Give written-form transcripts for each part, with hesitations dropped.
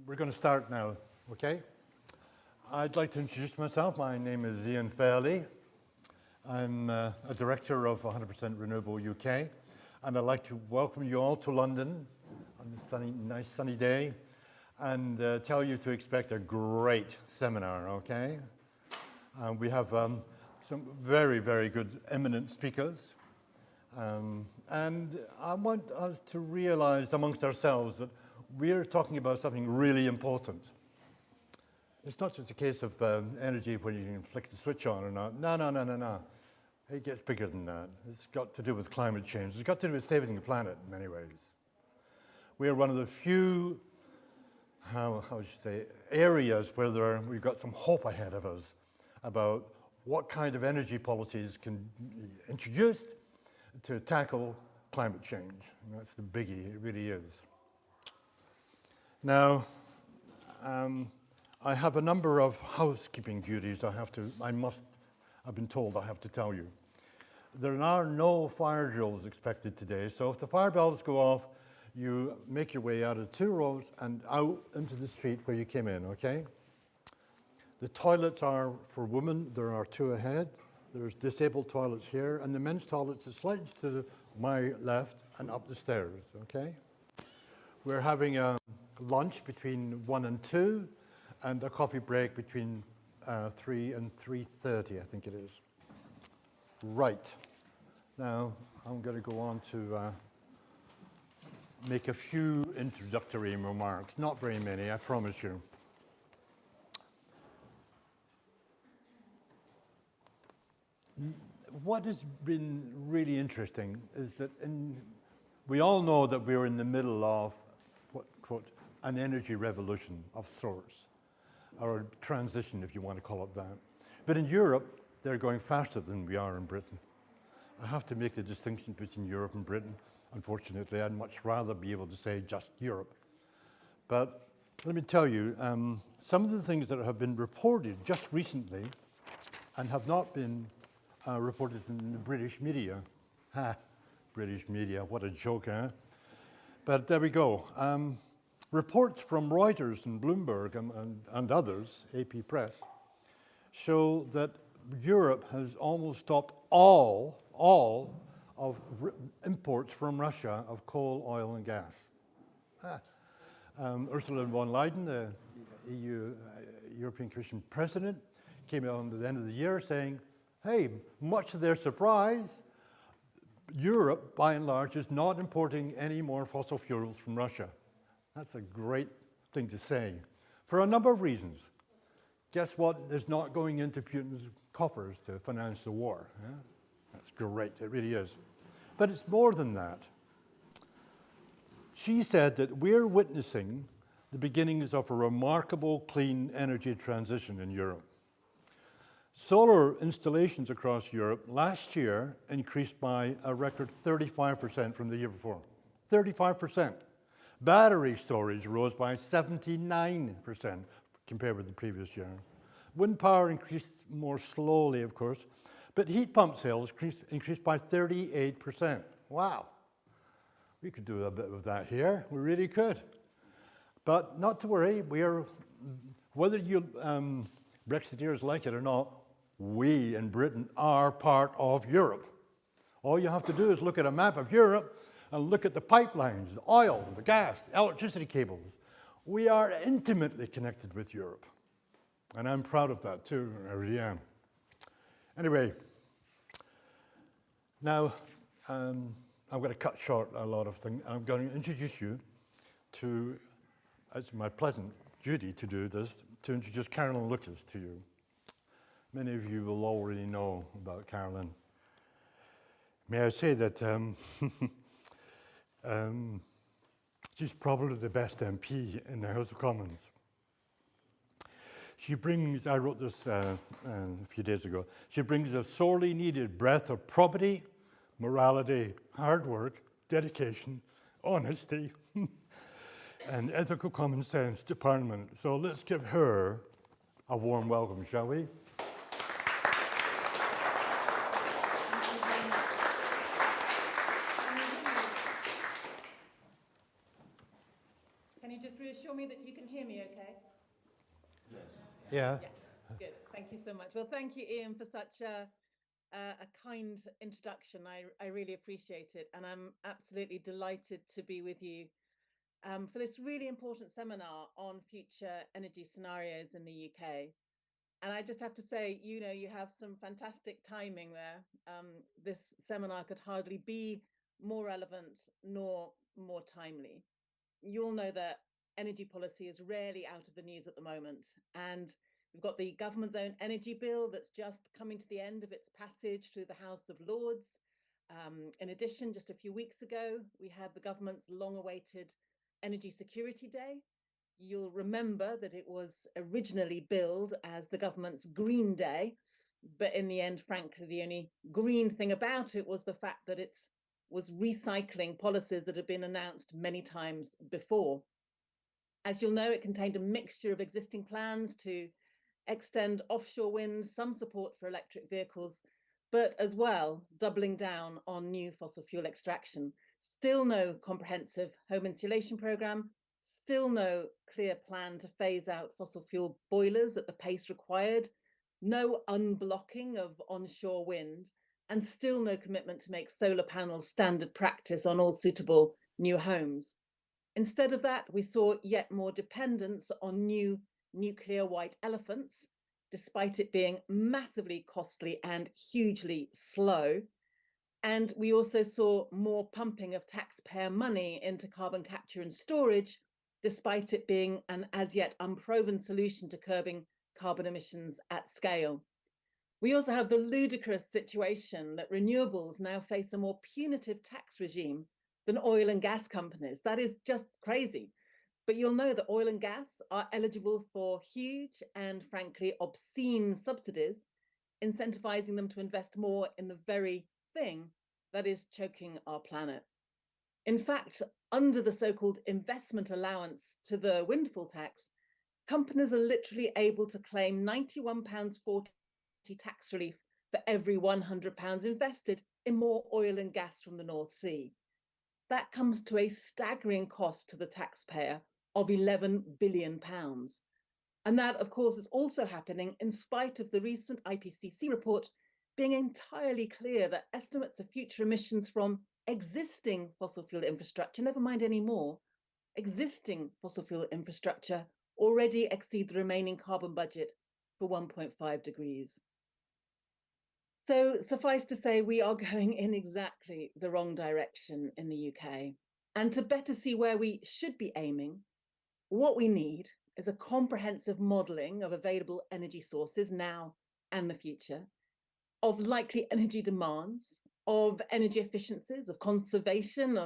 We're going to start now, okay? I'd like to introduce myself. My name is Ian Fairley. I'm a director of 100% Renewable UK, and I'd like to welcome you all to London on this nice sunny day and tell you to expect a great seminar, okay? We have some very, very good eminent speakers, and I want us to realize amongst ourselves that we're talking about something really important. It's not just a case of energy when you can flick the switch on or not. No. It gets bigger than that. It's got to do with climate change. It's got to do with saving the planet in many ways. We are one of the few, how should you say, areas where we've got some hope ahead of us about what kind of energy policies can be introduced to tackle climate change. And that's the biggie, it really is. Now, I have a number of housekeeping duties I've been told I have to tell you. There are no fire drills expected today, so if the fire bells go off, you make your way out of 2 rows and out into the street where you came in, okay? The toilets are for women. There are 2 ahead. There's disabled toilets here, and the men's toilets are slightly to my left and up the stairs, okay? We're having a lunch between 1 and 2, and a coffee break between 3 and 3:30, I think it is. Right. Now, I'm going to go on to make a few introductory remarks. Not very many, I promise you. What has been really interesting is that we all know that we're in the middle of quote, an energy revolution of sorts, or a transition, if you want to call it that. But in Europe, they're going faster than we are in Britain. I have to make the distinction between Europe and Britain. Unfortunately, I'd much rather be able to say just Europe. But let me tell you, some of the things that have been reported just recently and have not been reported in the British media. British media, what a joke, eh? But there we go. Reports from Reuters and Bloomberg and others, AP Press, show that Europe has almost stopped all of imports from Russia of coal, oil, and gas. Ursula von der Leyen, the European Commission President, came out at the end of the year saying, hey, much to their surprise, Europe, by and large, is not importing any more fossil fuels from Russia. That's a great thing to say, for a number of reasons. Guess what is not going into Putin's coffers to finance the war? Yeah? That's great, it really is. But it's more than that. She said that we're witnessing the beginnings of a remarkable clean energy transition in Europe. Solar installations across Europe last year increased by a record 35% from the year before. 35%. Battery storage rose by 79% compared with the previous year. Wind power increased more slowly, of course, but heat pump sales increased by 38%. Wow. We could do a bit of that here. We really could. But not to worry, whether you Brexiteers like it or not, we in Britain are part of Europe. All you have to do is look at a map of Europe and look at the pipelines, the oil, the gas, the electricity cables. We are intimately connected with Europe. And I'm proud of that too, I really am. Anyway, now I'm going to cut short a lot of things. I'm going to introduce you to, it's my pleasant duty to do this, to introduce Carolyn Lucas to you. Many of you will already know about Carolyn. May I say that she's probably the best MP in the House of Commons. She brings, I wrote this a few days ago, she brings a sorely needed breath of probity, morality, hard work, dedication, honesty, and ethical common sense to Parliament. So let's give her a warm welcome, shall we? Can you just reassure me that you can hear Yeah. Yeah, good. Thank you so much. Well, thank you, Ian, for such a kind introduction. I really appreciate it. And I'm absolutely delighted to be with you for this really important seminar on future energy scenarios in the UK. And I just have to say, you have some fantastic timing there. This seminar could hardly be more relevant nor more timely. You all know that energy policy is rarely out of the news at the moment. And we've got the government's own energy bill that's just coming to the end of its passage through the House of Lords. In addition, just a few weeks ago, we had the government's long-awaited Energy Security Day. You'll remember that it was originally billed as the government's Green Day, but in the end, frankly, the only green thing about it was the fact that it was recycling policies that had been announced many times before. As you'll know, it contained a mixture of existing plans to extend offshore wind, some support for electric vehicles, but as well, doubling down on new fossil fuel extraction. Still no comprehensive home insulation programme, still no clear plan to phase out fossil fuel boilers at the pace required, no unblocking of onshore wind, and still no commitment to make solar panels standard practice on all suitable new homes. Instead of that, we saw yet more dependence on new nuclear white elephants, despite it being massively costly and hugely slow. And we also saw more pumping of taxpayer money into carbon capture and storage, despite it being an as yet unproven solution to curbing carbon emissions at scale. We also have the ludicrous situation that renewables now face a more punitive tax regime than oil and gas companies. That is just crazy. But you'll know that oil and gas are eligible for huge and frankly obscene subsidies, incentivizing them to invest more in the very thing that is choking our planet. In fact, under the so-called investment allowance to the windfall tax, companies are literally able to claim £91.40 tax relief for every £100 invested in more oil and gas from the North Sea. That comes to a staggering cost to the taxpayer of £11 billion. And that, of course, is also happening in spite of the recent IPCC report being entirely clear that estimates of future emissions from existing fossil fuel infrastructure, never mind any more, existing fossil fuel infrastructure already exceed the remaining carbon budget for 1.5 degrees. So suffice to say, we are going in exactly the wrong direction in the UK. And to better see where we should be aiming, what we need is a comprehensive modelling of available energy sources now and the future, of likely energy demands, of energy efficiencies, of conservation,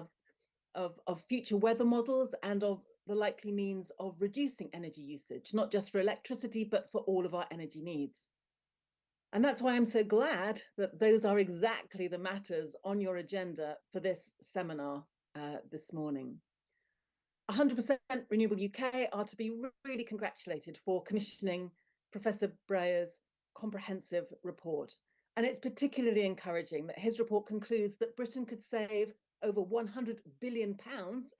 of future weather models, and of the likely means of reducing energy usage, not just for electricity, but for all of our energy needs. And that's why I'm so glad that those are exactly the matters on your agenda for this seminar this morning. 100% Renewable UK are to be really congratulated for commissioning Professor Breyer's comprehensive report. And it's particularly encouraging that his report concludes that Britain could save over £100 billion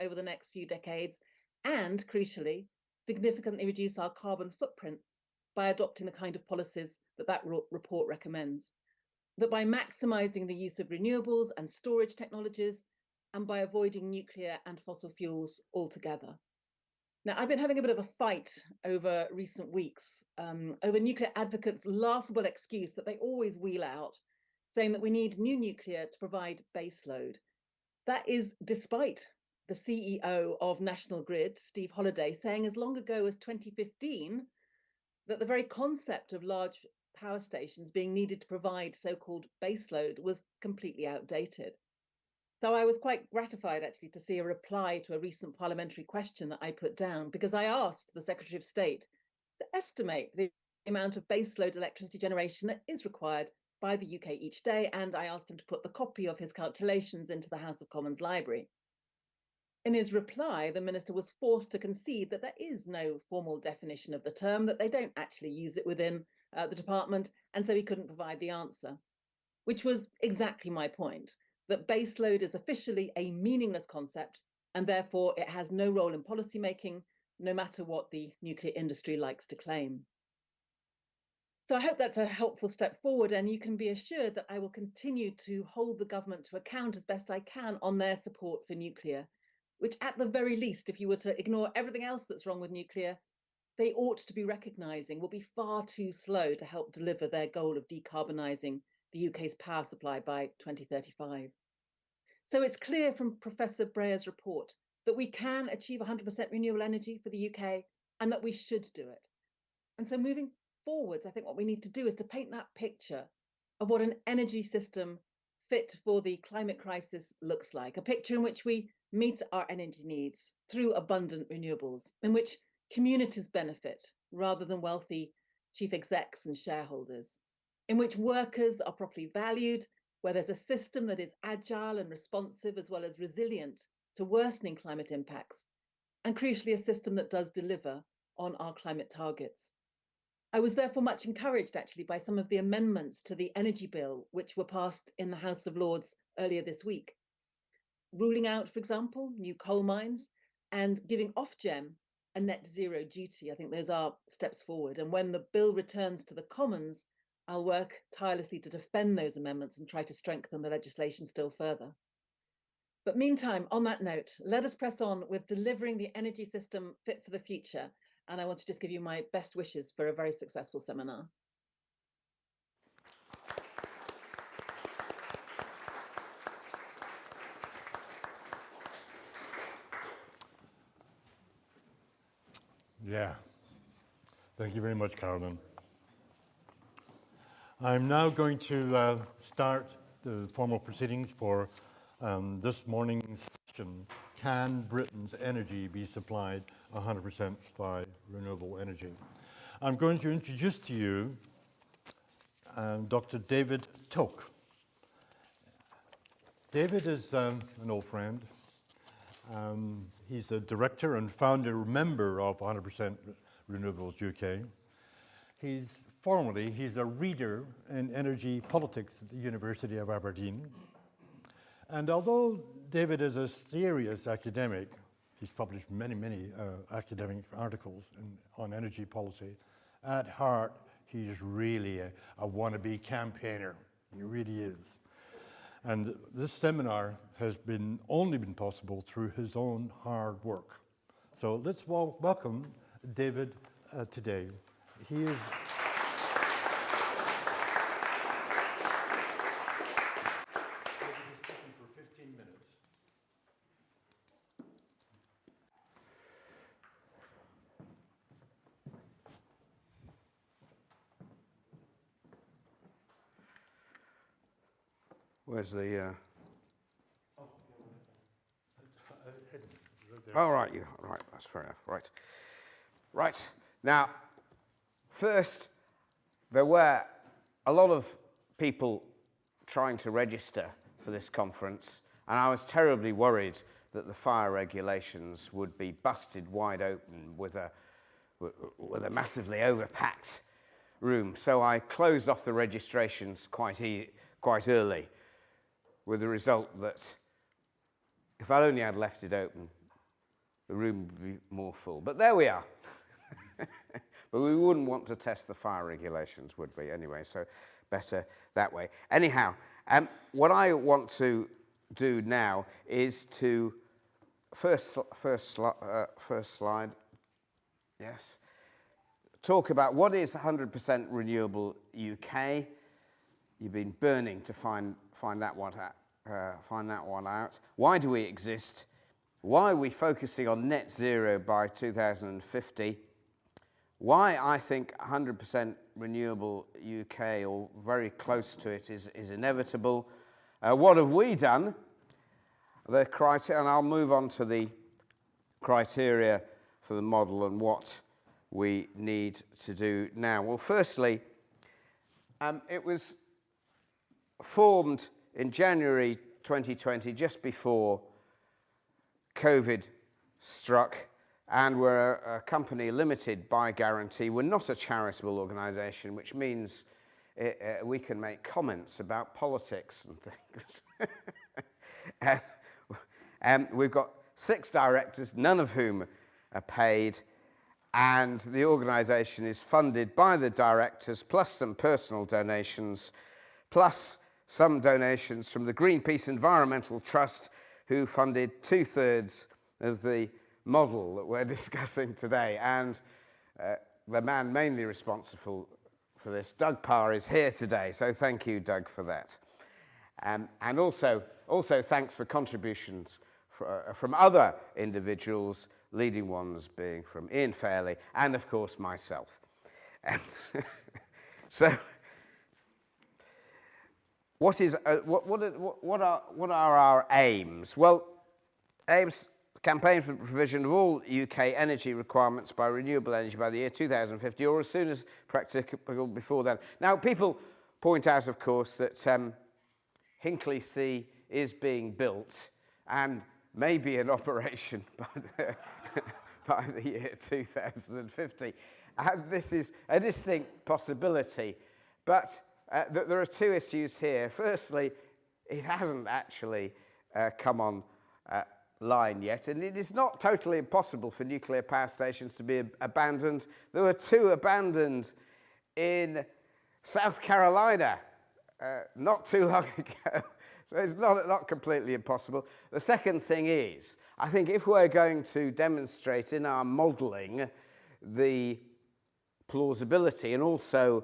over the next few decades and, crucially, significantly reduce our carbon footprint by adopting the kind of policies that report recommends. That by maximising the use of renewables and storage technologies, and by avoiding nuclear and fossil fuels altogether. Now, I've been having a bit of a fight over recent weeks over nuclear advocates' laughable excuse that they always wheel out, saying that we need new nuclear to provide baseload. That is despite the CEO of National Grid, Steve Holliday, saying as long ago as 2015 that the very concept of large power stations being needed to provide so-called baseload was completely outdated. So I was quite gratified actually to see a reply to a recent parliamentary question that I put down, because I asked the Secretary of State to estimate the amount of baseload electricity generation that is required by the UK each day, and I asked him to put the copy of his calculations into the House of Commons library. In his reply, the minister was forced to concede that there is no formal definition of the term, that they don't actually use it within the department, and so he couldn't provide the answer, which was exactly my point, that baseload is officially a meaningless concept, and therefore it has no role in policymaking, no matter what the nuclear industry likes to claim. So I hope that's a helpful step forward, and you can be assured that I will continue to hold the government to account as best I can on their support for nuclear, which at the very least, if you were to ignore everything else that's wrong with nuclear, they ought to be recognising will be far too slow to help deliver their goal of decarbonising the UK's power supply by 2035. So it's clear from Professor Breyer's report that we can achieve 100% renewable energy for the UK and that we should do it. And so moving forwards, I think what we need to do is to paint that picture of what an energy system fit for the climate crisis looks like, a picture in which we meet our energy needs through abundant renewables, in which communities benefit rather than wealthy chief execs and shareholders, in which workers are properly valued, where there's a system that is agile and responsive as well as resilient to worsening climate impacts, and crucially, a system that does deliver on our climate targets. I was therefore much encouraged actually by some of the amendments to the energy bill which were passed in the House of Lords earlier this week, ruling out, for example, new coal mines and giving Ofgem a net zero duty. I think those are steps forward. And when the bill returns to the Commons, I'll work tirelessly to defend those amendments and try to strengthen the legislation still further. But meantime, on that note, let us press on with delivering the energy system fit for the future. And I want to just give you my best wishes for a very successful seminar. Yeah. Thank you very much, Carolyn. I'm now going to start the formal proceedings for this morning's session. Can Britain's energy be supplied 100% by renewable energy? I'm going to introduce to you Dr. David Toke. David is an old friend. He's a director and founder member of 100% Renewables UK. He's a reader in energy politics at the University of Aberdeen. And although David is a serious academic, he's published many academic articles on energy policy, at heart, he's really a wannabe campaigner. He really is. And this seminar has only been possible through his own hard work. So let's welcome David today. He is... for 15 minutes. Where's the... Oh, right, right, that's fair enough, right. Right, now, first, there were a lot of people trying to register for this conference, and I was terribly worried that the fire regulations would be busted wide open with a massively overpacked room. So I closed off the registrations quite early, with the result that if I only had left it open, the room would be more full. But there we are. But we wouldn't want to test the fire regulations, would we? Anyway, so better that way. Anyhow, what I want to do now is to first slide. Yes. Talk about what is 100% Renewable UK. You've been burning to find that one out. Why do we exist? Why are we focusing on net zero by 2050? Why I think 100% renewable UK, or very close to it, is inevitable. What have we done? The criteria, and I'll move on to the criteria for the model and what we need to do now. Well, firstly, it was formed in January 2020, just before COVID struck, and we're a company limited by guarantee. We're not a charitable organisation, which means we can make comments about politics and things. We've got 6 directors, none of whom are paid, and the organisation is funded by the directors, plus some personal donations, plus some donations from the Greenpeace Environmental Trust, who funded 2/3 of the model that we're discussing today. And the man mainly responsible for this, Doug Parr, is here today, so thank you, Doug, for that. And also thanks for contributions from other individuals, leading ones being from Ian Fairley and, of course, myself. So, what are our aims? Well, aims: campaign for the provision of all UK energy requirements by renewable energy by the year 2050, or as soon as practicable before then. Now, people point out, of course, that Hinkley C is being built and may be in operation by the year 2050. And this is a distinct possibility. But there are two issues here. Firstly, it hasn't actually come on line yet, and it is not totally impossible for nuclear power stations to be abandoned. There were 2 abandoned in South Carolina not too long ago. So it's not completely impossible. The second thing is, I think if we're going to demonstrate in our modelling the plausibility and also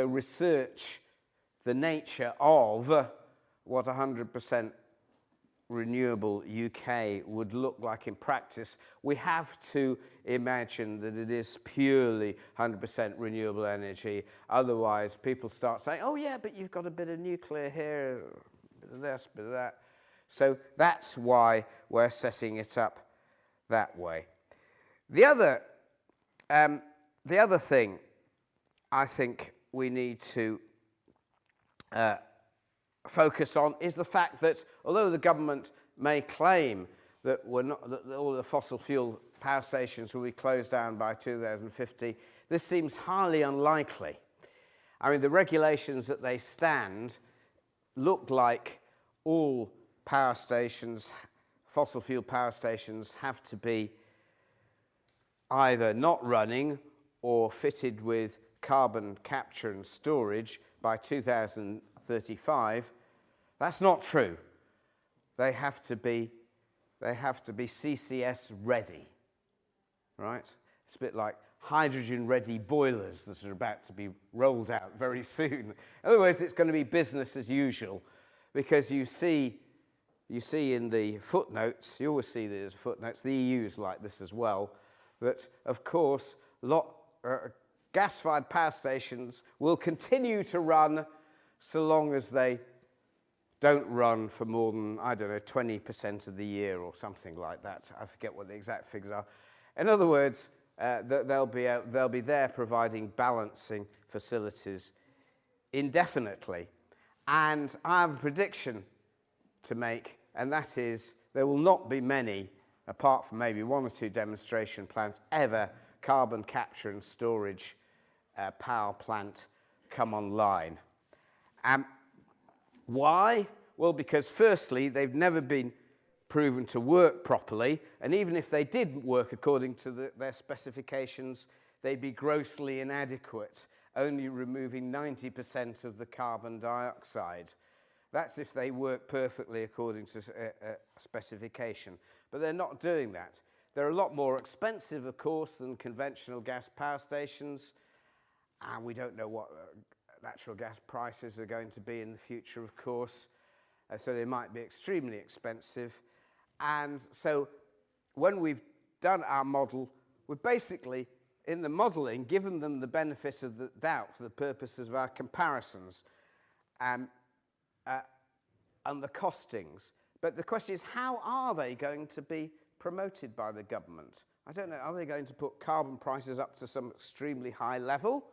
research the nature of what 100% renewable UK would look like in practice, we have to imagine that it is purely 100% renewable energy. Otherwise, people start saying, oh yeah, but you've got a bit of nuclear here, a bit of this, a bit of that. So that's why we're setting it up that way. The other thing I think we need to focus on is the fact that although the government may claim that all the fossil fuel power stations will be closed down by 2050, this seems highly unlikely. I mean, the regulations that they stand look like all power stations, fossil fuel power stations, have to be either not running or fitted with carbon capture and storage by 2035. That's not true. They have to be CCS ready, right? It's a bit like hydrogen-ready boilers that are about to be rolled out very soon. In other words, it's going to be business as usual, because you see in the footnotes, you always see there's footnotes, the EU's like this as well, that, of course, gas-fired power stations will continue to run so long as they don't run for more than, I don't know, 20% of the year or something like that. I forget what the exact figures are. In other words, they'll be there providing balancing facilities indefinitely. And I have a prediction to make, and that is there will not be many, apart from maybe 1 or 2 demonstration plants, ever carbon capture and storage power plant come online. Why? Well, because firstly, they've never been proven to work properly, and even if they did work according to their specifications, they'd be grossly inadequate, only removing 90% of the carbon dioxide. That's if they work perfectly according to specification. But they're not doing that. They're a lot more expensive, of course, than conventional gas power stations, and we don't know what natural gas prices are going to be in the future, of course, so they might be extremely expensive. And so when we've done our model, we've basically, in the modelling, given them the benefit of the doubt for the purposes of our comparisons and the costings. But the question is, how are they going to be promoted by the government? I don't know, are they going to put carbon prices up to some extremely high level?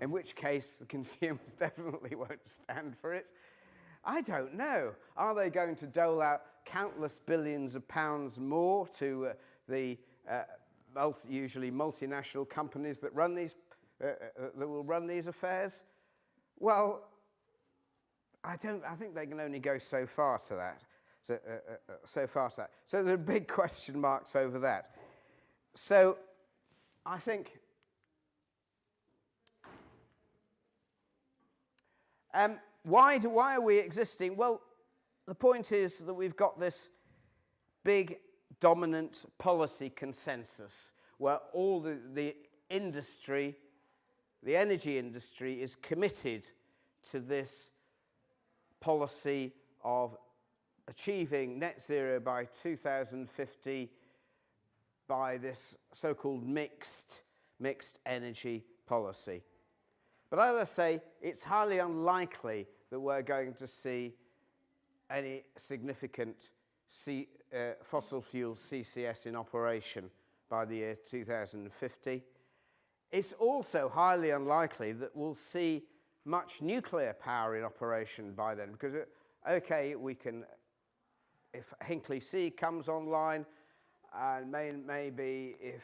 In which case the consumers definitely won't stand for it. I don't know. Are they going to dole out countless billions of pounds more to the usually multinational companies that run these, that will run these affairs? Well, I think they can only go so far to that. So there are big question marks over that. So I think why are we existing? Well, the point is that we've got this big dominant policy consensus where all the industry, the energy industry, is committed to this policy of achieving net zero by 2050 by this so-called mixed energy policy. But as I say, it's highly unlikely that we're going to see any significant fossil fuel CCS in operation by the year 2050. It's also highly unlikely that we'll see much nuclear power in operation by then, because, okay, we can, if Hinkley C comes online, and maybe if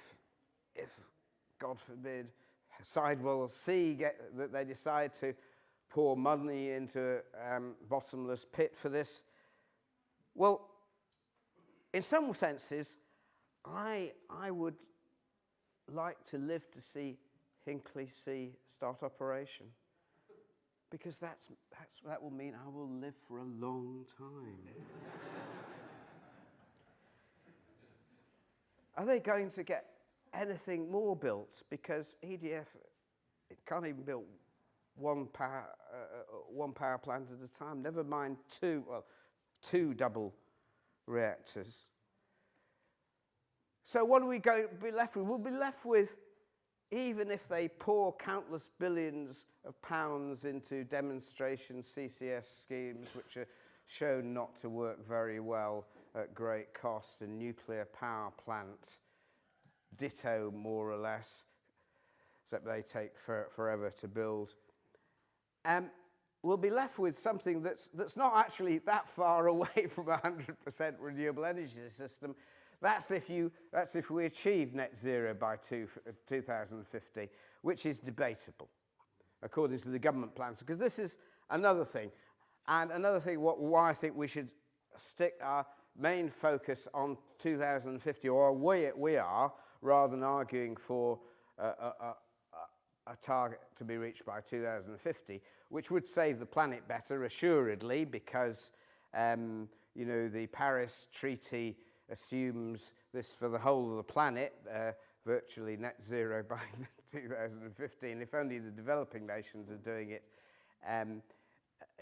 God forbid, Sidewell C that they decide to pour money into a bottomless pit for this. Well, in some senses, I would like to live to see Hinkley C start operation, because that will mean I will live for a long time. Are they going to get anything more built? Because EDF, it can't even build one power plant at a time, never mind two double reactors. So what are we going to be left with? We'll be left with, even if they pour countless billions of pounds into demonstration CCS schemes, which are shown not to work very well at great cost, and nuclear power plant, ditto more or less, except they take forever to build. We'll be left with something that's not actually that far away from a 100% renewable energy system. That's if we achieve net zero by 2050, which is debatable, according to the government plans. Because this is another thing. And another thing why I think we should stick our main focus on 2050, or we are, rather than arguing for a target to be reached by 2050, which would save the planet better, assuredly, because the Paris Treaty assumes this for the whole of the planet, virtually net zero by 2015. If only the developing nations are doing it,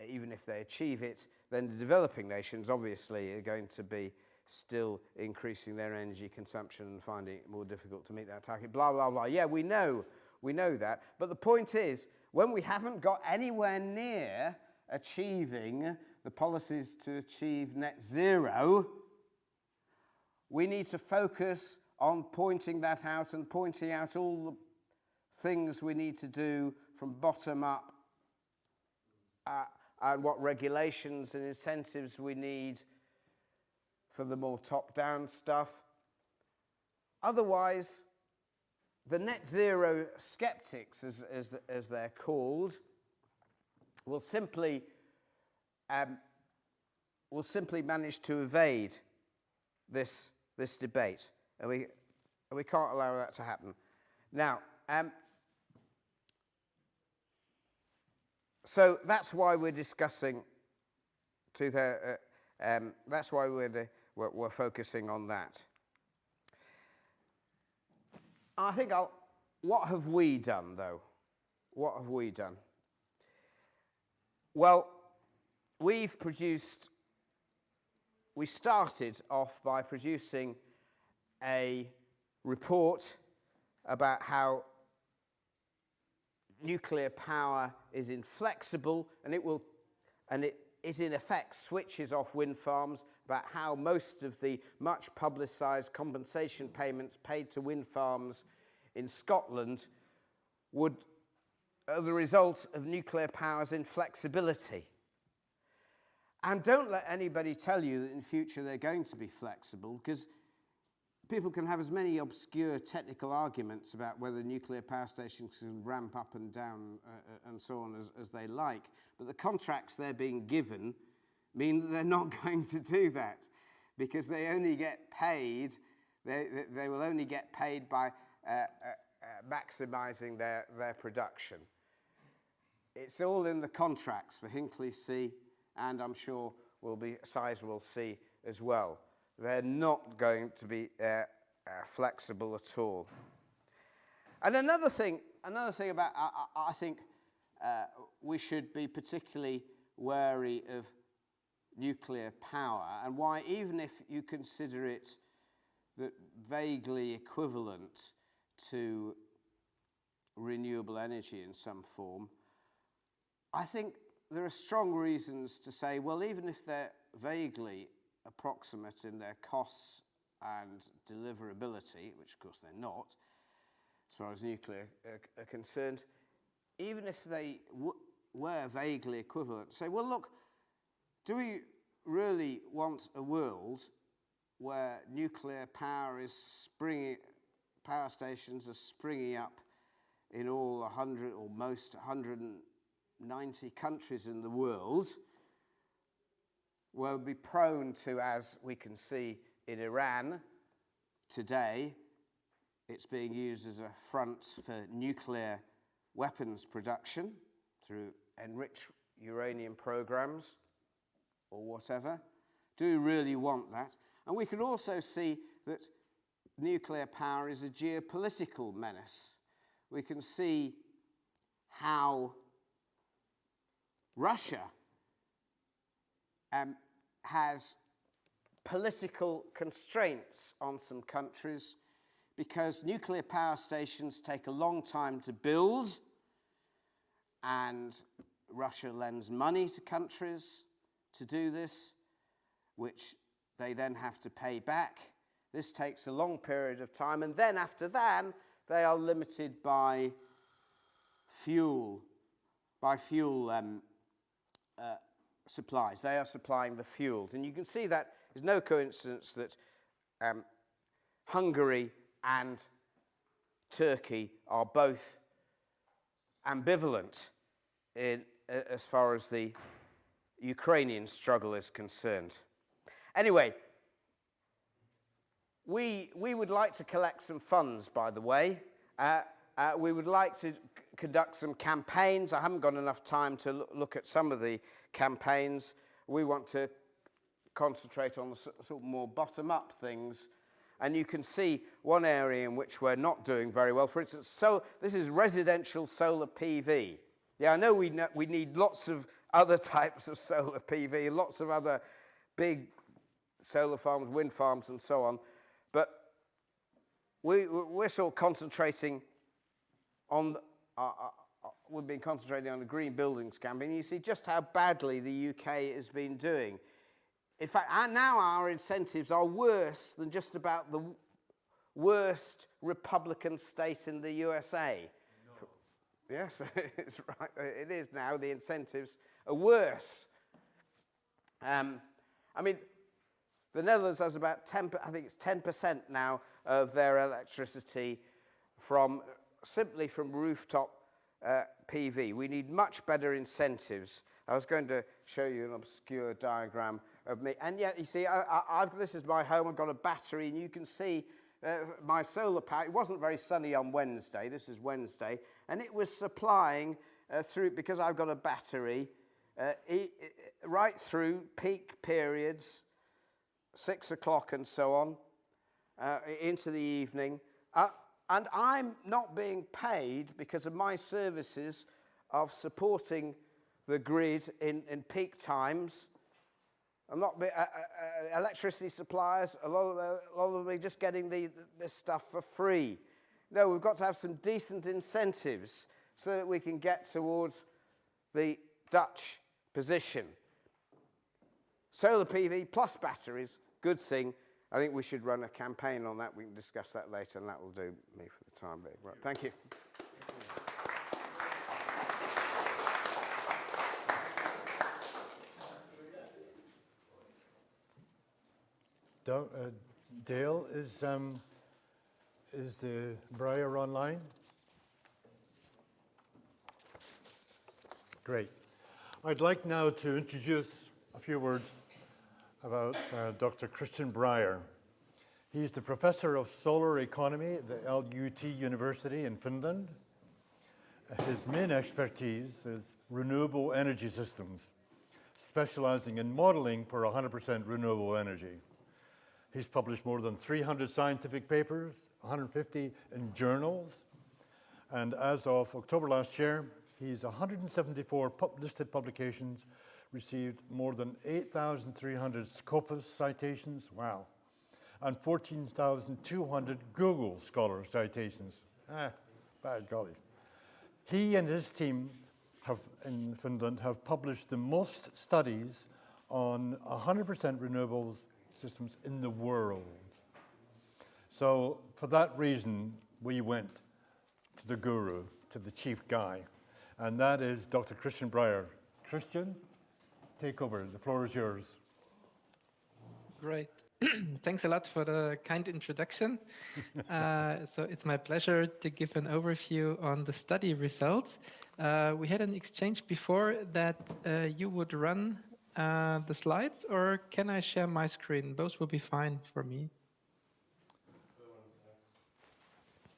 even if they achieve it, then the developing nations obviously are going to be still increasing their energy consumption and finding it more difficult to meet that target, blah, blah, blah. Yeah, we know that. But the point is, when we haven't got anywhere near achieving the policies to achieve net zero, we need to focus on pointing that out and pointing out all the things we need to do from bottom up, and what regulations and incentives we need for the more top-down stuff. Otherwise, the net zero skeptics, as they're called, will simply manage to evade this debate, and we can't allow that to happen. Now, so that's why we're discussing. That's why we're focusing on that. I think what have we done, though? What have we done? Well, we started off by producing a report about how nuclear power is inflexible, and it in effect switches off wind farms, about how most of the much publicised compensation payments paid to wind farms in Scotland are the result of nuclear power's inflexibility. And don't let anybody tell you that in future they're going to be flexible, because people can have as many obscure technical arguments about whether nuclear power stations can ramp up and down and so on as they like, but the contracts they're being given mean that they're not going to do that, because they only get paid They will only get paid by maximising their production. It's all in the contracts for Hinkley C, and I'm sure will be Sizewell C as well. They're not going to be flexible at all. And another thing about, I think we should be particularly wary of nuclear power, and why, even if you consider it that vaguely equivalent to renewable energy in some form, I think there are strong reasons to say, well, even if they're vaguely approximate in their costs and deliverability, which of course they're not, as far as nuclear are concerned, even if they were vaguely equivalent, say, well, look, do we really want a world where nuclear power power stations are springing up in all 100 or most 190 countries in the world, where we'll be prone to, as we can see in Iran today, it's being used as a front for nuclear weapons production through enriched uranium programs or whatever. Do we really want that? And we can also see that nuclear power is a geopolitical menace. We can see how Russia has political constraints on some countries because nuclear power stations take a long time to build, and Russia lends money to countries to do this, which they then have to pay back. This takes a long period of time, and then after that, they are limited by fuel supplies. They are supplying the fuels, and you can see that it's no coincidence that Hungary and Turkey are both ambivalent as far as the Ukrainian struggle is concerned. Anyway, we would like to collect some funds, by the way. We would like to conduct some campaigns. I haven't got enough time to look at some of the campaigns. We want to concentrate on the sort of more bottom-up things. And you can see one area in which we're not doing very well. For instance, this is residential solar PV. Yeah, I know we need lots of other types of solar PV, lots of other big solar farms, wind farms, and so on. But we're sort of concentrating on, we've been concentrating on the green buildings campaign. You see just how badly the UK has been doing. In fact, now our incentives are worse than just about the worst Republican state in the USA. No. Yes, it's right. It is now. The incentives are worse. I mean, the Netherlands has about 10%, I think it's 10% now of their electricity simply from rooftop PV. We need much better incentives. I was going to show you an obscure diagram of me. And yet, you see, this is my home. I've got a battery, and you can see my solar power. It wasn't very sunny on Wednesday. This is Wednesday. And it was supplying through, because I've got a battery, right through peak periods, 6 o'clock and so on, into the evening. And I'm not being paid because of my services of supporting the grid in peak times. I'm not electricity suppliers. A lot of them are just getting this stuff for free. No, we've got to have some decent incentives so that we can get towards the Dutch position. Solar PV plus batteries, good thing. I think we should run a campaign on that. We can discuss that later, and that will do me for the time being. Right, thank you. Dale, is the Briar online? Great. I'd like now to introduce a few words about Dr. Christian Briar. He's the professor of solar economy at the LUT University in Finland. His main expertise is renewable energy systems, specializing in modeling for 100% renewable energy. He's published more than 300 scientific papers, 150 in journals, and as of October last year, he's 174 listed publications, received more than 8,300 Scopus citations, wow, and 14,200 Google Scholar citations. By golly. He and his team in Finland have published the most studies on 100% renewables systems in the world. So for that reason, we went to the guru, to the chief guy, and that is Dr. Christian Breyer. Christian, take over. The floor is yours. Great. Thanks a lot for the kind introduction. So it's my pleasure to give an overview on the study results. We had an exchange before that you would run the slides, or can I share my screen? Both will be fine for me.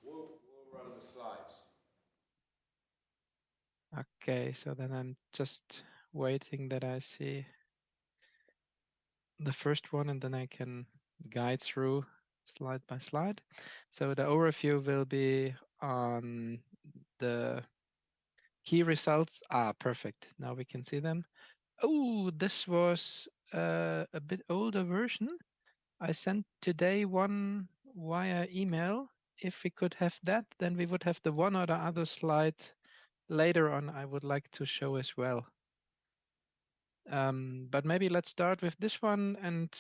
We'll run the slides. Okay, so then I'm just waiting that I see the first one, and then I can guide through slide by slide. So the overview will be on the key results. Perfect. Now we can see them. Oh, this was a bit older version. I sent today one via email. If we could have that, then we would have the one or the other slide later on I would like to show as well. But maybe let's start with this one, and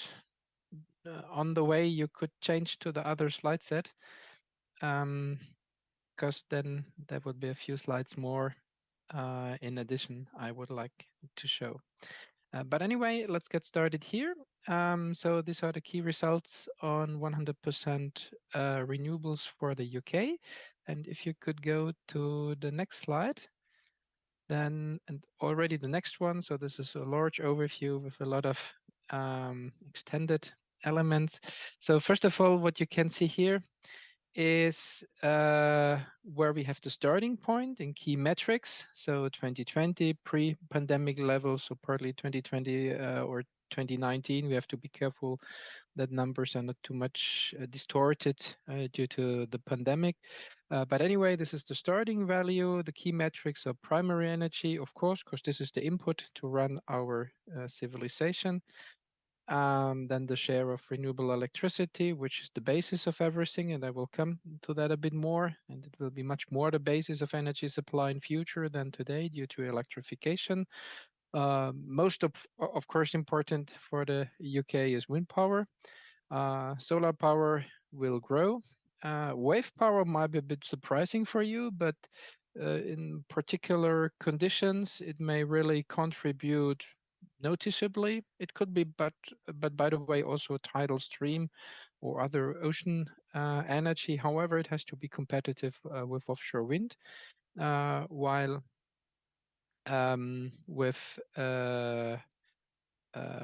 on the way you could change to the other slide set, because then there would be a few slides more in addition I would like to show. But anyway, let's get started here. So these are the key results on 100% renewables for the UK. And if you could go to the next slide, then, and already the next one. So this is a large overview with a lot of extended elements. So first of all, what you can see here is where we have the starting point in key metrics. So 2020 pre-pandemic levels, so partly 2020 or 2019. We have to be careful that numbers are not too much distorted due to the pandemic. But anyway, this is the starting value. The key metrics are primary energy, of course, because this is the input to run our civilization. Then the share of renewable electricity, which is the basis of everything, and I will come to that a bit more, and it will be much more the basis of energy supply in future than today due to electrification. Most of course, important for the UK is wind power. Solar power will grow. Wave power might be a bit surprising for you, but in particular conditions, it may really contribute noticeably. It could be, but by the way, also a tidal stream or other ocean energy. However, it has to be competitive with offshore wind, while with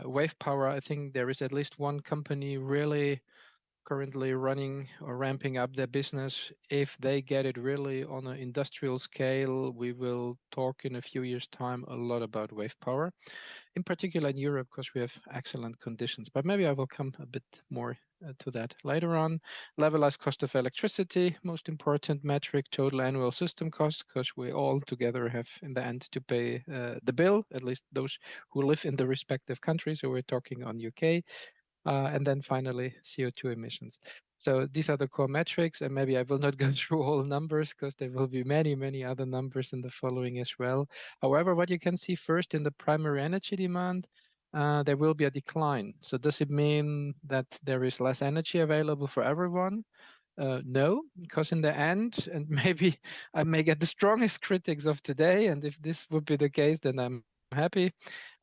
wave power, I think there is at least one company really currently running or ramping up their business. If they get it really on an industrial scale, we will talk in a few years' time a lot about wave power, in particular in Europe, because we have excellent conditions. But maybe I will come a bit more to that later on. Levelized cost of electricity, most important metric, total annual system cost, because we all together have in the end to pay the bill, at least those who live in the respective countries. So we're talking on UK. And then finally, CO2 emissions. So these are the core metrics, and maybe I will not go through all numbers because there will be many, many other numbers in the following as well. However, what you can see first in the primary energy demand, there will be a decline. So does it mean that there is less energy available for everyone? No, because in the end, and maybe I may get the strongest critics of today, and if this would be the case, then I'm happy,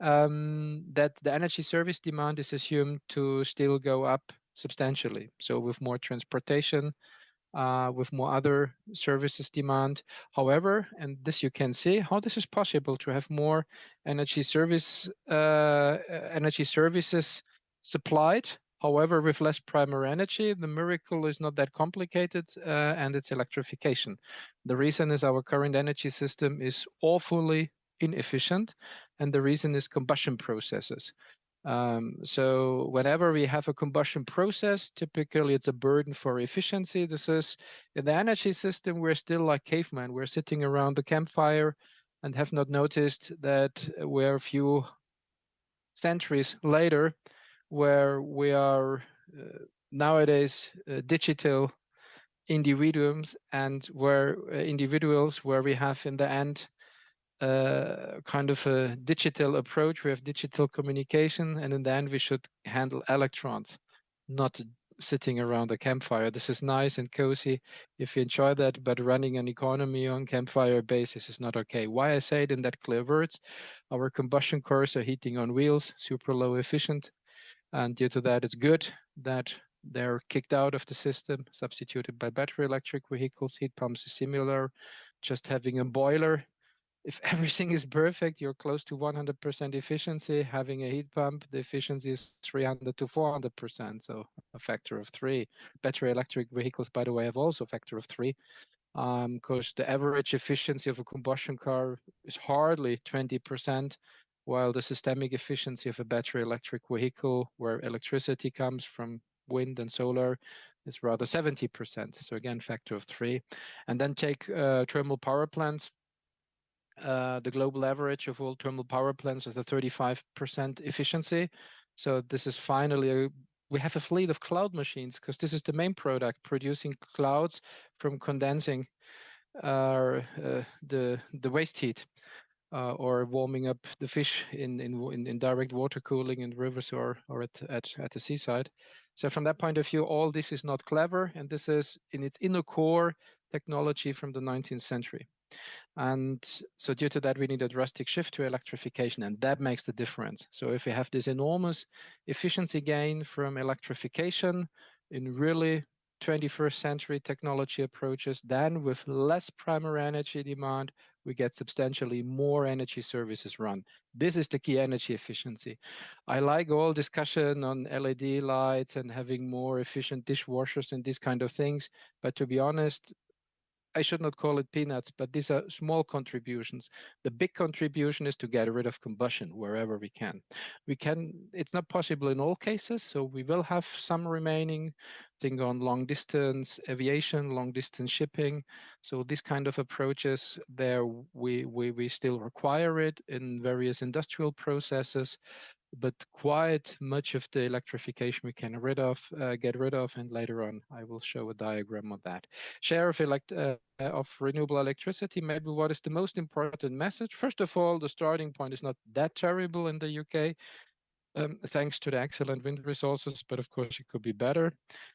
that the energy service demand is assumed to still go up substantially. So with more transportation, with more other services demand. However, and this you can see how this is possible to have more energy services supplied. However, with less primary energy, the miracle is not that complicated, and it's electrification. The reason is our current energy system is awfully inefficient, and the reason is combustion processes. So whenever we have a combustion process, typically it's a burden for efficiency. This is in the energy system, we're still like cavemen. We're sitting around the campfire and have not noticed that we're a few centuries later, where we are nowadays digital individuals, and where individuals where we have in the end kind of a digital approach. We have digital communication, and in the end, we should handle electrons, not sitting around a campfire. This is nice and cozy if you enjoy that, but running an economy on campfire basis is not okay. Why I say it in that clear words? Our combustion cars are heating on wheels, super low efficient, and due to that, it's good that they're kicked out of the system, substituted by battery electric vehicles. Heat pumps is similar, just having a boiler. If everything is perfect, you're close to 100% efficiency. Having a heat pump, the efficiency is 300 to 400%, so a factor of 3. Battery electric vehicles, by the way, have also a factor of 3, because the average efficiency of a combustion car is hardly 20%, while the systemic efficiency of a battery electric vehicle, where electricity comes from wind and solar, is rather 70%. So again, factor of 3. And then take thermal power plants. The global average of all thermal power plants is a 35% efficiency. So this is finally we have a fleet of cloud machines, because this is the main product, producing clouds from condensing the waste heat, or warming up the fish in direct water cooling in rivers or at the seaside. So from that point of view, all this is not clever, and this is in its inner core technology from the 19th century. And so due to that, we need a drastic shift to electrification, and that makes the difference. So if we have this enormous efficiency gain from electrification in really 21st century technology approaches, then with less primary energy demand, we get substantially more energy services run. This is the key energy efficiency. I like all discussion on LED lights and having more efficient dishwashers and these kind of things, but to be honest, I should not call it peanuts, but these are small contributions. The big contribution is to get rid of combustion wherever we can. It's not possible in all cases, so we will have some remaining thing on long distance aviation, long distance shipping. So this kind of approaches there, we still require it in various industrial processes, but quite much of the electrification we can get rid of, and later on I will show a diagram of that. Share of renewable electricity, maybe what is the most important message? First of all, the starting point is not that terrible in the UK, thanks to the excellent wind resources, but of course it could be better.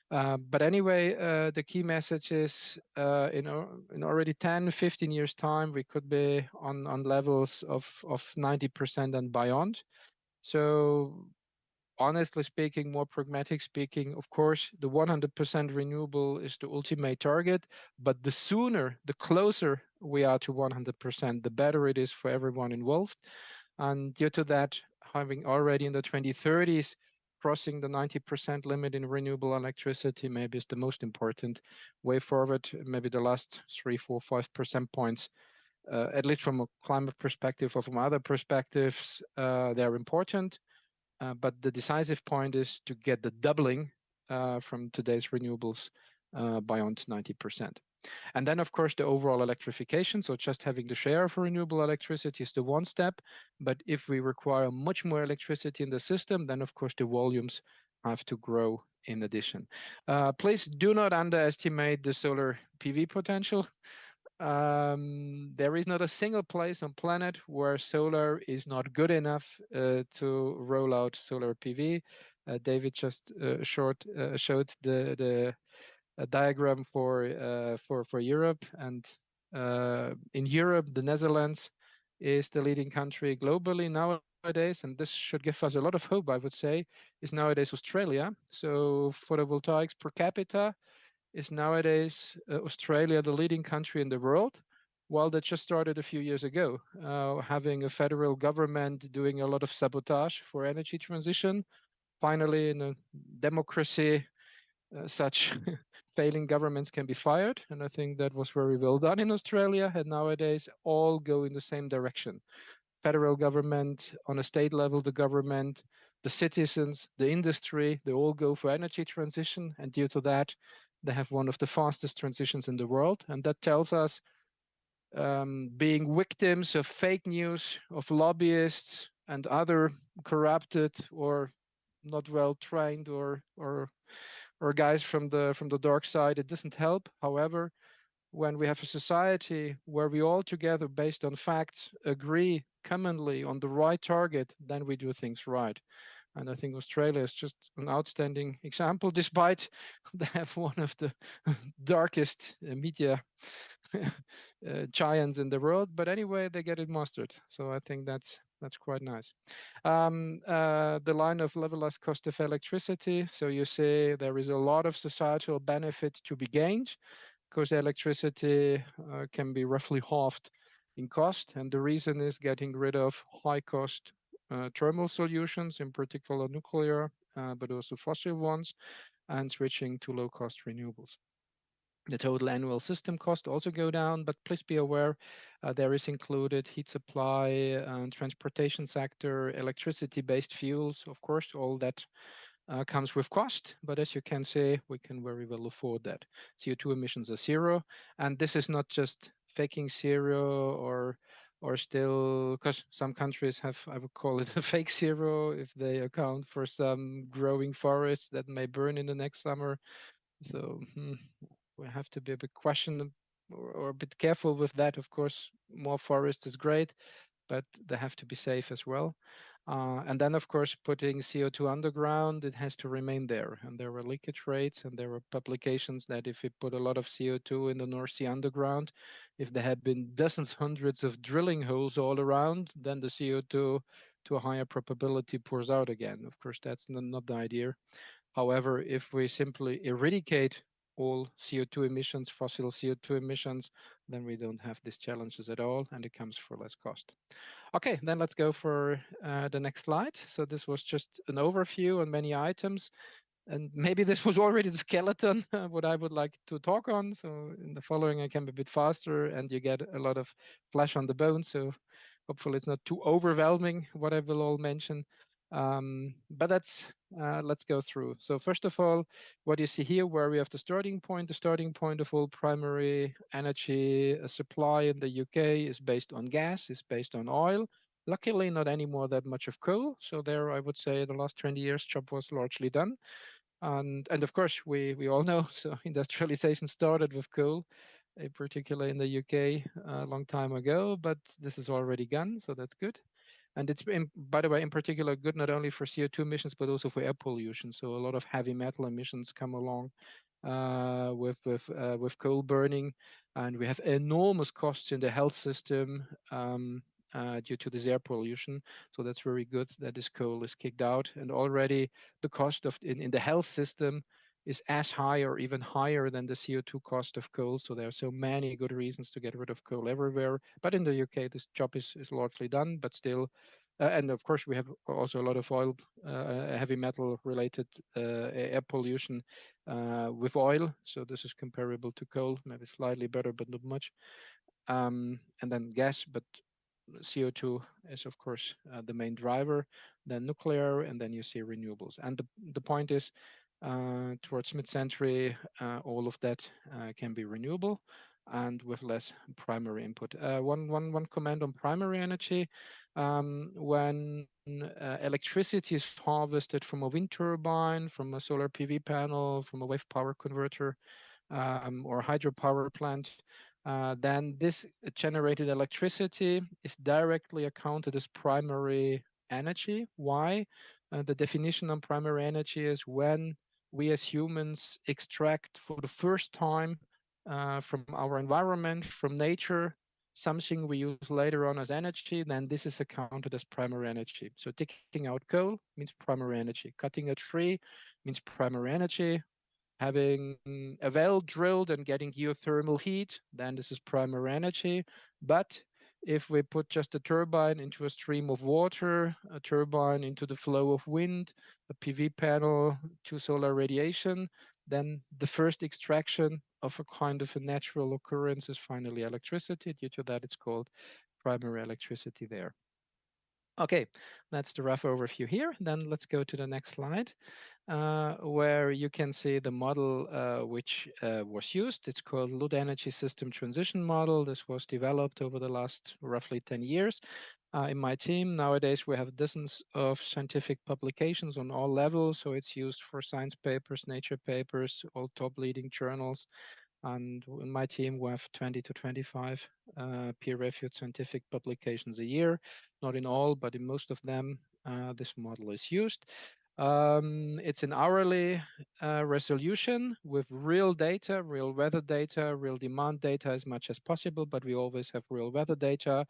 But anyway, the key message is in already 10, 15 years time, we could be on levels of 90% and beyond. So honestly speaking, more pragmatic speaking, of course, the 100% renewable is the ultimate target, but the sooner, the closer we are to 100%, the better it is for everyone involved. And due to that, having already in the 2030s, crossing the 90% limit in renewable electricity maybe is the most important way forward. Maybe the last 3, 4, 5% points, at least from a climate perspective or from other perspectives, they're important. But the decisive point is to get the doubling from today's renewables beyond 90%. And then, of course, the overall electrification. So just having the share of renewable electricity is the one step. But if we require much more electricity in the system, then, of course, the volumes have to grow in addition. Please do not underestimate the solar PV potential. There is not a single place on planet where solar is not good enough to roll out solar PV. David just showed the diagram for Europe, and in Europe, the Netherlands is the leading country globally nowadays, and this should give us a lot of hope, I would say, is nowadays Australia. So photovoltaics per capita is nowadays Australia the leading country in the world, while that just started a few years ago, having a federal government doing a lot of sabotage for energy transition. finally, in a democracy, such failing governments can be fired. And I think that was very well done in Australia. And nowadays, all go in the same direction. Federal government, on a state level, the government, the citizens, the industry, they all go for energy transition. And due to that, they have one of the fastest transitions in the world. And that tells us being victims of fake news, of lobbyists and other corrupted or not well trained or guys from the dark side, it doesn't help. However, when we have a society where we all together, based on facts, agree commonly on the right target, then we do things right. And I think Australia is just an outstanding example, despite they have one of the darkest media giants in the world. But anyway, they get it mastered. So I think that's quite nice. The line of levelized cost of electricity. So you see there is a lot of societal benefit to be gained because electricity can be roughly halved in cost. And the reason is getting rid of high cost thermal solutions, in particular nuclear, but also fossil ones, and switching to low cost renewables. The total annual system cost also go down, but please be aware there is included heat supply, transportation sector, electricity-based fuels. Of course, all that comes with cost, but as you can see, we can very well afford that. CO2 emissions are zero, and this is not just faking zero or still, because some countries have, I would call it a fake zero if they account for some growing forests that may burn in the next summer. So we have to be a bit question or a bit careful with that. Of course, more forest is great, but they have to be safe as well. And then, of course, putting CO2 underground, it has to remain there. And there are leakage rates, and there are publications that if we put a lot of CO2 in the North Sea underground, if there had been dozens, hundreds of drilling holes all around, then the CO2 to a higher probability pours out again. Of course, that's not the idea. However, if we simply eradicate all CO2 emissions, fossil CO2 emissions, then we don't have these challenges at all, and it comes for less cost. Okay, then let's go for the next slide. So this was just an overview on many items. And maybe this was already the skeleton, what I would like to talk on. So in the following, I can be a bit faster and you get a lot of flesh on the bone. So hopefully it's not too overwhelming what I will all mention. But let's go through. So first of all, what you see here, where we have the starting point of all primary energy supply in the UK is based on gas, is based on oil. Luckily, not anymore that much of coal. So there, I would say the last 20 years, job was largely done. And of course, we all know, so industrialization started with coal, in particular in the UK a long time ago, but this is already gone, so that's good. And it's, by the way, in particular, good not only for CO2 emissions, but also for air pollution. So a lot of heavy metal emissions come along with coal burning, and we have enormous costs in the health system due to this air pollution. So that's very good that this coal is kicked out, and already the cost of in the health system is as high or even higher than the CO2 cost of coal. So there are so many good reasons to get rid of coal everywhere. But in the UK, this job is largely done, but still. And of course, we have also a lot of oil, heavy metal related air pollution with oil. So this is comparable to coal, maybe slightly better, but not much. And then gas, but CO2 is, of course, the main driver, then nuclear, and then you see renewables. And the point is, towards mid-century, all of that can be renewable and with less primary input. One comment on primary energy. When electricity is harvested from a wind turbine, from a solar PV panel, from a wave power converter, or hydropower plant, then this generated electricity is directly accounted as primary energy. Why? The definition on primary energy is when we as humans extract for the first time from our environment, from nature, something we use later on as energy, then this is accounted as primary energy. So taking out coal means primary energy. Cutting a tree means primary energy. Having a well drilled and getting geothermal heat, then this is primary energy. But if we put just a turbine into a stream of water, a turbine into the flow of wind, a PV panel to solar radiation, then the first extraction of a kind of a natural occurrence is finally electricity. Due to that, it's called primary electricity there. Okay, that's the rough overview here. Then let's go to the next slide, where you can see the model which was used. It's called Low Energy System Transition Model. This was developed over the last roughly 10 years in my team. Nowadays, we have dozens of scientific publications on all levels. So it's used for science papers, nature papers, all top leading journals. And in my team, we have 20 to 25 peer-reviewed scientific publications a year. Not in all, but in most of them, this model is used. It's an hourly resolution with real data, real weather data, real demand data as much as possible, but we always have real weather data.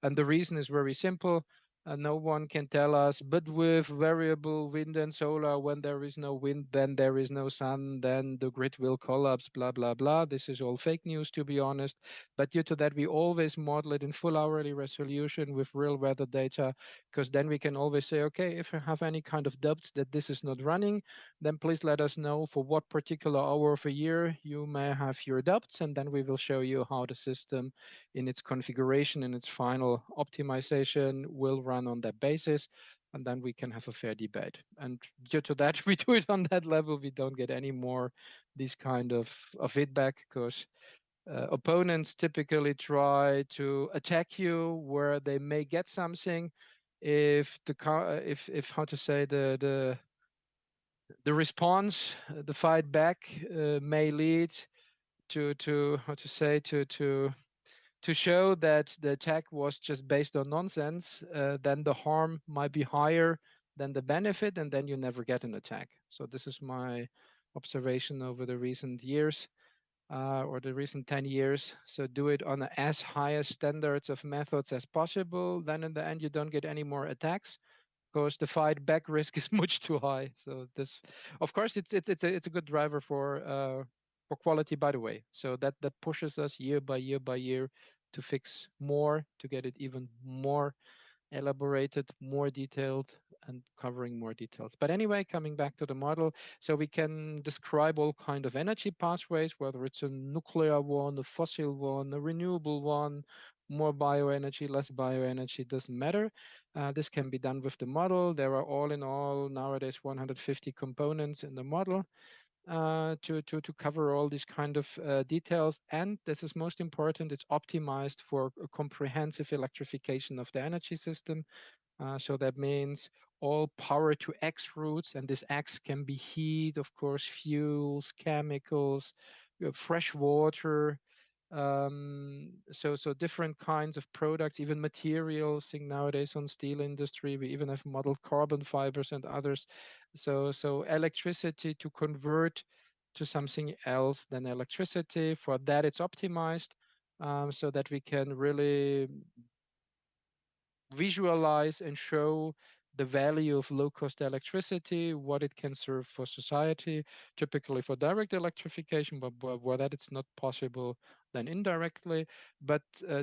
And the reason is very simple. No one can tell us, but with variable wind and solar, when there is no wind, then there is no sun, then the grid will collapse, blah, blah, blah. This is all fake news, to be honest. But due to that, we always model it in full hourly resolution with real weather data, because then we can always say, okay, if you have any kind of doubts that this is not running, then please let us know for what particular hour of a year you may have your doubts, and then we will show you how the system in its configuration, in its final optimization will run on that basis. And then we can have a fair debate. And due to that, we do it on that level. We don't get any more this kind of feedback, because opponents typically try to attack you where they may get something. If the if how to say the response, the fight back may lead to how to say to show that the attack was just based on nonsense, then the harm might be higher than the benefit, and then you never get an attack. So this is my observation over the recent years, or the recent 10 years. So do it on as high as standards of methods as possible. Then in the end, you don't get any more attacks, because the fight back risk is much too high. So this, of course, it's a good driver for quality, by the way. So that pushes us year by year by year to fix more, to get it even more elaborated, more detailed, and covering more details. But anyway, coming back to the model, so we can describe all kind of energy pathways, whether it's a nuclear one, a fossil one, a renewable one, more bioenergy, less bioenergy, doesn't matter. This can be done with the model. There are all in all nowadays 150 components in the model to cover all these kind of details. And this is most important, it's optimized for a comprehensive electrification of the energy system. So that means all power to X routes, and this X can be heat, of course, fuels, chemicals, fresh water, so different kinds of products, even materials. Think nowadays on steel industry, we even have modeled carbon fibers and others. So electricity to convert to something else than electricity. For that, it's optimized so that we can really visualize and show the value of low-cost electricity, what it can serve for society, typically for direct electrification, but where that it's not possible, then indirectly. But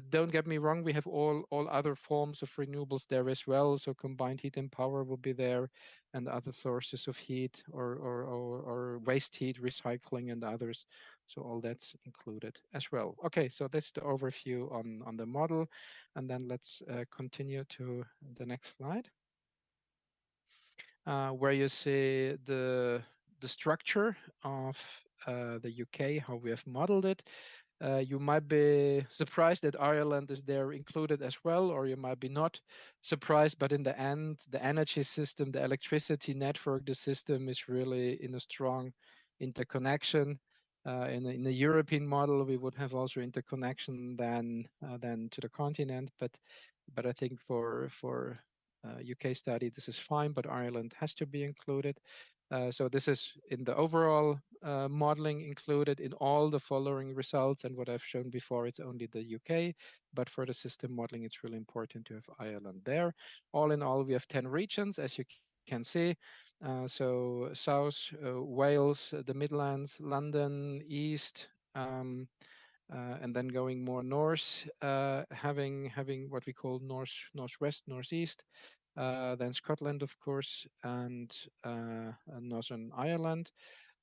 don't get me wrong, we have all other forms of renewables there as well. So combined heat and power will be there, and other sources of heat or waste heat, recycling and others. So all that's included as well. Okay, so that's the overview on the model. And then let's continue to the next slide, where you see the structure of the UK, how we have modeled it. You might be surprised that Ireland is there included as well, or you might be not surprised, but in the end, the energy system, the electricity network, the system is really in a strong interconnection. In the European model, we would have also interconnection than to the continent, but I think for UK study, this is fine, but Ireland has to be included. So this is in the overall modeling included in all the following results, and what I've shown before, it's only the UK, but for the system modeling, it's really important to have Ireland there. All in all, we have 10 regions, as you can see. So South, Wales, the Midlands, London, East, and then going more north, having what we call northwest, northeast, then Scotland, of course, and Northern Ireland,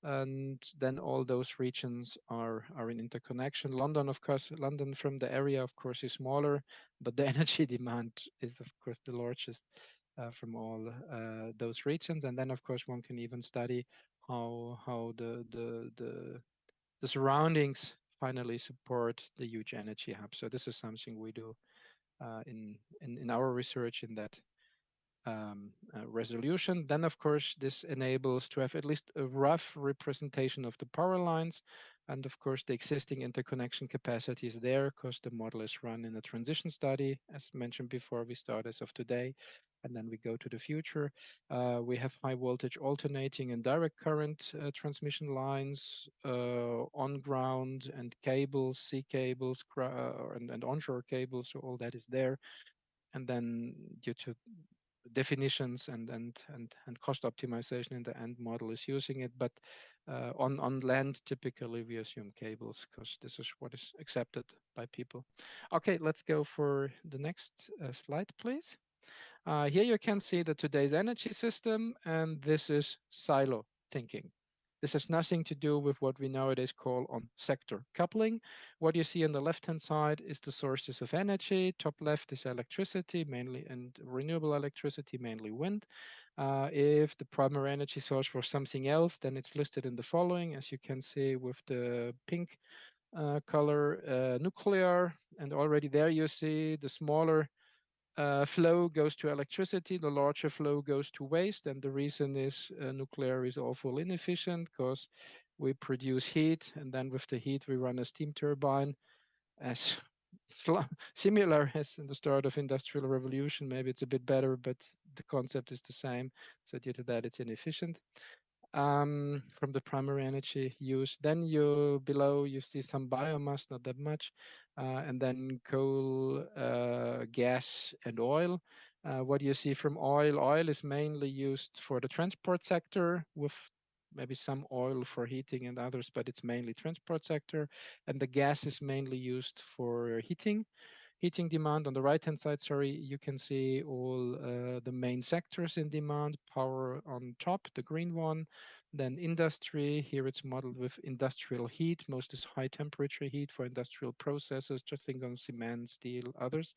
and then all those regions are in interconnection. London, of course, London from the area, of course, is smaller, but the energy demand is, of course, the largest from all those regions. And then, of course, one can even study how the surroundings finally support the huge energy hub. So this is something we do in our research in that resolution. Then, of course, this enables to have at least a rough representation of the power lines. And of course, the existing interconnection capacity is there because the model is run in a transition study. As mentioned before, we start as of today, and then we go to the future. We have high voltage alternating and direct current transmission lines on ground and cables, sea cables, and onshore cables. So all that is there. And then due to definitions and cost optimization in the end model is using it, but on land typically we assume cables because this is what is accepted by people. Okay, let's go for the next slide, please. Here you can see that today's energy system, and this is silo thinking. This has nothing to do with what we nowadays call on sector coupling. What you see on the left-hand side is the sources of energy. Top left is electricity, mainly, and renewable electricity, mainly wind. If the primary energy source was something else, then it's listed in the following, as you can see with the pink color, nuclear, and already there you see the smaller flow goes to electricity, the larger flow goes to waste, and the reason is nuclear is awful inefficient because we produce heat, and then with the heat we run a steam turbine, as similar as in the start of industrial revolution. Maybe it's a bit better, but the concept is the same. So due to that, it's inefficient from the primary energy use. Then below you see some biomass, not that much, and then coal, gas, and oil. What you see from oil? Oil is mainly used for the transport sector, with maybe some oil for heating and others, but it's mainly transport sector. And the gas is mainly used for heating demand. On the right-hand side, sorry, you can see all the main sectors in demand. Power on top, the green one. Then industry, here it's modeled with industrial heat. Most is high temperature heat for industrial processes. Just think on cement, steel, others.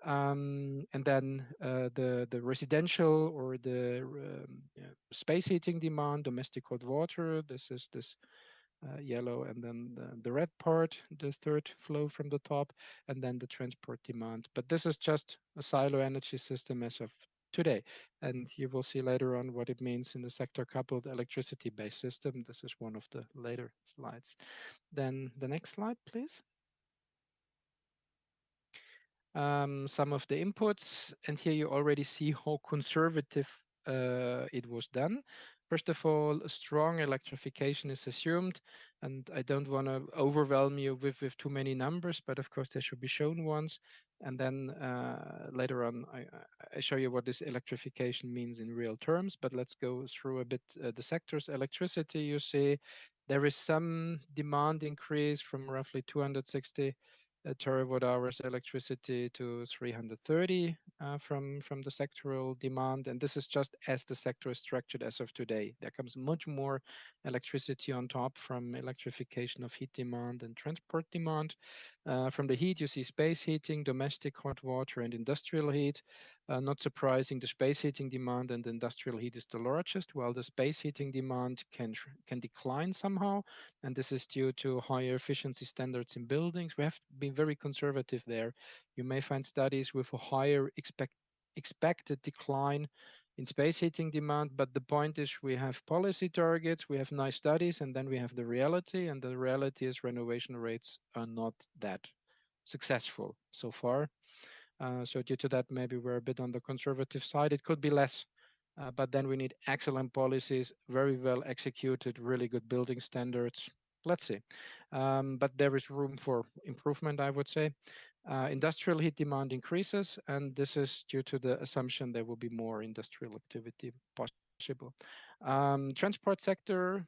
And then the residential or the space heating demand, domestic hot water. This is this yellow, and then the red part, the third flow from the top, and then the transport demand. But this is just a silo energy system as of today. And you will see later on what it means in the sector coupled electricity-based system. This is one of the later slides. Then the next slide, please. Some of the inputs, and here you already see how conservative it was done. First of all, a strong electrification is assumed, and I don't want to overwhelm you with too many numbers, but of course they should be shown once. And then later on, I show you what this electrification means in real terms, but let's go through a bit the sectors. Electricity, you see, there is some demand increase from roughly 260 terawatt hours electricity to 330 from the sectoral demand. And this is just as the sector is structured as of today. There comes much more electricity on top from electrification of heat demand and transport demand. From the heat, you see space heating, domestic hot water, and industrial heat. Not surprising, the space heating demand and industrial heat is the largest, while the space heating demand can decline somehow, and this is due to higher efficiency standards in buildings. We have been very conservative there. You may find studies with a higher expected decline in space heating demand, but the point is we have policy targets, we have nice studies, and then we have the reality, and the reality is renovation rates are not that successful so far. So due to that, maybe we're a bit on the conservative side. It could be less, but then we need excellent policies, very well executed, really good building standards. Let's see. But there is room for improvement, I would say. Industrial heat demand increases, and this is due to the assumption there will be more industrial activity Transport sector,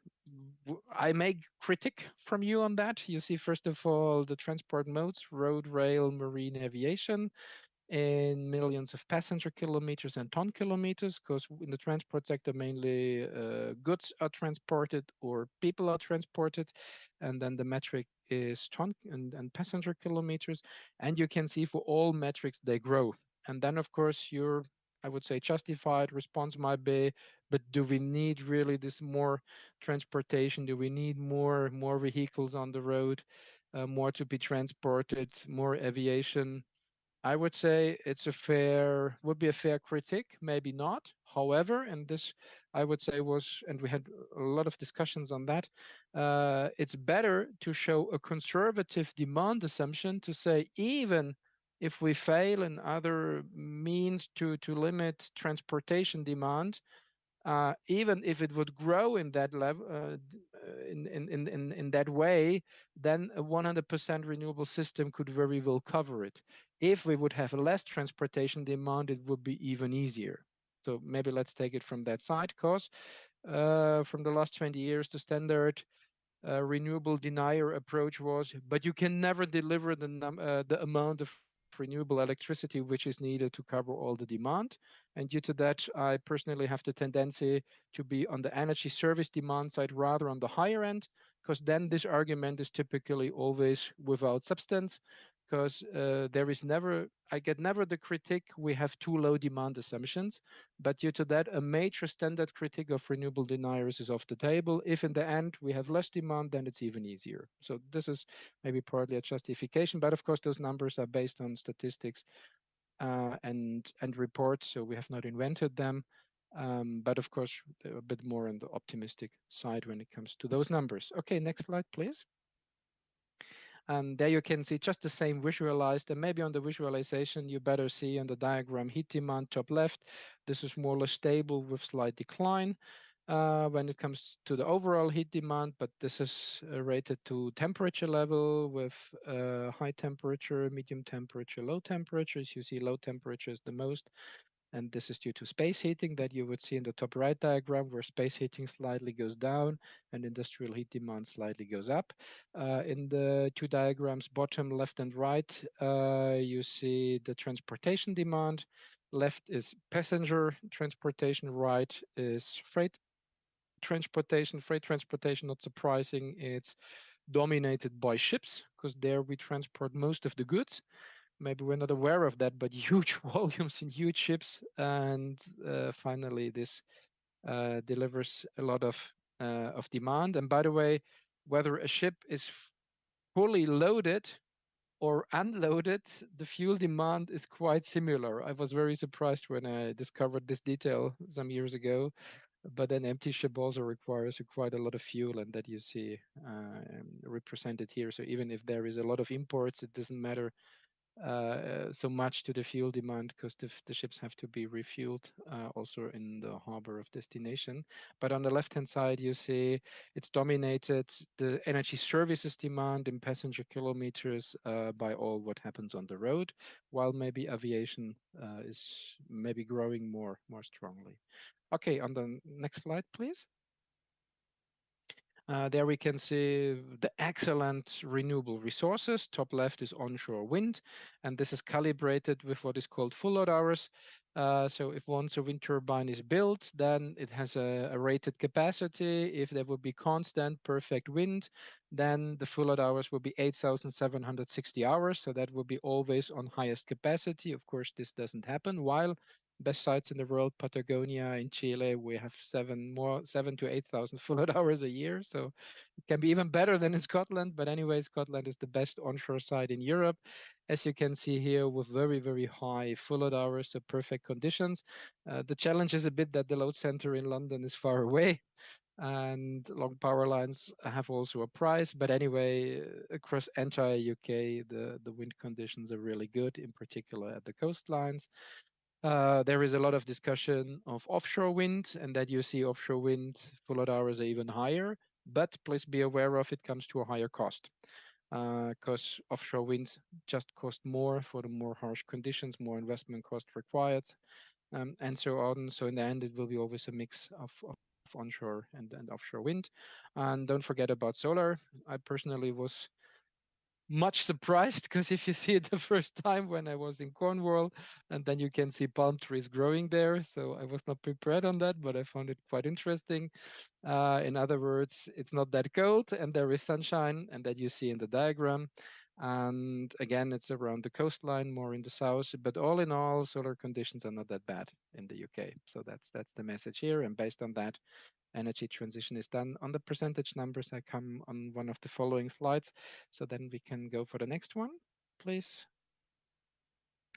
I make critique from you on that. You see, first of all, the transport modes, road, rail, marine, aviation, in millions of passenger kilometers and ton kilometers, because in the transport sector, mainly goods are transported or people are transported. And then the metric is ton and passenger kilometers. And you can see for all metrics, they grow. And then, of course, I would say, justified response might be, but do we need really this more transportation? Do we need more vehicles on the road, more to be transported, more aviation? I would say would be a fair critique, maybe not. However, and this I would say and we had a lot of discussions on that, it's better to show a conservative demand assumption to say, even if we fail in other means to limit transportation demand, even if it would grow in that level, in that way, then a 100% renewable system could very well cover it. If we would have less transportation demand, it would be even easier. So maybe let's take it from that side, because from the last 20 years, the standard renewable denier approach was, but you can never deliver the amount of renewable electricity which is needed to cover all the demand. And due to that, I personally have the tendency to be on the energy service demand side rather on the higher end, because then this argument is typically always without substance, because I get never the critique, we have too low demand assumptions. But due to that, a major standard critique of renewable deniers is off the table. If in the end we have less demand, then it's even easier. So this is maybe partly a justification, but of course those numbers are based on statistics and reports, so we have not invented them. But of course, they're a bit more on the optimistic side when it comes to those numbers. Okay, next slide, please. And there you can see just the same visualized, and maybe on the visualization you better see on the diagram heat demand top left. This is more or less stable with slight decline when it comes to the overall heat demand, but this is rated to temperature level with high temperature, medium temperature, low temperatures. You see low temperature is the most, and this is due to space heating that you would see in the top right diagram, where space heating slightly goes down and industrial heat demand slightly goes up. In the two diagrams, bottom left and right, you see the transportation demand. Left is passenger transportation, right is freight transportation. Freight transportation, not surprising, it's dominated by ships, because there we transport most of the goods. Maybe we're not aware of that, but huge volumes in huge ships. And finally, this delivers a lot of demand. And by the way, whether a ship is fully loaded or unloaded, the fuel demand is quite similar. I was very surprised when I discovered this detail some years ago. But an empty ship also requires quite a lot of fuel, and that you see represented here. So even if there is a lot of imports, it doesn't matter so much to the fuel demand, because the ships have to be refueled also in the harbor of destination. But on the left-hand side, you see it's dominated the energy services demand in passenger kilometers by all what happens on the road, while maybe aviation is maybe growing more strongly. Okay, on the next slide, please. There we can see the excellent renewable resources. Top left is onshore wind, and this is calibrated with what is called full load hours. So if once a wind turbine is built, then it has a rated capacity. If there would be constant perfect wind, then the full load hours will be 8,760 hours. So that will be always on highest capacity. Of course, this doesn't happen. While best sites in the world, Patagonia in Chile, we have 7 to 8,000 full load hours a year. So it can be even better than in Scotland. But anyway, Scotland is the best onshore site in Europe, as you can see here, with very, very high full load hours, so perfect conditions. The challenge is a bit that the load center in London is far away, and long power lines have also a price. But anyway, across entire UK, the wind conditions are really good, in particular at the coastlines. There is a lot of discussion of offshore wind, and that you see offshore wind full load hours are even higher. But please be aware of it comes to a higher cost, because offshore wind just cost more for the more harsh conditions, more investment cost required. and so on. So in the end, it will be always a mix of onshore and offshore wind. And don't forget about solar. I personally was much surprised because if you see it the first time when I was in Cornwall, and then you can see palm trees growing there. So I was not prepared on that, but I found it quite interesting. In other words, it's not that cold and there is sunshine, and that you see in the diagram. And again, it's around the coastline, more in the south. But all in all, solar conditions are not that bad in the UK. So that's the message here. And based on that, energy transition is done. On the percentage numbers, I come on one of the following slides. So then we can go for the next one, please.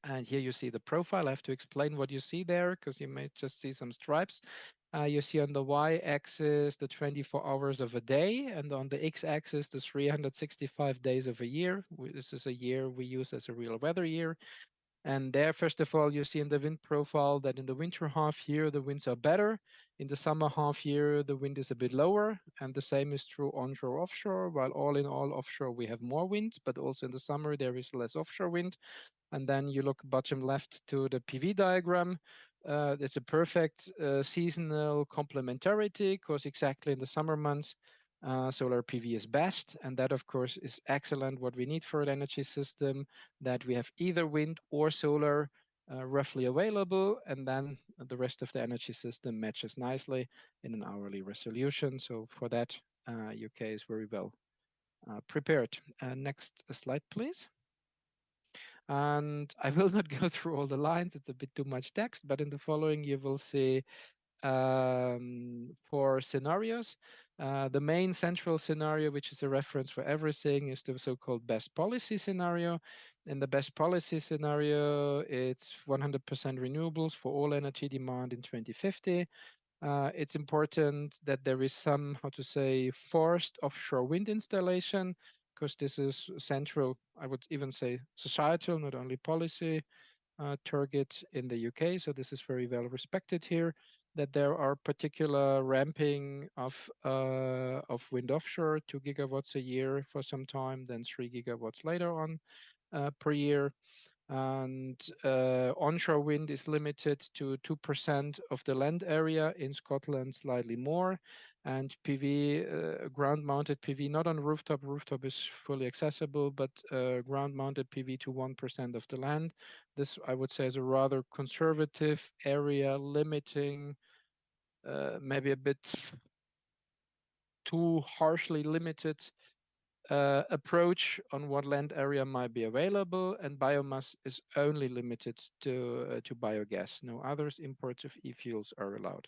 And here you see the profile. I have to explain what you see there because you may just see some stripes. You see on the y-axis the 24 hours of a day, and on the x-axis the 365 days of a year. This is a year we use as a real weather year. And there, first of all, you see in the wind profile that in the winter half year, the winds are better. In the summer half year, the wind is a bit lower. And the same is true onshore, offshore, while all in all, offshore, we have more wind, but also in the summer, there is less offshore wind. And then you look bottom left to the PV diagram. It's a perfect seasonal complementarity because exactly in the summer months, solar PV is best. And that, of course, is excellent what we need for an energy system, that we have either wind or solar roughly available. And then the rest of the energy system matches nicely in an hourly resolution. So for that, UK is very well prepared. Next slide, please. And I will not go through all the lines, it's a bit too much text, but in the following you will see 4 scenarios. The main central scenario, which is a reference for everything, is the so-called best policy scenario. In the best policy scenario, it's 100% renewables for all energy demand in 2050. It's important that there is some, how to say, forced offshore wind installation, because this is central, I would even say societal, not only policy target in the UK. So this is very well respected here, that there are particular ramping of wind offshore, 2 gigawatts a year for some time, then 3 gigawatts later on per year. And onshore wind is limited to 2% of the land area, in Scotland slightly more. And PV, ground-mounted PV, not on rooftop. Rooftop is fully accessible, but ground-mounted PV to 1% of the land. This, I would say, is a rather conservative area, limiting, maybe a bit too harshly limited approach on what land area might be available, and biomass is only limited to biogas. No others imports of e-fuels are allowed.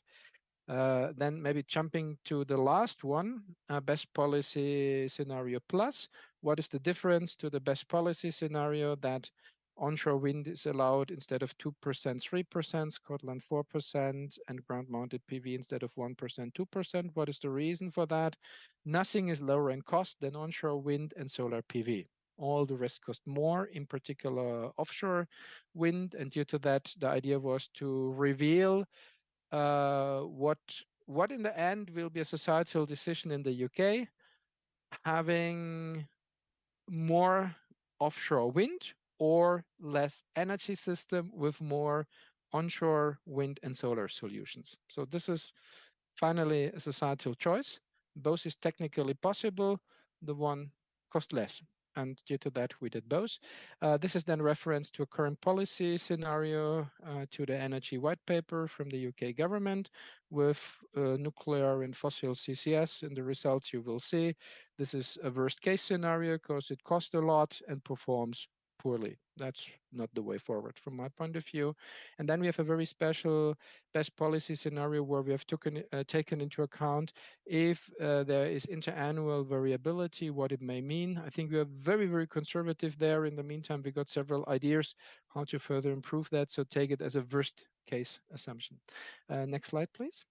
Then maybe jumping to the last one, best policy scenario plus. What is the difference to the best policy scenario? That onshore wind is allowed instead of 2%, 3%, Scotland 4%, and ground-mounted PV instead of 1%, 2%. What is the reason for that? Nothing is lower in cost than onshore wind and solar PV. All the rest cost more, in particular offshore wind. And due to that, the idea was to reveal what in the end will be a societal decision in the UK, having more offshore wind or less energy system with more onshore wind and solar solutions. So this is finally a societal choice. Both is technically possible. The one cost less. And due to that, we did both. This is then reference to a current policy scenario, to the energy white paper from the UK government with nuclear and fossil CCS. And the results you will see. This is a worst case scenario because it costs a lot and performs poorly. That's not the way forward from my point of view. And then we have a very special best policy scenario where we have taken into account if there is interannual variability, what it may mean. I think we are very, very conservative there. In the meantime, we got several ideas how to further improve that. So take it as a worst case assumption. Next slide, please.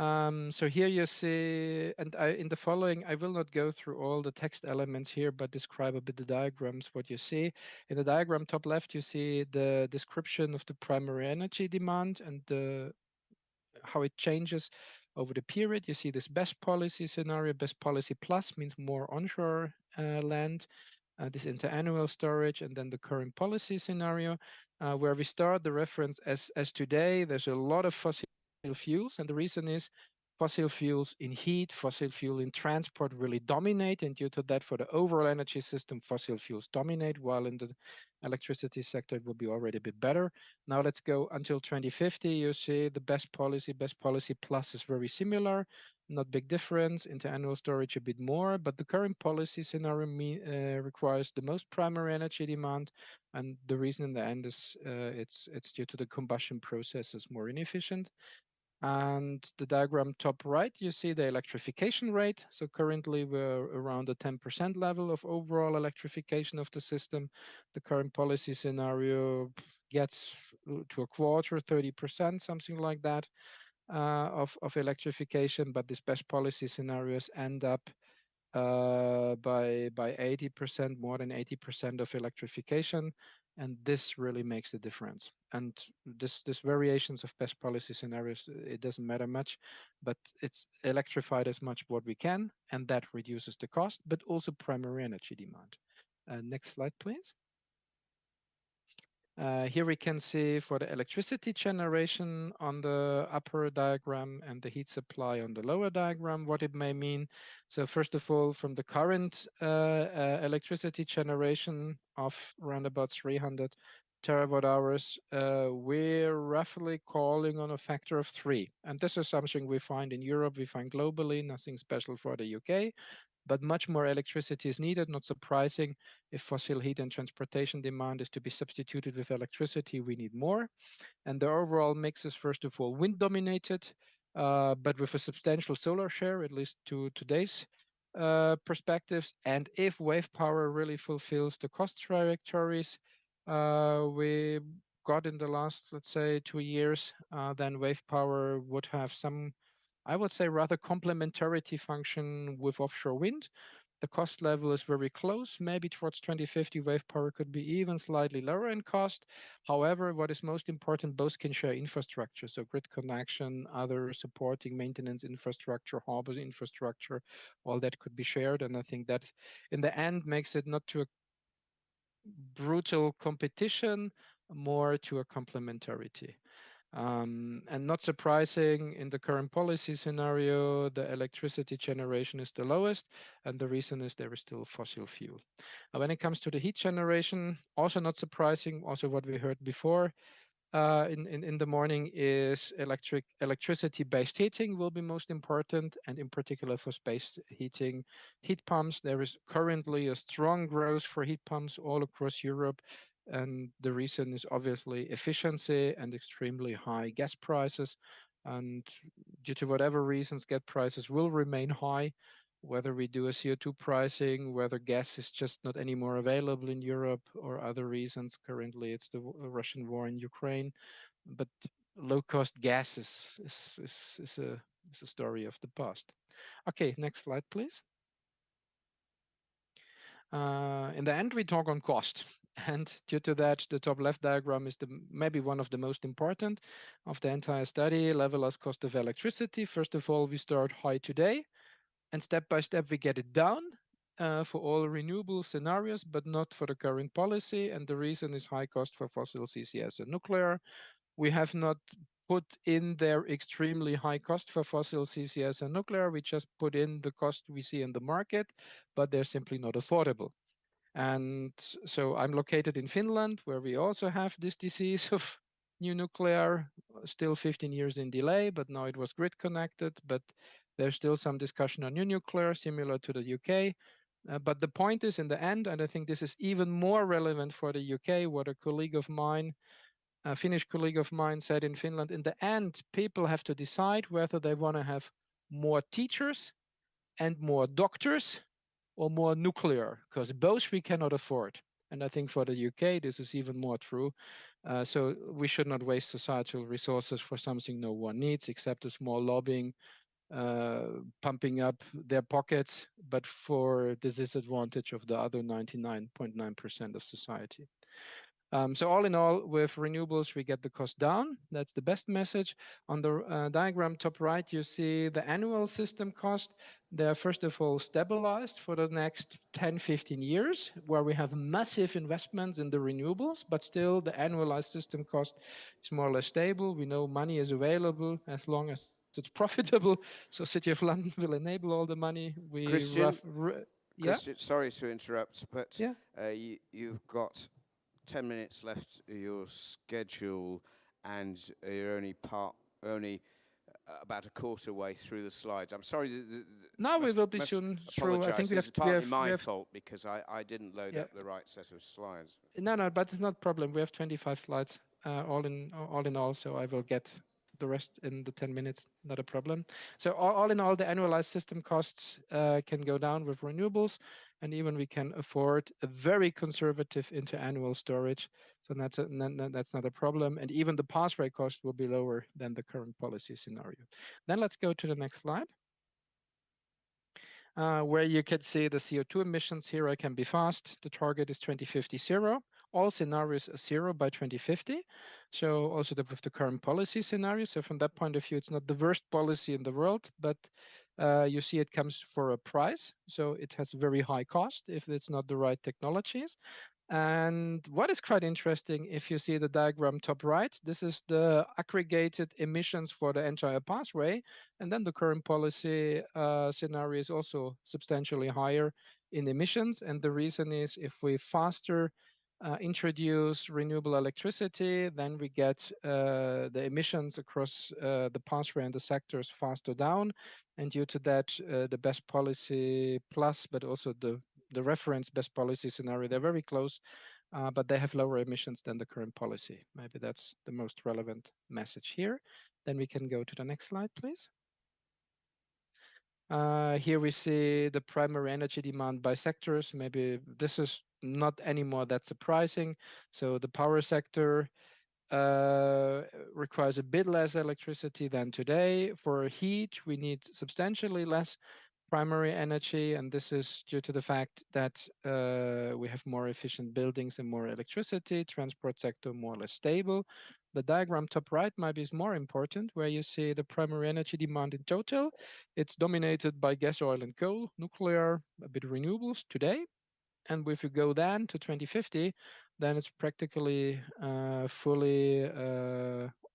So here you see, and in the following, I will not go through all the text elements here, but describe a bit the diagrams, what you see. In the diagram top left, you see the description of the primary energy demand and how it changes over the period. You see this best policy scenario. Best policy plus means more onshore land. this interannual storage, and then the current policy scenario, where we start the reference as today. There's a lot of fossil fuels, and the reason is fossil fuels in heat, fossil fuel in transport really dominate, and due to that, for the overall energy system, fossil fuels dominate, while in the electricity sector it will be already a bit better. Now let's go until 2050. You see the best policy plus is very similar, not big difference. Interannual storage a bit more, but the current policy scenario requires the most primary energy demand, and the reason in the end is it's due to the combustion process is more inefficient. And the diagram top right, you see the electrification rate. So currently we're around the 10% level of overall electrification of the system. The current policy scenario gets to a quarter, 30%, something like that, of electrification. But these best policy scenarios end up by 80%, more than 80% of electrification, and this really makes the difference. And this variations of best policy scenarios, it doesn't matter much, but it's electrified as much what we can, and that reduces the cost, but also primary energy demand. Next slide, please. Here we can see for the electricity generation on the upper diagram and the heat supply on the lower diagram, what it may mean. So first of all, from the current electricity generation of around about 300 terawatt hours, we're roughly calling on a factor of 3. And this is something we find in Europe, we find globally, nothing special for the UK. But much more electricity is needed, not surprising. If fossil heat and transportation demand is to be substituted with electricity, we need more. And the overall mix is, first of all, wind dominated, but with a substantial solar share, at least to today's perspectives. And if wave power really fulfills the cost trajectories we got in the last, let's say, 2 years, then wave power would have some, I would say, rather complementarity function with offshore wind. The cost level is very close. Maybe towards 2050, wave power could be even slightly lower in cost. However, what is most important, both can share infrastructure. So grid connection, other supporting maintenance infrastructure, harbor infrastructure, all that could be shared. And I think that in the end makes it not to a brutal competition, more to a complementarity. And not surprising, in the current policy scenario, the electricity generation is the lowest, and the reason is there is still fossil fuel. When it comes to the heat generation, also not surprising, also what we heard before in the morning is electricity-based heating will be most important, and in particular for space heating, heat pumps. There is currently a strong growth for heat pumps all across Europe. And the reason is obviously efficiency and extremely high gas prices. And due to whatever reasons, gas prices will remain high, whether we do a CO2 pricing, whether gas is just not anymore available in Europe or other reasons. Currently, it's the Russian war in Ukraine. But low-cost gas is a story of the past. Okay, next slide, please. In the end, we talk on cost. And due to that, the top left diagram is maybe one of the most important of the entire study, levelized cost of electricity. First of all, we start high today, and step by step, we get it down for all renewable scenarios, but not for the current policy. And the reason is high cost for fossil CCS and nuclear. We have not put in there extremely high cost for fossil CCS and nuclear. We just put in the cost we see in the market, but they're simply not affordable. And so I'm located in Finland, where we also have this disease of new nuclear, still 15 years in delay, but now it was grid connected. But there's still some discussion on new nuclear, similar to the UK. But the point is, in the end, and I think this is even more relevant for the UK, what a colleague of mine, a Finnish colleague of mine, said in Finland, in the end, people have to decide whether they want to have more teachers and more doctors or more nuclear, because both we cannot afford. And I think for the UK, this is even more true. So we should not waste societal resources for something no one needs, except a small lobbying, pumping up their pockets, but for the disadvantage of the other 99.9% of society. So all in all, with renewables, we get the cost down. That's the best message. On the diagram top right, you see the annual system cost. They're first of all stabilized for the next 10, 15 years, where we have massive investments in the renewables, but still the annualized system cost is more or less stable. We know money is available as long as it's profitable. So City of London will enable all the money. Christian, Yeah, Christian, sorry to interrupt, but yeah. you've got 10 minutes left of your schedule, and you're only about a quarter way through the slides. I'm sorry. Now we will be soon through. I think Apologise. we This have is we partly have my fault because I didn't load yeah. up the right set of slides. No, but it's not a problem. We have 25 slides, all in all. So I will get the rest in the 10 minutes. Not a problem. So all in all, the annualized system costs can go down with renewables, and even we can afford a very conservative interannual storage. So that's not a problem. And even the pass rate cost will be lower than the current policy scenario. Then let's go to the next slide. Where you can see the CO2 emissions here. I can be fast. The target is 2050 zero. All scenarios are zero by 2050. So also with the current policy scenario. So from that point of view, it's not the worst policy in the world, but you see it comes for a price. So it has very high cost if it's not the right technologies. And what is quite interesting, if you see the diagram top right, this is the aggregated emissions for the entire pathway. And then the current policy scenario is also substantially higher in emissions. And the reason is if we faster introduce renewable electricity, then we get the emissions across the pathway and the sectors faster down. And due to that, the best policy plus, but also the reference best policy scenario, they're very close, but they have lower emissions than the current policy. Maybe that's the most relevant message here. Then we can go to the next slide, please. Here we see the primary energy demand by sectors. Maybe this is not anymore that surprising. So the power sector requires a bit less electricity than today. For heat, we need substantially less primary energy, and this is due to the fact that we have more efficient buildings and more electricity. Transport sector more or less stable. The diagram top right maybe is more important, where you see the primary energy demand in total. It's dominated by gas, oil, and coal, nuclear, a bit renewables today. And if you go then to 2050, then it's practically fully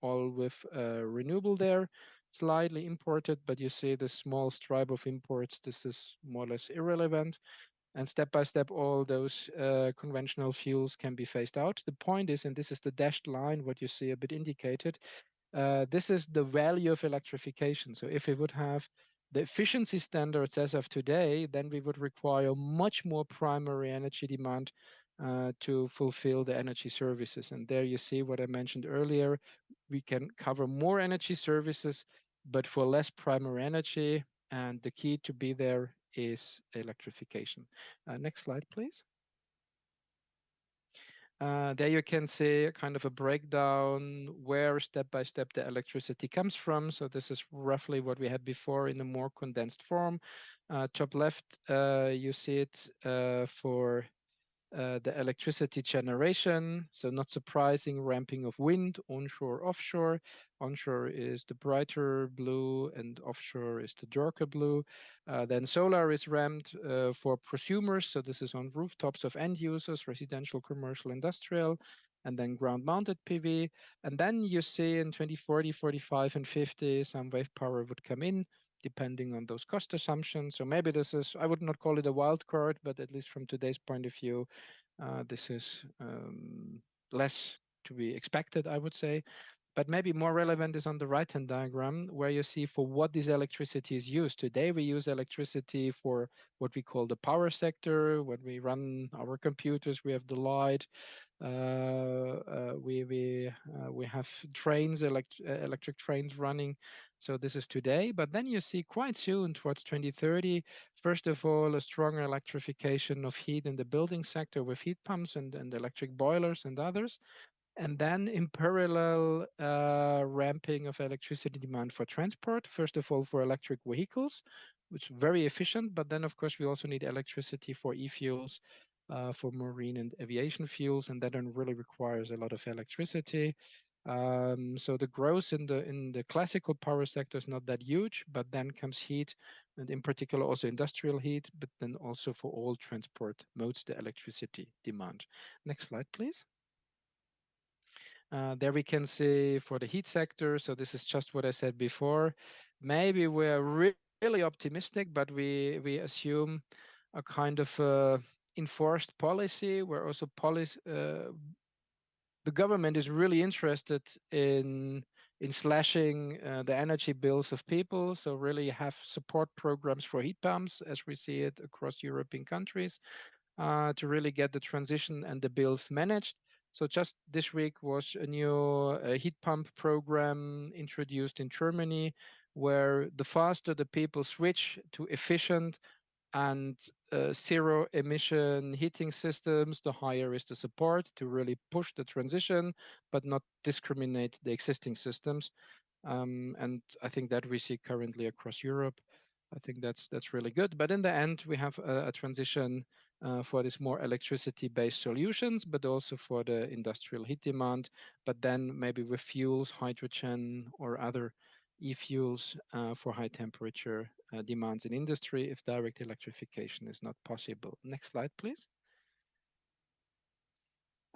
all with renewable there, slightly imported, but you see the small stripe of imports. This is more or less irrelevant. And step by step, all those conventional fuels can be phased out. The point is, and this is the dashed line, what you see a bit indicated, this is the value of electrification. So if we would have the efficiency standards as of today, then we would require much more primary energy demand to fulfill the energy services. And there you see what I mentioned earlier. We can cover more energy services, but for less primary energy. And the key to be there is electrification. Next slide, please. There you can see kind of a breakdown where step by step the electricity comes from. So this is roughly what we had before in a more condensed form. Top left, you see it for the electricity generation. So not surprising, ramping of wind, onshore, offshore. Onshore is the brighter blue and offshore is the darker blue. Then solar is ramped for prosumers. So this is on rooftops of end users, residential, commercial, industrial, and then ground mounted PV. And then you see in 2040, 45, and 50, some wave power would come in depending on those cost assumptions. So maybe this is, I would not call it a wild card, but at least from today's point of view, this is less to be expected, I would say. But maybe more relevant is on the right-hand diagram, where you see for what this electricity is used. Today, we use electricity for what we call the power sector. When we run our computers, we have the light. We have trains, electric trains running. So this is today. But then you see quite soon, towards 2030, first of all, a stronger electrification of heat in the building sector with heat pumps and electric boilers and others. And then in parallel, ramping of electricity demand for transport, first of all, for electric vehicles, which is very efficient. But then, of course, we also need electricity for e-fuels for marine and aviation fuels, and that then really requires a lot of electricity. So the growth in the classical power sector is not that huge, but then comes heat, and in particular also industrial heat, but then also for all transport modes, the electricity demand. Next slide, please. There we can see for the heat sector, so this is just what I said before. Maybe we're really optimistic, but we assume a kind of enforced policy where also the government is really interested in slashing the energy bills of people. So really have support programs for heat pumps, as we see it across European countries, to really get the transition and the bills managed. So just this week was a new heat pump program introduced in Germany, where the faster the people switch to efficient and zero emission heating systems, the higher is the support to really push the transition, but not discriminate the existing systems. And I think that we see currently across Europe. I think that's really good. But in the end, we have a transition for these more electricity-based solutions, but also for the industrial heat demand. But then maybe with fuels, hydrogen, or other e-fuels for high temperature demands in industry if direct electrification is not possible. Next slide, please.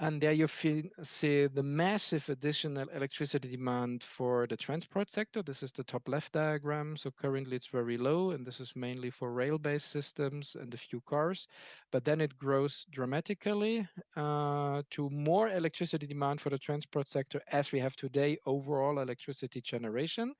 And there you see the massive additional electricity demand for the transport sector. This is the top left diagram. So currently it's very low, and this is mainly for rail-based systems and a few cars. But then it grows dramatically to more electricity demand for the transport sector as we have today overall electricity generation.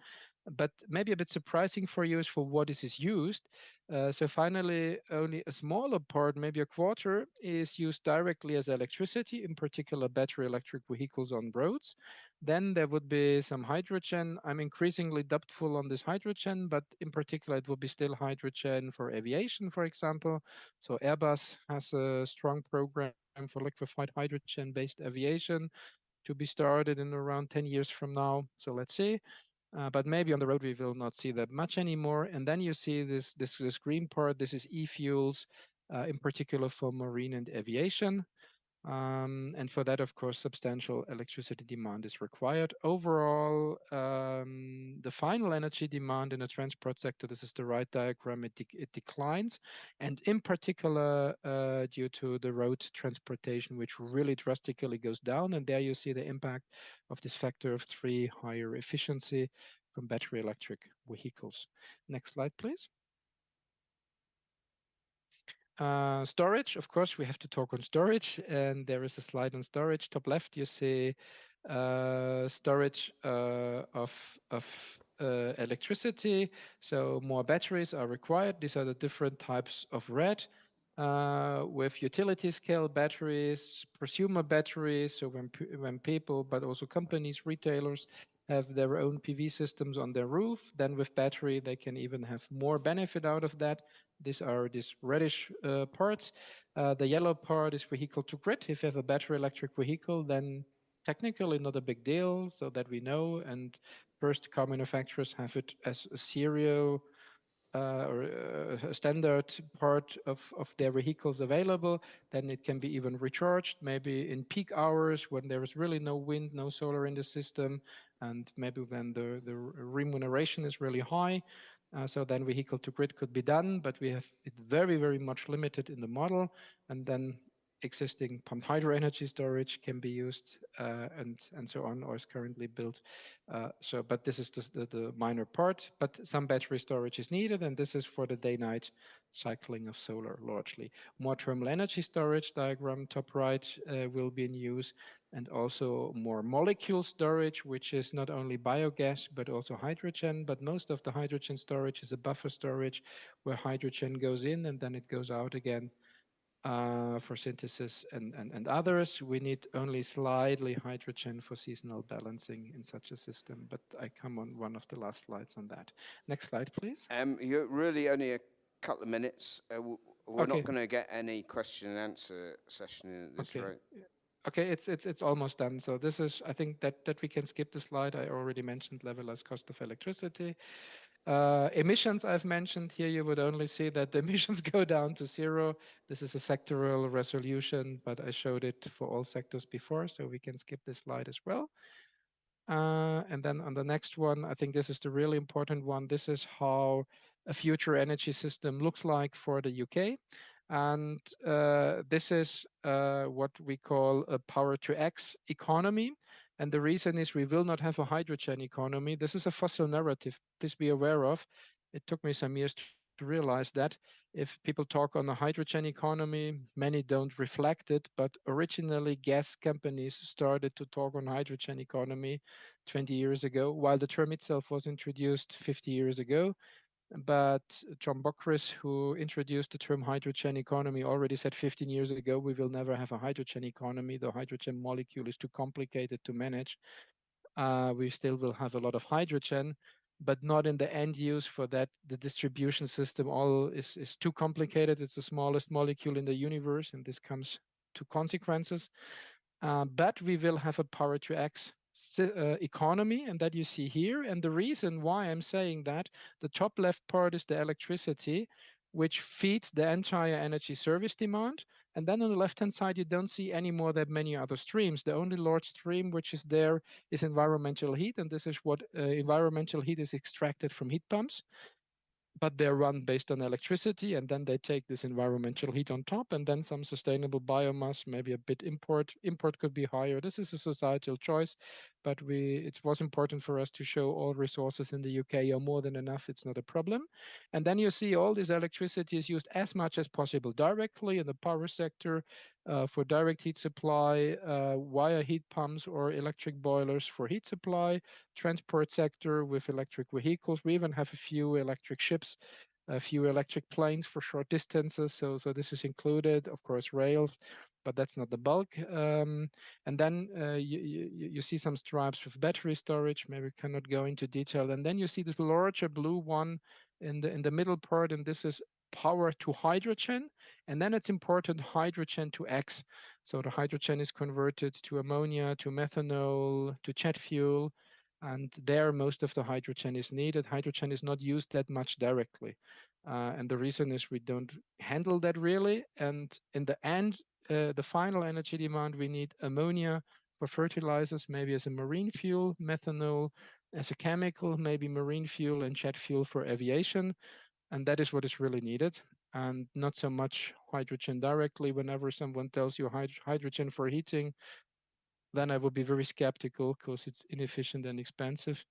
But maybe a bit surprising for you is for what this is used. So finally, only a smaller part, maybe a quarter, is used directly as electricity, in particular battery electric vehicles on roads. Then there would be some hydrogen. I'm increasingly doubtful on this hydrogen, but in particular, it will be still hydrogen for aviation, for example. So Airbus has a strong program for liquefied hydrogen-based aviation to be started in around 10 years from now. So let's see. But maybe on the road we will not see that much anymore. And then you see this green part. This is e-fuels, in particular for marine and aviation. And for that, of course, substantial electricity demand is required. Overall, the final energy demand in the transport sector, this is the right diagram, it declines. And in particular, due to the road transportation, which really drastically goes down. And there you see the impact of this factor of 3 higher efficiency from battery electric vehicles. Next slide, please. Storage, of course, we have to talk on storage, and there is a slide on storage. Top left, you see storage of electricity. So more batteries are required. These are the different types of red. With utility scale batteries, prosumer batteries. So when people, but also companies, retailers have their own PV systems on their roof, then with battery, they can even have more benefit out of that. These are these reddish parts. The yellow part is vehicle to grid. If you have a battery electric vehicle, then technically not a big deal, so that we know. And first car manufacturers have it as a serial or a standard part of their vehicles available. Then it can be even recharged, maybe in peak hours when there is really no wind, no solar in the system, and maybe when the remuneration is really high. So then vehicle to grid could be done, but we have it very, very much limited in the model. And then existing pumped hydro energy storage can be used and so on, or is currently built. But this is the minor part, but some battery storage is needed, and this is for the day-night cycling of solar largely. More thermal energy storage diagram, top right, will be in use, and also more molecule storage, which is not only biogas, but also hydrogen. But most of the hydrogen storage is a buffer storage where hydrogen goes in and then it goes out again for synthesis and others. We need only slightly hydrogen for seasonal balancing in such a system, but I come on one of the last slides on that. Next slide, please. You're really only a couple of minutes. We're Okay. not going to get any question and answer session in this, Okay. right? Okay, it's almost done. So this is, I think that we can skip the slide. I already mentioned levelized cost of electricity. Emissions I've mentioned here, you would only see that the emissions go down to 0. This is a sectoral resolution, but I showed it for all sectors before, so we can skip this slide as well. And then on the next one, I think this is the really important one. This is how a future energy system looks like for the UK. And this is what we call a power to X economy. And the reason is we will not have a hydrogen economy. This is a fossil narrative, please be aware of. It took me some years to realize that. If people talk on a hydrogen economy, many don't reflect it, but originally gas companies started to talk on hydrogen economy 20 years ago, while the term itself was introduced 50 years ago. But John Bockris, who introduced the term hydrogen economy, already said 15 years ago, we will never have a hydrogen economy. The hydrogen molecule is too complicated to manage. We still will have a lot of hydrogen, but not in the end use for that. The distribution system all is too complicated. It's the smallest molecule in the universe, and this comes to consequences. But we will have a power to X economy, and that you see here. And the reason why I'm saying that, the top left part is the electricity, which feeds the entire energy service demand. And then on the left-hand side, you don't see any more that many other streams. The only large stream which is there is environmental heat, and this is what environmental heat is extracted from heat pumps. But they're run based on electricity, and then they take this environmental heat on top, and then some sustainable biomass, maybe a bit import. Import could be higher. This is a societal choice, but it was important for us to show all resources in the UK are more than enough. It's not a problem. And then you see all this electricity is used as much as possible directly in the power sector for direct heat supply, via heat pumps or electric boilers for heat supply, transport sector with electric vehicles. We even have a few electric ships, a few electric planes for short distances. So this is included, of course, rails, but that's not the bulk. And then you see some stripes with battery storage. Maybe we cannot go into detail. And then you see this larger blue one in the middle part, and this is power to hydrogen. And then it's important hydrogen to X. So the hydrogen is converted to ammonia, to methanol, to jet fuel. And there, most of the hydrogen is needed. Hydrogen is not used that much directly. And the reason is we don't handle that really. And in the end, the final energy demand, we need ammonia for fertilizers, maybe as a marine fuel, methanol as a chemical, maybe marine fuel, and jet fuel for aviation. And that is what is really needed. And not so much hydrogen directly. Whenever someone tells you hydrogen for heating, then I would be very skeptical because it's inefficient and expensive.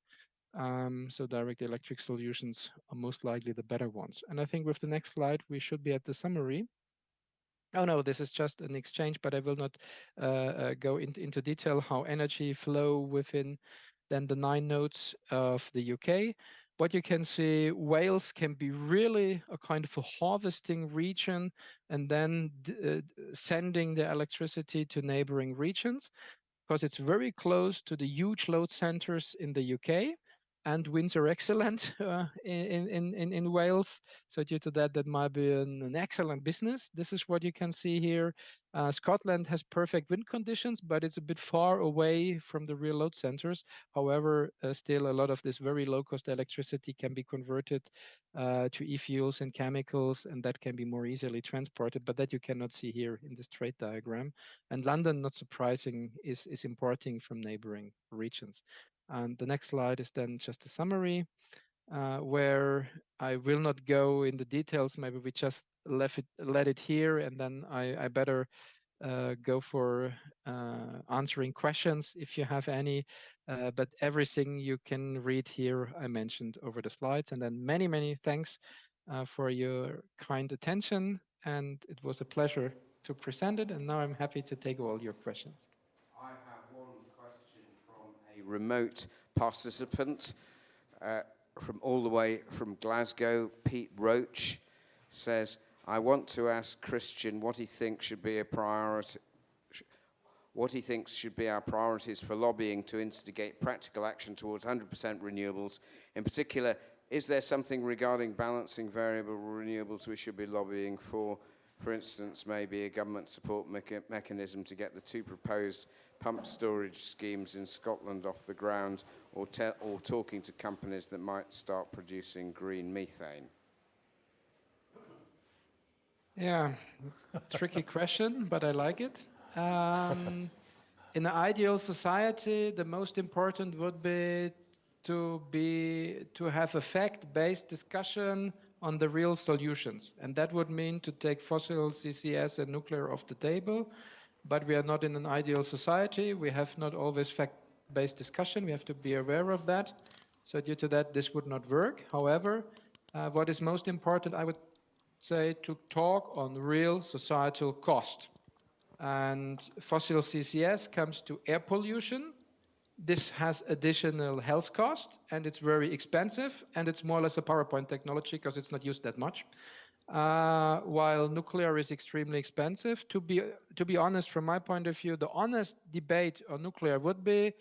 So direct electric solutions are most likely the better ones. And I think with the next slide, we should be at the summary. Oh no, this is just an exchange, but I will not go into detail how energy flow within then the 9 nodes of the UK. What you can see, Wales can be really a kind of a harvesting region and then sending the electricity to neighboring regions, because it's very close to the huge load centers in the UK, and winds are excellent in Wales. So due to that, that might be an excellent business. This is what you can see here. Scotland has perfect wind conditions, but it's a bit far away from the real load centers. However, still a lot of this very low cost electricity can be converted to e-fuels and chemicals, and that can be more easily transported, but that you cannot see here in this trade diagram. And London, not surprising, is importing from neighboring regions. And the next slide is then just a summary, where I will not go in the details. Maybe we just let it here, and then I better go for answering questions if you have any. But everything you can read here, I mentioned over the slides. And then many, many thanks for your kind attention. And it was a pleasure to present it. And now I'm happy to take all your questions. I have one question from a remote participant from all the way from Glasgow. Pete Roach says, I want to ask Christian what he thinks should be a priority, what he thinks should be our priorities for lobbying to instigate practical action towards 100% renewables. In particular, is there something regarding balancing variable renewables we should be lobbying for? For instance, maybe a government support mechanism to get the 2 proposed pump storage schemes in Scotland off the ground, or talking to companies that might start producing green methane? Yeah, tricky question, but I like it. In an ideal society, the most important would be to have a fact-based discussion on the real solutions, and that would mean to take fossil, CCS, and nuclear off the table. But we are not in an ideal society. We have not always fact-based discussion. We have to be aware of that. So due to that, this would not work. However, what is most important, I would say, to talk on real societal cost. And fossil CCS comes to air pollution. This has additional health cost, and it's very expensive, and it's more or less a PowerPoint technology because it's not used that much. While nuclear is extremely expensive. To be honest, from my point of view, the honest debate on nuclear would be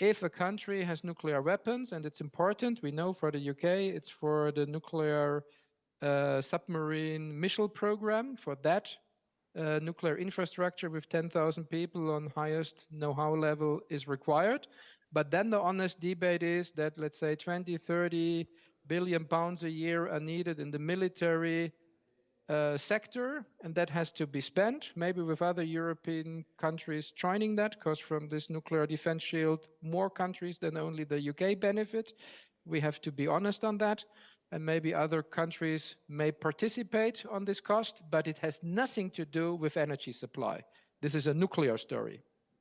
if a country has nuclear weapons, and it's important, we know for the UK, it's for the nuclear submarine missile program. For that, nuclear infrastructure with 10,000 people on highest know-how level is required. But then the honest debate is that, let's say, 20, 30 billion pounds a year are needed in the military sector, and that has to be spent, maybe with other European countries joining that, because from this nuclear defense shield, more countries than only the UK benefit. We have to be honest on that. And maybe other countries may participate on this cost, but it has nothing to do with energy supply. This is a nuclear story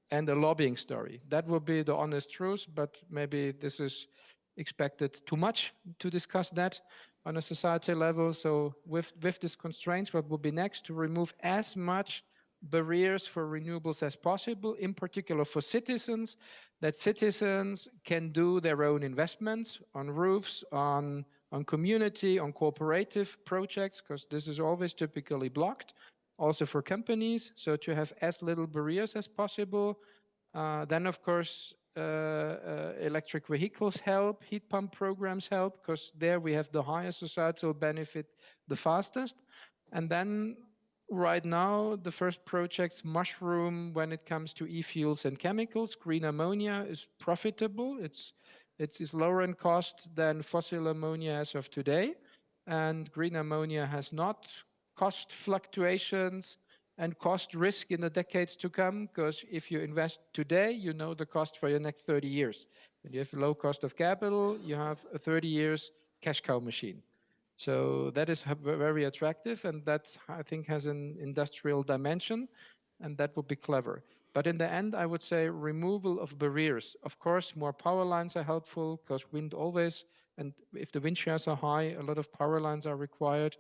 and a lobbying story. That will be the honest truth, but maybe this is expected too much to discuss that on a society level. So with these constraints, what will be next? To remove as much barriers for renewables as possible, in particular for citizens, that citizens can do their own investments on roofs, on community, on cooperative projects, because this is always typically blocked, also for companies, so to have as little barriers as possible. Then, of course, electric vehicles help, heat pump programs help, because there we have the highest societal benefit the fastest. And then right now, the first projects mushroom when it comes to e-fuels and chemicals. Green ammonia is profitable. It's lower in cost than fossil ammonia as of today. And green ammonia has not cost fluctuations and cost risk in the decades to come, because if you invest today, you know the cost for your next 30 years. When you have a low cost of capital, you have a 30 years cash cow machine. So that is very attractive, and that, I think, has an industrial dimension, and that would be clever. But in the end, I would say removal of barriers. Of course, more power lines are helpful, because wind always, and if the wind shares are high, a lot of power lines are required.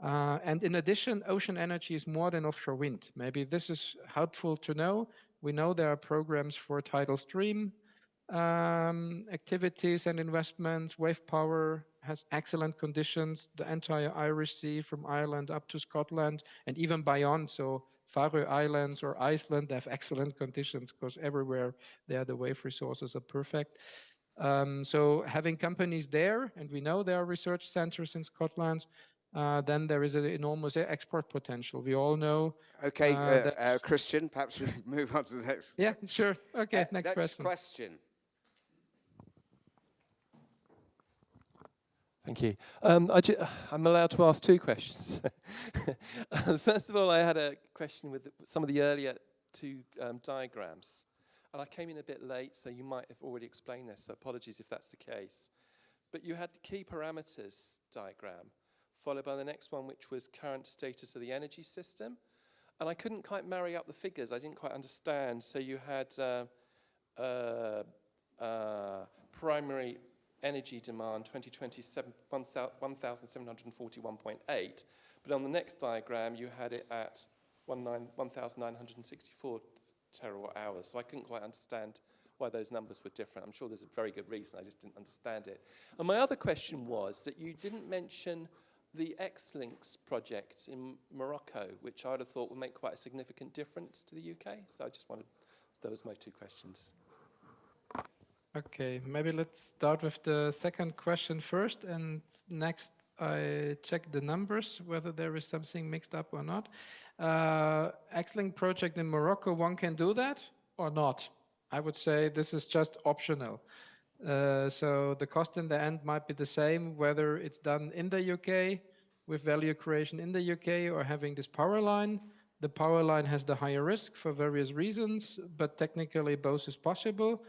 And in addition, ocean energy is more than offshore wind. Maybe this is helpful to know. We know there are programs for tidal stream activities and investments. Wave power has excellent conditions. The entire Irish Sea from Ireland up to Scotland and even beyond. So Faroe Islands or Iceland have excellent conditions, because everywhere there the wave resources are perfect. So having companies there, and we know there are research centers in Scotland, then there is an enormous export potential. We all know. Okay, Christian, perhaps we move on to the next. Yeah, sure. Okay, next question. Thank you. I'm allowed to ask 2 questions. First of all, I had a question with some of the earlier 2 diagrams. And I came in a bit late, so you might have already explained this, so apologies if that's the case. But you had the key parameters diagram, followed by the next one, which was current status of the energy system. And I couldn't quite marry up the figures. I didn't quite understand. So you had primary energy demand 2027 1,741.8, but on the next diagram you had it at 1,964 terawatt hours. So I couldn't quite understand why those numbers were different. I'm sure there's a very good reason, I just didn't understand it. And my other question was that you didn't mention the X-Links project in Morocco, which I would have thought would make quite a significant difference to the UK. So I just wanted, those were my 2 questions. Okay, maybe let's start with the second question first, and next I check the numbers, whether there is something mixed up or not. X-Link project in Morocco, one can do that or not. I would say this is just optional. So the cost in the end might be the same, whether it's done in the UK with value creation in the UK or having this power line. The power line has the higher risk for various reasons, but technically both is possible.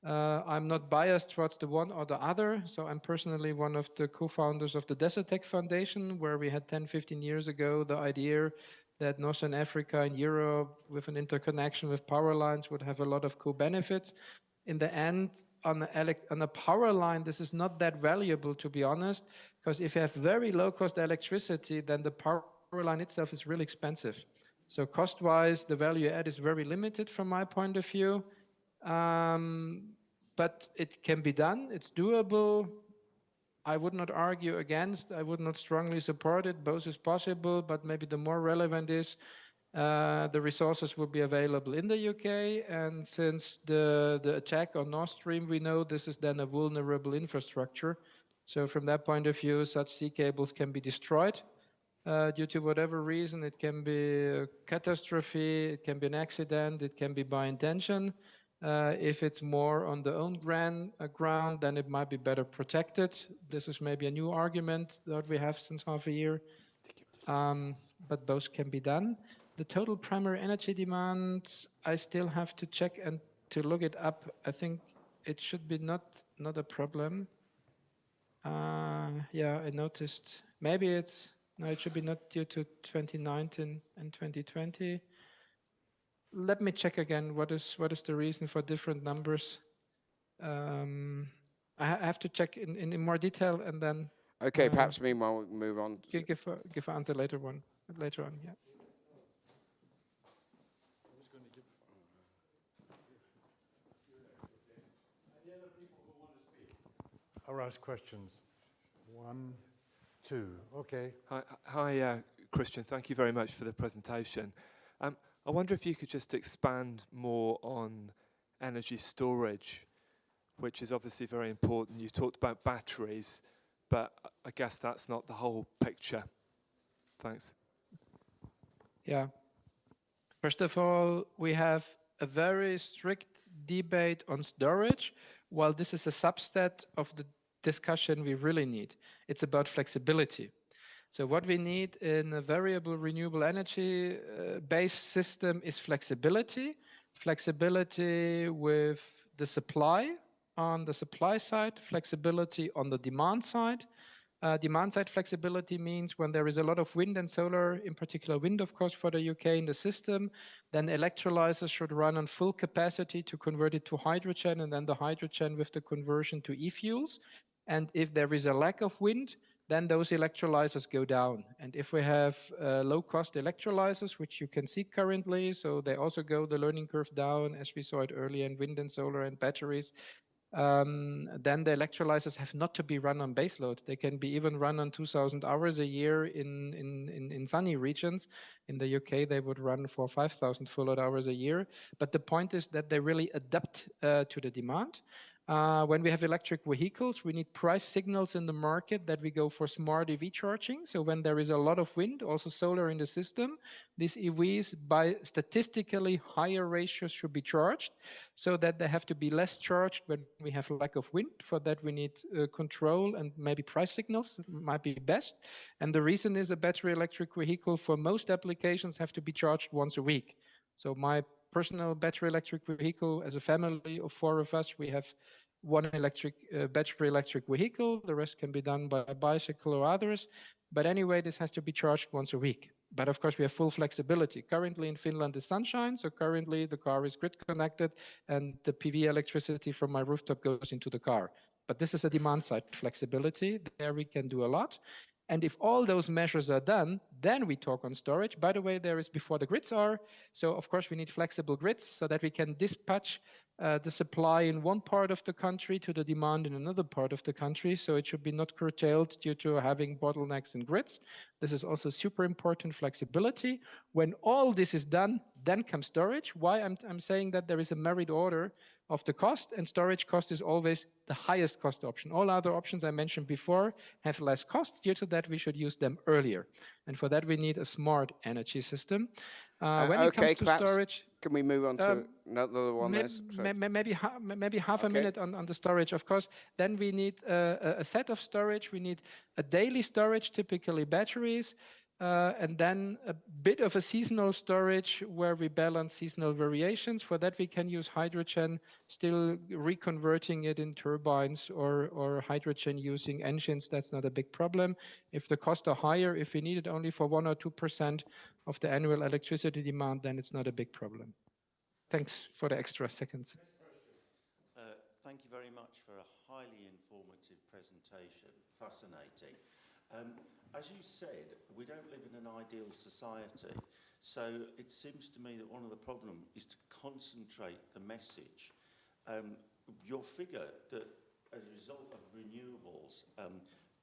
I'm not biased towards the one or the other. So I'm personally one of the co-founders of the Desertec Foundation, where we had 10, 15 years ago the idea that Northern Africa and Europe with an interconnection with power lines would have a lot of co-benefits. In the end, on a power line, this is not that valuable, to be honest, because if you have very low cost electricity, then the power line itself is really expensive. So cost-wise, the value add is very limited from my point of view. But it can be done, it's doable. I would not argue against, I would not strongly support it, both is possible, but maybe the more relevant is the resources will be available in the UK, and since the attack on Nord Stream, we know this is then a vulnerable infrastructure. So from that point of view, such sea cables can be destroyed due to whatever reason. It can be a catastrophe, it can be an accident, it can be by intention. If it's more on the own ground, then it might be better protected. This is maybe a new argument that we have since half a year, but both can be done. The total primary energy demand, I still have to check and to look it up. I think it should be not a problem. Yeah, I noticed. Maybe it's, no, it should be not due to 2019 and 2020. Let me check again. What is the reason for different numbers? I have to check in more detail and then. Okay, perhaps meanwhile we can move on. Give an answer later on. Yeah. Or ask questions. 1, 2, okay. Hi, Christian. Thank you very much for the presentation. I wonder if you could just expand more on energy storage, which is obviously very important. You talked about batteries, but I guess that's not the whole picture. Thanks. Yeah. First of all, we have a very strict debate on storage, while this is a subset of the discussion we really need. It's about flexibility. So what we need in a variable renewable energy based system is flexibility. Flexibility with the supply on the supply side, flexibility on the demand side. Demand side flexibility means when there is a lot of wind and solar, in particular wind, of course, for the UK in the system, then electrolyzers should run on full capacity to convert it to hydrogen, and then the hydrogen with the conversion to e-fuels. And if there is a lack of wind, then those electrolyzers go down. And if we have low-cost electrolyzers, which you can see currently, so they also go the learning curve down, as we saw it earlier in wind and solar and batteries, then the electrolyzers have not to be run on baseload. They can be even run on 2,000 hours a year in sunny regions. In the UK, they would run for 5,000 full load hours a year. But the point is that they really adapt to the demand. When we have electric vehicles, we need price signals in the market that we go for smart EV charging. So when there is a lot of wind, also solar in the system, these EVs by statistically higher ratios should be charged so that they have to be less charged when we have a lack of wind. For that, we need control and maybe price signals might be best. And the reason is a battery electric vehicle for most applications have to be charged once a week. So my personal battery electric vehicle, as a family of 4 of us, we have one battery electric vehicle. The rest can be done by a bicycle or others. But anyway, this has to be charged once a week. But of course, we have full flexibility. Currently in Finland is sunshine, so currently the car is grid connected and the PV electricity from my rooftop goes into the car. But this is a demand side flexibility. There we can do a lot. And if all those measures are done, then we talk on storage. By the way, there is before the grids are. So of course we need flexible grids so that we can dispatch the supply in one part of the country to the demand in another part of the country. So it should be not curtailed due to having bottlenecks in grids. This is also super important flexibility. When all this is done, then comes storage. Why I'm saying that there is a merit order of the cost, and storage cost is always the highest cost option. All other options I mentioned before have less cost. Due to that, we should use them earlier. And for that, we need a smart energy system. When it comes to perhaps storage, can we move on to another one? maybe half a minute on the storage, of course. Then we need a set of storage. We need a daily storage, typically batteries, and then a bit of a seasonal storage where we balance seasonal variations. For that, we can use hydrogen, still reconverting it in turbines or hydrogen using engines. That's not a big problem. If the costs are higher, if we need it only for 1 or 2% of the annual electricity demand, then it's not a big problem. Thanks for the extra seconds. Thank you very much for a highly informative presentation. Fascinating. As you said, we don't live in an ideal society, so it seems to me that one of the problems is to concentrate the message. Your figure that as a result of renewables,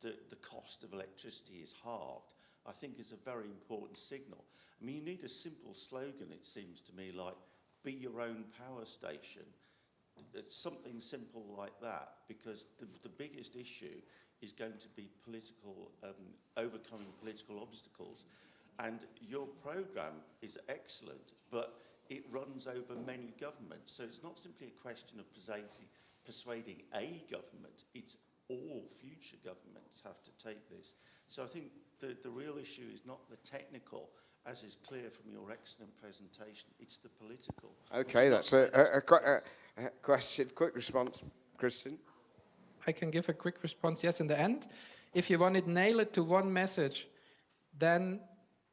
the cost of electricity is halved, I think is a very important signal. I mean, you need a simple slogan, it seems to me, like, be your own power station. It's something simple like that, because the biggest issue is going to be political, overcoming political obstacles. And your programme is excellent, but it runs over many governments. So it's not simply a question of persuading a government, it's all future governments have to take this. So I think the real issue is not the technical, as is clear from your excellent presentation, it's the political. Okay, that's a question. Quick response, Christian. I can give a quick response. Yes, in the end, if you want to nail it to one message, then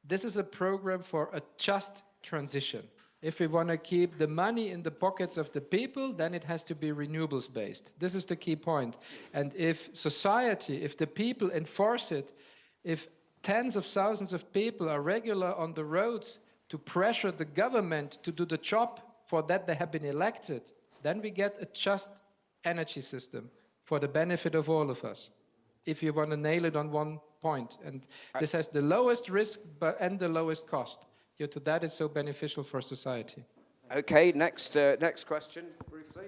this is a program for a just transition. If we want to keep the money in the pockets of the people, then it has to be renewables based. This is the key point. And if society, if the people enforce it, if tens of thousands of people are regular on the roads to pressure the government to do the job for that they have been elected, then we get a just energy system for the benefit of all of us, if you want to nail it on one point. And this has the lowest risk and the lowest cost. Due to that, it's so beneficial for society. Okay, next question, briefly.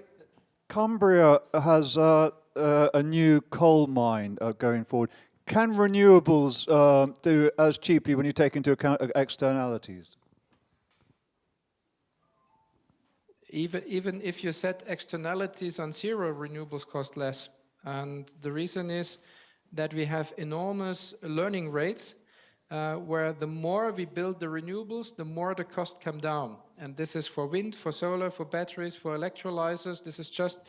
Cumbria has a new coal mine going forward. Can renewables do as cheaply when you take into account externalities? Even if you set externalities on zero, renewables cost less. And the reason is that we have enormous learning rates where the more we build the renewables, the more the cost come down. And this is for wind, for solar, for batteries, for electrolyzers. This is just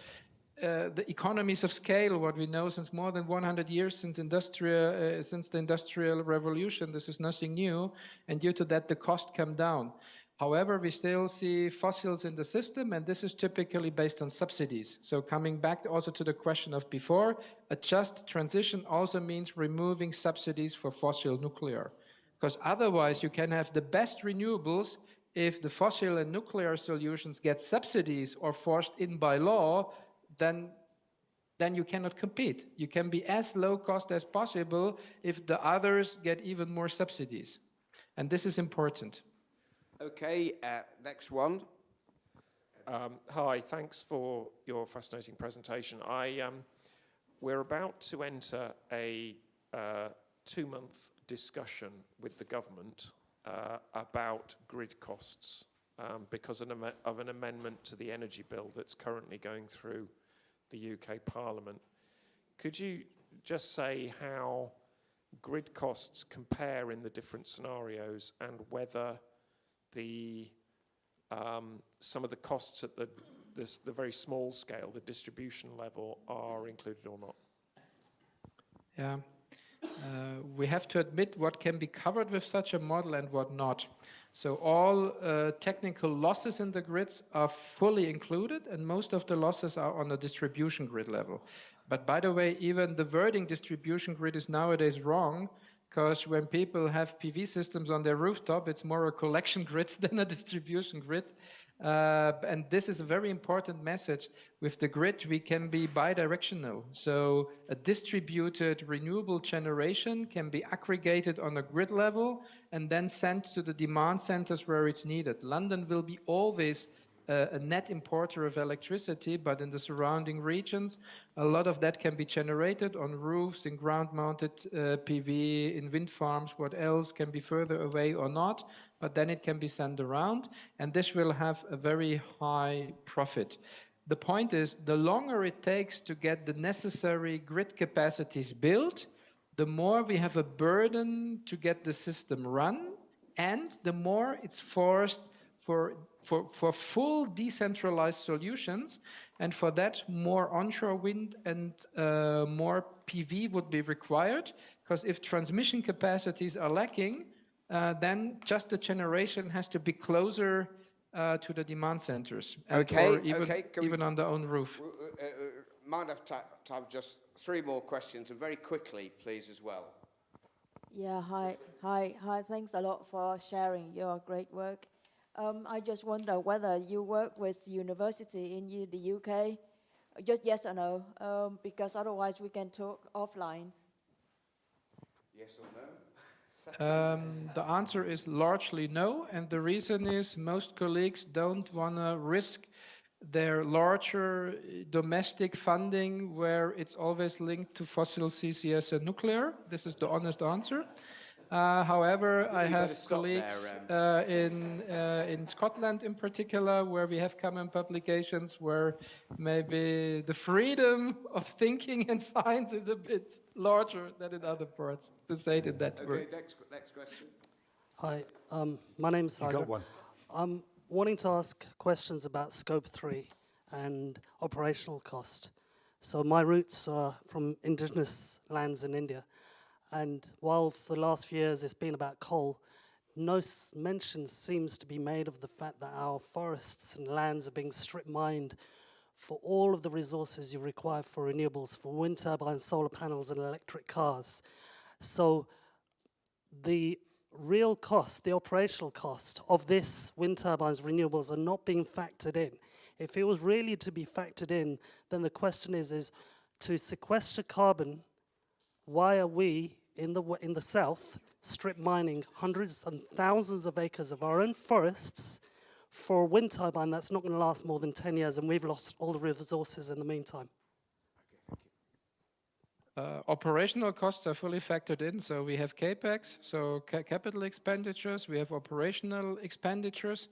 the economies of scale, what we know since more than 100 years, since the Industrial Revolution. This is nothing new, and due to that, the cost come down. However, we still see fossils in the system, and this is typically based on subsidies. So coming back also to the question of before, a just transition also means removing subsidies for fossil nuclear. Because otherwise you can have the best renewables. If the fossil and nuclear solutions get subsidies or forced in by law, then you cannot compete. You can be as low cost as possible if the others get even more subsidies. And this is important. Okay, next one. Hi, thanks for your fascinating presentation. We're about to enter a 2-month discussion with the government about grid costs because of an amendment to the energy bill that's currently going through the UK Parliament. Could you just say how grid costs compare in the different scenarios and whether some of the costs at the very small scale, the distribution level, are included or not? Yeah, we have to admit what can be covered with such a model and what not. So all technical losses in the grids are fully included, and most of the losses are on the distribution grid level. But by the way, even the wording distribution grid is nowadays wrong, because when people have PV systems on their rooftop, it's more a collection grid than a distribution grid. And this is a very important message. With the grid, we can be bidirectional. So a distributed renewable generation can be aggregated on a grid level and then sent to the demand centers where it's needed. London will be always a net importer of electricity, but in the surrounding regions, a lot of that can be generated on roofs, in ground-mounted PV, in wind farms, what else can be further away or not, but then it can be sent around, and this will have a very high profit. The point is, the longer it takes to get the necessary grid capacities built, the more we have a burden to get the system run, and the more it's forced for full decentralized solutions, and for that more onshore wind and more PV would be required, because if transmission capacities are lacking, then just the generation has to be closer to the demand centers, and Okay, or even, okay, can we- even on their own roof. Might have time just 3 more questions, and very quickly, please, as well. Yeah, hi. Thanks a lot for sharing your great work. I just wonder whether you work with university in the UK, just yes or no, because otherwise we can talk offline. Yes or no? The answer is largely no, and the reason is most colleagues don't want to risk their larger domestic funding where it's always linked to fossil CCS and nuclear. This is the honest answer. However, I you better have stop there, colleagues in Scotland in particular, where we have common publications where maybe the freedom of thinking and science is a bit larger than in other parts, to say it in that Okay, words. next question. Hi, my name's You Sagar. got one. I'm wanting to ask questions about Scope 3 and operational cost. So my roots are from indigenous lands in India, and while for the last few years it's been about coal, no mention seems to be made of the fact that our forests and lands are being strip mined for all of the resources you require for renewables, for wind turbines, solar panels, and electric cars. So the real cost, the operational cost of this wind turbines, renewables, are not being factored in. If it was really to be factored in, then the question is to sequester carbon, why are we in the south strip mining hundreds and thousands of acres of our own forests for a wind turbine that's not going to last more than 10 years, and we've lost all the resources in the meantime? Operational costs are fully factored in, so we have capex, so capital expenditures, we have operational expenditures,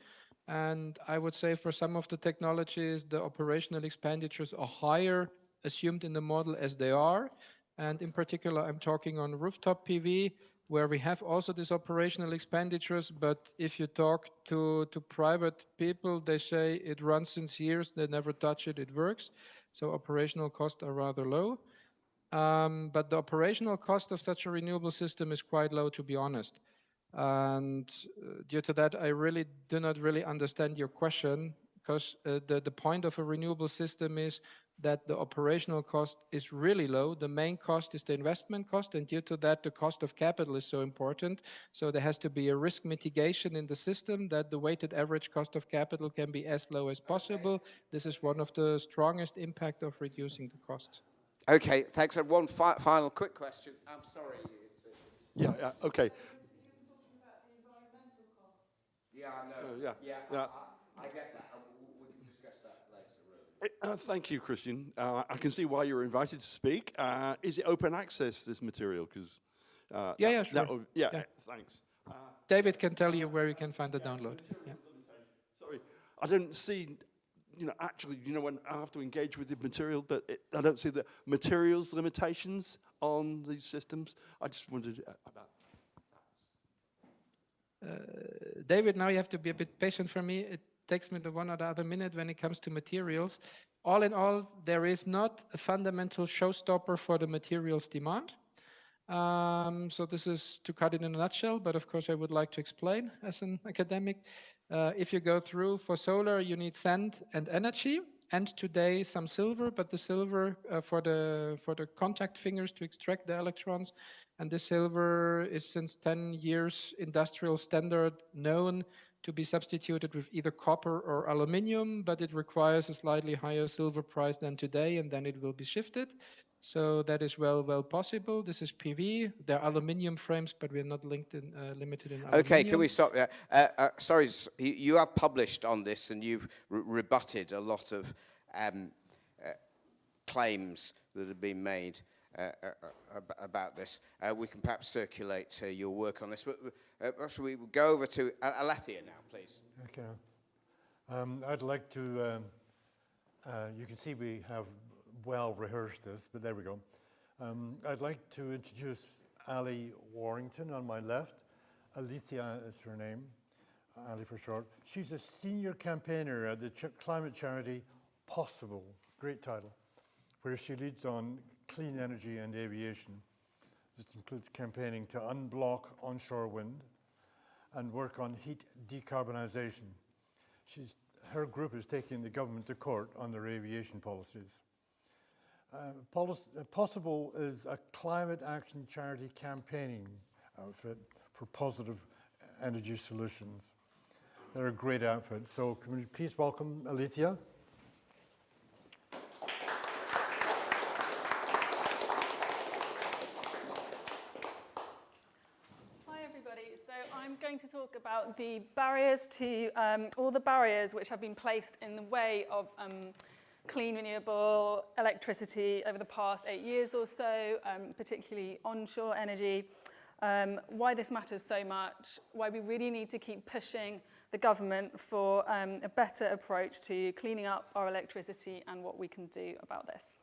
and I would say for some of the technologies, the operational expenditures are higher assumed in the model as they are, and in particular, I'm talking on rooftop PV, where we have also these operational expenditures, but if you talk to private people, they say it runs since years, they never touch it, it works, so operational costs are rather low. But the operational cost of such a renewable system is quite low, to be honest. And due to that, I really do not really understand your question, because the point of a renewable system is that the operational cost is really low. The main cost is the investment cost, and due to that, the cost of capital is so important. So there has to be a risk mitigation in the system that the weighted average cost of capital can be as low as possible. This is one of the strongest impact of reducing the costs. Okay, thanks. And one final quick question. I'm sorry. Yeah, okay. Yeah, I know. Yeah. I get that. We can discuss that later, really. Thank you, Christian. I can see why you were invited to speak. Is it open access, this material? Because Yeah, sure. Yeah, Yeah. thanks. David can tell you where you can find the download. Yeah. Sorry, I don't see, actually, when I have to engage with the material, but I don't see the materials limitations on these systems. I just wondered about David, now you have to be a bit patient for me. It takes me the one or the other minute when it comes to materials. All in all, there is not a fundamental showstopper for the materials demand. So this is to cut it in a nutshell, but of course I would like to explain as an academic. If you go through for solar, you need sand and energy, and today some silver, but the silver for the contact fingers to extract the electrons, and the silver is since 10 years industrial standard known to be substituted with either copper or aluminium, but it requires a slightly higher silver price than today, and then it will be shifted. So that is well possible. This is PV. There are aluminium frames, but we're not limited in aluminium. Okay, can we stop there? Sorry, you have published on this and you've rebutted a lot of claims that have been made about this. We can perhaps circulate your work on this. But perhaps we will go over to Alethea now, please. Okay. I'd like to, you can see we have well rehearsed this, but there we go. I'd like to introduce Ali Warrington on my left. Alethea is her name, Ali for short. She's a senior campaigner at the climate charity Possible, great title, where she leads on clean energy and aviation. This includes campaigning to unblock onshore wind and work on heat decarbonisation. Her group is taking the government to court on their aviation policies. Possible is a climate action charity campaigning outfit for positive energy solutions. They're a great outfit. So can we please welcome Alethea? Hi everybody. So I'm going to talk about the barriers to, all the barriers which have been placed in the way of clean renewable electricity over the past 8 years or so, particularly onshore energy, why this matters so much, why we really need to keep pushing the government for a better approach to cleaning up our electricity and what we can do about this.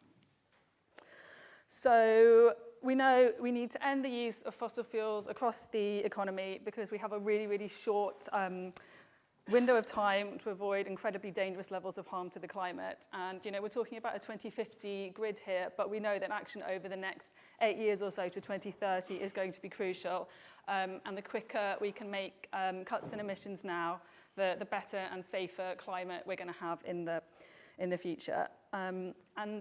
So we know we need to end the use of fossil fuels across the economy because we have a really short window of time to avoid incredibly dangerous levels of harm to the climate. And, you know, we're talking about a 2050 grid here, but we know that action over the next 8 years or so to 2030 is going to be crucial. And the quicker we can make cuts in emissions now, the better and safer climate we're going to have in the future. And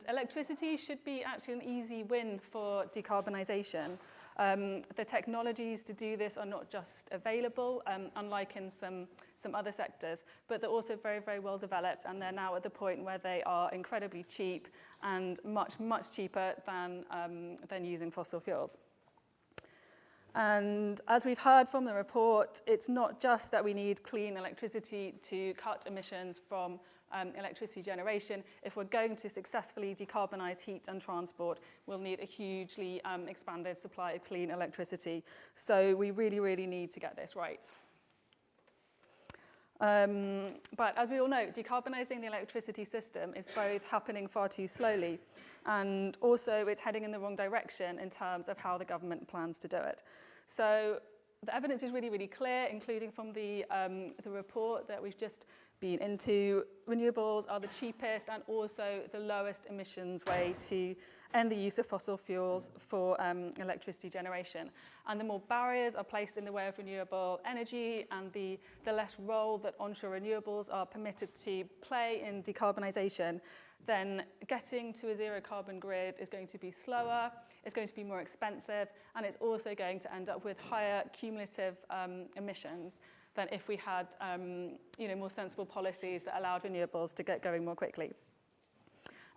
electricity should be actually an easy win for decarbonisation. The technologies to do this are not just available, unlike in some other sectors, but they're also very well developed, and they're now at the point where they are incredibly cheap and much cheaper than using fossil fuels. And as we've heard from the report, it's not just that we need clean electricity to cut emissions from electricity generation. If we're going to successfully decarbonise heat and transport, we'll need a hugely expanded supply of clean electricity. So we really need to get this right. But as we all know, decarbonising the electricity system is both happening far too slowly, and also it's heading in the wrong direction in terms of how the government plans to do it. So the evidence is really clear, including from the report that we've just been into. Renewables are the cheapest and also the lowest emissions way to end the use of fossil fuels for electricity generation. And the more barriers are placed in the way of renewable energy and the less role that onshore renewables are permitted to play in decarbonisation, then getting to a zero carbon grid is going to be slower, it's going to be more expensive, and it's also going to end up with higher cumulative emissions than if we had more sensible policies that allowed renewables to get going more quickly.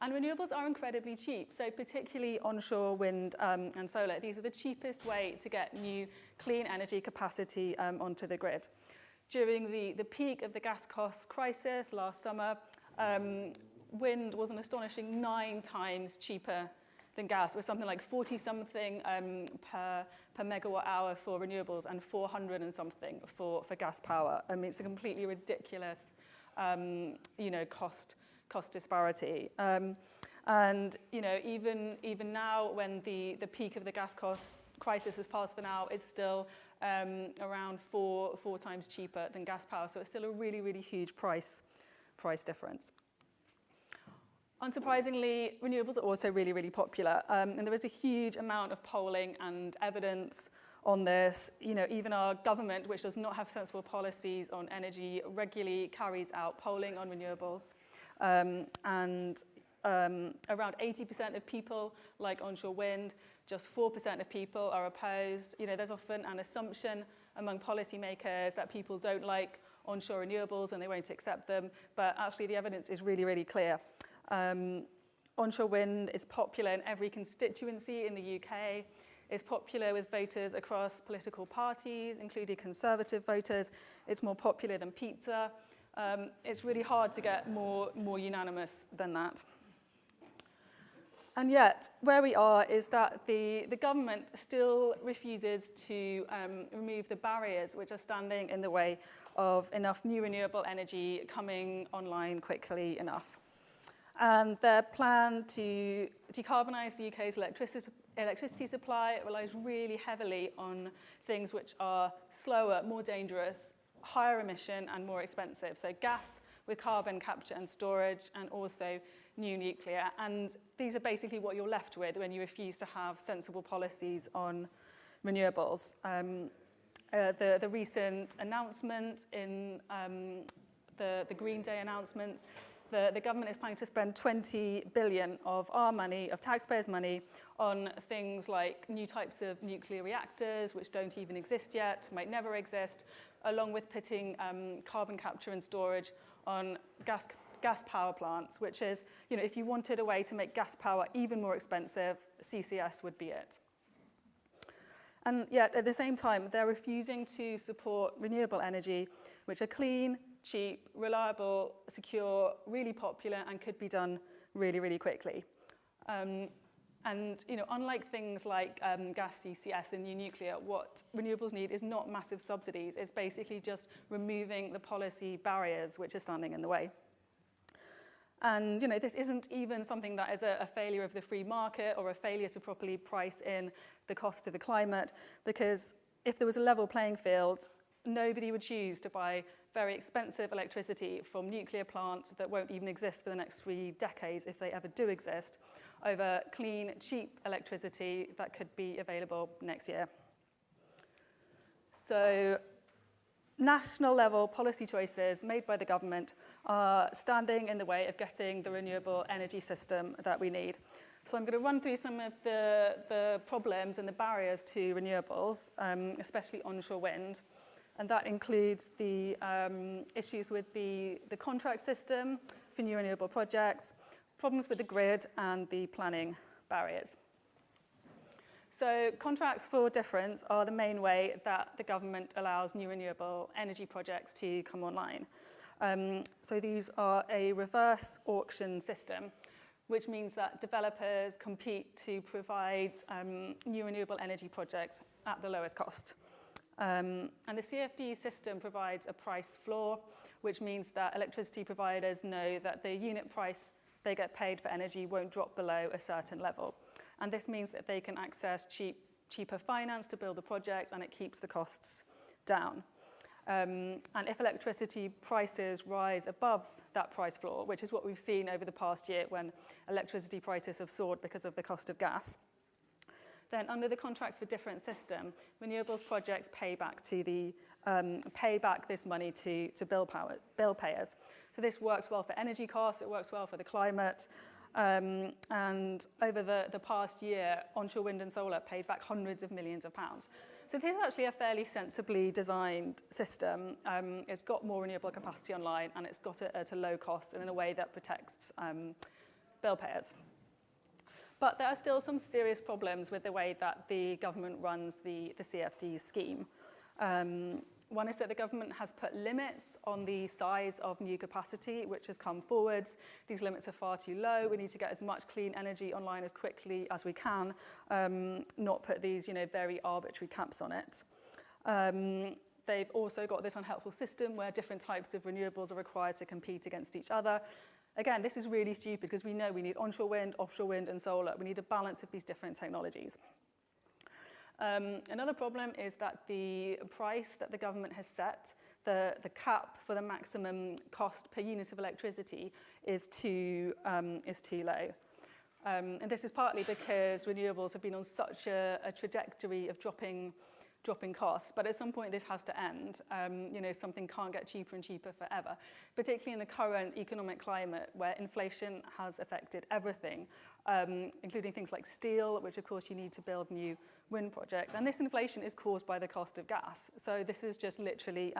And renewables are incredibly cheap, so particularly onshore wind and solar. These are the cheapest way to get new clean energy capacity onto the grid. During the peak of the gas cost crisis last summer, wind was an astonishing 9 times cheaper than gas. It was something like 40-something per megawatt hour for renewables and 400 and something for gas power. I mean, it's a completely ridiculous, cost disparity. And even now, when the peak of the gas cost crisis has passed for now, it's still around four times cheaper than gas power. So it's still a really huge price difference. Unsurprisingly, renewables are also really popular. And there is a huge amount of polling and evidence on this. Even our government, which does not have sensible policies on energy, regularly carries out polling on renewables. And around 80% of people like onshore wind, just 4% of people are opposed. There's often an assumption among policymakers that people don't like onshore renewables and they won't accept them, but actually the evidence is really, really clear. Onshore wind is popular in every constituency in the UK. It's popular with voters across political parties, including Conservative voters. It's more popular than pizza. It's really hard to get more unanimous than that. And yet, where we are is that the government still refuses to remove the barriers which are standing in the way of enough new renewable energy coming online quickly enough. And their plan to decarbonise the UK's electricity supply relies really heavily on things which are slower, more dangerous, higher emission and more expensive. So gas with carbon capture and storage, and also new nuclear. And these are basically what you're left with when you refuse to have sensible policies on renewables. The recent announcement in the Green Day announcement, the government is planning to spend 20 billion of our money, of taxpayers' money, on things like new types of nuclear reactors, which don't even exist yet, might never exist, along with putting carbon capture and storage on gas power plants, which is, if you wanted a way to make gas power even more expensive, CCS would be it. And yet, at the same time, they're refusing to support renewable energy, which are clean, cheap, reliable, secure, really popular, and could be done really, really quickly. Unlike things like gas CCS and new nuclear, what renewables need is not massive subsidies. It's basically just removing the policy barriers which are standing in the way. And this isn't even something that is a failure of the free market or a failure to properly price in the cost to the climate, because if there was a level playing field, nobody would choose to buy very expensive electricity from nuclear plants that won't even exist for the next 3 decades, if they ever do exist, over clean, cheap electricity that could be available next year. So national level policy choices made by the government are standing in the way of getting the renewable energy system that we need. So I'm going to run through some of the problems and the barriers to renewables, especially onshore wind. And that includes the issues with the contract system for new renewable projects, problems with the grid, and the planning barriers. So contracts for difference are the main way that the government allows new renewable energy projects to come online. So these are a reverse auction system, which means that developers compete to provide new renewable energy projects at the lowest cost. And the CFD system provides a price floor, which means that electricity providers know that the unit price they get paid for energy won't drop below a certain level. And this means that they can access cheaper finance to build the project, and it keeps the costs down. And if electricity prices rise above that price floor, which is what we've seen over the past year when electricity prices have soared because of the cost of gas, then under the contracts for difference system, renewables projects pay back this money to bill payers. So this works well for energy costs, it works well for the climate, and over the past year, onshore wind and solar paid back hundreds of millions of pounds. So this is actually a fairly sensibly designed system. It's got more renewable capacity online, and it's got it at a low cost and in a way that protects bill payers. But there are still some serious problems with the way that the government runs the CFD scheme. One is that the government has put limits on the size of new capacity, which has come forwards. These limits are far too low. We need to get as much clean energy online as quickly as we can, not put these very arbitrary caps on it. They've also got this unhelpful system where different types of renewables are required to compete against each other. Again, this is really stupid because we know we need onshore wind, offshore wind, and solar. We need a balance of these different technologies. Another problem is that the price that the government has set, the cap for the maximum cost per unit of electricity, is too low. And this is partly because renewables have been on such a trajectory of dropping costs, but at some point this has to end. Something can't get cheaper and cheaper forever, particularly in the current economic climate where inflation has affected everything, including things like steel, which of course you need to build new wind projects. And this inflation is caused by the cost of gas. So this is just literally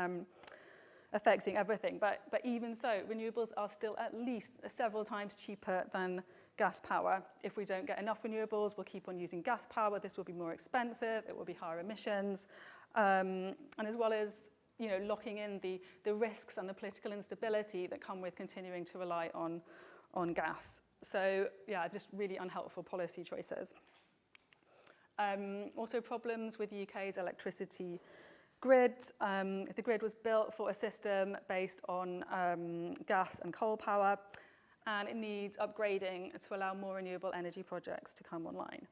affecting everything. But even so, renewables are still at least several times cheaper than gas power. If we don't get enough renewables, we'll keep on using gas power. This will be more expensive. It will be higher emissions. And as well as locking in the risks and the political instability that come with continuing to rely on gas. So yeah, just really unhelpful policy choices. Also problems with the UK's electricity grid. The grid was built for a system based on gas and coal power, and it needs upgrading to allow more renewable energy projects to come online.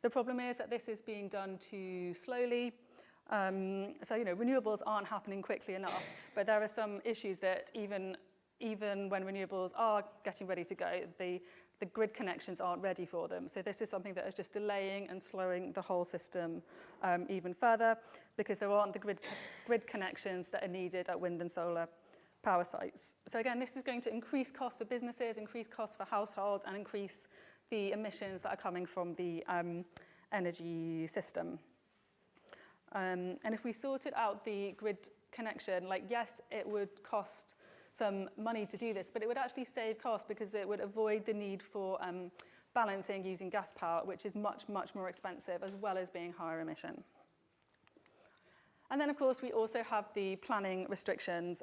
The problem is that this is being done too slowly. So renewables aren't happening quickly enough, but there are some issues that even when renewables are getting ready to go, the grid connections aren't ready for them. So this is something that is just delaying and slowing the whole system even further, because there aren't the grid connections that are needed at wind and solar power sites. So again, this is going to increase costs for businesses, increase costs for households, and increase the emissions that are coming from the energy system. And if we sorted out the grid connection, yes, it would cost some money to do this, but it would actually save costs because it would avoid the need for balancing using gas power, which is much, much more expensive, as well as being higher emission. And then, of course, we also have the planning restrictions,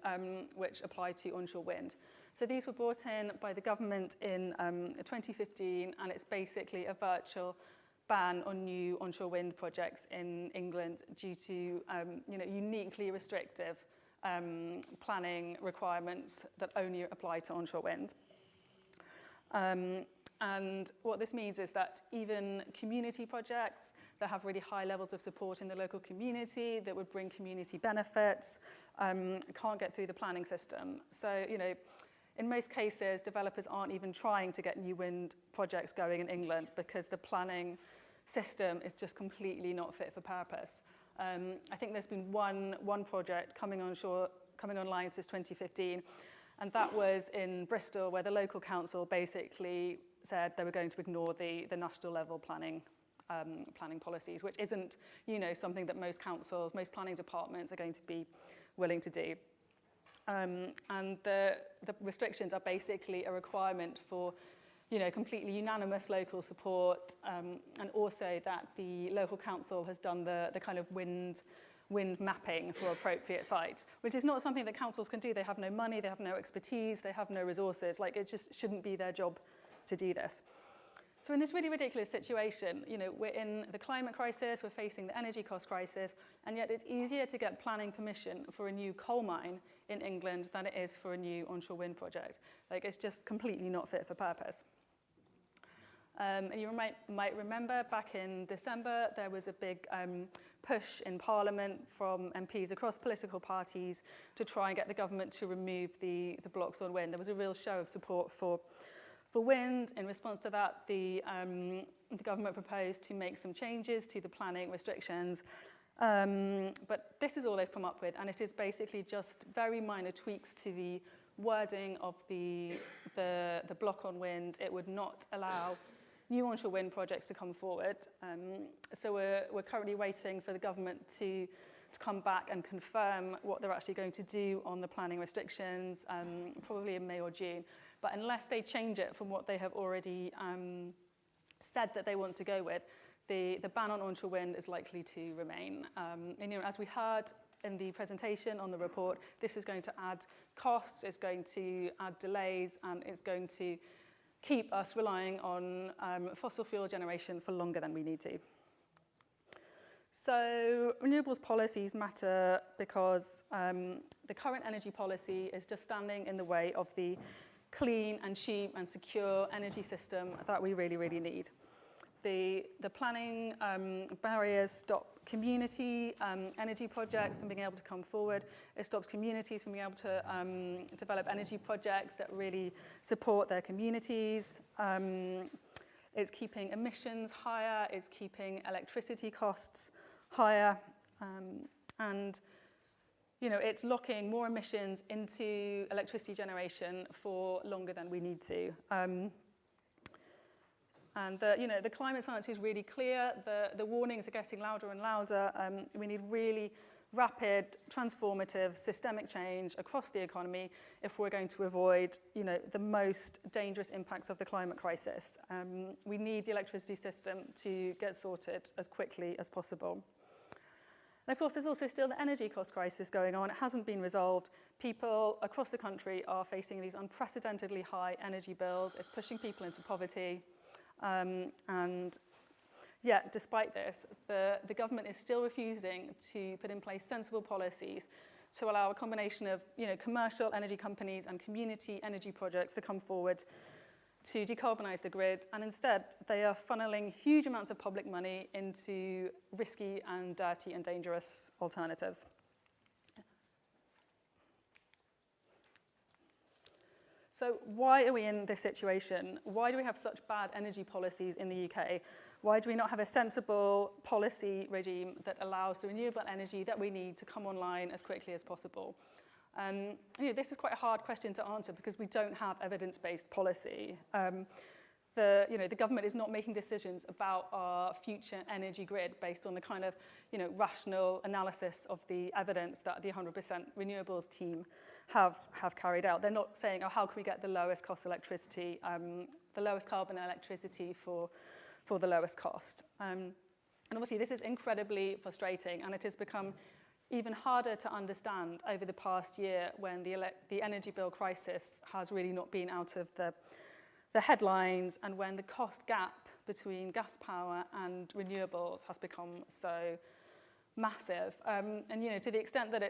which apply to onshore wind. So these were brought in by the government in 2015, and it's basically a virtual ban on new onshore wind projects in England due to uniquely restrictive planning requirements that only apply to onshore wind. And what this means is that even community projects that have really high levels of support in the local community, that would bring community benefits, can't get through the planning system. So, in most cases, developers aren't even trying to get new wind projects going in England because the planning system is just completely not fit for purpose. I think there's been one project coming online since 2015, and that was in Bristol, where the local council basically said they were going to ignore the national level planning policies, which isn't something that most councils, most planning departments are going to be willing to do. And the restrictions are basically a requirement for completely unanimous local support, and also that the local council has done the kind of wind mapping for appropriate sites, which is not something that councils can do. They have no money, they have no expertise, they have no resources. It just shouldn't be their job to do this. So in this really ridiculous situation, we're in the climate crisis, we're facing the energy cost crisis, and yet it's easier to get planning permission for a new coal mine in England than it is for a new onshore wind project. It's just completely not fit for purpose. And you might remember back in December, there was a big push in Parliament from MPs across political parties to try and get the government to remove the blocks on wind. There was a real show of support for wind. In response to that, the government proposed to make some changes to the planning restrictions. But this is all they've come up with, and it is basically just very minor tweaks to the wording of the block on wind. It would not allow new onshore wind projects to come forward. So we're currently waiting for the government to come back and confirm what they're actually going to do on the planning restrictions, probably in May or June. But unless they change it from what they have already said that they want to go with, the ban on onshore wind is likely to remain. And as we heard in the presentation on the report, this is going to add costs, it's going to add delays, and it's going to keep us relying on fossil fuel generation for longer than we need to. So renewables policies matter because the current energy policy is just standing in the way of the clean and cheap and secure energy system that we really, really need. The planning barriers stop community energy projects from being able to come forward. It stops communities from being able to develop energy projects that really support their communities. It's keeping emissions higher. It's keeping electricity costs higher. And it's locking more emissions into electricity generation for longer than we need to. And the climate science is really clear. The warnings are getting louder and louder. We need really rapid, transformative, systemic change across the economy if we're going to avoid, the most dangerous impacts of the climate crisis. We need the electricity system to get sorted as quickly as possible. And of course, there's also still the energy cost crisis going on. It hasn't been resolved. People across the country are facing these unprecedentedly high energy bills. It's pushing people into poverty. And yet, despite this, the government is still refusing to put in place sensible policies to allow a combination of commercial energy companies and community energy projects to come forward to decarbonise the grid, and instead they are funneling huge amounts of public money into risky and dirty and dangerous alternatives. So why are we in this situation? Why do we have such bad energy policies in the UK? Why do we not have a sensible policy regime that allows the renewable energy that we need to come online as quickly as possible? This is quite a hard question to answer because we don't have evidence-based policy. The government is not making decisions about our future energy grid based on the kind of rational analysis of the evidence that the 100% renewables team have carried out. They're not saying, how can we get the lowest cost electricity, the lowest carbon electricity for the lowest cost. And obviously this is incredibly frustrating, and it has become even harder to understand over the past year when the energy bill crisis has really not been out of the headlines, and when the cost gap between gas power and renewables has become so massive. And to the extent that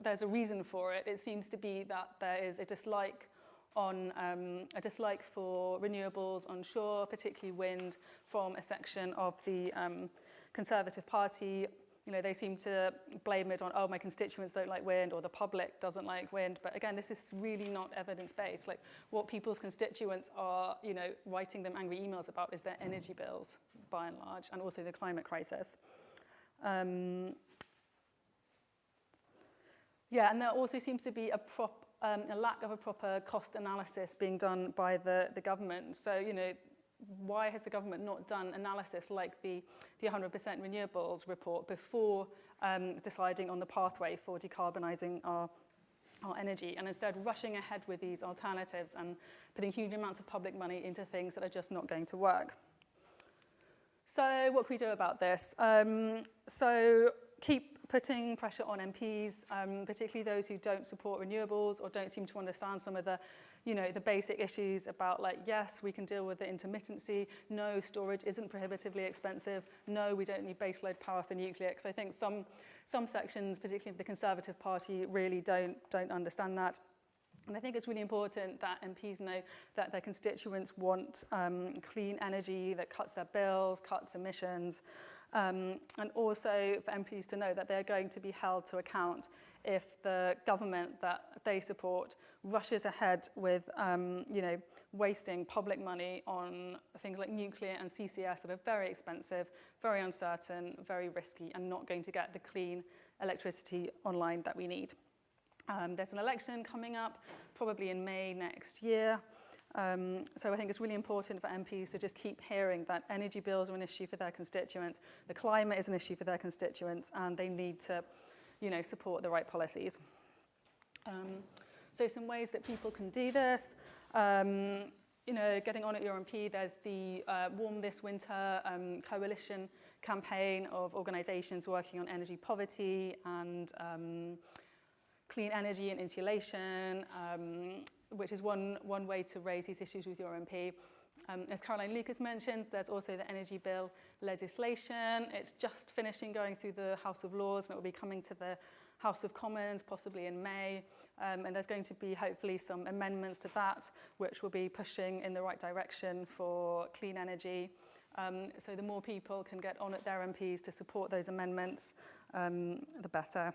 there's a reason for it, it seems to be that there is a dislike for renewables onshore, particularly wind, from a section of the Conservative Party. They seem to blame it on, my constituents don't like wind, or the public doesn't like wind. But again, this is really not evidence-based. Like, what people's constituents are, writing them angry emails about is their energy bills, by and large, and also the climate crisis. And there also seems to be a lack of a proper cost analysis being done by the government. So, why has the government not done analysis like the 100% renewables report before deciding on the pathway for decarbonising our energy, and instead rushing ahead with these alternatives and putting huge amounts of public money into things that are just not going to work? So what can we do about this? So keep putting pressure on MPs, particularly those who don't support renewables or don't seem to understand some of the basic issues about, like, yes, we can deal with the intermittency. No, storage isn't prohibitively expensive. No, we don't need baseload power for nuclear. Because I think some sections, particularly of the Conservative Party, really don't understand that. And I think it's really important that MPs know that their constituents want clean energy that cuts their bills, cuts emissions, and also for MPs to know that they're going to be held to account if the government that they support rushes ahead with wasting public money on things like nuclear and CCS that are very expensive, very uncertain, very risky, and not going to get the clean electricity online that we need. There's an election coming up, probably in May next year. So I think it's really important for MPs to just keep hearing that energy bills are an issue for their constituents, the climate is an issue for their constituents, and they need to, support the right policies. So some ways that people can do this, getting on at your MP, there's the Warm This Winter coalition campaign of organisations working on energy poverty and clean energy and insulation, which is one way to raise these issues with your MP. As Caroline Lucas mentioned, there's also the energy bill legislation. It's just finishing going through the House of Lords, and it will be coming to the House of Commons possibly in May. And there's going to be hopefully some amendments to that, which will be pushing in the right direction for clean energy. So the more people can get on at their MPs to support those amendments, the better.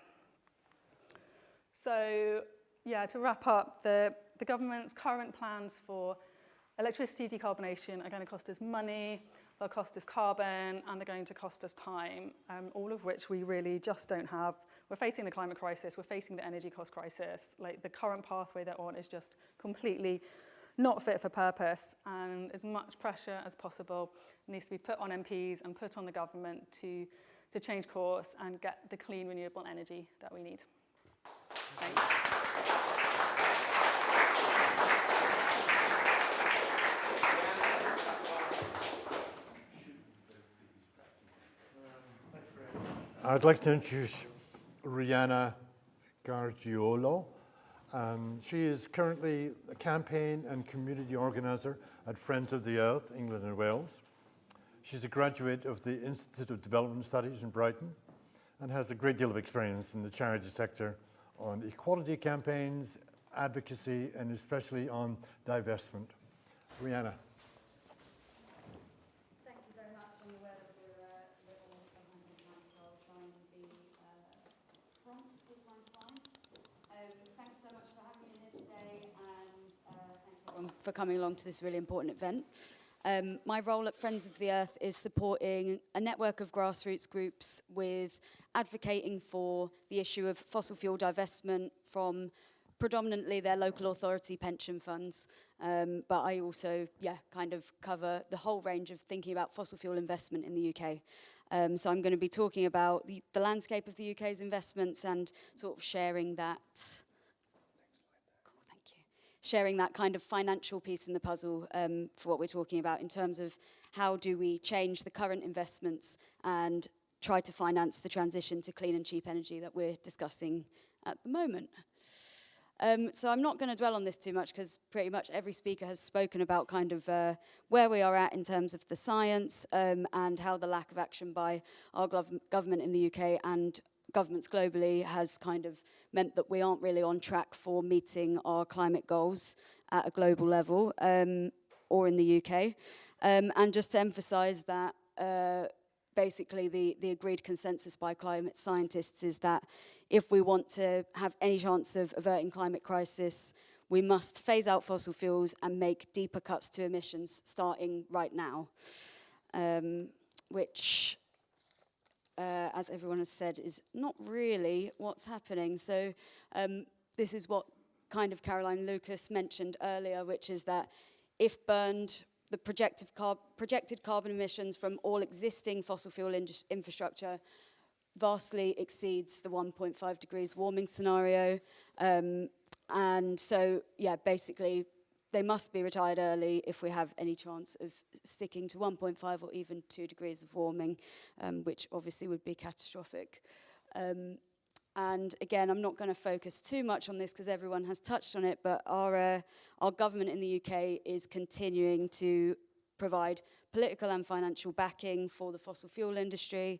So, to wrap up, the government's current plans for electricity decarbonation are going to cost us money, they'll cost us carbon, and they're going to cost us time, all of which we really just don't have. We're facing the climate crisis, we're facing the energy cost crisis. Like, the current pathway they're on is just completely not fit for purpose, and as much pressure as possible needs to be put on MPs and put on the government to to change course and get the clean, renewable energy that we need. Thanks. I'd like to introduce Rihanna Gargiulo. She is currently a campaign and community organizer at Friends of the Earth, England and Wales. She's a graduate of the Institute of Development Studies in Brighton and has a great deal of experience in the charity sector on equality campaigns, advocacy, and especially on divestment. Rihanna. Thank you very much. I'm aware that we're a little behind on time, so I'll try and be prompt with my slides. Thanks so much for having me here today, and thanks everyone for coming along to this really important event. My role at Friends of the Earth is supporting a network of grassroots groups with advocating for the issue of fossil fuel divestment from predominantly their local authority pension funds. But I also, kind of cover the whole range of thinking about fossil fuel investment in the UK. So I'm going to be talking about the landscape of the UK's investments and sort of sharing that kind of financial piece in the puzzle for what we're talking about in terms of how do we change the current investments and try to finance the transition to clean and cheap energy that we're discussing at the moment. So I'm not going to dwell on this too much because pretty much every speaker has spoken about kind of where we are at in terms of the science and how the lack of action by our government in the UK and governments globally has kind of meant that we aren't really on track for meeting our climate goals at a global level or in the UK. And just to emphasize that basically the agreed consensus by climate scientists is that if we want to have any chance of averting climate crisis, we must phase out fossil fuels and make deeper cuts to emissions starting right now, which as everyone has said, is not really what's happening. So this is what kind of Caroline Lucas mentioned earlier, which is that if burned, the projected carbon emissions from all existing fossil fuel infrastructure vastly exceeds the 1.5 degrees warming scenario. And so, basically, they must be retired early if we have any chance of sticking to 1.5 or even 2 degrees of warming, which obviously would be catastrophic. And again, I'm not going to focus too much on this because everyone has touched on it, but our government in the UK is continuing to provide political and financial backing for the fossil fuel industry,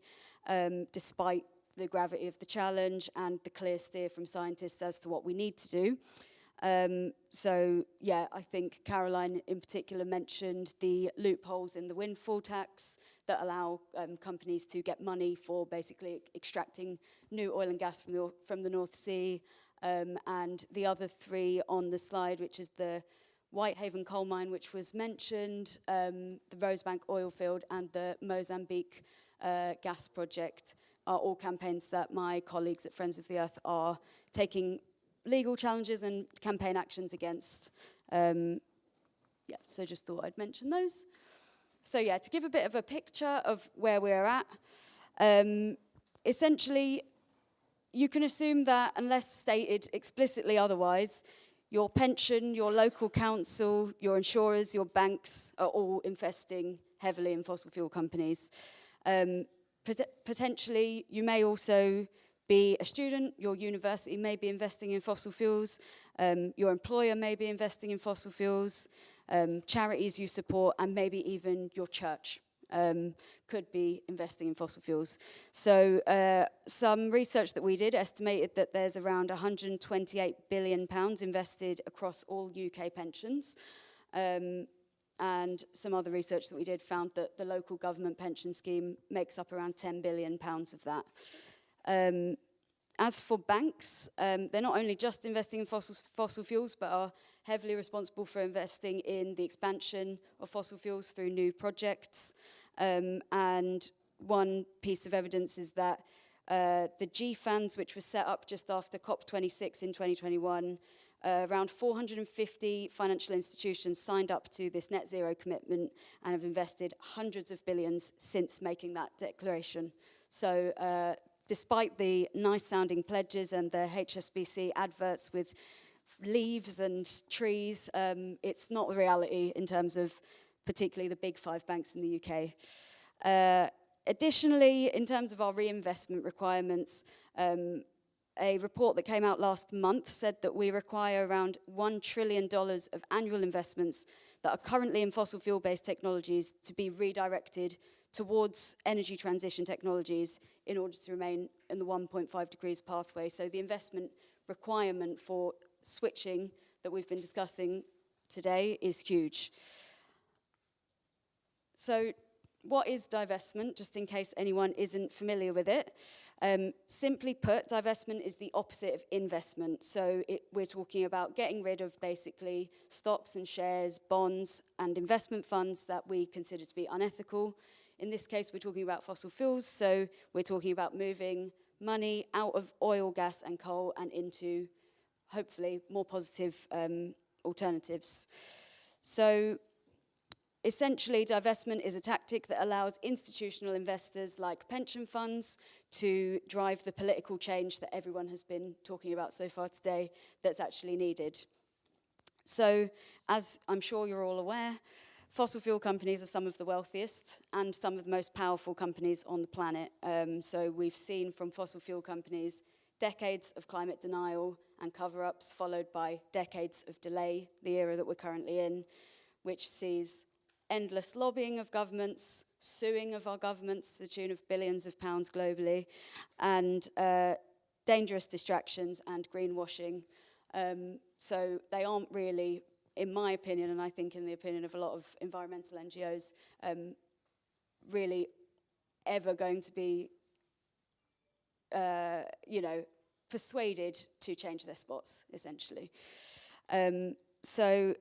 despite the gravity of the challenge and the clear steer from scientists as to what we need to do. I think Caroline in particular mentioned the loopholes in the windfall tax that allow companies to get money for basically extracting new oil and gas from the North Sea. And the other three on the slide, which is the Whitehaven coal mine, which was mentioned, the Rosebank oil field and the Mozambique gas project, are all campaigns that my colleagues at Friends of the Earth are taking legal challenges and campaign actions against. So just thought I'd mention those. So to give a bit of a picture of where we're at, essentially, you can assume that unless stated explicitly otherwise, your pension, your local council, your insurers, your banks are all investing heavily in fossil fuel companies. Potentially, you may also be a student, your university may be investing in fossil fuels, your employer may be investing in fossil fuels, charities you support, and maybe even your church could be investing in fossil fuels. So some research that we did estimated that there's around £128 billion invested across all UK pensions. And some other research that we did found that the local government pension scheme makes up around £10 billion of that. As for banks, they're not only just investing in fossil fuels, but are heavily responsible for investing in the expansion of fossil fuels through new projects. And one piece of evidence is that the GFANZ, which was set up just after COP26 in 2021, around 450 financial institutions signed up to this net zero commitment and have invested hundreds of billions since making that declaration. So despite the nice sounding pledges and the HSBC adverts with leaves and trees, it's not the reality in terms of particularly the big 5 banks in the UK. Additionally, in terms of our reinvestment requirements, a report that came out last month said that we require around $1 trillion of annual investments that are currently in fossil fuel-based technologies to be redirected towards energy transition technologies in order to remain in the 1.5 degrees pathway. So the investment requirement for switching that we've been discussing today is huge. So what is divestment, just in case anyone isn't familiar with it? Simply put, divestment is the opposite of investment. So we're talking about getting rid of basically stocks and shares, bonds, and investment funds that we consider to be unethical. In this case, we're talking about fossil fuels, so we're talking about moving money out of oil, gas, and coal and into, hopefully, more positive alternatives. So essentially, divestment is a tactic that allows institutional investors like pension funds to drive the political change that everyone has been talking about so far today that's actually needed. So, as I'm sure you're all aware, fossil fuel companies are some of the wealthiest and some of the most powerful companies on the planet. So we've seen from fossil fuel companies decades of climate denial and cover-ups followed by decades of delay, the era that we're currently in, which sees endless lobbying of governments, suing of our governments to the tune of billions of pounds globally, and dangerous distractions and greenwashing. So they aren't really, in my opinion, and I think in the opinion of a lot of environmental NGOs, really ever going to be, persuaded to change their spots, essentially. So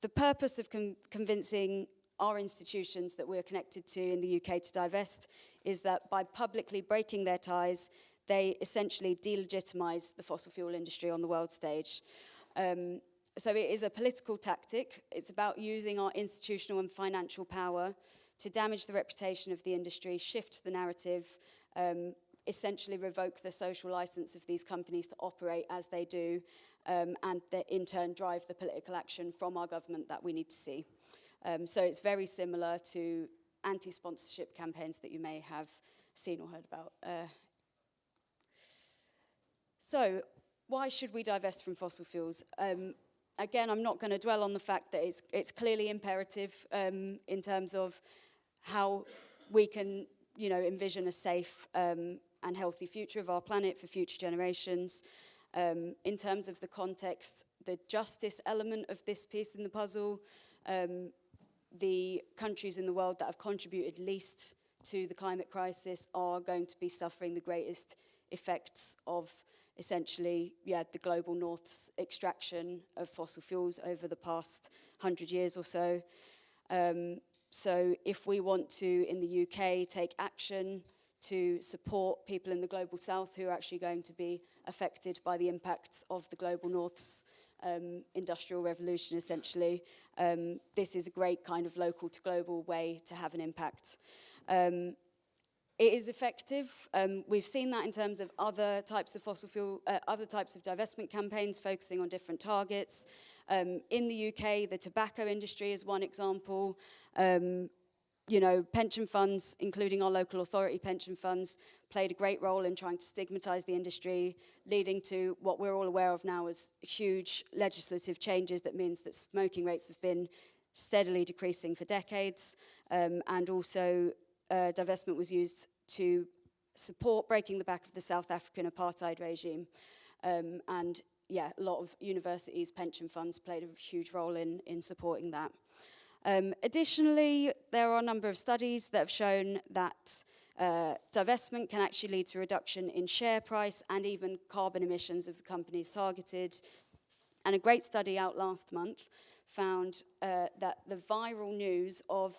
the purpose of convincing our institutions that we're connected to in the UK to divest is that by publicly breaking their ties, they essentially delegitimize the fossil fuel industry on the world stage. So it is a political tactic. It's about using our institutional and financial power to damage the reputation of the industry, shift the narrative, essentially revoke the social license of these companies to operate as they do, and that in turn drive the political action from our government that we need to see. So it's very similar to anti-sponsorship campaigns that you may have seen or heard about. So why should we divest from fossil fuels? Again, I'm not going to dwell on the fact that it's clearly imperative in terms of how we can, envision a safe and healthy future of our planet for future generations. In terms of the context, the justice element of this piece in the puzzle, the countries in the world that have contributed least to the climate crisis are going to be suffering the greatest effects of essentially, the global north's extraction of fossil fuels over the past 100 years or so. So if we want to, in the UK, take action to support people in the global south who are actually going to be affected by the impacts of the global north's industrial revolution, essentially, this is a great kind of local to global way to have an impact. It is effective. We've seen that in terms of other types of fossil fuel, other types of divestment campaigns focusing on different targets. In the UK, the tobacco industry is one example. Pension funds, including our local authority pension funds, played a great role in trying to stigmatise the industry, leading to what we're all aware of now as huge legislative changes that means that smoking rates have been steadily decreasing for decades, and also divestment was used to support breaking the back of the South African apartheid regime. And a lot of universities' pension funds played a huge role in supporting that. Additionally, there are a number of studies that have shown that divestment can actually lead to a reduction in share price and even carbon emissions of the companies targeted. And a great study out last month found that the viral news of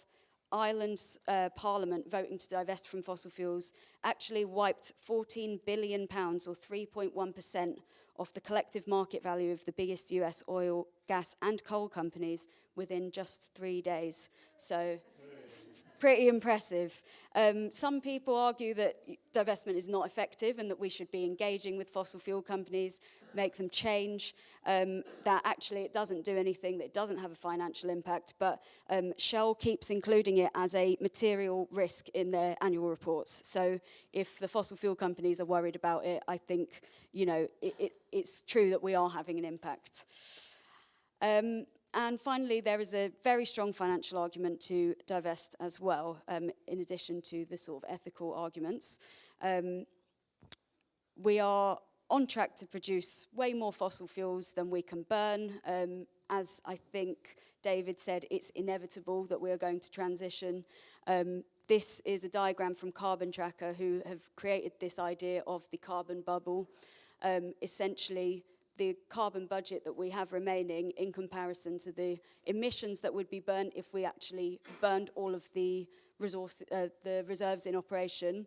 Ireland's Parliament voting to divest from fossil fuels actually wiped £14 billion, or 3.1%, of the collective market value of the biggest US oil, gas, and coal companies within just 3 days. So It's pretty impressive. Some people argue that divestment is not effective and that we should be engaging with fossil fuel companies, make them change, that actually it doesn't do anything, that it doesn't have a financial impact, but Shell keeps including it as a material risk in their annual reports. So if the fossil fuel companies are worried about it, I think, you know, it's true that we are having an impact. And finally, there is a very strong financial argument to divest as well, in addition to the sort of ethical arguments. We are on track to produce way more fossil fuels than we can burn. As I think David said, it's inevitable that we are going to transition. This is a diagram from Carbon Tracker, who have created this idea of the carbon bubble. Essentially, the carbon budget that we have remaining in comparison to the emissions that would be burnt if we actually burned all of the reserves in operation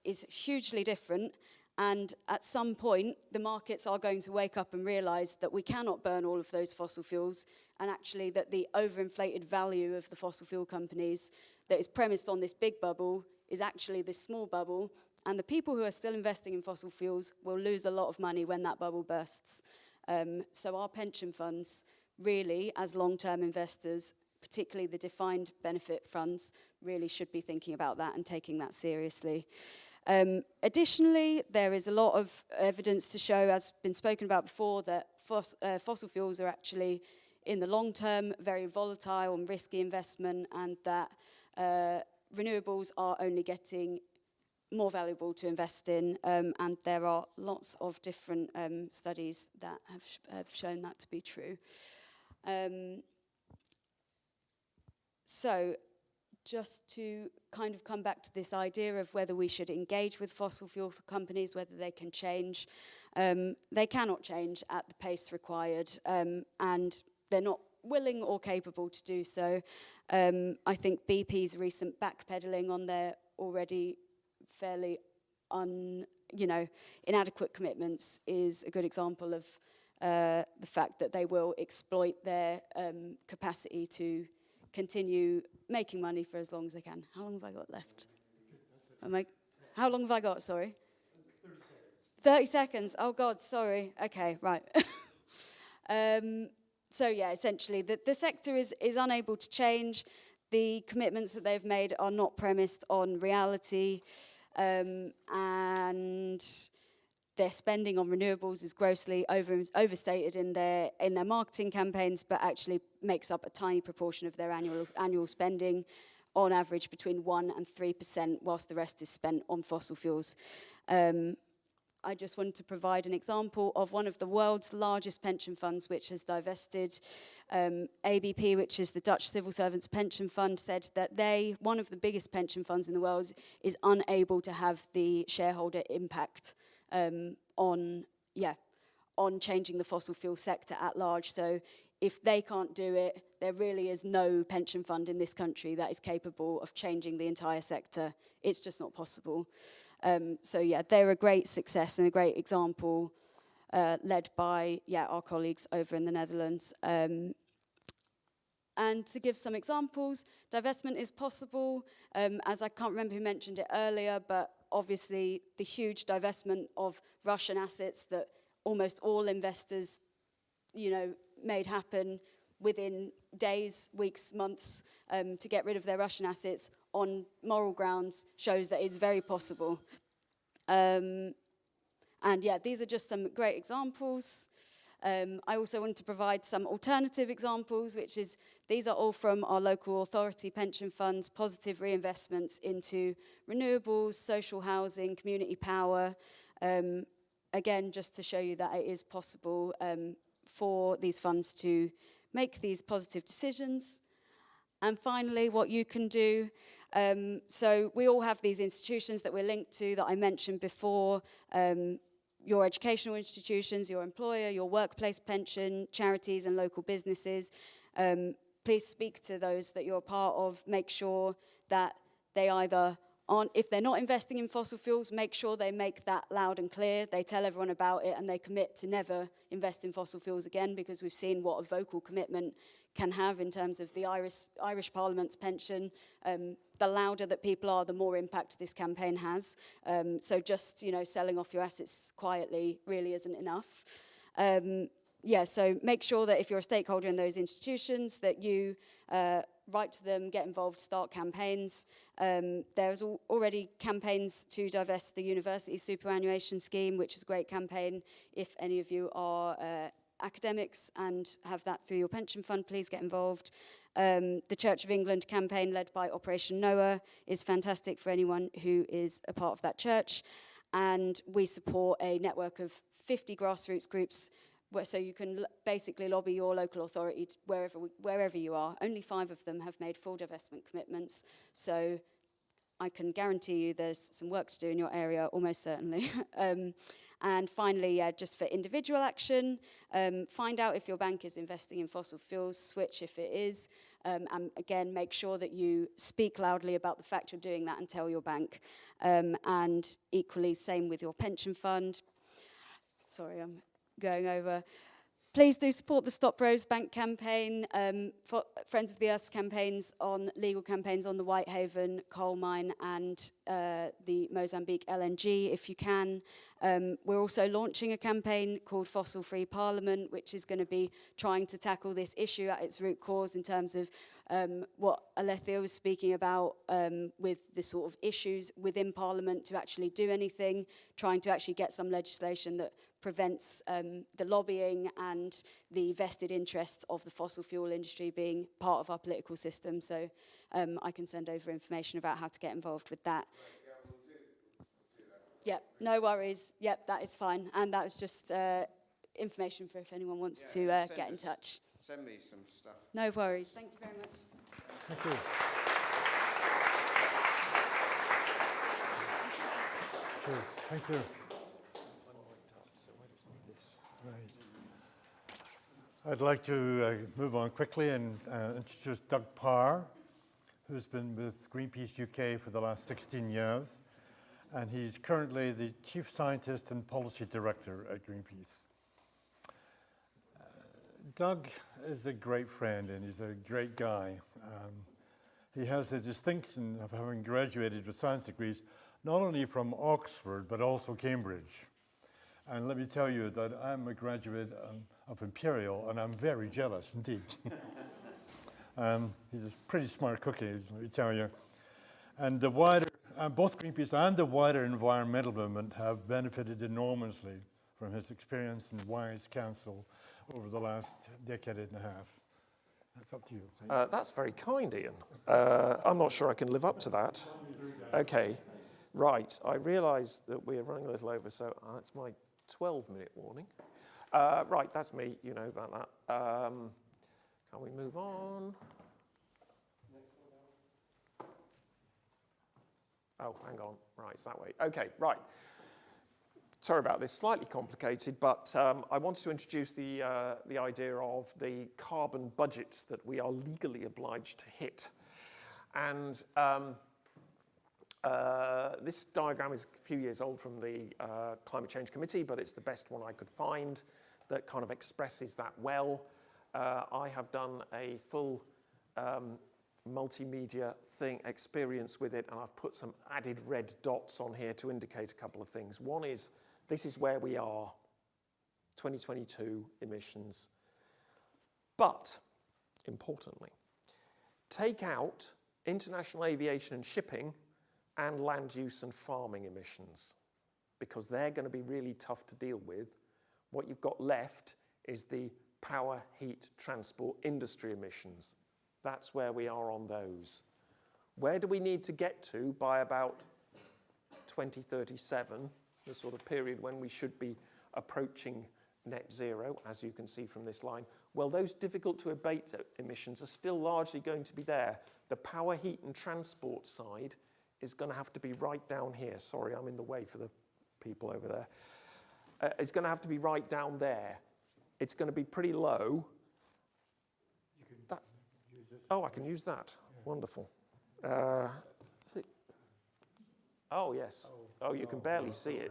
is hugely different. And at some point, the markets are going to wake up and realize that we cannot burn all of those fossil fuels, and actually that the overinflated value of the fossil fuel companies that is premised on this big bubble is actually this small bubble. And the people who are still investing in fossil fuels will lose a lot of money when that bubble bursts. So our pension funds really, as long-term investors, particularly the defined benefit funds, really should be thinking about that and taking that seriously. Additionally, there is a lot of evidence to show, as been spoken about before, that fossil fuels are actually, in the long term, very volatile and risky investment, and that renewables are only getting more valuable to invest in, and there are lots of different studies that have shown that to be true. So just to kind of come back to this idea of whether we should engage with fossil fuel companies, whether they can change. They cannot change at the pace required, and they're not willing or capable to do so. I think BP's recent backpedaling on their already fairly inadequate commitments is a good example of the fact that they will exploit their capacity to continue making money for as long as they can. How long have I got left? How long have I got, sorry? 30 seconds. 30 seconds, oh God, sorry. Okay, right. So yeah, essentially, the sector is unable to change. The commitments that they've made are not premised on reality, and their spending on renewables is grossly overstated in their marketing campaigns, but actually makes up a tiny proportion of their annual spending, on average between 1% and 3%, whilst the rest is spent on fossil fuels. I just wanted to provide an example of one of the world's largest pension funds, which has divested. ABP, which is the Dutch Civil Servants Pension Fund, said that one of the biggest pension funds in the world, is unable to have the shareholder impact on changing the fossil fuel sector at large. So if they can't do it, there really is no pension fund in this country that is capable of changing the entire sector. It's just not possible. So yeah, they're a great success and a great example, led by our colleagues over in the Netherlands. And to give some examples, divestment is possible. As I can't remember who mentioned it earlier, but obviously the huge divestment of Russian assets that almost all investors, made happen within days, weeks, months, to get rid of their Russian assets on moral grounds, shows that it's very possible. And yeah, these are just some great examples. I also wanted to provide some alternative examples, these are all from our local authority pension funds, positive reinvestments into renewables, social housing, community power. Again, just to show you that it is possible for these funds to make these positive decisions. And finally, what you can do. So we all have these institutions that we're linked to that I mentioned before. Your educational institutions, your employer, your workplace pension, charities and local businesses. Please speak to those that you're a part of. Make sure that they either aren't, if they're not investing in fossil fuels, make sure they make that loud and clear. They tell everyone about it and they commit to never invest in fossil fuels again, because we've seen what a vocal commitment can have in terms of the Irish Parliament's pension. The louder that people are, the more impact this campaign has. So just, selling off your assets quietly really isn't enough. So make sure that if you're a stakeholder in those institutions, that you write to them, get involved, start campaigns. There's already campaigns to divest the university superannuation scheme, which is a great campaign. If any of you are academics and have that through your pension fund, please get involved. The Church of England campaign led by Operation Noah is fantastic for anyone who is a part of that church. And we support a network of 50 grassroots groups so you can basically lobby your local authority wherever you are. Only 5 of them have made full divestment commitments. So I can guarantee you there's some work to do in your area, almost certainly. And finally, just for individual action, find out if your bank is investing in fossil fuels, switch if it is, and again, make sure that you speak loudly about the fact you're doing that and tell your bank. And equally, same with your pension fund. Sorry, I'm going over. Please do support the Stop Rosebank campaign, for Friends of the Earth's campaigns on legal campaigns on the Whitehaven coal mine and the Mozambique LNG, if you can. We're also launching a campaign called Fossil Free Parliament, which is going to be trying to tackle this issue at its root cause in terms of what Alethea was speaking about with the sort of issues within Parliament to actually do anything, trying to actually get some legislation that prevents the lobbying and the vested interests of the fossil fuel industry being part of our political system. So I can send over information about how to get involved with that. Yep, no worries. Yep, that is fine. And that was just information for if anyone wants to get in touch. Send me some stuff. No worries. Thank you very much. Thank you. Sure. Thank you. Right. I'd like to move on quickly and introduce Doug Parr, who's been with Greenpeace UK for the last 16 years. And he's currently the Chief Scientist and Policy Director at Greenpeace. Doug is a great friend and he's a great guy. He has the distinction of having graduated with science degrees, not only from Oxford, but also Cambridge. And let me tell you that I'm a graduate of Imperial and I'm very jealous indeed. He's a pretty smart cookie, let me tell you. And the wider both Greenpeace and the wider environmental movement have benefited enormously from his experience and wise counsel over the last decade and a half. That's up to you. That's very kind, Ian. I'm not sure I can live up to that. Okay, right. I realise that we're running a little over, so that's my 12-minute warning. Right, that's me. You know that. Can we move on? Oh, hang on. Right, it's that way. Okay, right. Sorry about this, slightly complicated, but I wanted to introduce the idea of the carbon budgets that we are legally obliged to hit. And this diagram is a few years old from the Climate Change Committee, but it's the best one I could find that kind of expresses that well. I have done a full multimedia experience with it, and I've put some added red dots on here to indicate a couple of things. One is, this is where we are, 2022 emissions. But, importantly, take out international aviation and shipping and land use and farming emissions, because they're going to be really tough to deal with. What you've got left is the power, heat, transport, industry emissions. That's where we are on those. Where do we need to get to by about 2037, the sort of period when we should be approaching net zero, as you can see from this line? Well, those difficult to abate emissions are still largely going to be there. The power, heat and transport side is going to have to be right down here. Sorry, I'm in the way for the people over there. It's going to have to be right down there. It's going to be pretty low. Oh, I can use that. Yeah. Wonderful. Oh, yes. Oh, you can barely see it.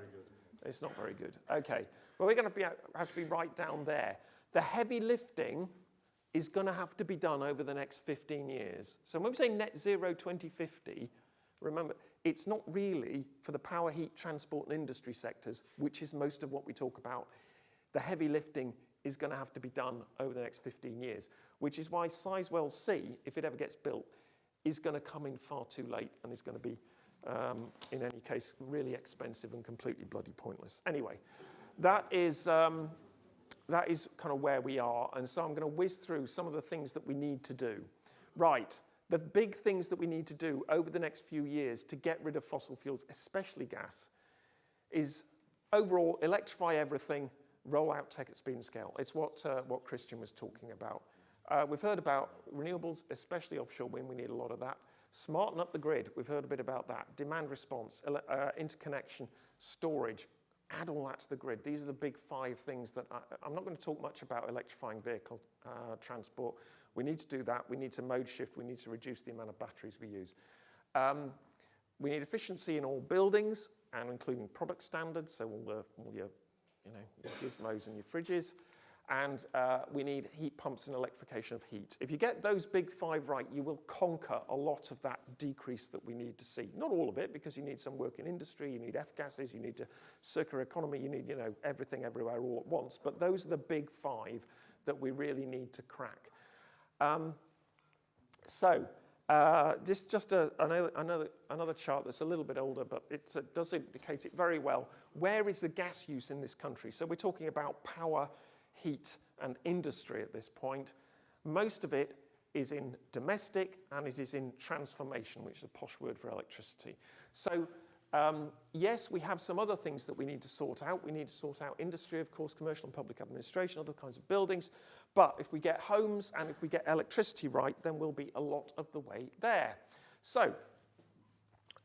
It's not very good. Okay. Well, we're going to have to be right down there. The heavy lifting is going to have to be done over the next 15 years. So when we say net zero 2050, remember, it's not really for the power, heat, transport and industry sectors, which is most of what we talk about. The heavy lifting is going to have to be done over the next 15 years, which is why Sizewell C, if it ever gets built, is going to come in far too late and is going to be, in any case, really expensive and completely bloody pointless. Anyway, that is kind of where we are. And so I'm going to whiz through some of the things that we need to do. Right. The big things that we need to do over the next few years to get rid of fossil fuels, especially gas, is overall electrify everything, roll out tech at speed and scale. It's what Christian was talking about. We've heard about renewables, especially offshore wind. We need a lot of that. Smarten up the grid. We've heard a bit about that. Demand response, interconnection, storage. Add all that to the grid. These are the big 5 things that I'm not going to talk much about electrifying vehicle transport. We need to do that. We need to mode shift. We need to reduce the amount of batteries we use. We need efficiency in all buildings, and including product standards, so all your gizmos and your fridges. And we need heat pumps and electrification of heat. If you get those big 5 right, you will conquer a lot of that decrease that we need to see. Not all of it, because you need some work in industry, you need F-gases, you need a circular economy, you need everything everywhere all at once. But those are the big 5 that we really need to crack. This is just another chart that's a little bit older, but it does indicate it very well. Where is the gas use in this country? So we're talking about power, heat and industry at this point. Most of it is in domestic and it is in transformation, which is a posh word for electricity. So yes, we have some other things that we need to sort out. We need to sort out industry, of course, commercial and public administration, other kinds of buildings. But if we get homes and if we get electricity right, then we'll be a lot of the way there. So,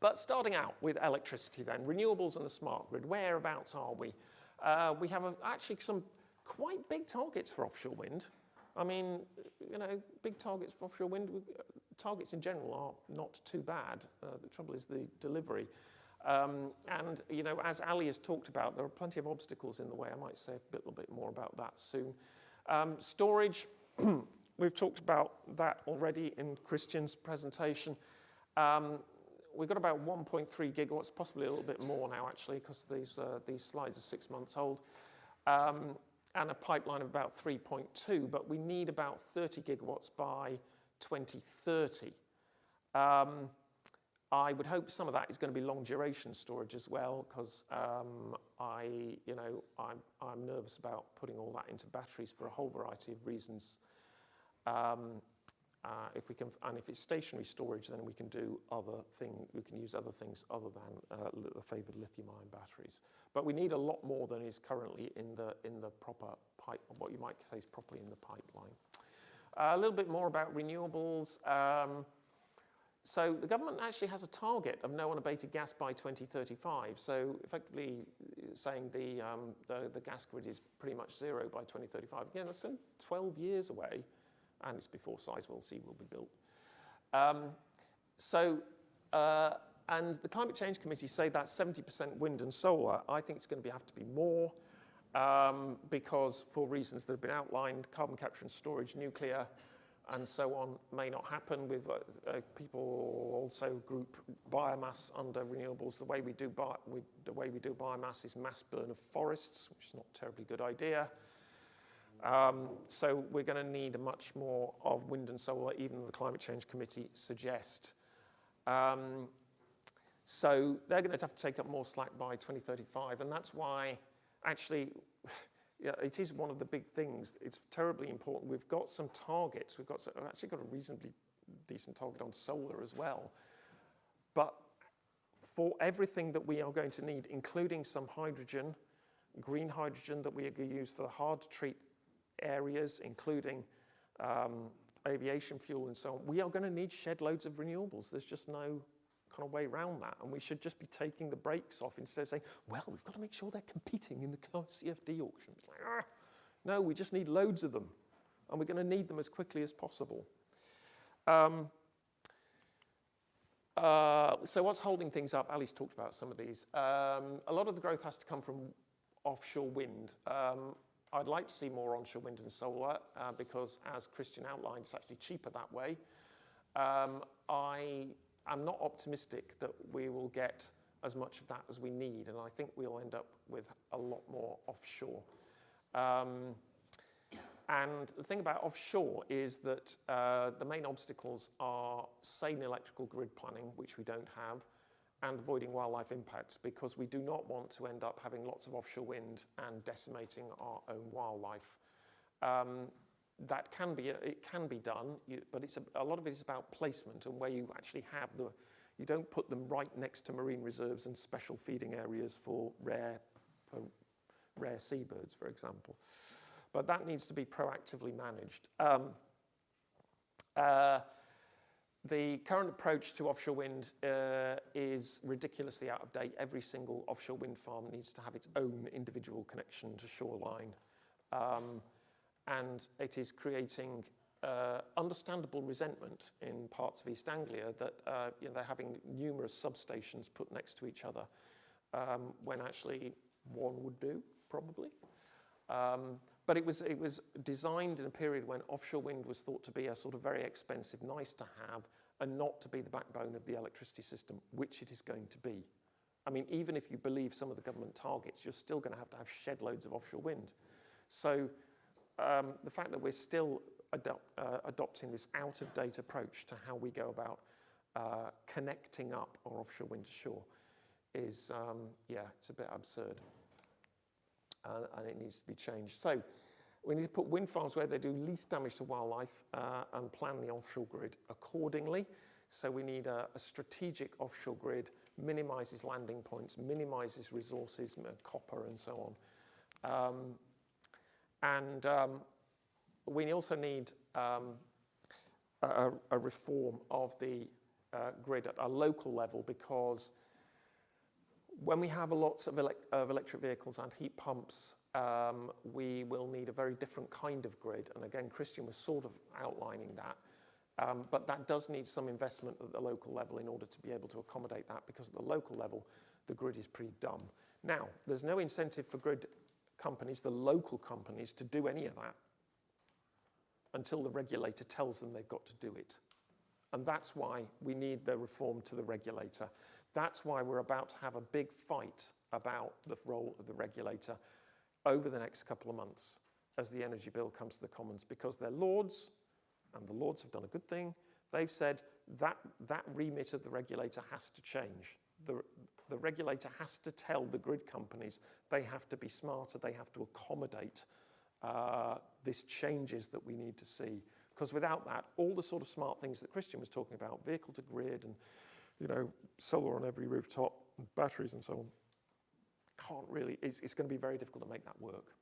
but starting out with electricity then, renewables and the smart grid, whereabouts are we? We have actually some quite big targets for offshore wind. I mean, big targets for offshore wind. Targets in general are not too bad. The trouble is the delivery. And, as Ali has talked about, there are plenty of obstacles in the way. I might say a little bit more about that soon. Storage, we've talked about that already in Christian's presentation. We've got about 1.3 gigawatts, possibly a little bit more now, actually, because these slides are 6 months old. And a pipeline of about 3.2, but we need about 30 gigawatts by 2030. I would hope some of that is going to be long duration storage as well, because I'm nervous about putting all that into batteries for a whole variety of reasons. If it's stationary storage, then we can do other things. We can use other things other than the favoured lithium-ion batteries. But we need a lot more than is currently in the proper pipe, what you might say is properly in the pipeline. A little bit more about renewables. So the government actually has a target of no unabated gas by 2035. So effectively saying the gas grid is pretty much zero by 2035. Again, that's still 12 years away, and it's before Sizewell C will be built. And the Climate Change Committee say that's 70% wind and solar. I think it's going to have to be more because for reasons that have been outlined, carbon capture and storage, nuclear, and so on may not happen. With people also group biomass under renewables. The way we do biomass is mass burn of forests, which is not a terribly good idea. So we're going to need much more of wind and solar, even though the Climate Change Committee suggest. So they're going to have to take up more slack by 2035, and that's why, actually, it is one of the big things. It's terribly important. We've got some targets. We've actually got a reasonably decent target on solar as well. But for everything that we are going to need, including some hydrogen, green hydrogen that we are going to use for the hard-to-treat areas, including aviation fuel and so on, we are going to need shed loads of renewables. There's just no kind of way around that, and we should just be taking the brakes off instead of saying, well, we've got to make sure they're competing in the CFD auction. It's like, no, we just need loads of them, and we're going to need them as quickly as possible. So what's holding things up? Ali's talked about some of these. A lot of the growth has to come from offshore wind. I'd like to see more onshore wind and solar because, as Christian outlined, it's actually cheaper that way. I am not optimistic that we will get as much of that as we need, and I think we'll end up with a lot more offshore. And the thing about offshore is that the main obstacles are sane electrical grid planning, which we don't have, and avoiding wildlife impacts, because we do not want to end up having lots of offshore wind and decimating our own wildlife. That can be, it can be done, but a lot of it is about placement and where you actually have you don't put them right next to marine reserves and special feeding areas for rare seabirds, for example. But that needs to be proactively managed. The current approach to offshore wind is ridiculously out of date. Every single offshore wind farm needs to have its own individual connection to shoreline. And it is creating understandable resentment in parts of East Anglia that they're having numerous substations put next to each other when actually one would do, probably. But it was designed in a period when offshore wind was thought to be a sort of very expensive, nice to have, and not to be the backbone of the electricity system, which it is going to be. I mean, even if you believe some of the government targets, you're still going to have shed loads of offshore wind. So the fact that we're still adopting this out-of-date approach to how we go about connecting up our offshore wind to shore is, it's a bit absurd. And it needs to be changed. So we need to put wind farms where they do least damage to wildlife and plan the offshore grid accordingly. So we need a strategic offshore grid, minimises landing points, minimises resources, copper and so on. We also need a reform of the grid at a local level, because when we have lots of electric vehicles and heat pumps, we will need a very different kind of grid. And again, Christian was sort of outlining that. But that does need some investment at the local level in order to be able to accommodate that, because at the local level, the grid is pretty dumb. Now, there's no incentive for grid companies, the local companies, to do any of that until the regulator tells them they've got to do it. And that's why we need the reform to the regulator. That's why we're about to have a big fight about the role of the regulator over the next couple of months as the energy bill comes to the Commons, because they're Lords, and the Lords have done a good thing. They've said that remit of the regulator has to change. The regulator has to tell the grid companies they have to be smarter, they have to accommodate these changes that we need to see. Because without that, all the sort of smart things that Christian was talking about, vehicle to grid and solar on every rooftop, and batteries and so on, can't really, it's going to be very difficult to make that work.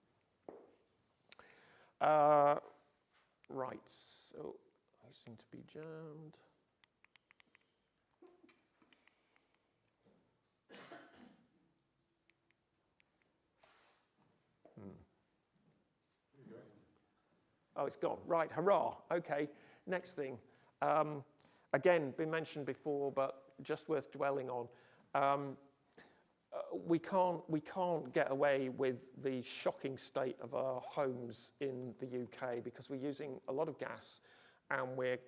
Right, so I seem to be jammed. Oh, it's gone. Right, hurrah. Okay, next thing. Again, been mentioned before, but just worth dwelling on. We can't get away with the shocking state of our homes in the UK, because we're using a lot of gas, and we're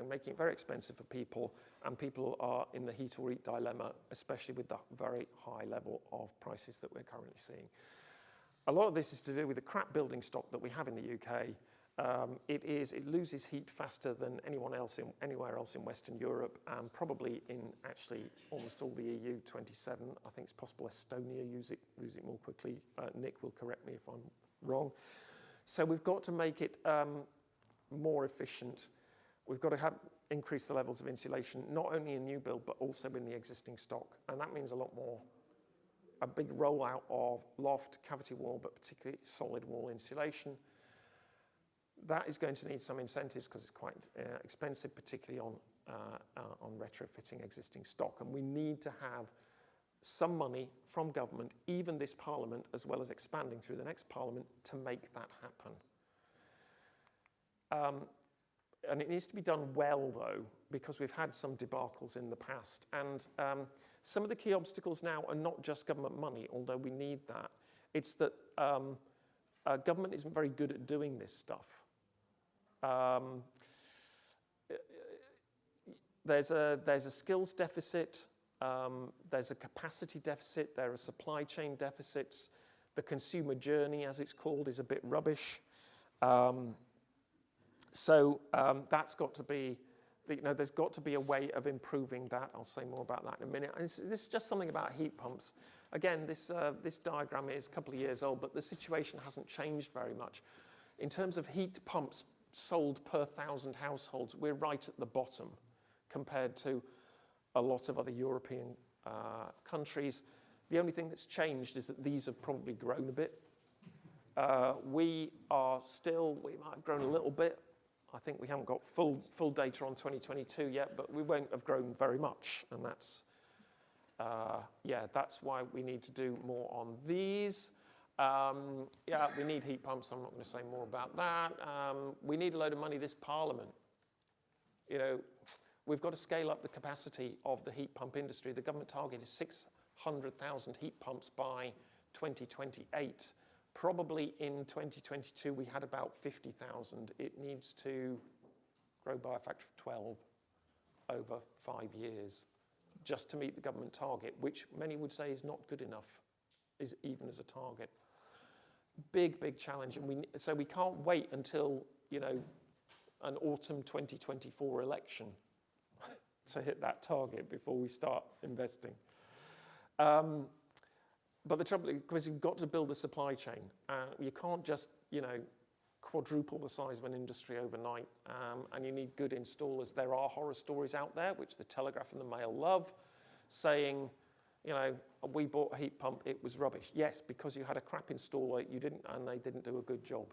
making it very expensive for people, and people are in the heat or eat dilemma, especially with the very high level of prices that we're currently seeing. A lot of this is to do with the crap building stock that we have in the UK. It loses heat faster than anywhere else in Western Europe, and probably in actually almost all the EU 27. I think it's possible Estonia lose it more quickly. Nick will correct me if I'm wrong. So we've got to make it more efficient. We've got to increase the levels of insulation, not only in new build, but also in the existing stock. And that means a big rollout of loft, cavity wall, but particularly solid wall insulation. That is going to need some incentives, because it's quite expensive, particularly on retrofitting existing stock. And we need to have some money from government, even this Parliament, as well as expanding through the next Parliament, to make that happen. And it needs to be done well, though, because we've had some debacles in the past. And some of the key obstacles now are not just government money, although we need that. It's that government isn't very good at doing this stuff. There's a skills deficit, there's a capacity deficit, there are supply chain deficits. The consumer journey, as it's called, is a bit rubbish. So that's got to be, there's got to be a way of improving that. I'll say more about that in a minute. And this is just something about heat pumps. Again, this diagram is a couple of years old, but the situation hasn't changed very much. In terms of heat pumps sold per 1,000 households, we're right at the bottom compared to a lot of other European countries. The only thing that's changed is that these have probably grown a bit. We might have grown a little bit. I think we haven't got full data on 2022 yet, but we won't have grown very much. And that's why we need to do more on these. We need heat pumps. I'm not going to say more about that. We need a load of money this Parliament. We've got to scale up the capacity of the heat pump industry. The government target is 600,000 heat pumps by 2028. Probably in 2022, we had about 50,000. It needs to grow by a factor of 12 over 5 years just to meet the government target, which many would say is not good enough, even as a target. Big challenge. And so we can't wait until, an autumn 2024 election to hit that target before we start investing. But the trouble is, because you've got to build a supply chain. You can't just, quadruple the size of an industry overnight, and you need good installers. There are horror stories out there, which the Telegraph and the Mail love, saying, we bought a heat pump, it was rubbish. Yes, because you had a crap installer, and they didn't do a good job.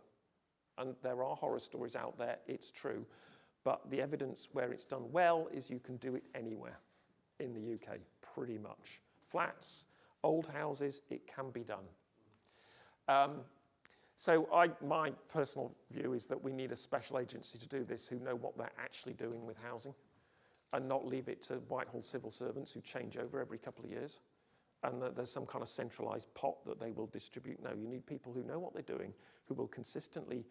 And there are horror stories out there, it's true. But the evidence where it's done well is you can do it anywhere in the UK, pretty much. Flats, old houses, it can be done. So my personal view is that we need a special agency to do this who know what they're actually doing with housing and not leave it to Whitehall civil servants who change over every couple of years and that there's some kind of centralised pot that they will distribute. No, you need people who know what they're doing, who will consistently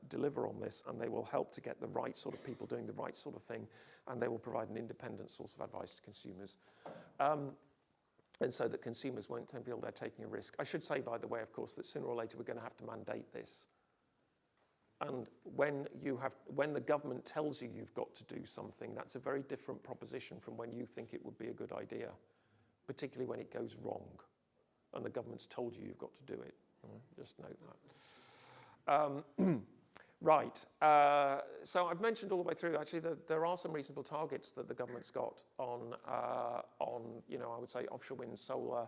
deliver on this, and they will help to get the right sort of people doing the right sort of thing, and they will provide an independent source of advice to consumers. And so that consumers won't feel they're taking a risk. I should say, by the way, of course, that sooner or later we're going to have to mandate this. And when the government tells you you've got to do something, that's a very different proposition from when you think it would be a good idea, particularly when it goes wrong and the government's told you you've got to do it. Just note that. Right, so I've mentioned all the way through, actually, that there are some reasonable targets that the government's got on I would say offshore wind, solar,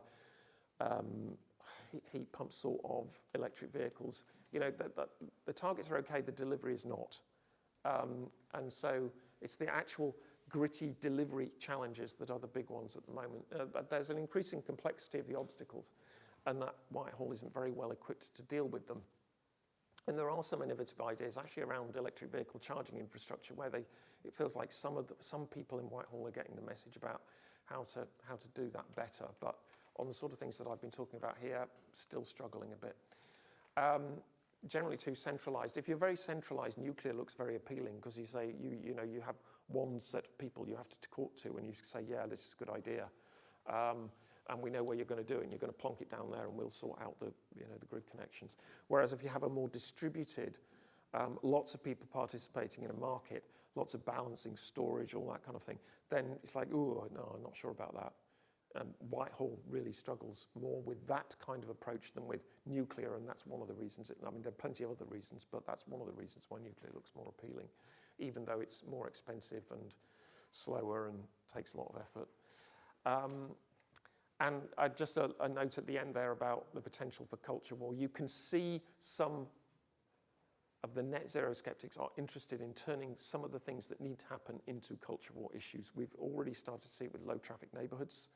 heat pump sort of electric vehicles. The targets are okay, the delivery is not. And so it's the actual gritty delivery challenges that are the big ones at the moment. But there's an increasing complexity of the obstacles, and that Whitehall isn't very well equipped to deal with them. And there are some innovative ideas actually around electric vehicle charging infrastructure where it feels like some people in Whitehall are getting the message about how to do that better. But on the sort of things that I've been talking about here, still struggling a bit. Generally too centralised. If you're very centralised, nuclear looks very appealing because you say you have one set of people you have to talk to and you say, yeah, this is a good idea. And we know where you're going to do it, and you're going to plonk it down there, and we'll sort out the grid connections. Whereas if you have a more distributed, lots of people participating in a market, lots of balancing, storage, all that kind of thing, then it's like, oh, no, I'm not sure about that. Whitehall really struggles more with that kind of approach than with nuclear, and that's one of the reasons. There are plenty of other reasons, but that's one of the reasons why nuclear looks more appealing, even though it's more expensive and slower and takes a lot of effort. And just a note at the end there about the potential for culture war. You can see some of the net zero skeptics are interested in turning some of the things that need to happen into culture war issues. We've already started to see it with low traffic neighbourhoods,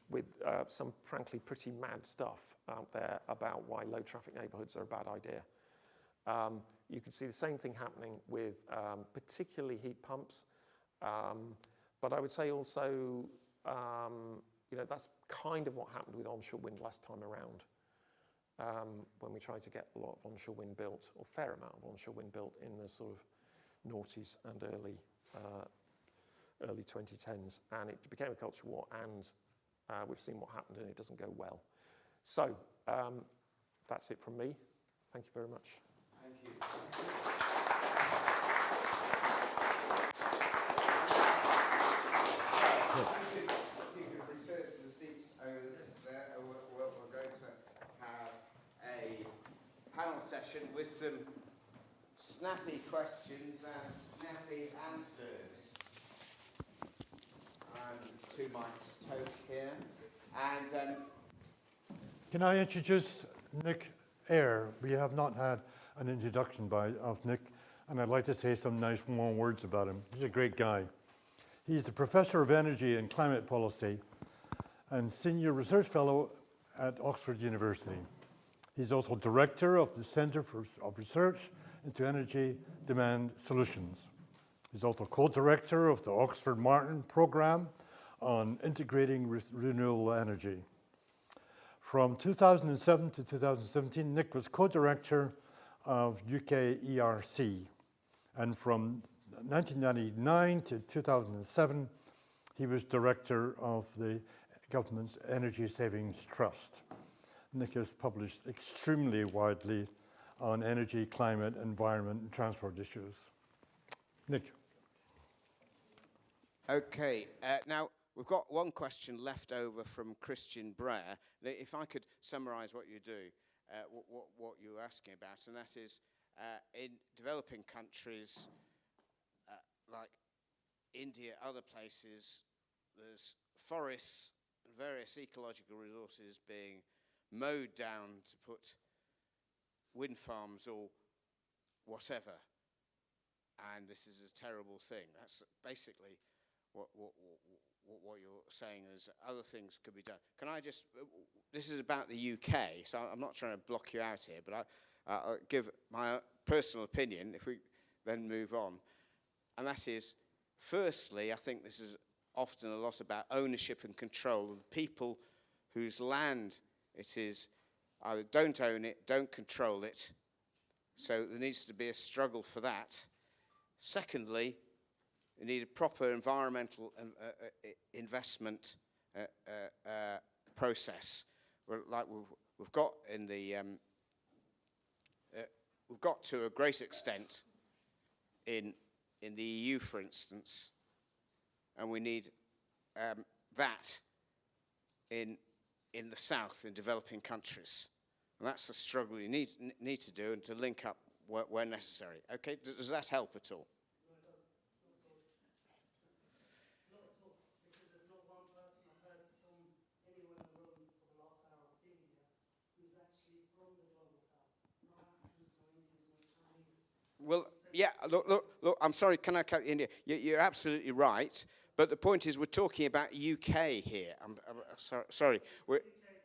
with some frankly pretty mad stuff out there about why low traffic neighbourhoods are a bad idea. You can see the same thing happening with particularly heat pumps, but I would say also that's kind of what happened with onshore wind last time around. when we tried to get a lot of onshore wind built, or a fair amount of onshore wind built in the sort of noughties and early 2010s, and it became a culture war, and we've seen what happened, and it doesn't go well. So that's it from me. Thank you very much. Thank you. If you could return to the seats over there, we're going to have a panel session with some snappy questions and snappy answers. Two mics tote here. And can I introduce Nick Eyre? We have not had an introduction of Nick, and I'd like to say some nice warm words about him. He's a great guy. He's a professor of energy and climate policy and senior research fellow at Oxford University. He's also director of the Centre of Research into Energy Demand Solutions. He's also co-director of the Oxford Martin Programme on integrating renewable energy. From 2007 to 2017, Nick was co-director of UK ERC, and from 1999 to 2007, he was director of the government's Energy Savings Trust. Nick has published extremely widely on energy, climate, environment, and transport issues. Nick. Okay, now we've got one question left over from Christian Brer. If I could summarise what you do, what you're asking about, and that is in developing countries like India, other places, there's forests and various ecological resources being mowed down to put wind farms or whatever, and this is a terrible thing. That's basically what you're saying is other things could be done. Can I just, this is about the UK, so I'm not trying to block you out here, but I'll give my personal opinion if we then move on. And that is, firstly, I think this is often a lot about ownership and control of the people whose land it is, either don't own it, don't control it. So there needs to be a struggle for that. Secondly, we need a proper environmental investment process, like we've got in the we've got to a great extent in the EU, for instance, and we need that in the south, in developing countries, and that's the struggle you need to do, and to link up where necessary. Okay, does that help at all? Well, yeah, look, I'm sorry, can I cut you in here? You're absolutely right, but the point is we're talking about UK here. I'm sorry. Why is it okay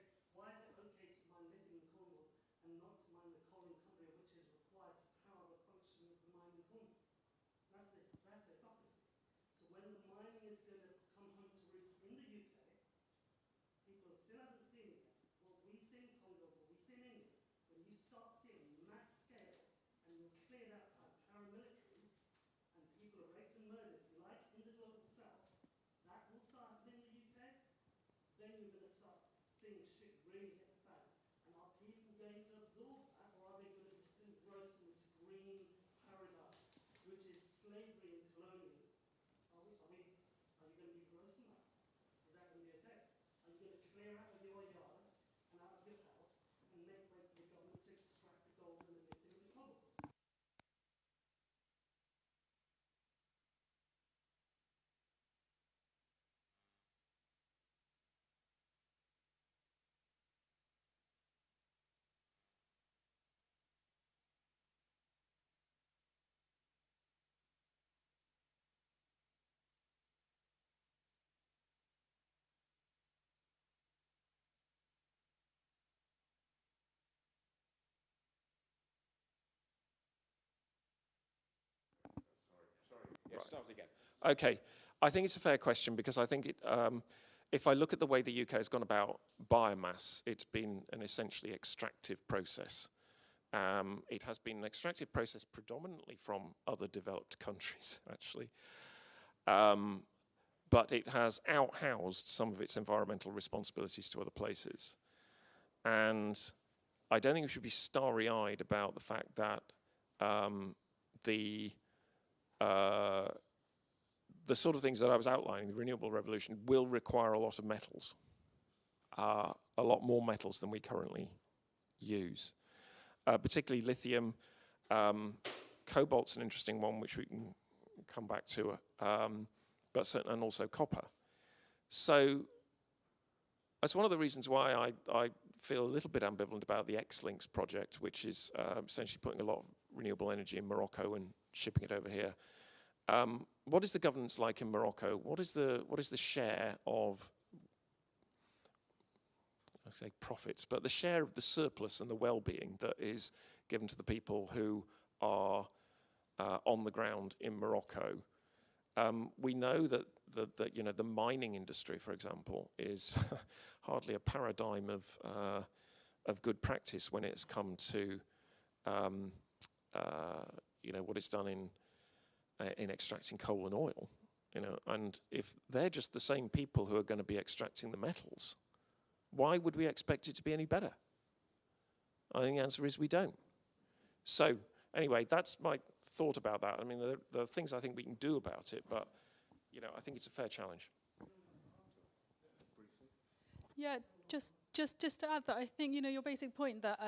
to mine lithium in Cornwall and not to mine the coal in Cumbria, which is required to power the function of the mine in Cornwall? That's the hypocrisy. So when the mining is going to come home to roost in the UK, people still haven't seen it yet. What we see in Congo, what we see in India, when you start seeing mass scale and you're cleared out by paramilitaries and people are raped and murdered, like in the global south, that will start happening in the UK, then you're going to start seeing shit really hit the fan. And are people going to absorb that, or are they going to be still engrossed in this green paradigm, which is slavery and colonialism? Are you going to be engrossed in that? Is that going to be okay? Are you going to clear out of your yard and out of your house and make way for the government to extract the gold and the lithium and the cobalt? Sorry. Yeah, start again. Okay, I think it's a fair question because I think if I look at the way the UK has gone about biomass, it's been an essentially extractive process. It has been an extractive process predominantly from other developed countries, actually. But it has outhoused some of its environmental responsibilities to other places. And I don't think we should be starry-eyed about the fact that the sort of things that I was outlining, the renewable revolution, will require a lot of metals, a lot more metals than we currently use, particularly lithium. Cobalt's an interesting one, which we can come back to, and also copper. So that's one of the reasons why I feel a little bit ambivalent about the X-Links project, which is essentially putting a lot of renewable energy in Morocco and shipping it over here. What is the governance like in Morocco? What is the share of, I say profits, but the share of the surplus and the well-being that is given to the people who are on the ground in Morocco? We know that the mining industry, for example, is hardly a paradigm of good practice when it's come to what it's done in extracting coal and oil. And if they're just the same people who are going to be extracting the metals, why would we expect it to be any better? I think the answer is we don't. So anyway, that's my thought about that. I mean, there are things I think we can do about it, but I think it's a fair challenge. Yeah, just to add that, I think your basic point that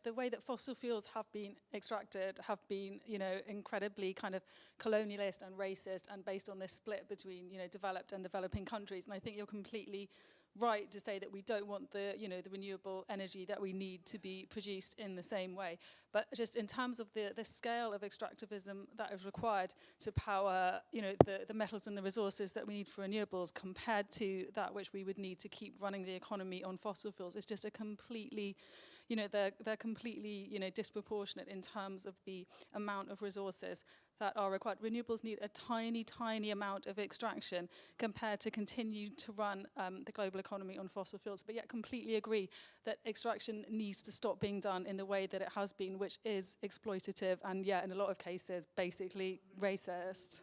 the way that fossil fuels have been extracted have been incredibly kind of colonialist and racist and based on this split between developed and developing countries. And I think you're completely right to say that we don't want the renewable energy that we need to be produced in the same way. But just in terms of the scale of extractivism that is required to power the metals and the resources that we need for renewables compared to that which we would need to keep running the economy on fossil fuels, it's just a completely they're completely disproportionate in terms of the amount of resources that are required. Renewables need a tiny amount of extraction compared to continue to run the global economy on fossil fuels. But yet completely agree that extraction needs to stop being done in the way that it has been, which is exploitative and in a lot of cases basically racist.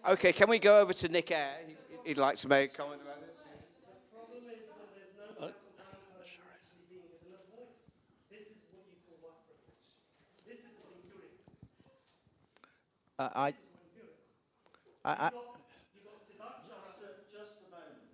Okay, can we go over to Nick Eyre? He'd like to make a comment about this. The problem is that there's no black or brown person actually being given a voice. This is what you call white privilege. This is what infuriates me. This is what infuriates me. You've got Siddhartha. Just a moment.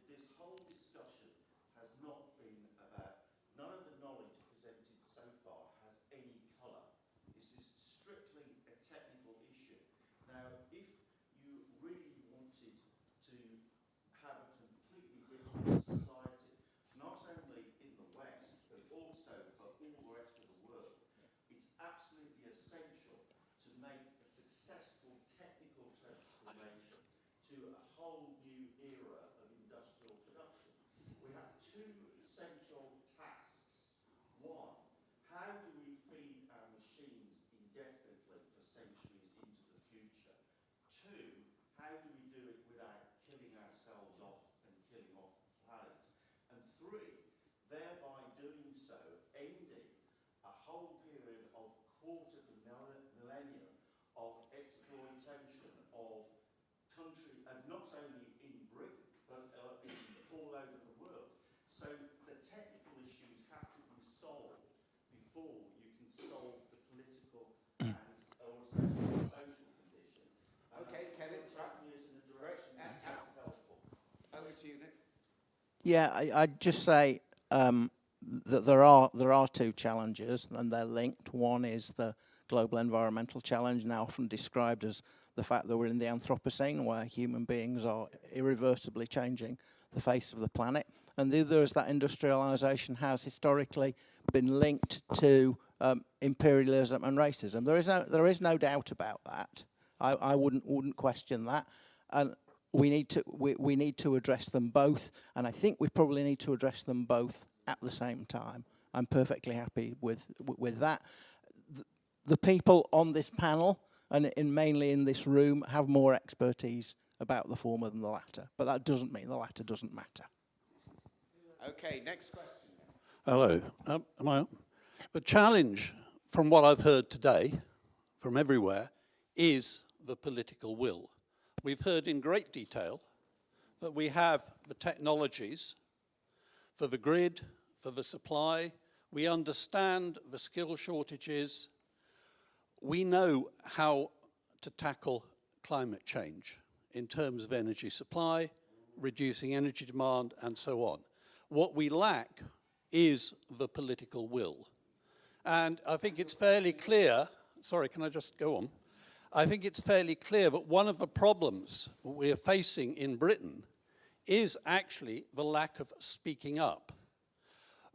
This whole discussion has not been about, none of the knowledge presented so far has any colour. This is strictly a technical issue. Now, if you really wanted to have a completely different society, not only in the West, but also for all the rest of the world, it's absolutely essential to make a successful technical transformation to a whole new era of industrial production. We have two essential tasks. One, how do we feed our machines indefinitely for centuries into the future? Two, how do we do it without killing ourselves off and killing off the planet? And three, thereby doing so, ending a whole period of quarter of a millennium of exploitation of country, and not only in before you can solve the political and also the social condition. Okay, Kevin, taking us in a direction that's not helpful. over to you, Nick. Yeah, I'd just say that there are two challenges, and they're linked. One is the global environmental challenge, now often described as the fact that we're in the Anthropocene, where human beings are irreversibly changing the face of the planet. And the other is that industrialization has historically been linked to imperialism and racism. There is no doubt about that. I wouldn't question that. And we need to address them both, and I think we probably need to address them both at the same time. I'm perfectly happy with that. The people on this panel and mainly in this room have more expertise about the former than the latter, but that doesn't mean the latter doesn't matter. Okay, next question. Hello. Am I on? The challenge, from what I've heard today, from everywhere, is the political will. We've heard in great detail that we have the technologies for the grid, for the supply. We understand the skill shortages. We know how to tackle climate change in terms of energy supply, reducing energy demand, and so on. What we lack is the political will. And I think it's fairly clear, sorry, can I just go on? I think it's fairly clear that one of the problems we're facing in Britain is actually the lack of speaking up.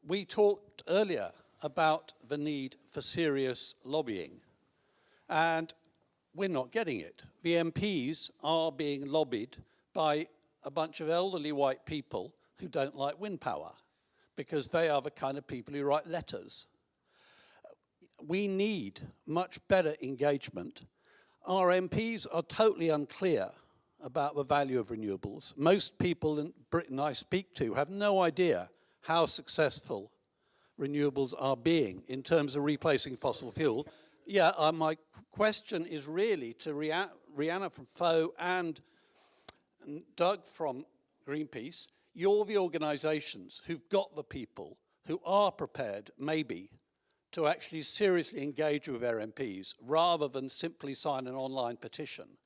We talked earlier about the need for serious lobbying, and we're not getting it. The MPs are being lobbied by a bunch of elderly white people who don't like wind power, because they are the kind of people who write letters. We need much better engagement. Our MPs are totally unclear about the value of renewables. Most people in Britain I speak to have no idea how successful renewables are being in terms of replacing fossil fuel. Yeah, my question is really to Rihanna from FO and Doug from Greenpeace. You're the organisations who've got the people who are prepared, maybe, to actually seriously engage with their MPs rather than simply sign an online petition.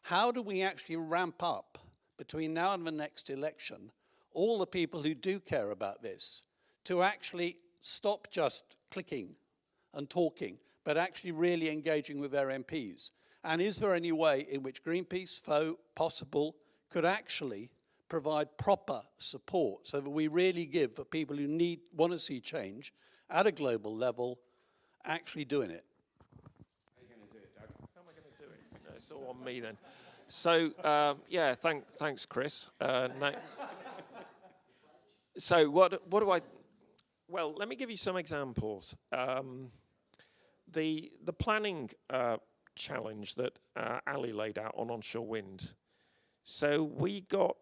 How do we actually ramp up between now and the next election all the people who do care about this to actually stop just clicking and talking, but actually really engaging with their MPs? And is there any way in which Greenpeace, FO, possible, could actually provide proper support so that we really give the people who want to see change at a global level actually doing it? How are you going to do it, Doug? How am I going to do it? No, it's all on me then. So, yeah, thanks, Chris. So what do I... Well, let me give you some examples. The planning challenge that Ali laid out on onshore wind. So we got...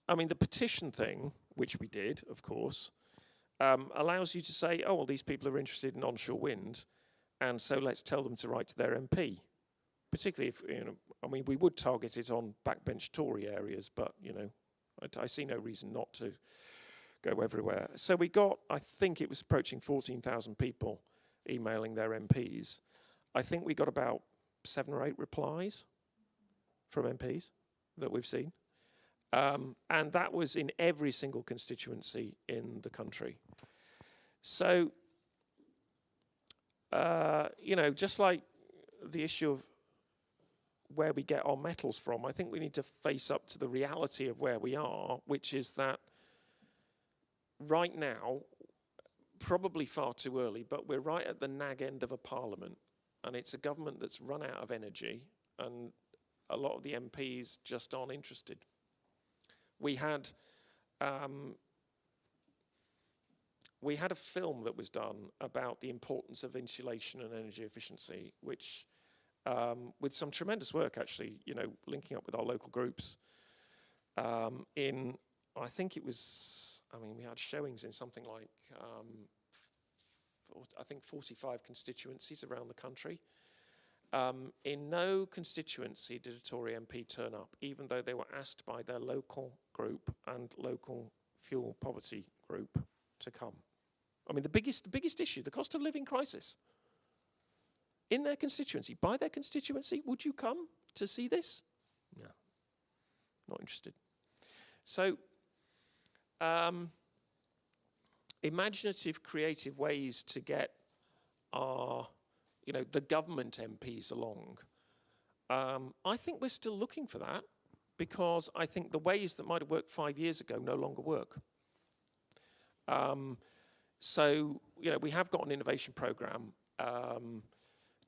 I mean, the petition thing, which we did, of course, allows you to say, oh, well, these people are interested in onshore wind, and so let's tell them to write to their MP. Particularly if, I mean, we would target it on backbench Tory areas, but, I see no reason not to go everywhere. So we got, I think it was approaching 14,000 people emailing their MPs. I think we got about 7 or 8 replies from MPs that we've seen. And that was in every single constituency in the country. So, just like the issue of where we get our metals from, I think we need to face up to the reality of where we are, which is that right now, probably far too early, but we're right at the nag end of a parliament, and it's a government that's run out of energy, and a lot of the MPs just aren't interested. We had a film that was done about the importance of insulation and energy efficiency, which, with some tremendous work actually, linking up with our local groups, I think it was, we had showings in something like, I think 45 constituencies around the country. In no constituency did a Tory MP turn up, even though they were asked by their local group and local fuel poverty group to come. I mean, the biggest issue, the cost of living crisis. In their constituency, by their constituency, would you come to see this? No, not interested. So, imaginative, creative ways to get our, the government MPs along. I think we're still looking for that, because I think the ways that might have worked 5 years ago no longer work. So, we have got an innovation program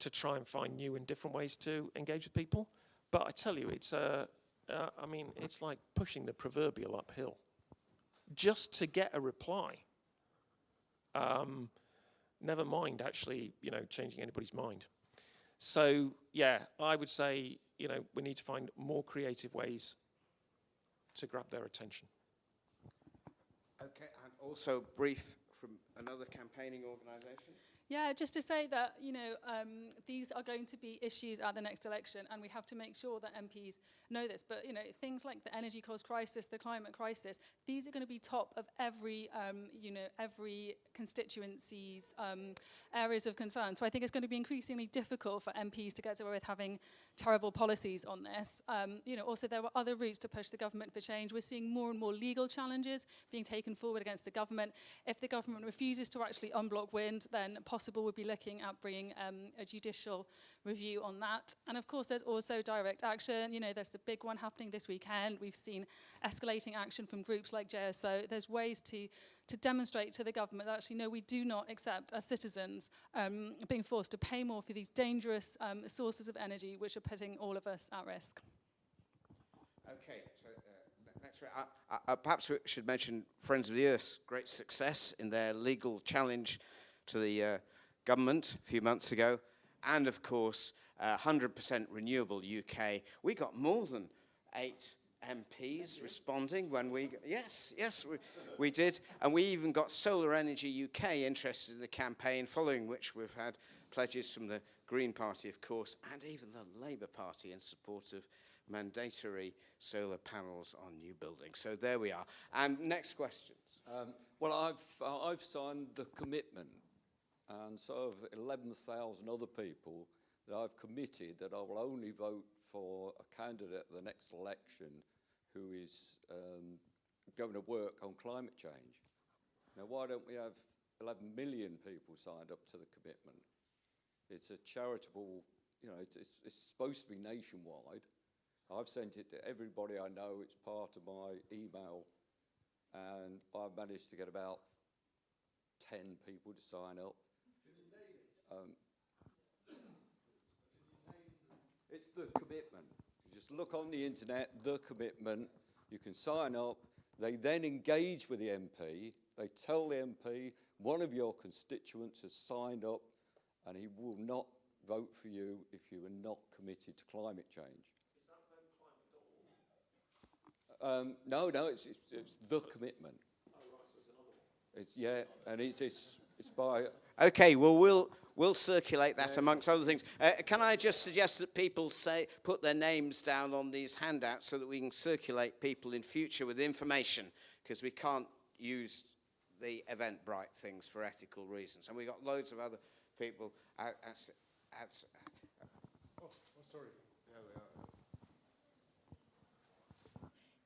to try and find new and different ways to engage with people. But I tell you, it's it's like pushing the proverbial uphill just to get a reply. Never mind actually, changing anybody's mind. So yeah, I would say, we need to find more creative ways to grab their attention. Okay, and also brief from another campaigning organisation. Yeah, just to say that, these are going to be issues at the next election, and we have to make sure that MPs know this. But, things like the energy cost crisis, the climate crisis, these are going to be top of every, every constituency's areas of concern. So I think it's going to be increasingly difficult for MPs to get away with having terrible policies on this. Also there are other routes to push the government for change. We're seeing more and more legal challenges being taken forward against the government. If the government refuses to actually unblock wind, then possible we'll be looking at bringing a judicial review on that. And of course there's also direct action. There's the big one happening this weekend. We've seen escalating action from groups like JSO. There's ways to demonstrate to the government that actually, no, we do not accept as citizens being forced to pay more for these dangerous sources of energy which are putting all of us at risk. Okay, so next, perhaps we should mention Friends of the Earth's great success in their legal challenge to the government a few months ago, and of course 100% Renewable UK. We got more than 8 MPs responding when we, yes, we did. And we even got Solar Energy UK interested in the campaign, following which we've had pledges from the Green Party, of course, and even the Labour Party in support of mandatory solar panels on new buildings. So there we are. And next questions. Well, I've signed the commitment, and so have 11,000 other people, that I've committed that I will only vote for a candidate at the next election who is going to work on climate change. Now, why don't we have 11 million people signed up to the commitment? It's a charitable, it's supposed to be nationwide. I've sent it to everybody I know. It's part of my email, and I've managed to get about 10 people to sign up. It's the commitment. You just look on the internet, the commitment. You can sign up. They then engage with the MP. They tell the MP, one of your constituents has signed up and he will not vote for you if you are not committed to climate change. Is that climate.org? No, it's the commitment. Oh, right, so it's another one. It's, yeah, and it's by... Okay, well, we'll circulate that amongst other things. Can I just suggest that people put their names down on these handouts so that we can circulate people in future with information, because we can't use the Eventbrite things for ethical reasons. And we've got loads of other people. Sorry.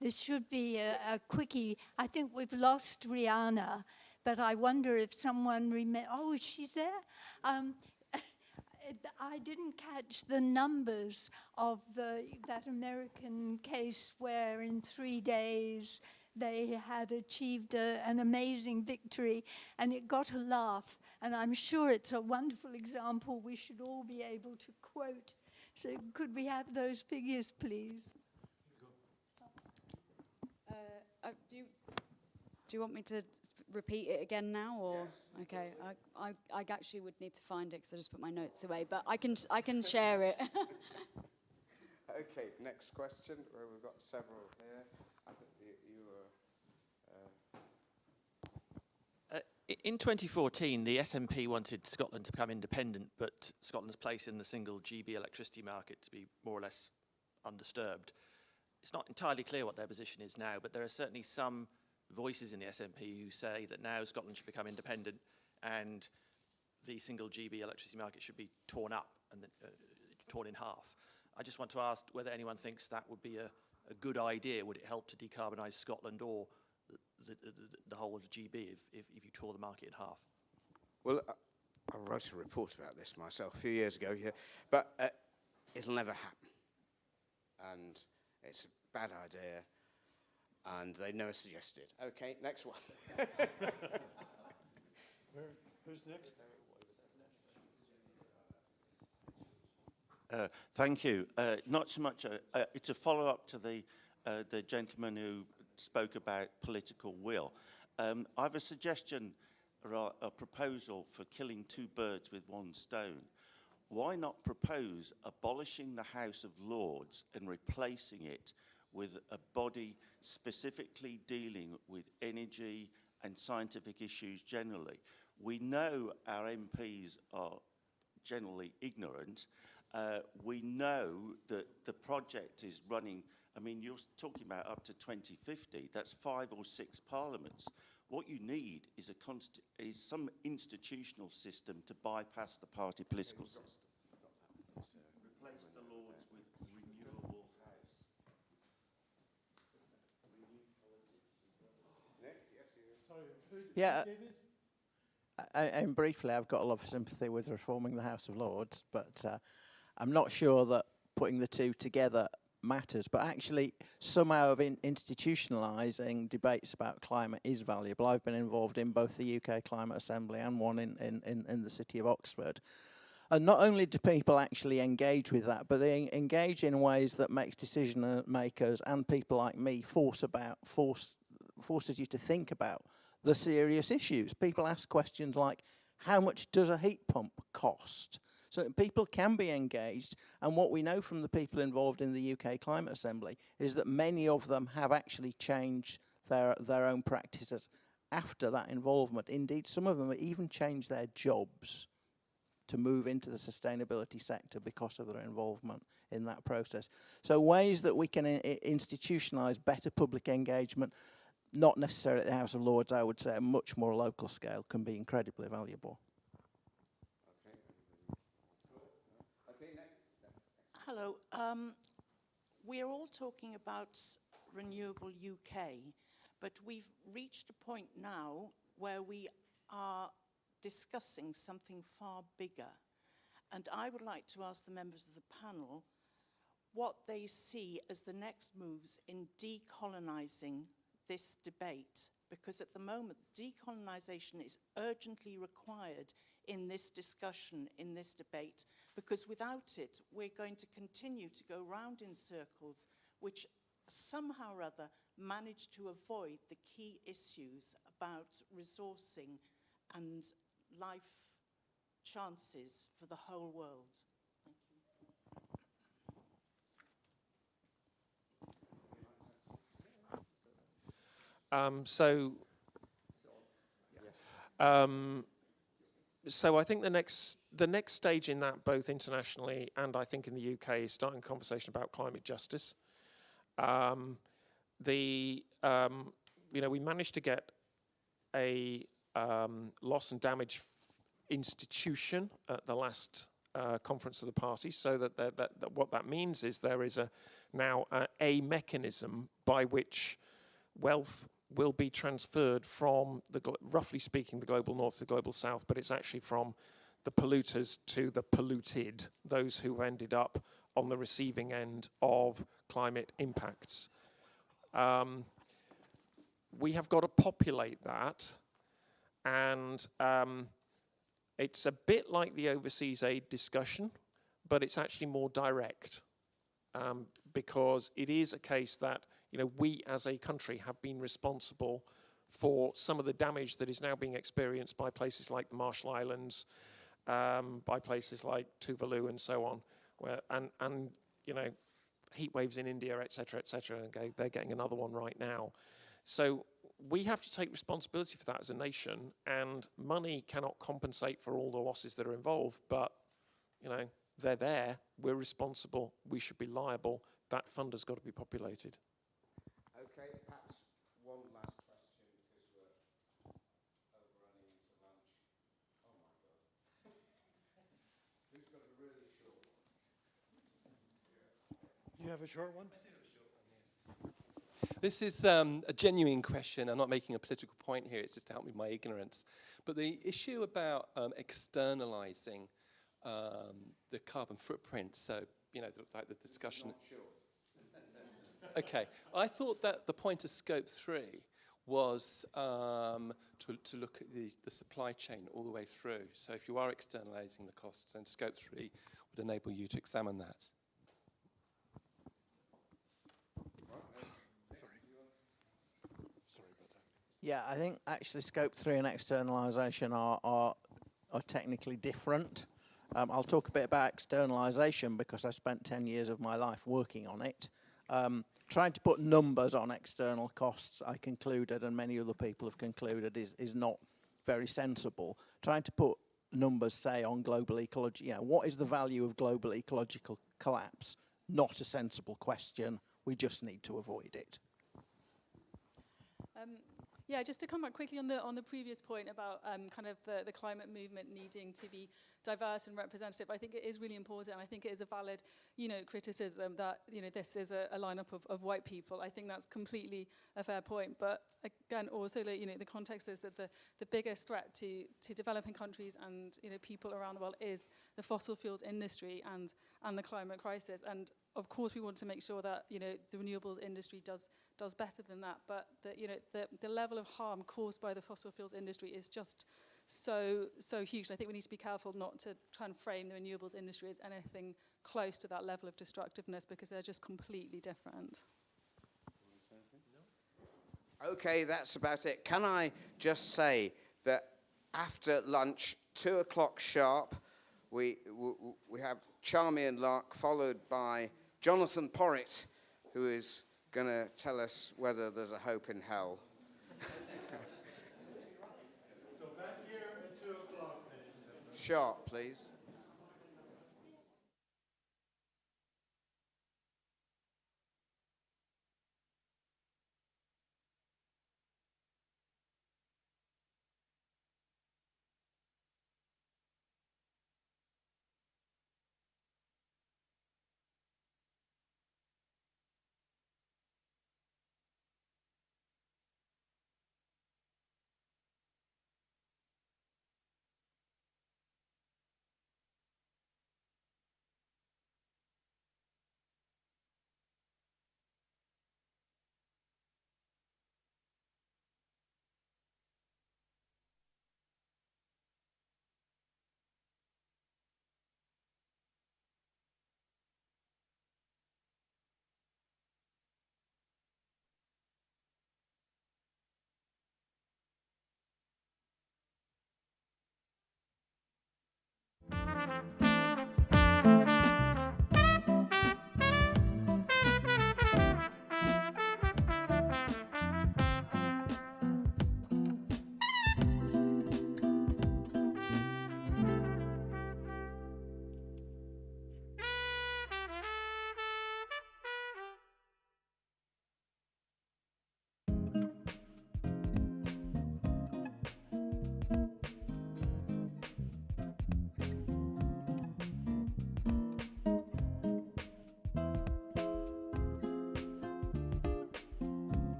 This should be a quickie. I think we've lost Rihanna, but I wonder if someone oh, she's there? I didn't catch the numbers of that American case where in 3 days they had achieved an amazing victory, and it got a laugh. And I'm sure it's a wonderful example we should all be able to quote. So could we have those figures, please? Do you want me to repeat it again now, or yes. Okay? I actually would need to find it because I just put my notes away, but I can share it. Okay, next question. Well, we've got several here. I think you were. In 2014, the SNP wanted Scotland to become independent, but Scotland's place in the single GB electricity market to be more or less undisturbed. It's not entirely clear what their position is now, but there are certainly some voices in the SNP who say that now Scotland should become independent, and the single GB electricity market should be torn up and torn in half. I just want to ask whether anyone thinks that would be a good idea. Would it help to decarbonise Scotland or the whole of GB if you tore the market in half? Well, I wrote a report about this myself a few years ago, yeah, but it'll never happen. And it's a bad idea, and they never suggested. Okay, next one. Who's next? Thank you. Not so much. It's a follow-up to the gentleman who spoke about political will. I have a suggestion, or a proposal for killing two birds with one stone. Why not propose abolishing the House of Lords and replacing it with a body specifically dealing with energy and scientific issues generally? We know our MPs are generally ignorant. We know that the project is running, I mean, you're talking about up to 2050. That's 5 or 6 parliaments. What you need is some institutional system to bypass the party political system. Replace the Lords with renewable House. Yeah, and briefly, I've got a lot of sympathy with reforming the House of Lords, but I'm not sure that putting the two together matters. But actually, somehow of institutionalising debates about climate is valuable. I've been involved in both the UK Climate Assembly and one in the city of Oxford. And not only do people actually engage with that, but they engage in ways that makes decision makers and people like me forces you to think about the serious issues. People ask questions like, how much does a heat pump cost? So people can be engaged, and what we know from the people involved in the UK Climate Assembly is that many of them have actually changed their own practices after that involvement. Indeed, some of them have even changed their jobs to move into the sustainability sector because of their involvement in that process. So ways that we can institutionalise better public engagement, not necessarily at the House of Lords, I would say, at a much more local scale, can be incredibly valuable. Hello. We're all talking about Renewable UK, but we've reached a point now where we are discussing something far bigger. And I would like to ask the members of the panel what they see as the next moves in decolonising this debate, because at the moment decolonisation is urgently required in this discussion, in this debate, because without it we're going to continue to go round in circles which somehow or other manage to avoid the key issues about resourcing and life chances for the whole world. So I think the next stage in that, both internationally and I think in the UK, is starting a conversation about climate justice. We managed to get a loss and damage institution at the last conference of the party, so that what that means is there is now a mechanism by which wealth will be transferred from, roughly speaking, the global north to the global south, but it's actually from the polluters to the polluted, those who ended up on the receiving end of climate impacts. We have got to populate that, and it's a bit like the overseas aid discussion, but it's actually more direct, because it is a case that we as a country have been responsible for some of the damage that is now being experienced by places like the Marshall Islands, by places like Tuvalu and so on, where and heat waves in India, etc., and they're getting another one right now. So we have to take responsibility for that as a nation, and money cannot compensate for all the losses that are involved, but they're there, we're responsible, we should be liable, that fund has got to be populated. Okay, perhaps one last question, because we're overrunning into lunch. you have a short one? This is a genuine question. I'm not making a political point here. It's just to help me with my ignorance. But the issue about externalizing the carbon footprint, so, you know, like the discussion. Okay. I thought that the point of Scope 3 was to look at the supply chain all the way through. So if you are externalizing the costs, then Scope 3 would enable you to examine that. Yeah, I think actually Scope 3 and externalisation are technically different. I'll talk a bit about externalisation because I spent 10 years of my life working on it. Trying to put numbers on external costs, I concluded, and many other people have concluded, is not very sensible. Trying to put numbers, say, on global ecology, you know, what is the value of global ecological collapse? Not a sensible question. We just need to avoid it. Yeah, just to come back quickly on the previous point about kind of the climate movement needing to be diverse and representative, I think it is really important, and I think it is a valid, you know, criticism that, you know, this is a lineup of white people. I think that's completely a fair point, but again, also, you know, the context is that the biggest threat to developing countries and, you know, people around the world is the fossil fuels industry and the climate crisis. And of course, we want to make sure that, you know, the renewables industry does better than that, but you know, the level of harm caused by the fossil fuels industry is just so huge. And I think we need to be careful not to try and frame the renewables industry as anything close to that level of destructiveness, because they're just completely different. Okay, that's about it. Can I just say that after lunch, 2 o'clock sharp, we have Charmian Lark, followed by Jonathan Porritt, who is going to tell us whether there's a hope in hell. So back here at 2 o'clock. Sharp, please.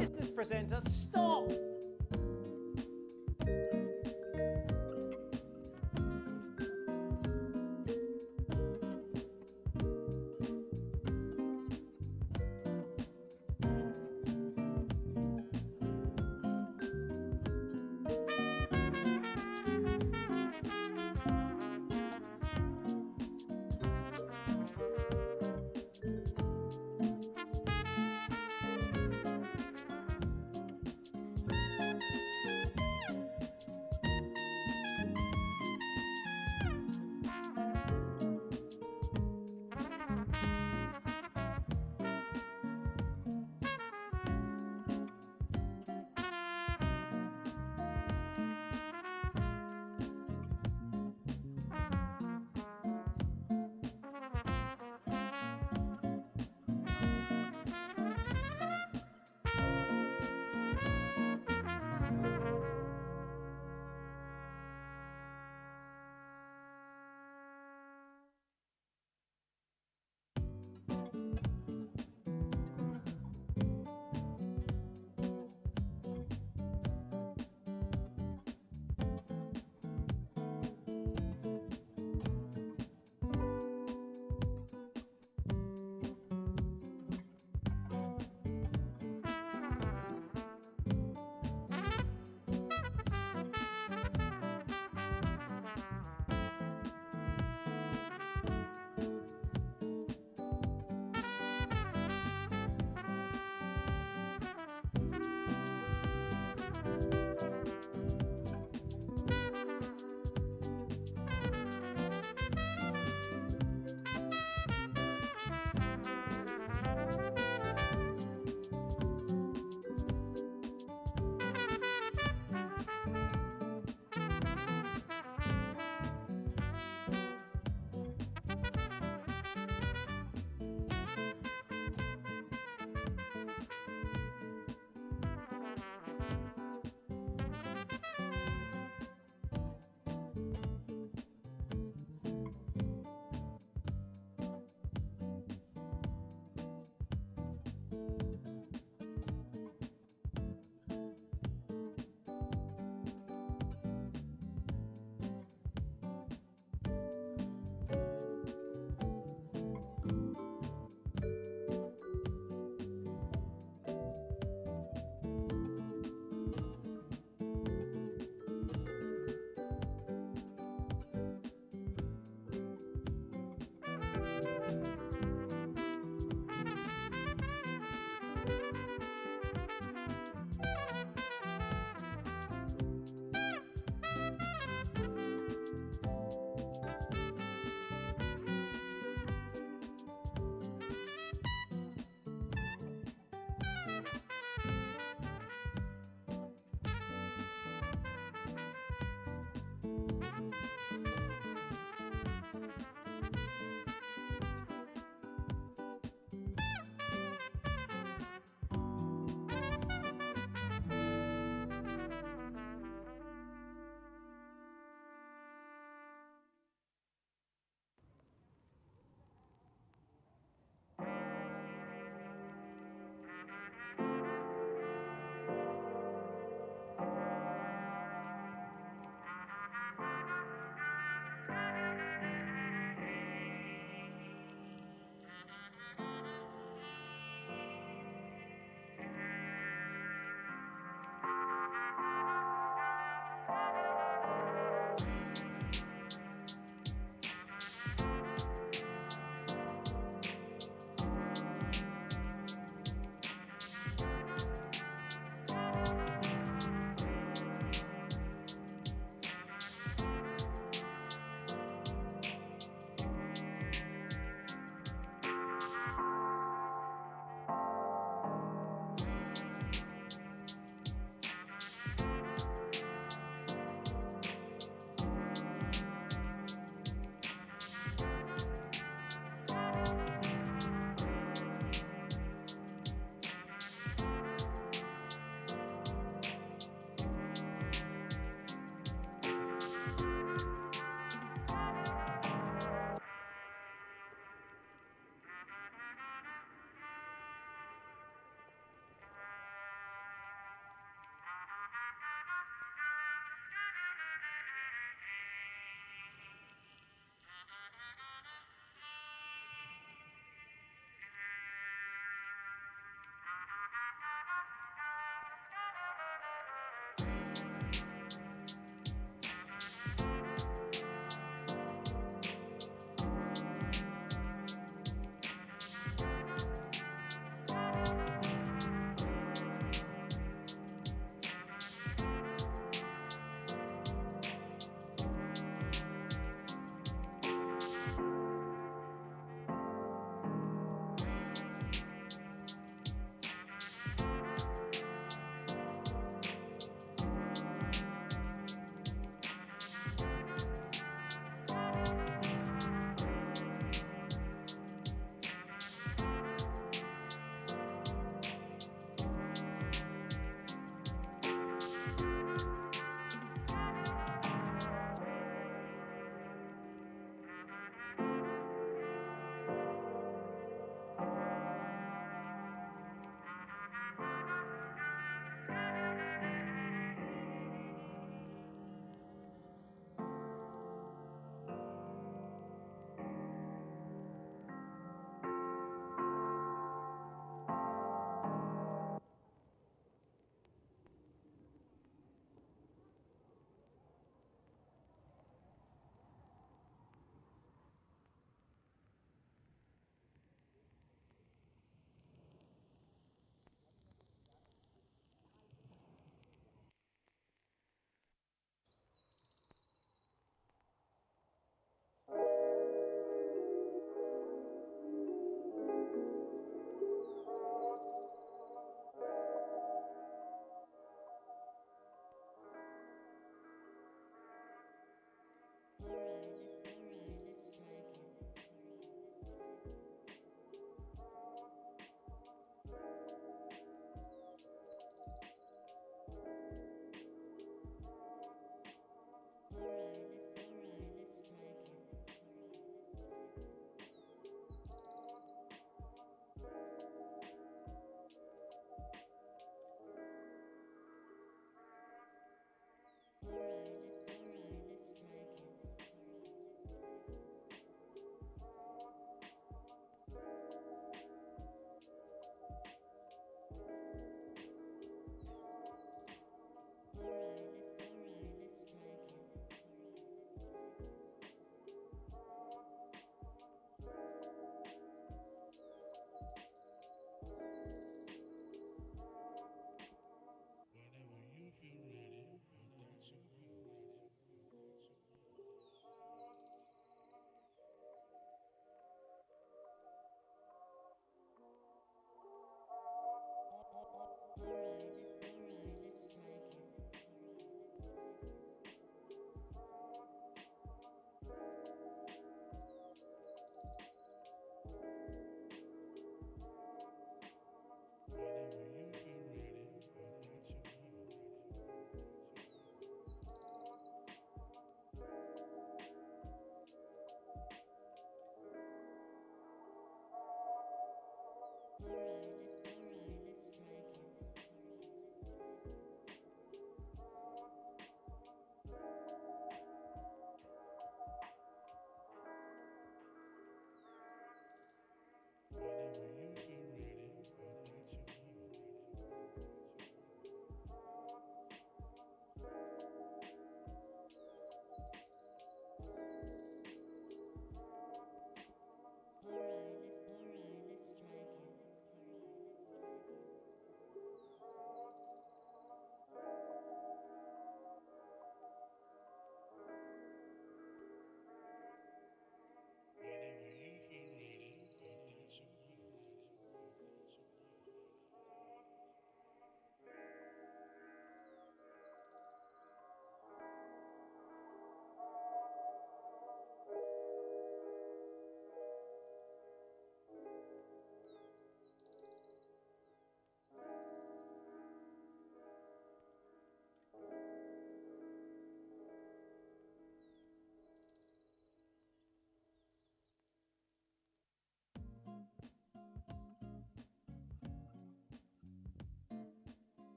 Business presenter, stop!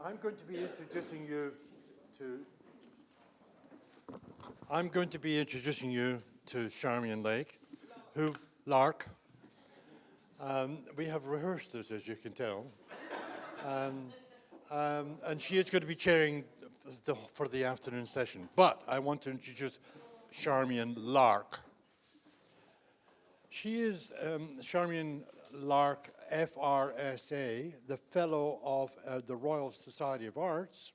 I'm going to be introducing you to Charmian Lake, Lark. We have rehearsed this, as you can tell. And she is going to be chairing for the afternoon session. But I want to introduce Charmian Lark. She is Charmian Lark, FRSA, the Fellow of the Royal Society of Arts.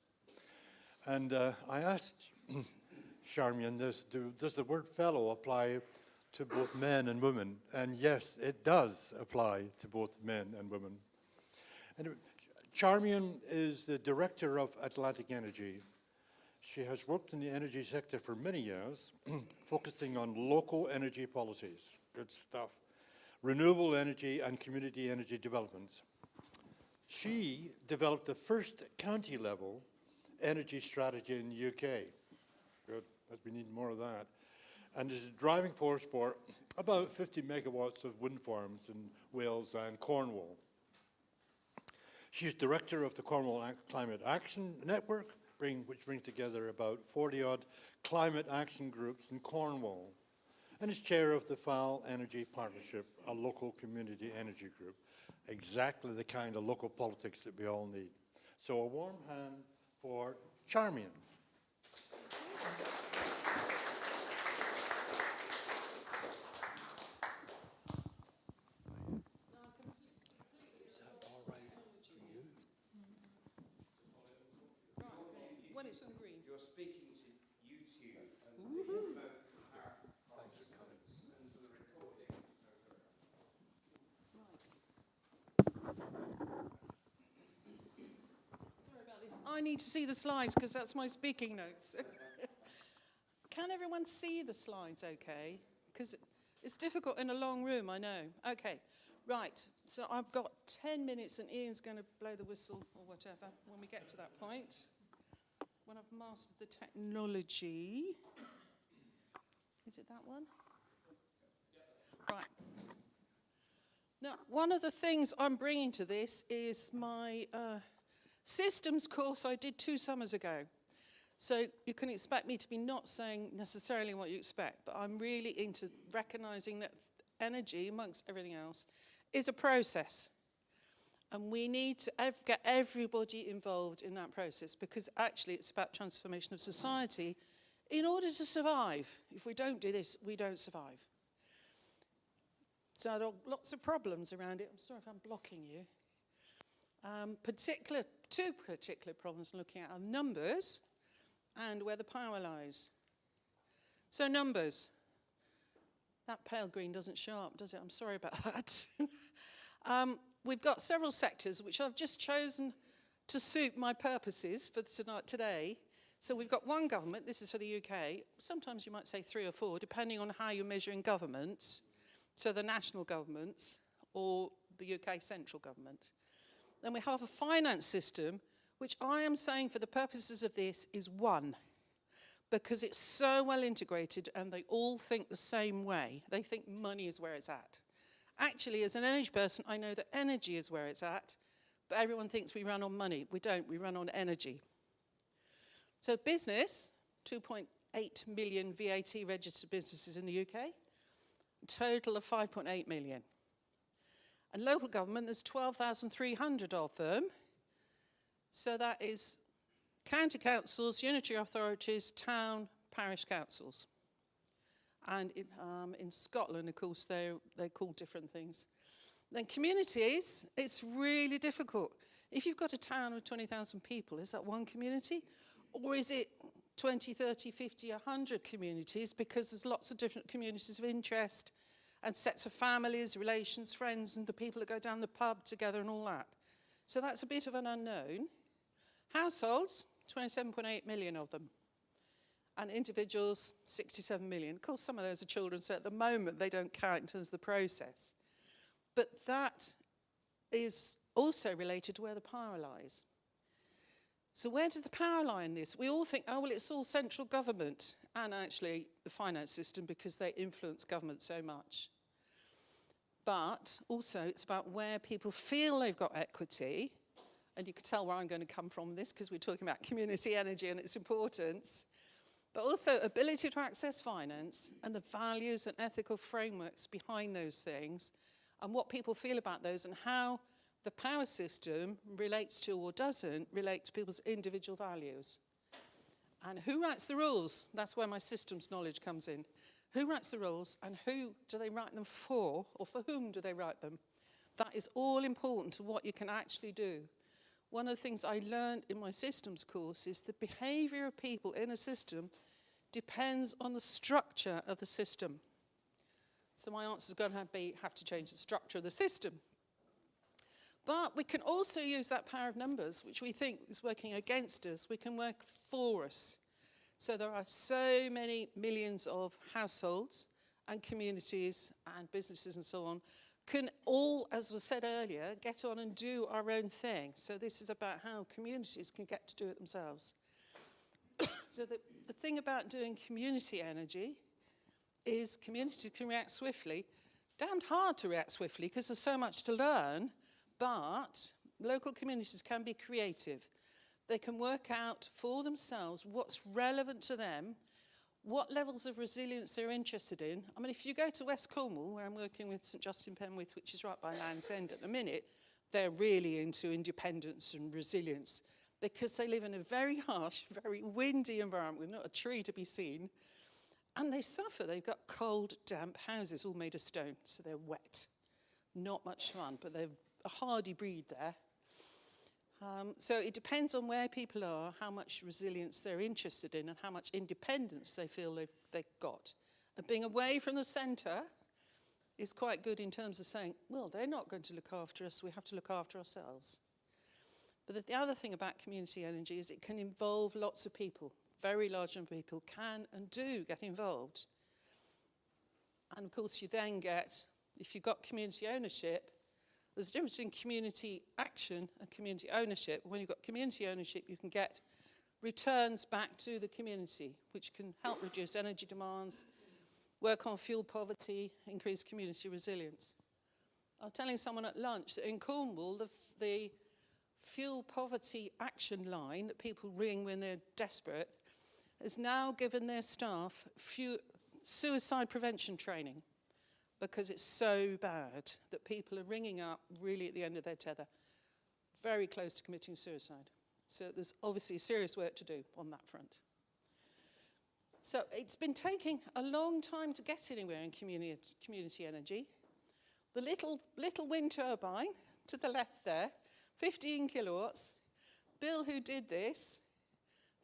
And I asked Charmian this, does the word fellow apply to both men and women? And yes, it does apply to both men and women. And Charmian is the director of Atlantic Energy. She has worked in the energy sector for many years, focusing on local energy policies. Good stuff. Renewable energy and community energy developments. She developed the first county-level energy strategy in the UK. Good, we need more of that. And is a driving force for about 50 megawatts of wind farms in Wales and Cornwall. She's director of the Cornwall Climate Action Network, which brings together about 40-odd climate action groups in Cornwall, and is chair of the Fowl Energy Partnership, a local community energy group. Exactly the kind of local politics that we all need. So a warm hand for Charmian. When it's on green. You're speaking to YouTube and the info comments and the recording. Sorry about this. I need to see the slides because that's my speaking notes. Can everyone see the slides okay? Because it's difficult in a long room, I know. Okay, right. So I've got 10 minutes and Ian's going to blow the whistle or whatever when we get to that point. When I've mastered the technology. Is it that one? Right. Now, one of the things I'm bringing to this is my systems course I did 2 summers ago. So you can expect me to be not saying necessarily what you expect, but I'm really into recognizing that energy, amongst everything else, is a process. And we need to get everybody involved in that process because actually it's about transformation of society in order to survive. If we don't do this, we don't survive. So there are lots of problems around it. I'm sorry if I'm blocking you. Two particular problems I'm looking at are numbers and where the power lies. So numbers. That pale green doesn't show up, does it? I'm sorry about that. We've got several sectors which I've just chosen to suit my purposes for today. So we've got one government, this is for the UK. Sometimes you might say 3 or 4, depending on how you're measuring governments. So the national governments or the UK central government. Then we have a finance system, which I am saying for the purposes of this is 1. Because it's so well integrated and they all think the same way. They think money is where it's at. Actually, as an energy person, I know that energy is where it's at, but everyone thinks we run on money. We don't, we run on energy. So business, 2.8 million VAT registered businesses in the UK, a total of 5.8 million. And local government, there's 12,300 of them. So that is county councils, unitary authorities, town, parish councils. And in Scotland, of course, they're called different things. Then communities, it's really difficult. If you've got a town of 20,000 people, is that one community? Or is it 20, 30, 50, 100 communities? Because there's lots of different communities of interest and sets of families, relations, friends, and the people that go down the pub together and all that. So that's a bit of an unknown. Households, 27.8 million of them. And individuals, 67 million. Of course, some of those are children, so at the moment they don't count in terms of the process. But that is also related to where the power lies. So where does the power lie in this? We all think, oh, well, it's all central government, and actually the finance system because they influence government so much. But also it's about where people feel they've got equity and you can tell where I'm going to come from this because we're talking about community energy and its importance, but also ability to access finance and the values and ethical frameworks behind those things and what people feel about those and how the power system relates to or doesn't relate to people's individual values. And who writes the rules? That's where my systems knowledge comes in. Who writes the rules and who do they write them for, or for whom do they write them? That is all important to what you can actually do. One of the things I learned in my systems course is the behavior of people in a system depends on the structure of the system. So my answer is going to have to change the structure of the system. But we can also use that power of numbers, which we think is working against us. We can work for us. So there are so many millions of households and communities and businesses and so on can all, as was said earlier, get on and do our own thing. So this is about how communities can get to do it themselves. So the thing about doing community energy is communities can react swiftly. Damned hard to react swiftly because there's so much to learn. But local communities can be creative. They can work out for themselves what's relevant to them, what levels of resilience they're interested in. I mean, if you go to West Cornwall, where I'm working with St Justin Penwith, which is right by Land's End at the minute, they're really into independence and resilience because they live in a very harsh, very windy environment with not a tree to be seen. And they suffer. They've got cold, damp houses all made of stone, so they're wet. Not much fun, but they're a hardy breed there. So it depends on where people are, how much resilience they're interested in and how much independence they feel they've got. And being away from the centre is quite good in terms of saying, well, they're not going to look after us, we have to look after ourselves. But the other thing about community energy is it can involve lots of people. Very large number of people can and do get involved. And of course you then get, if you've got community ownership, there's a difference between community action and community ownership. When you've got community ownership, you can get returns back to the community, which can help reduce energy demands, work on fuel poverty, increase community resilience. I was telling someone at lunch that in Cornwall, the fuel poverty action line that people ring when they're desperate has now given their staff suicide prevention training, because it's so bad that people are ringing up really at the end of their tether, very close to committing suicide. So there's obviously serious work to do on that front. So it's been taking a long time to get anywhere in community energy. The little wind turbine to the left there, 15 kilowatts. Bill, who did this,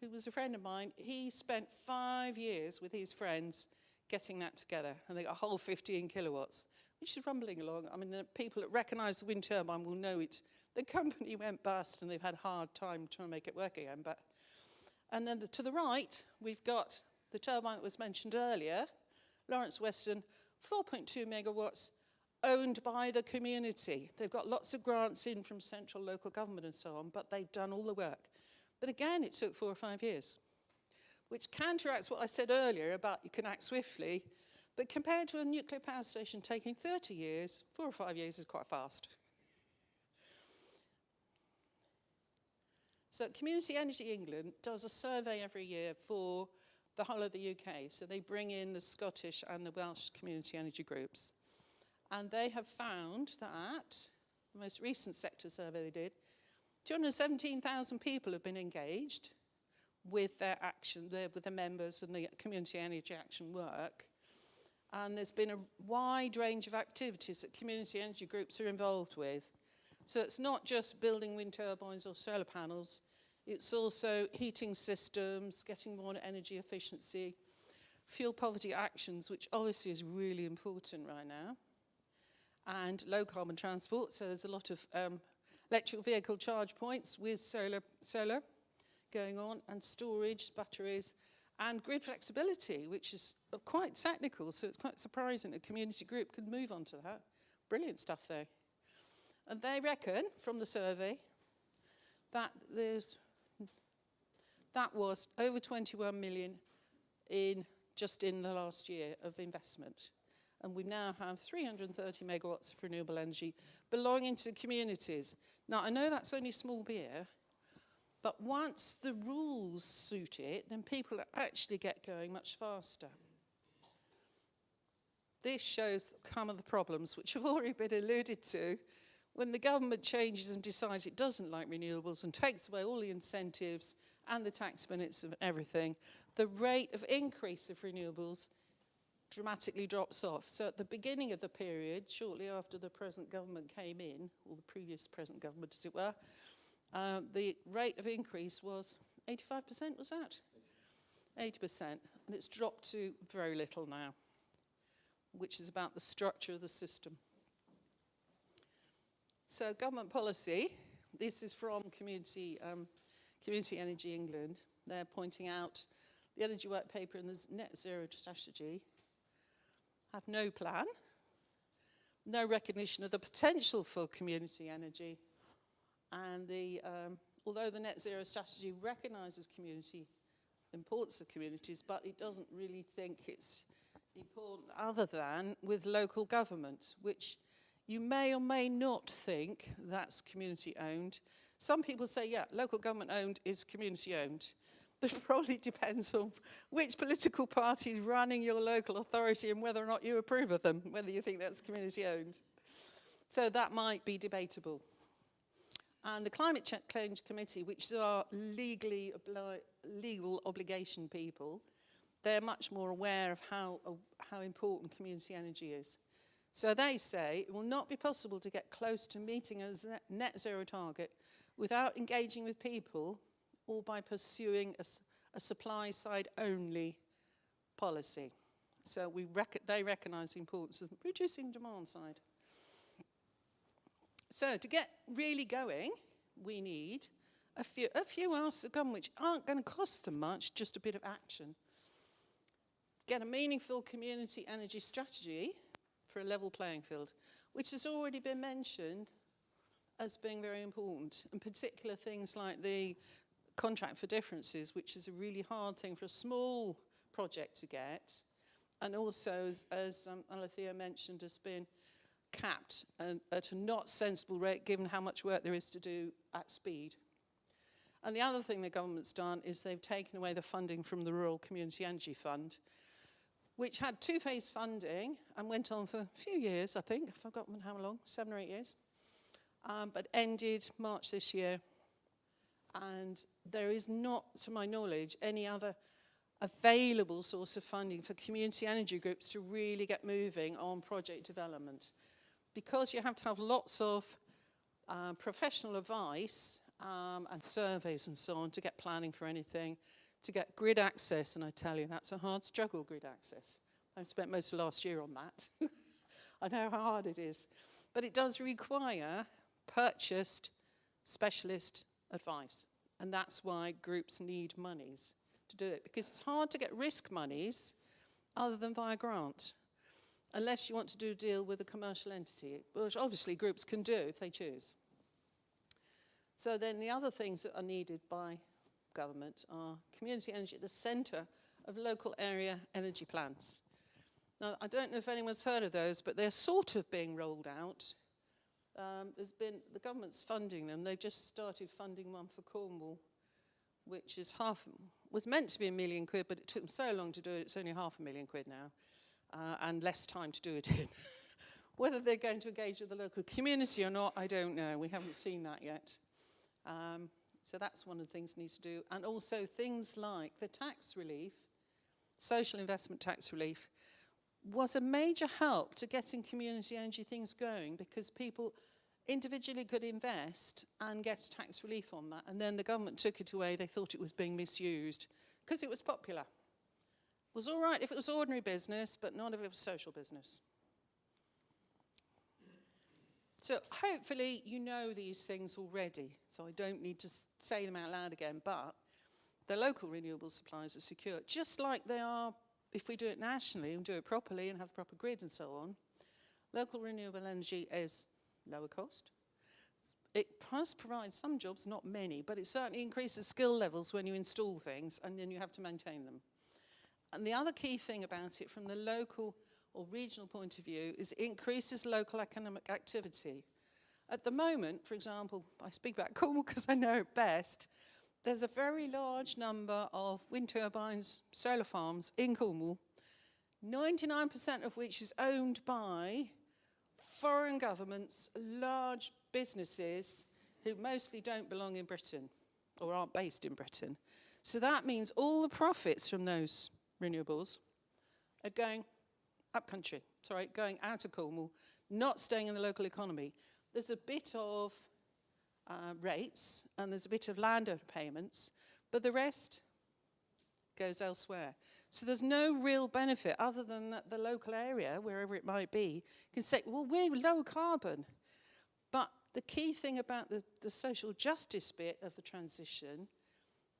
who was a friend of mine, he spent 5 years with his friends getting that together, and they got a whole 15 kilowatts, which is rumbling along. I mean, the people that recognise the wind turbine will know it. The company went bust, and they've had a hard time trying to make it work again. And then to the right, we've got the turbine that was mentioned earlier, Lawrence Weston, 4.2 megawatts, owned by the community. They've got lots of grants in from central local government and so on, but they've done all the work. But again, it took 4 or 5 years, which counteracts what I said earlier about you can act swiftly, but compared to a nuclear power station taking 30 years, 4 or 5 years is quite fast. So Community Energy England does a survey every year for the whole of the UK. So they bring in the Scottish and the Welsh community energy groups. And they have found that, the most recent sector survey they did, 217,000 people have been engaged with their action, with the members and the community energy action work. And there's been a wide range of activities that community energy groups are involved with. So it's not just building wind turbines or solar panels, it's also heating systems, getting more energy efficiency, fuel poverty actions, which obviously is really important right now, and low carbon transport. So there's a lot of electric vehicle charge points with solar going on, and storage, batteries, and grid flexibility, which is quite technical, so it's quite surprising that a community group could move on to that. Brilliant stuff there. And they reckon, from the survey, that that was over 21 million just in the last year of investment. And we now have 330 megawatts of renewable energy belonging to communities. Now, I know that's only small beer, but once the rules suit it, then people actually get going much faster. This shows some of the problems which have already been alluded to. When the government changes and decides it doesn't like renewables and takes away all the incentives and the tax benefits of everything, the rate of increase of renewables dramatically drops off. So at the beginning of the period, shortly after the present government came in, or the previous present government as it were, the rate of increase was 85%, was that? 80%, and it's dropped to very little now, which is about the structure of the system. So government policy, this is from Community Energy England. They're pointing out the energy work paper and the net zero strategy have no plan, no recognition of the potential for community energy, and although the net zero strategy recognises importance of communities, but it doesn't really think it's important other than with local government, which you may or may not think that's community owned. Some people say, yeah, local government owned is community owned, but it probably depends on which political party is running your local authority and whether or not you approve of them, whether you think that's community owned. So that might be debatable. And the Climate Change Committee, which are legal obligation people, they're much more aware of how important community energy is. So they say it will not be possible to get close to meeting a net zero target without engaging with people or by pursuing a supply side only policy. So they recognise the importance of reducing demand side. So to get really going, we need a few asks of government which aren't going to cost them much, just a bit of action. Get a meaningful community energy strategy for a level playing field, which has already been mentioned as being very important, in particular things like the contract for differences, which is a really hard thing for a small project to get, and also, as Alethea mentioned, has been capped at a not sensible rate given how much work there is to do at speed. And the other thing the government's done is they've taken away the funding from the Rural Community Energy Fund, which had two-phase funding and went on for a few years, I think. I've forgotten how long, 7 or 8 years. But ended March this year. And there is not, to my knowledge, any other available source of funding for community energy groups to really get moving on project development. Because you have to have lots of professional advice and surveys and so on to get planning for anything, to get grid access, and I tell you, that's a hard struggle, grid access. I've spent most of last year on that. I know how hard it is. But it does require purchased specialist advice. And that's why groups need monies to do it, because it's hard to get risk monies other than via grant, unless you want to do a deal with a commercial entity, which obviously groups can do if they choose. So then the other things that are needed by government are community energy at the centre of local area energy plans. Now, I don't know if anyone's heard of those, but they're sort of being rolled out. The government's funding them. They've just started funding one for Cornwall, which is was meant to be £1 million, but it took them so long to do it, it's only £500,000 now, and less time to do it in. Whether they're going to engage with the local community or not, I don't know. We haven't seen that yet. So that's one of the things they need to do. And also things like the tax relief, social investment tax relief, was a major help to getting community energy things going, because people individually could invest and get tax relief on that. And then the government took it away. They thought it was being misused because it was popular. It was all right if it was ordinary business, but not if it was social business. So hopefully you know these things already, so I don't need to say them out loud again, but the local renewable supplies are secure, just like they are if we do it nationally and do it properly and have a proper grid and so on. Local renewable energy is lower cost. It does provide some jobs, not many, but it certainly increases skill levels when you install things and then you have to maintain them. And the other key thing about it from the local or regional point of view is it increases local economic activity. At the moment, for example, I speak about Cornwall because I know it best, there's a very large number of wind turbines, solar farms in Cornwall, 99% of which is owned by foreign governments, large businesses who mostly don't belong in Britain or aren't based in Britain. So that means all the profits from those renewables are going upcountry, going out of Cornwall, not staying in the local economy. There's a bit of rates and there's a bit of landowner payments, but the rest goes elsewhere. So there's no real benefit other than that the local area, wherever it might be, can say, well, we're low carbon. But the key thing about the social justice bit of the transition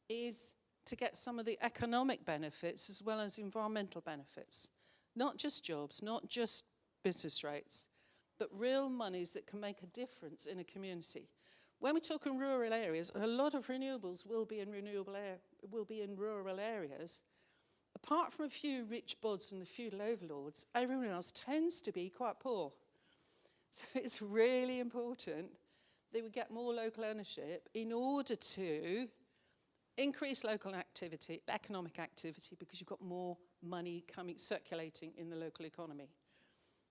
is to get some of the economic benefits as well as environmental benefits. Not just jobs, not just business rates, but real monies that can make a difference in a community. When we talk in rural areas, a lot of renewables will be in rural areas. Apart from a few rich bods and the feudal overlords, everyone else tends to be quite poor. So it's really important that we get more local ownership in order to increase local activity, economic activity, because you've got more money circulating in the local economy.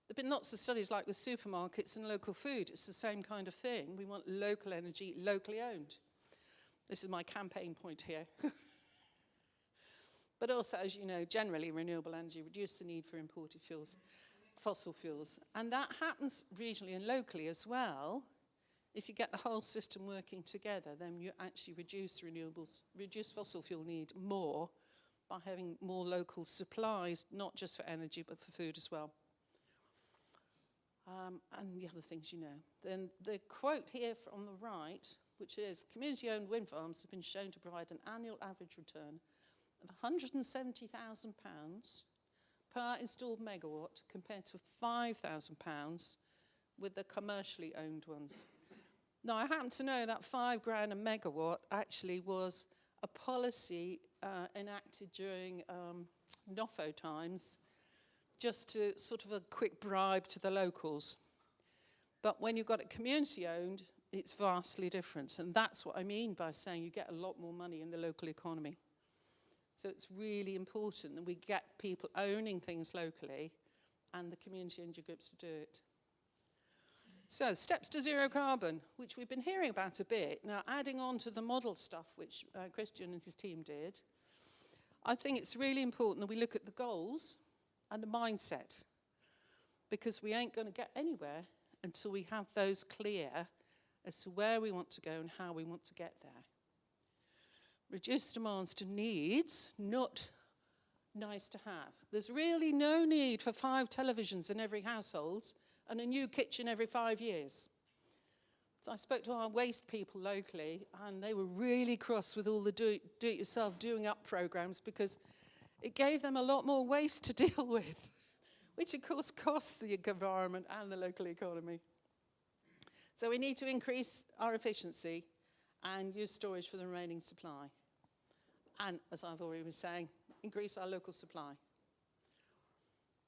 There have been lots of studies like with supermarkets and local food. It's the same kind of thing. We want local energy, locally owned. This is my campaign point here. But also, as you know, generally renewable energy reduces the need for imported fuels, fossil fuels. And that happens regionally and locally as well. If you get the whole system working together, then you actually reduce fossil fuel need more by having more local supplies, not just for energy, but for food as well. And the other things you know. Then the quote here on the right, which is, community-owned wind farms have been shown to provide an annual average return of £170,000 per installed megawatt compared to £5,000 with the commercially owned ones. Now, I happen to know that £5,000 a megawatt actually was a policy enacted during NOFO times, just to sort of a quick bribe to the locals. But when you've got it community-owned, it's vastly different. And that's what I mean by saying you get a lot more money in the local economy. So it's really important that we get people owning things locally and the community energy groups to do it. So steps to zero carbon, which we've been hearing about a bit. Now, adding on to the model stuff, which Christian and his team did, I think it's really important that we look at the goals and the mindset, because we ain't going to get anywhere until we have those clear as to where we want to go and how we want to get there. Reduce demands to needs, not nice to have. There's really no need for 5 televisions in every household and a new kitchen every 5 years. So I spoke to our waste people locally, and they were really cross with all the do-it-yourself doing up programs because it gave them a lot more waste to deal with, which of course costs the environment and the local economy. So we need to increase our efficiency and use storage for the remaining supply. And, as I've already been saying, increase our local supply.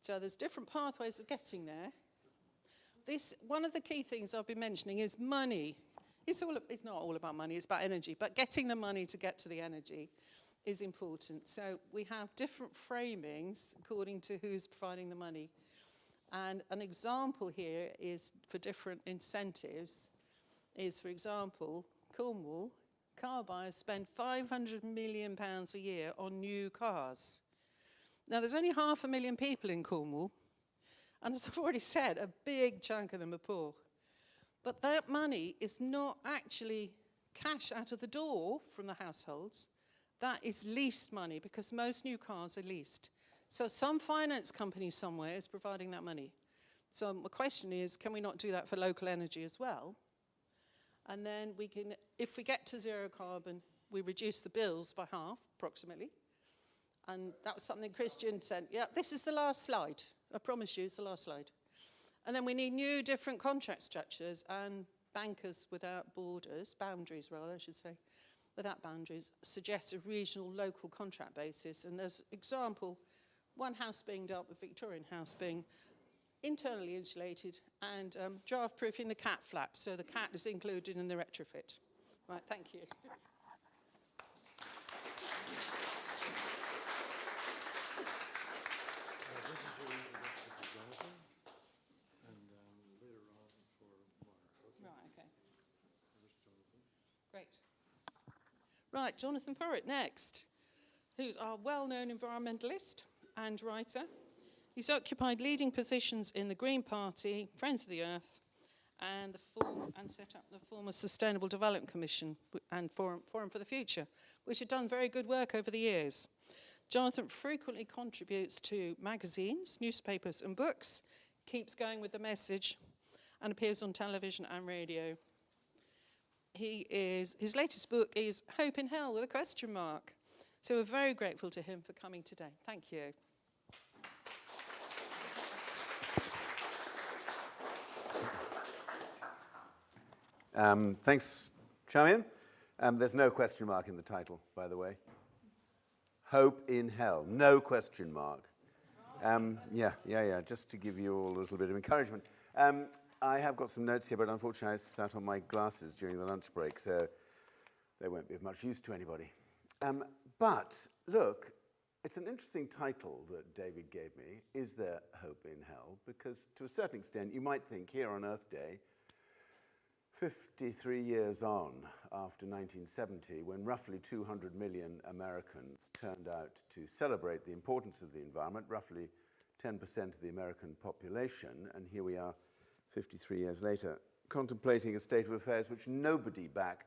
So there's different pathways of getting there. One of the key things I've been mentioning is money. It's not all about money, it's about energy, but getting the money to get to the energy is important. So we have different framings according to who's providing the money. And an example here is for different incentives is, for example, Cornwall car buyers spend £500 million a year on new cars. Now, there's only 500,000 people in Cornwall, and as I've already said, a big chunk of them are poor. But that money is not actually cash out of the door from the households. That is leased money, because most new cars are leased. So some finance company somewhere is providing that money. So my question is, can we not do that for local energy as well? And then we can, if we get to zero carbon, we reduce the bills by half, approximately. And that was something Christian said. Yeah, this is the last slide. I promise you, it's the last slide. And then we need new different contract structures and bankers without boundaries rather, I should say, without boundaries, suggest a regional local contract basis. And there's example, one house being dealt with, Victorian house being internally insulated and draft-proofing the cat flap, so the cat is included in the retrofit. Right, thank you. Right, okay. Great. Right, Jonathan Porritt next, who's our well-known environmentalist and writer. He's occupied leading positions in the Green Party, Friends of the Earth, and set up the former Sustainable Development Commission and Forum for the Future, which have done very good work over the years. Jonathan frequently contributes to magazines, newspapers and books, keeps going with the message, and appears on television and radio. His latest book is Hope in Hell with a question mark. So we're very grateful to him for coming today. Thank you. Thanks, Charmian. There's no question mark in the title, by the way. Hope in Hell, no question mark. Just to give you all a little bit of encouragement. I have got some notes here, but unfortunately I sat on my glasses during the lunch break, so they won't be of much use to anybody. But look, it's an interesting title that David gave me, Is There Hope in Hell? Because to a certain extent, you might think here on Earth Day, 53 years on after 1970, when roughly 200 million Americans turned out to celebrate the importance of the environment, roughly 10% of the American population, and here we are 53 years later, contemplating a state of affairs which nobody back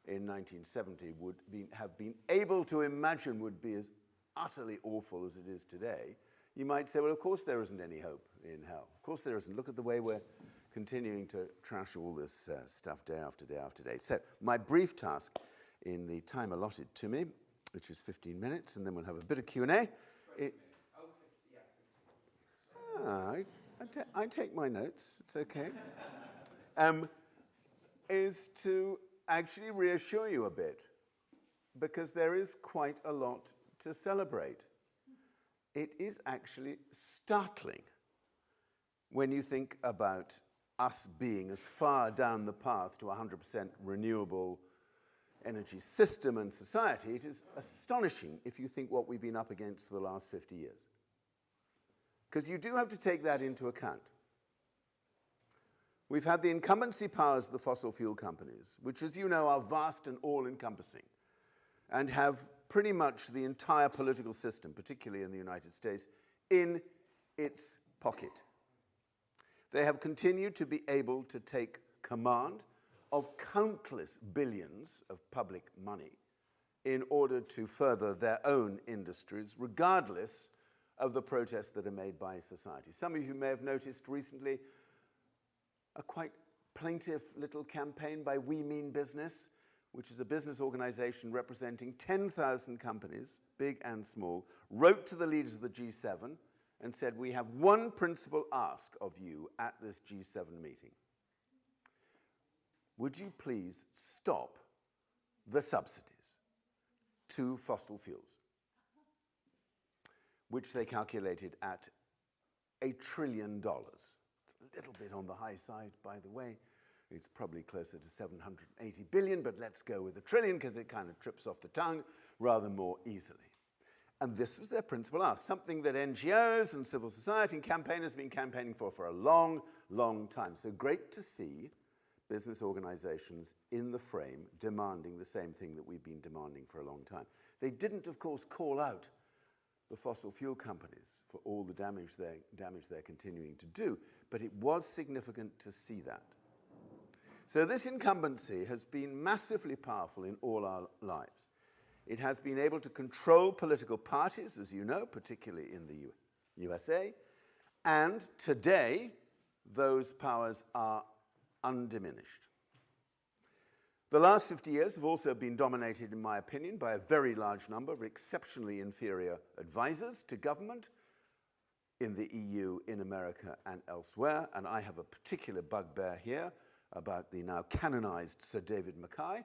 in 1970 would have been able to imagine would be as utterly awful as it is today. You might say, well, of course there isn't any hope in hell. Of course there isn't. Look at the way we're continuing to trash all this stuff day after day after day. So my brief task in the time allotted to me, which is 15 minutes, and then we'll have a bit of Q&A. I take my notes, it's okay, is to actually reassure you a bit, because there is quite a lot to celebrate. It is actually startling when you think about us being as far down the path to 100% renewable energy system and society. It is astonishing if you think what we've been up against for the last 50 years. Because you do have to take that into account. We've had the incumbency powers of the fossil fuel companies, which, as you know, are vast and all-encompassing, and have pretty much the entire political system, particularly in the United States, in its pocket. They have continued to be able to take command of countless billions of public money in order to further their own industries, regardless of the protests that are made by society. Some of you may have noticed recently a quite plaintive little campaign by We Mean Business, which is a business organization representing 10,000 companies, big and small, wrote to the leaders of the G7 and said, we have one principal ask of you at this G7 meeting. Would you please stop the subsidies to fossil fuels, which they calculated at $1 trillion. It's a little bit on the high side, by the way. It's probably closer to 780 billion, but let's go with $1 trillion because it kind of trips off the tongue rather more easily. And this was their principal ask, something that NGOs and civil society and campaigners have been campaigning for a long, long time. So great to see business organizations in the frame demanding the same thing that we've been demanding for a long time. They didn't, of course, call out the fossil fuel companies for all the damage they're continuing to do, but it was significant to see that. So this incumbency has been massively powerful in all our lives. It has been able to control political parties, as you know, particularly in the USA, and today those powers are undiminished. The last 50 years have also been dominated, in my opinion, by a very large number of exceptionally inferior advisors to government in the EU, in America, and elsewhere. And I have a particular bugbear here about the now canonized Sir David Mackay,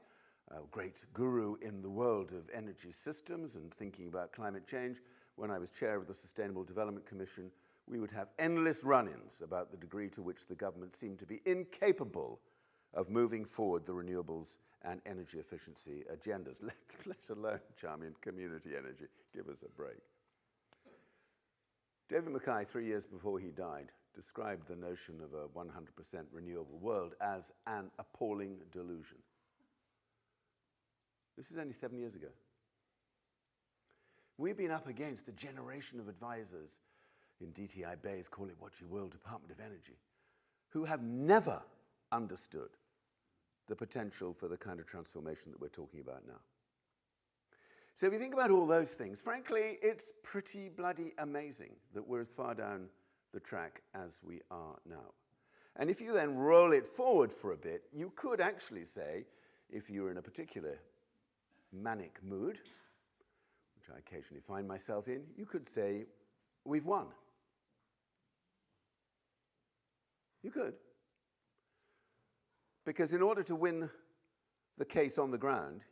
a great guru in the world of energy systems and thinking about climate change, when I was chair of the Sustainable Development Commission, we would have endless run-ins about the degree to which the government seemed to be incapable of moving forward the renewables and energy efficiency agendas, let alone charming community energy. Give us a break. David Mackay, 3 years before he died, described the notion of a 100% renewable world as an appalling delusion. This is only 7 years ago. We've been up against a generation of advisors in DTI Bay's Call It What You Will Department of Energy who have never understood the potential for the kind of transformation that we're talking about now. So if you think about all those things, frankly, it's pretty bloody amazing that we're as far down the track as we are now. And if you then roll it forward for a bit, you could actually say, if you're in a particular manic mood, which I occasionally find myself in, you could say, we've won. You could. Because in order to win the case on the ground,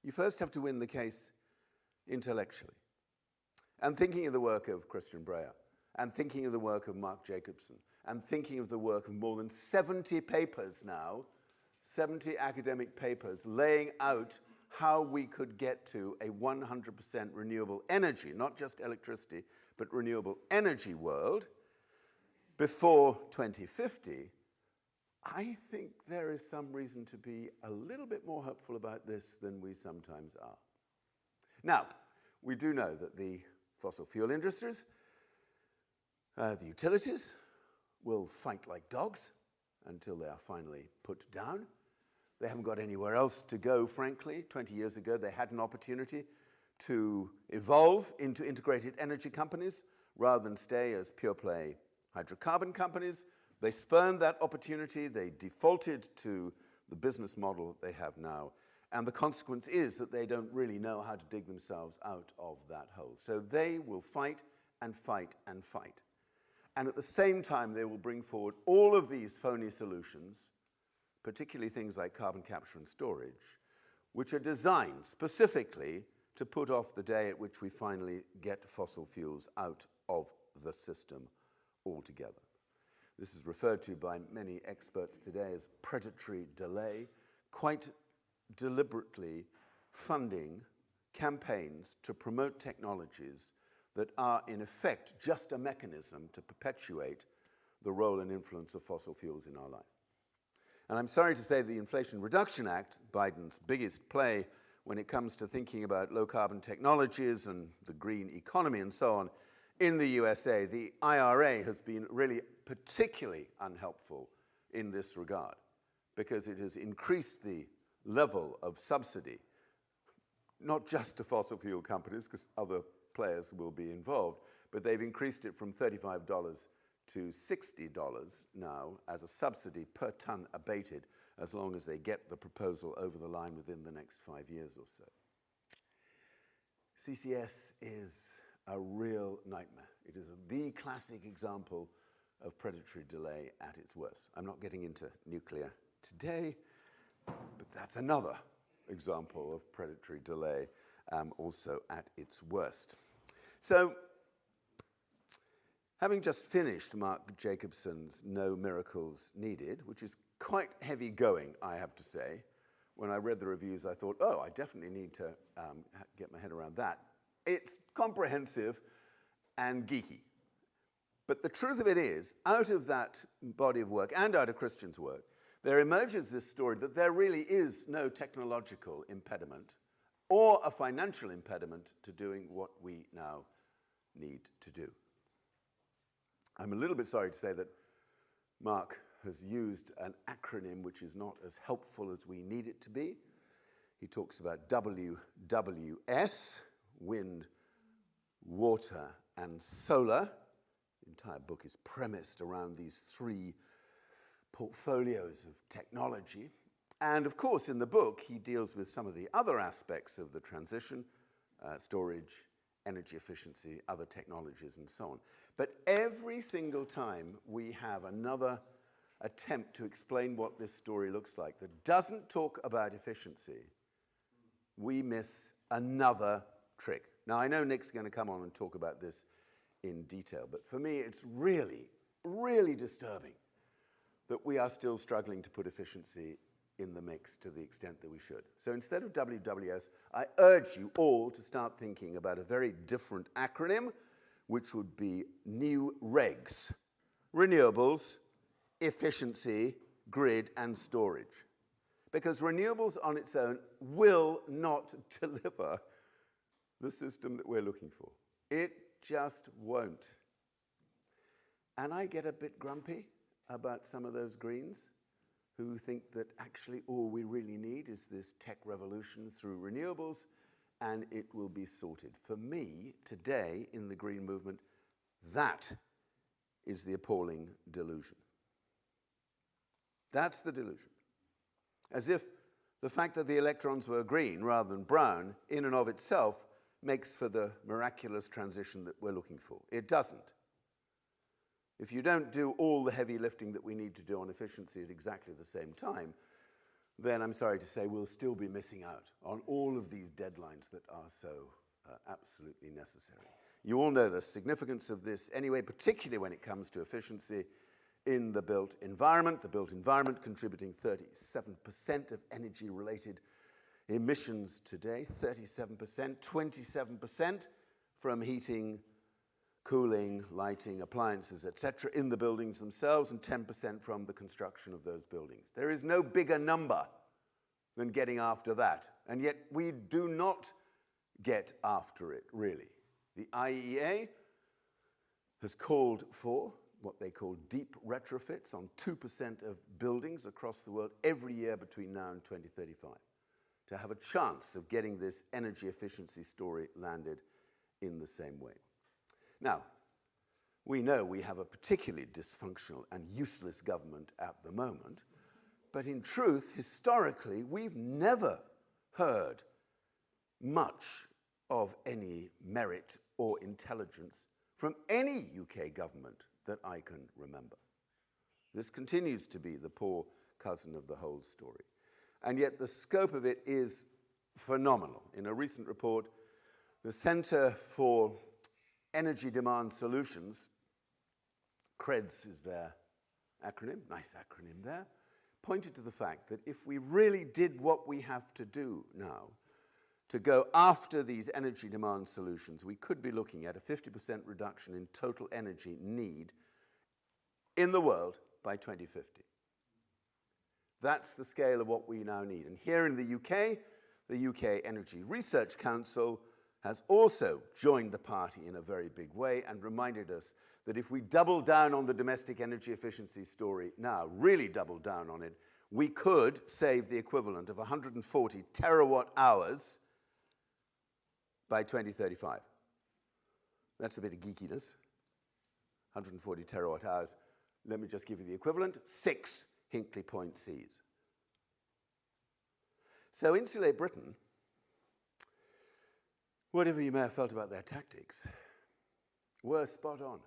you first have to win the case intellectually. And thinking of the work of Christian Breyer, and thinking of the work of Mark Jacobson, and thinking of the work of more than 70 papers now, 70 academic papers laying out how we could get to a 100% renewable energy, not just electricity, but renewable energy world before 2050, I think there is some reason to be a little bit more hopeful about this than we sometimes are. Now, we do know that the fossil fuel industries, the utilities, will fight like dogs until they are finally put down. They haven't got anywhere else to go, frankly. 20 years ago, they had an opportunity to evolve into integrated energy companies rather than stay as pure-play hydrocarbon companies. They spurned that opportunity. They defaulted to the business model they have now. And the consequence is that they don't really know how to dig themselves out of that hole. So they will fight and fight and fight. And at the same time, they will bring forward all of these phony solutions, particularly things like carbon capture and storage, which are designed specifically to put off the day at which we finally get fossil fuels out of the system altogether. This is referred to by many experts today as predatory delay, quite deliberately funding campaigns to promote technologies that are in effect just a mechanism to perpetuate the role and influence of fossil fuels in our life. And I'm sorry to say the Inflation Reduction Act, Biden's biggest play when it comes to thinking about low-carbon technologies and the green economy and so on, in the USA, the IRA has been really particularly unhelpful in this regard because it has increased the level of subsidy, not just to fossil fuel companies, because other players will be involved, but they've increased it from $35 to $60 now as a subsidy per ton abated, as long as they get the proposal over the line within the next 5 years or so. CCS is a real nightmare. It is the classic example of predatory delay at its worst. I'm not getting into nuclear today, but that's another example of predatory delay also at its worst. So, having just finished Mark Jacobson's No Miracles Needed, which is quite heavy going, I have to say, when I read the reviews, I thought, oh, I definitely need to get my head around that. It's comprehensive and geeky. But the truth of it is, out of that body of work and out of Christian's work, there emerges this story that there really is no technological impediment or a financial impediment to doing what we now need to do. I'm a little bit sorry to say that Mark has used an acronym which is not as helpful as we need it to be. He talks about WWS, wind, water, and solar. The entire book is premised around these three portfolios of technology. And of course, in the book, he deals with some of the other aspects of the transition, storage, energy efficiency, other technologies, and so on. But every single time we have another attempt to explain what this story looks like that doesn't talk about efficiency, we miss another trick. Now, I know Nick's going to come on and talk about this in detail, but for me, it's really, really disturbing that we are still struggling to put efficiency in the mix to the extent that we should. So instead of WWS, I urge you all to start thinking about a very different acronym, which would be new regs: renewables, efficiency, grid, and storage. Because renewables on its own will not deliver the system that we're looking for. It just won't. And I get a bit grumpy about some of those Greens who think that actually all we really need is this tech revolution through renewables and it will be sorted. For me, today in the Green movement, that is the appalling delusion. That's the delusion. As if the fact that the electrons were green rather than brown in and of itself makes for the miraculous transition that we're looking for. It doesn't. If you don't do all the heavy lifting that we need to do on efficiency at exactly the same time, then I'm sorry to say we'll still be missing out on all of these deadlines that are so absolutely necessary. You all know the significance of this anyway, particularly when it comes to efficiency in the built environment. The built environment contributing 37% of energy-related emissions today, 37%, 27% from heating, cooling, lighting, appliances, etc., in the buildings themselves, and 10% from the construction of those buildings. There is no bigger number than getting after that, and yet we do not get after it, really. The IEA has called for what they call deep retrofits on 2% of buildings across the world every year between now and 2035 to have a chance of getting this energy efficiency story landed in the same way. Now, we know we have a particularly dysfunctional and useless government at the moment, but in truth, historically, we've never heard much of any merit or intelligence from any UK government that I can remember. This continues to be the poor cousin of the whole story. And yet the scope of it is phenomenal. In a recent report, the Centre for Energy Demand Solutions, CREDS is their acronym, nice acronym there, pointed to the fact that if we really did what we have to do now to go after these energy demand solutions, we could be looking at a 50% reduction in total energy need in the world by 2050. That's the scale of what we now need. And here in the UK Energy Research Council has also joined the party in a very big way and reminded us that if we double down on the domestic energy efficiency story now, really double down on it, we could save the equivalent of 140 terawatt hours by 2035. That's a bit of geekiness. 140 terawatt hours. Let me just give you the equivalent, 6 Hinkley Point Cs. So Insulate Britain, whatever you may have felt about their tactics, were spot on.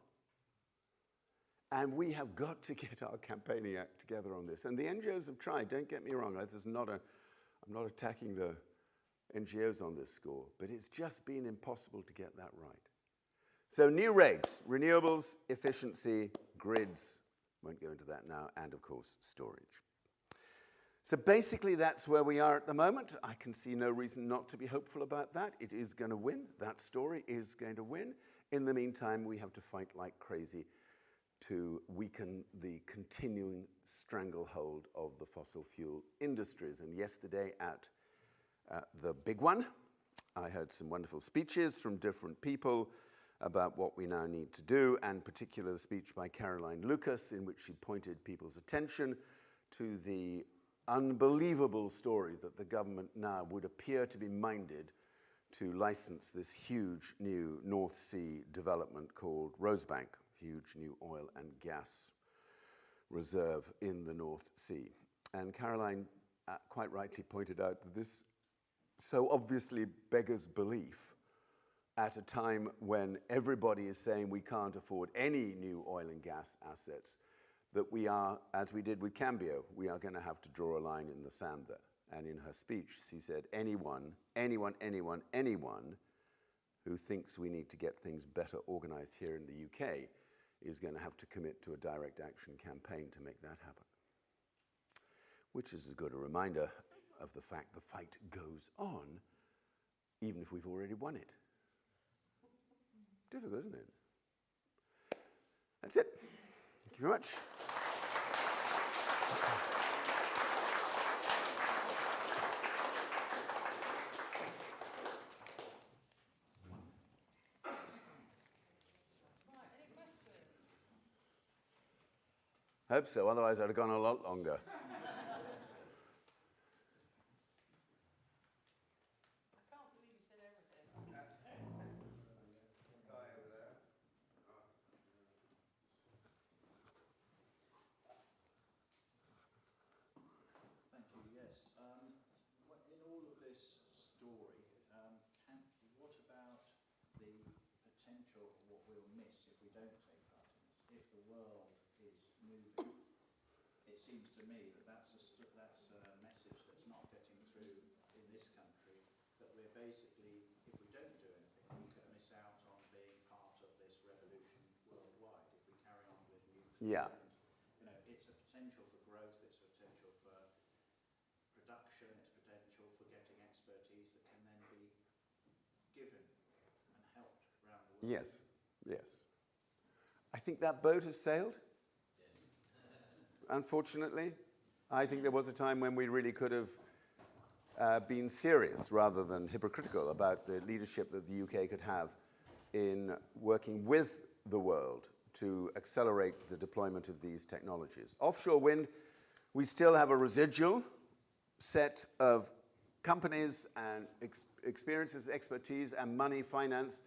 And we have got to get our campaigning act together on this. And the NGOs have tried, don't get me wrong, I'm not attacking the NGOs on this score, but it's just been impossible to get that right. So new regs, renewables, efficiency, grids, won't go into that now, and of course, storage. So basically that's where we are at the moment. I can see no reason not to be hopeful about that. It is going to win. That story is going to win. In the meantime, we have to fight like crazy to weaken the continuing stranglehold of the fossil fuel industries. And yesterday at the big one, I heard some wonderful speeches from different people about what we now need to do, and particularly the speech by Caroline Lucas, in which she pointed people's attention to the unbelievable story that the government now would appear to be minded to license this huge new North Sea development called Rosebank, huge new oil and gas reserve in the North Sea. And Caroline quite rightly pointed out that this so obviously beggars belief at a time when everybody is saying we can't afford any new oil and gas assets, that we are, as we did with Cambio, we are going to have to draw a line in the sand there. And in her speech, she said, anyone who thinks we need to get things better organized here in the UK is going to have to commit to a direct action campaign to make that happen. Which is as good a reminder of the fact the fight goes on, even if we've already won it. Difficult, isn't it? That's it. Thank you very much. Hope so, otherwise I'd have gone a lot longer. Thank you. Yes. In all of this story, what about the potential of what we'll miss if we don't take part in this? If the world is moving, it seems to me that that's a message that's not getting through in this country, that we're basically, if we don't do anything, we could miss out on being part of this revolution worldwide if we carry on with nuclear. Yeah. You know, it's a potential for growth, it's a potential for production, it's potential for getting expertise that can then be given and helped around the world. Yes, yes. I think that boat has sailed. Unfortunately, I think there was a time when we really could have been serious rather than hypocritical about the leadership that the UK could have in working with the world to accelerate the deployment of these technologies. Offshore wind, we still have a residual set of companies and experiences, expertise, and money, finance,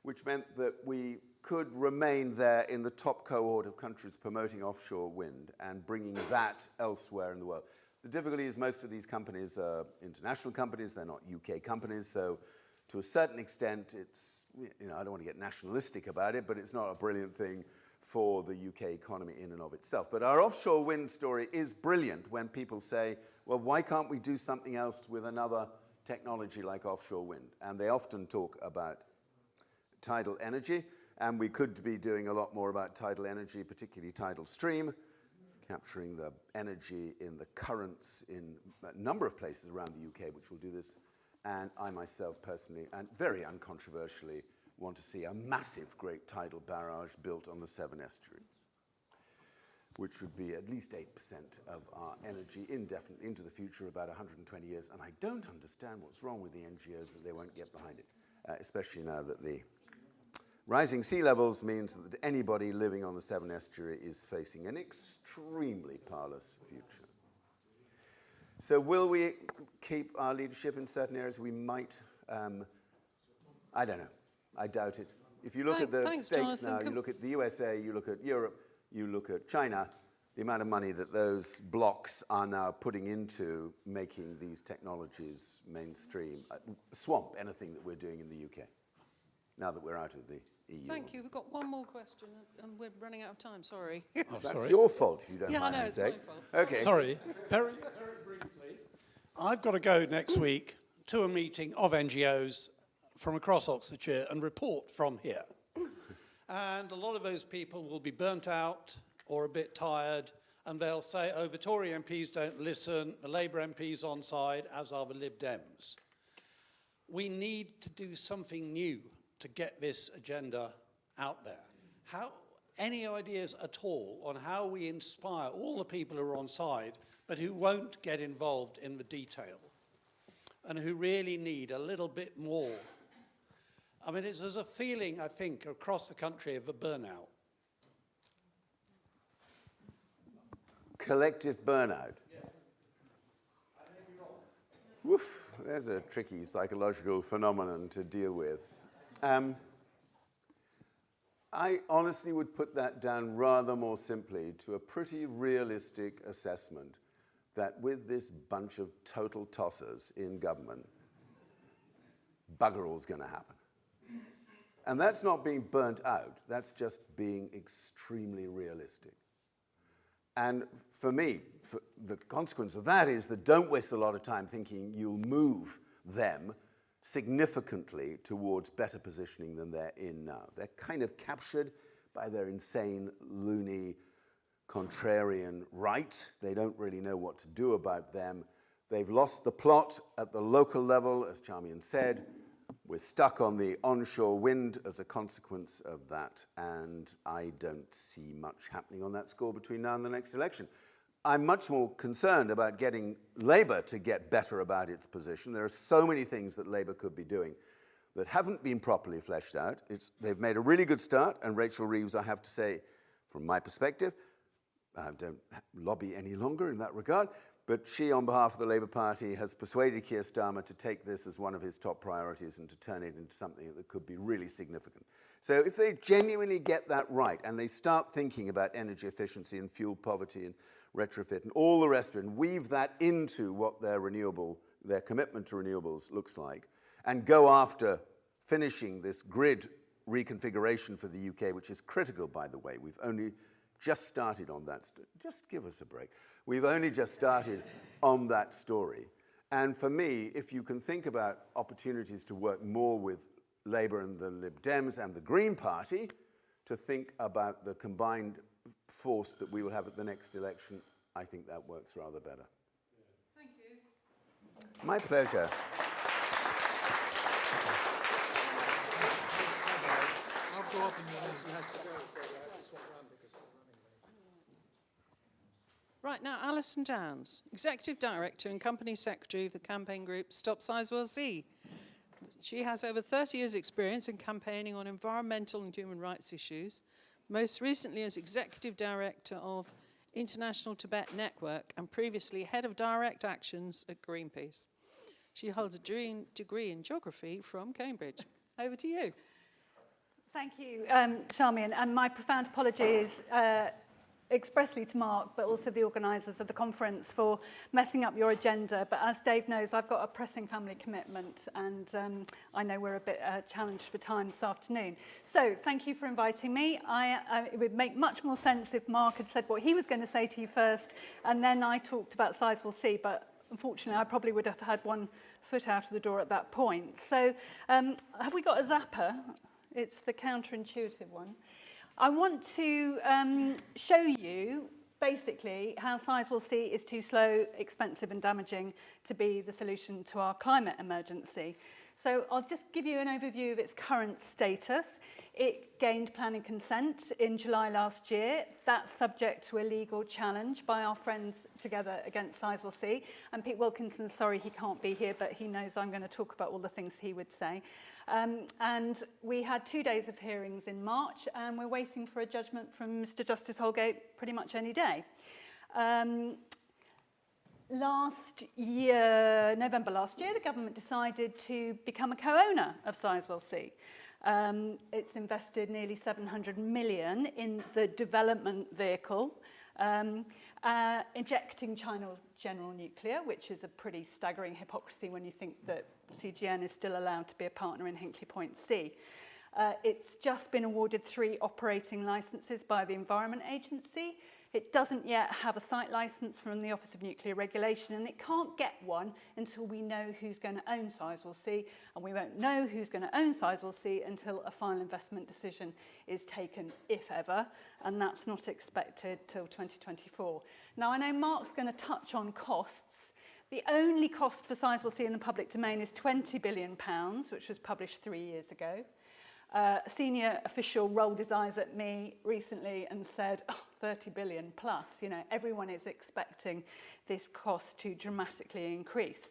which meant that we could remain there in the top cohort of countries promoting offshore wind and bringing that elsewhere in the world. The difficulty is most of these companies are international companies, they're not UK companies, so to a certain extent it's, you know, I don't want to get nationalistic about it, but it's not a brilliant thing for the UK economy in and of itself. But our offshore wind story is brilliant when people say, well, why can't we do something else with another technology like offshore wind? And they often talk about tidal energy. And we could be doing a lot more about tidal energy, particularly tidal stream, capturing the energy in the currents in a number of places around the UK, which will do this. And I myself personally, and very uncontroversially, want to see a massive great tidal barrage built on the Severn Estuary, which would be at least 8% of our energy indefinitely into the future, about 120 years. And I don't understand what's wrong with the NGOs that they won't get behind it, especially now that the rising sea levels means that anybody living on the Severn Estuary is facing an extremely parlous future. So will we keep our leadership in certain areas? We might. I don't know. I doubt it. If you look at the States Jonathan, now, you look at the USA, you look at Europe, you look at China, the amount of money that those blocks are now putting into making these technologies mainstream, swamp anything that we're doing in the UK, now that we're out of the EU. Thank you. We've got one more question, and we're running out of time. Sorry. Oh, that's your fault, if you don't yeah, mind I know, me it's saying. my fault. Okay. Sorry, very briefly. I've got to go next week to a meeting of NGOs from across Oxfordshire and report from here. And a lot of those people will be burnt out or a bit tired, and they'll say, oh, the Tory MPs don't listen, the Labour MPs on side, as are the Lib Dems. We need to do something new to get this agenda out there. Any ideas at all on how we inspire all the people who are on side, but who won't get involved in the detail, and who really need a little bit more? I mean, there's a feeling, I think, across the country of a burnout. Collective burnout. Yeah. I may be wrong. Woof, there's a tricky psychological phenomenon to deal with. I honestly would put that down rather more simply to a pretty realistic assessment that with this bunch of total tossers in government, bugger all's going to happen. And that's not being burnt out, that's just being extremely realistic. And for me, the consequence of that is that don't waste a lot of time thinking you'll move them significantly towards better positioning than they're in now. They're kind of captured by their insane, loony, contrarian right. They don't really know what to do about them. They've lost the plot at the local level, as Charmian said. We're stuck on the onshore wind as a consequence of that, and I don't see much happening on that score between now and the next election. I'm much more concerned about getting Labour to get better about its position. There are so many things that Labour could be doing that haven't been properly fleshed out. They've made a really good start, and Rachel Reeves, I have to say, from my perspective, I don't lobby any longer in that regard, but she, on behalf of the Labour Party, has persuaded Keir Starmer to take this as one of his top priorities and to turn it into something that could be really significant. So if they genuinely get that right and they start thinking about energy efficiency and fuel poverty and retrofit and all the rest of it, and weave that into what their commitment to renewables looks like, and go after finishing this grid reconfiguration for the UK, which is critical, by the way. We've only just started on that. Just give us a break. We've only just started on that story. And for me, if you can think about opportunities to work more with Labour and the Lib Dems and the Green Party to think about the combined force that we will have at the next election, I think that works rather better. Thank you. My pleasure. I'll go up and you have to go, so I just went round because I'm running late. Right, now Alison Downs, Executive Director and Company Secretary of the campaign group Stop Sizewell C. She has over 30 years' experience in campaigning on environmental and human rights issues, most recently as Executive Director of International Tibet Network and previously Head of Direct Actions at Greenpeace. She holds a degree in geography from Cambridge. Over to you. Thank you, Charmian, and my profound apologies expressly to Mark, but also the organisers of the conference for messing up your agenda. But as Dave knows, I've got a pressing family commitment, and I know we're a bit challenged for time this afternoon. So thank you for inviting me. It would make much more sense if Mark had said what he was going to say to you first, and then I talked about Sizewell C, but unfortunately, I probably would have had one foot out of the door at that point. So have we got a zapper? It's the counterintuitive one. I want to show you basically how Sizewell C is too slow, expensive and damaging to be the solution to our climate emergency. So I'll just give you an overview of its current status. It gained planning consent in July last year. That's subject to a legal challenge by our friends Together Against Sizewell C. And Pete Wilkinson's sorry he can't be here, but he knows I'm going to talk about all the things he would say. And we had 2 days of hearings in March, and we're waiting for a judgment from Mr. Justice Holgate pretty much any day. Last year, November last year, the government decided to become a co-owner of Sizewell C. It's invested nearly 700 million in the development vehicle, injecting China General Nuclear, which is a pretty staggering hypocrisy when you think that CGN is still allowed to be a partner in Hinkley Point C. It's just been awarded 3 operating licenses by the Environment Agency. It doesn't yet have a site license from the Office of Nuclear Regulation, and it can't get one until we know who's going to own Sizewell C, and we won't know who's going to own Sizewell C until a final investment decision is taken, if ever, and that's not expected till 2024. Now, I know Mark's going to touch on costs. The only cost for Sizewell C in the public domain is £20 billion, which was published 3 years ago. A senior official rolled his eyes at me recently and said, 30 billion plus, you know, everyone is expecting this cost to dramatically increase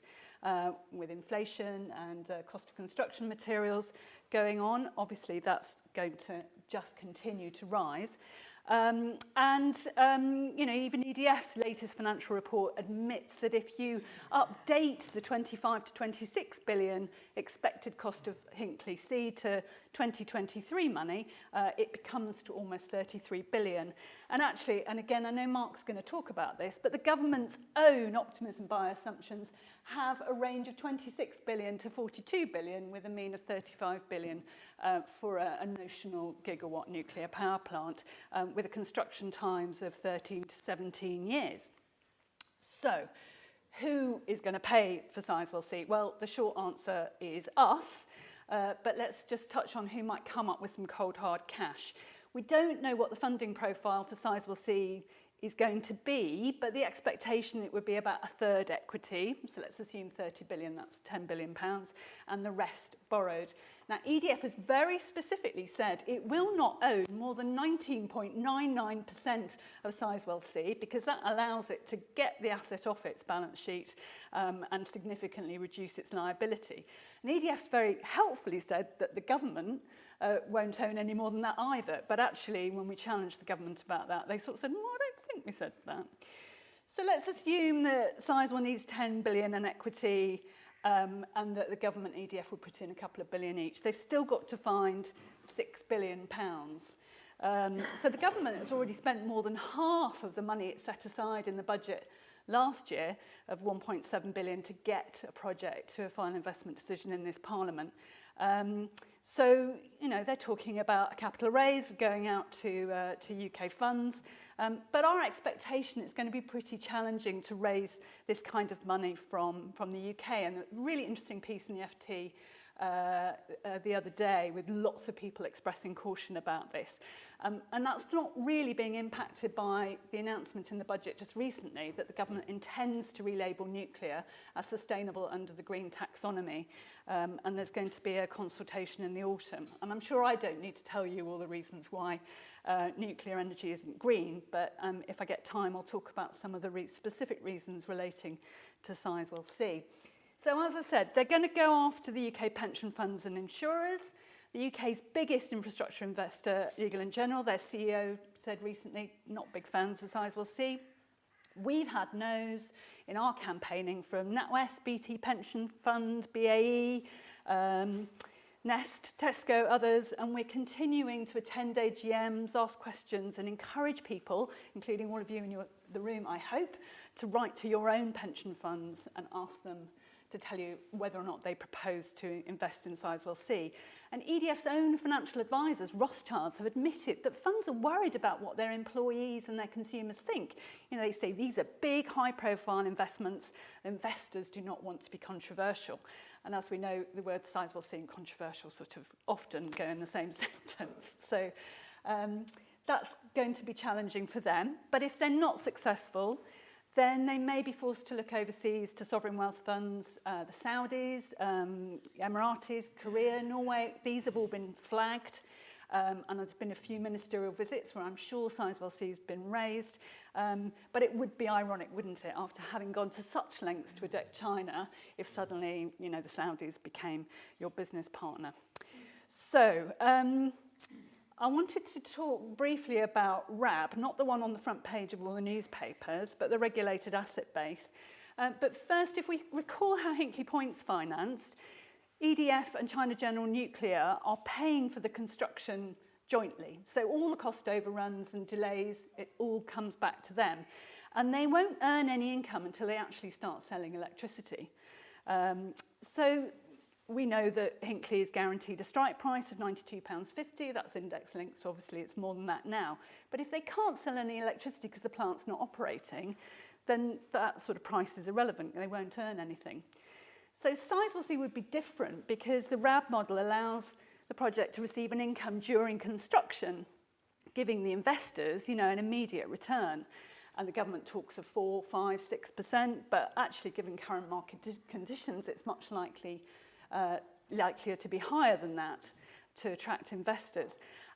with inflation and cost of construction materials going on. Obviously, that's going to just continue to rise. You know, even EDF's latest financial report admits that if you update the 25 to 26 billion expected cost of Hinkley C to 2023 money, it becomes to almost 33 billion. And actually, and again, I know Mark's going to talk about this, but the government's own optimism by assumptions have a range of 26 billion to 42 billion with a mean of 35 billion for a notional gigawatt nuclear power plant with a construction times of 13 to 17 years. So, Who is going to pay for Sizewell C? Well, the short answer is us, but let's just touch on who might come up with some cold hard cash. We don't know what the funding profile for Sizewell C is going to be, but the expectation it would be about a third equity. So let's assume 30 billion, that's 10 billion pounds, and the rest borrowed. Now, EDF has very specifically said it will not own more than 19.99% of Sizewell C because that allows it to get the asset off its balance sheet and significantly reduce its liability. And EDF's very helpfully said that the government won't own any more than that either. But actually, when we challenged the government about that, they sort of said, no, I don't think we said that. So let's assume that Sizewell needs 10 billion in equity and that the government EDF will put in a couple of billion each. They've still got to find £6 billion. So the government has already spent more than half of the money it set aside in the budget last year of 1.7 billion to get a project to a final investment decision in this Parliament. So, you know, they're talking about a capital raise going out to UK funds, but our expectation is going to be pretty challenging to raise this kind of money from the UK. And a really interesting piece in the FT the other day with lots of people expressing caution about this. And that's not really being impacted by the announcement in the budget just recently that the government intends to relabel nuclear as sustainable under the green taxonomy. And there's going to be a consultation in the autumn. And I'm sure I don't need to tell you all the reasons why nuclear energy isn't green, but if I get time, I'll talk about some of the specific reasons relating to Sizewell C. So as I said, they're going to go after the UK pension funds and insurers. The UK's biggest infrastructure investor, Legal & General, their CEO said recently, not big fans of Sizewell C. We've had no's in our campaigning from NatWest, BT Pension Fund, BAE, Nest, Tesco, others, and we're continuing to attend AGMs, ask questions and encourage people, including all of you in the room, I hope, to write to your own pension funds and ask them to tell you whether or not they propose to invest in Sizewell C. And EDF's own financial advisors, Rothschilds, have admitted that funds are worried about what their employees and their consumers think. You know, they say these are big, high-profile investments. Investors do not want to be controversial. And as we know, the words Sizewell C and controversial sort of often go in the same sentence. So that's going to be challenging for them. But if they're not successful, then they may be forced to look overseas to sovereign wealth funds, the Saudis, Emiratis, Korea, Norway. These have all been flagged. And there's been a few ministerial visits where I'm sure Sizewell C has been raised. But it would be ironic, wouldn't it, after having gone to such lengths to attack China, if suddenly, you know, the Saudis became your business partner. So, I wanted to talk briefly about RAB, not the one on the front page of all the newspapers, but the regulated asset base. But first, if we recall how Hinkley Point's financed, EDF and China General Nuclear are paying for the construction jointly. So all the cost overruns and delays, it all comes back to them. And they won't earn any income until they actually start selling electricity. So we know that Hinkley is guaranteed a strike price of £92.50. That's index linked, so obviously it's more than that now. But if they can't sell any electricity because the plant's not operating, then that sort of price is irrelevant. They won't earn anything. So Sizewell C would be different because the RAB model allows the project to receive an income during construction, giving the investors, you know, an immediate return. And the government talks of 4, 5, 6%, but actually given current market conditions, it's much likelier to be higher than that to attract investors.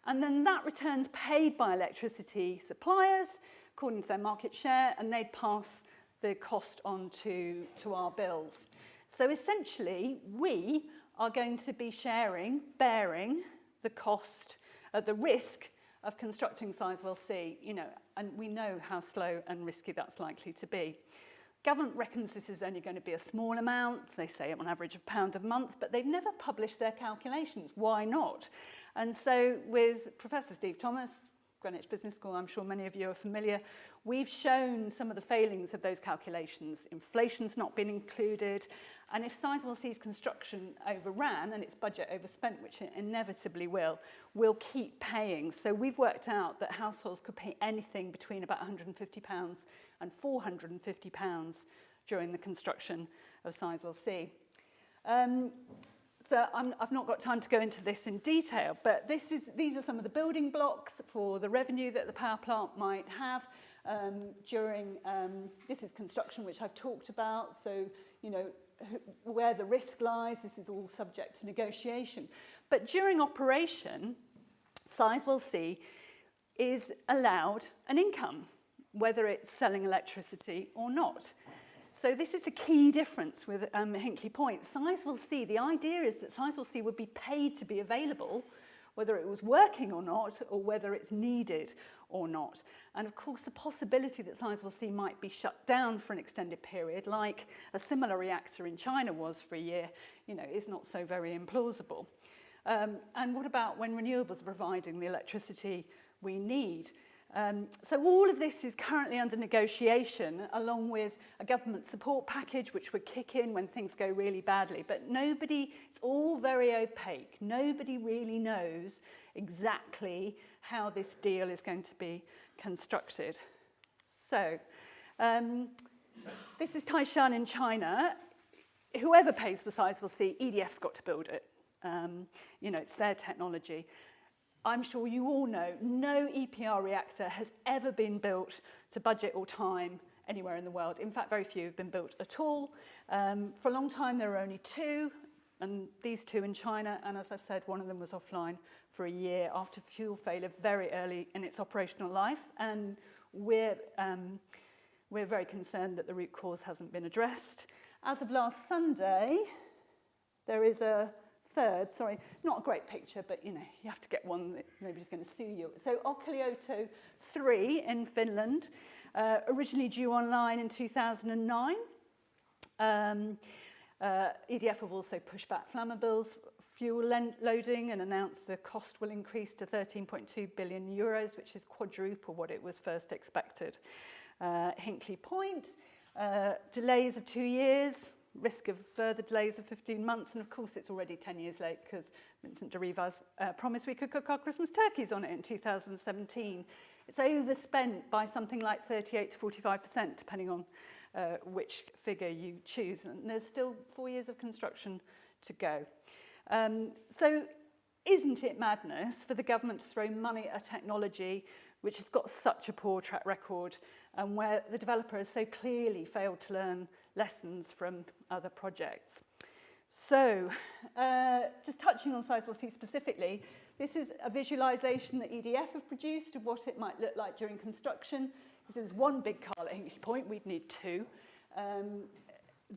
And then that return's paid by electricity suppliers according to their market share, and they'd pass the cost on to our bills. So essentially, we are going to be bearing the cost, the risk of constructing Sizewell C, you know, and we know how slow and risky that's likely to be. Government reckons this is only going to be a small amount. They say on average £1 a month, but they've never published their calculations. Why not? And so with Professor Steve Thomas, Greenwich Business School, I'm sure many of you are familiar, we've shown some of the failings of those calculations. Inflation's not been included, and if Sizewell C's construction overran and its budget overspent, which it inevitably will keep paying. So we've worked out that households could pay anything between about £150 and £450 during the construction of Sizewell C. So I've not got time to go into this in detail, but these are some of the building blocks for the revenue that the power plant might have during, this is construction, which I've talked about, so, you know, where the risk lies, this is all subject to negotiation. But during operation, Sizewell C is allowed an income, whether it's selling electricity or not. So this is the key difference with Hinkley Point. Sizewell C, the idea is that Sizewell C would be paid to be available, whether it was working or not, or whether it's needed or not. And of course, the possibility that Sizewell C might be shut down for an extended period, like a similar reactor in China was for a year, you know, is not so very implausible. And what about when renewables are providing the electricity we need? So all of this is currently under negotiation, along with a government support package, which would kick in when things go really badly. But it's all very opaque. Nobody really knows exactly how this deal is going to be constructed. So this is Taishan in China. Whoever pays for Sizewell C, EDF's got to build it. You know, it's their technology. I'm sure you all know, no EPR reactor has ever been built to budget or time anywhere in the world. In fact, very few have been built at all. For a long time, there were only 2, and these 2 in China, and as I've said, one of them was offline for a year after fuel failure very early in its operational life, and we're very concerned that the root cause hasn't been addressed. As of last Sunday, there is a third, sorry, not a great picture, but you know, you have to get one that nobody's going to sue you. So Olkiluoto 3 in Finland, originally due online in 2009. EDF have also pushed back Flammabil's fuel loading and announced the cost will increase to 13.2 billion euros, which is quadruple what it was first expected. Hinkley Point, delays of 2 years, risk of further delays of 15 months, and of course it's already 10 years late because Vincent de Rivas promised we could cook our Christmas turkeys on it in 2017. It's overspent by something like 38 to 45%, depending on which figure you choose, and there's still 4 years of construction to go. So isn't it madness for the government to throw money at a technology which has got such a poor track record and where the developer has so clearly failed to learn lessons from other projects? So, just touching on Sizewell C specifically, this is a visualization that EDF have produced of what it might look like during construction. This is one big car at Hinkley Point, we'd need 2.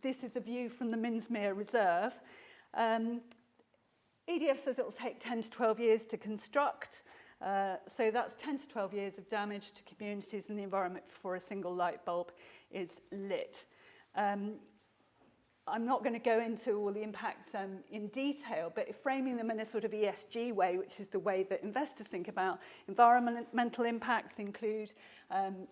This is a view from the Minsmere Reserve. EDF says it will take 10 to 12 years to construct, so that's 10 to 12 years of damage to communities and the environment before a single light bulb is lit. I'm not going to go into all the impacts in detail, but framing them in a sort of ESG way, which is the way that investors think about environmental impacts, include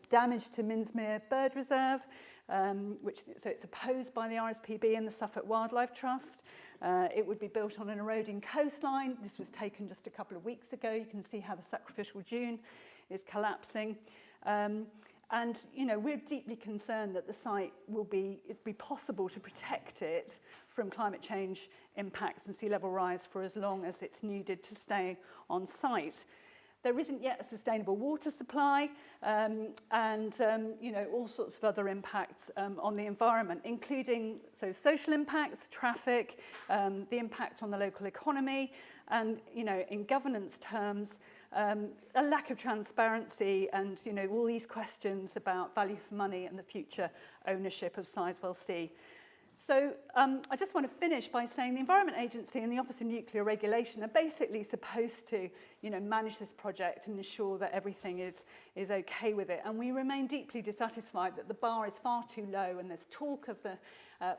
damage to Minsmere Bird Reserve, so it's opposed by the RSPB and the Suffolk Wildlife Trust. It would be built on an eroding coastline. This was taken just a couple of weeks ago. You can see how the sacrificial dune is collapsing. And, you know, we're deeply concerned that the site it'd be possible to protect it from climate change impacts and sea level rise for as long as it's needed to stay on site. There isn't yet a sustainable water supply you know, all sorts of other impacts on the environment, including social impacts, traffic, the impact on the local economy, and, you know, in governance terms, a lack of transparency and, you know, all these questions about value for money and the future ownership of Sizewell C. So I just want to finish by saying the Environment Agency and the Office of Nuclear Regulation are basically supposed to, you know, manage this project and ensure that everything is okay with it. And we remain deeply dissatisfied that the bar is far too low, and there's talk of the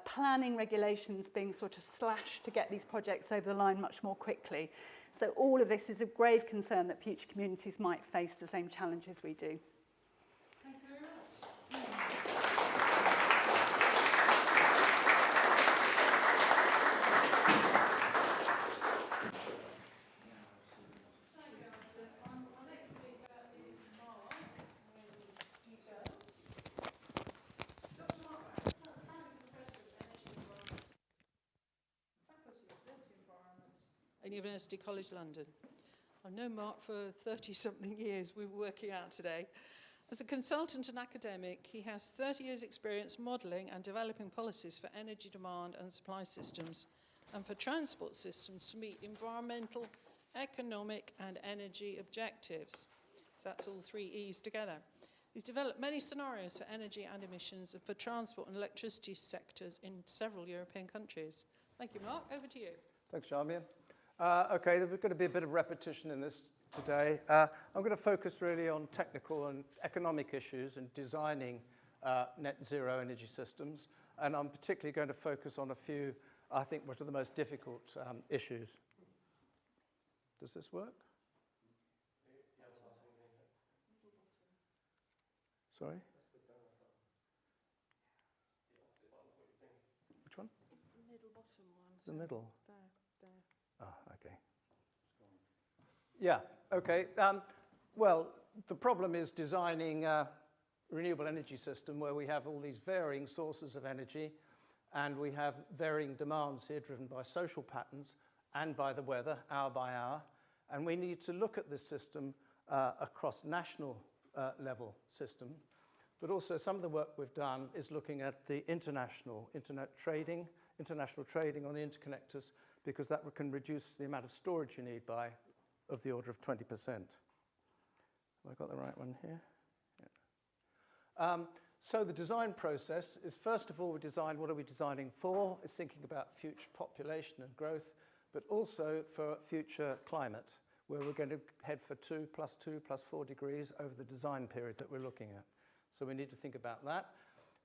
planning regulations being sort of slashed to get these projects over the line much more quickly. So all of this is of grave concern that future communities might face the same challenges we do. Thank you very much. at University College London. I've known Mark for 30-something years, we were working out today. As a consultant and academic, he has 30 years' experience modelling and developing policies for energy demand and supply systems, and for transport systems to meet environmental, economic, and energy objectives. So that's all 3 E's together. He's developed many scenarios for energy and emissions and for transport and electricity sectors in several European countries. Thank you, Mark. Over to you. Thanks, Charmian. Okay, there's going to be a bit of repetition in this today. I'm going to focus really on technical and economic issues in designing net zero energy systems, and I'm particularly going to focus on a few, I think, which are the most difficult issues. Does this work? Sorry? Which one? It's the middle bottom one. The middle. There. Ah, okay. Yeah, okay. Well, the problem is designing a renewable energy system where we have all these varying sources of energy and we have varying demands here driven by social patterns and by the weather, hour by hour. And we need to look at this system across national level system. But also some of the work we've done is looking at the international trading on the interconnectors, because that can reduce the amount of storage you need by of the order of 20%. Have I got the right one here? Yeah. So the design process is, first of all, we design what are we designing for? It's thinking about future population and growth, but also for future climate, where we're going to head for 2 + 4 degrees over the design period that we're looking at. So we need to think about that.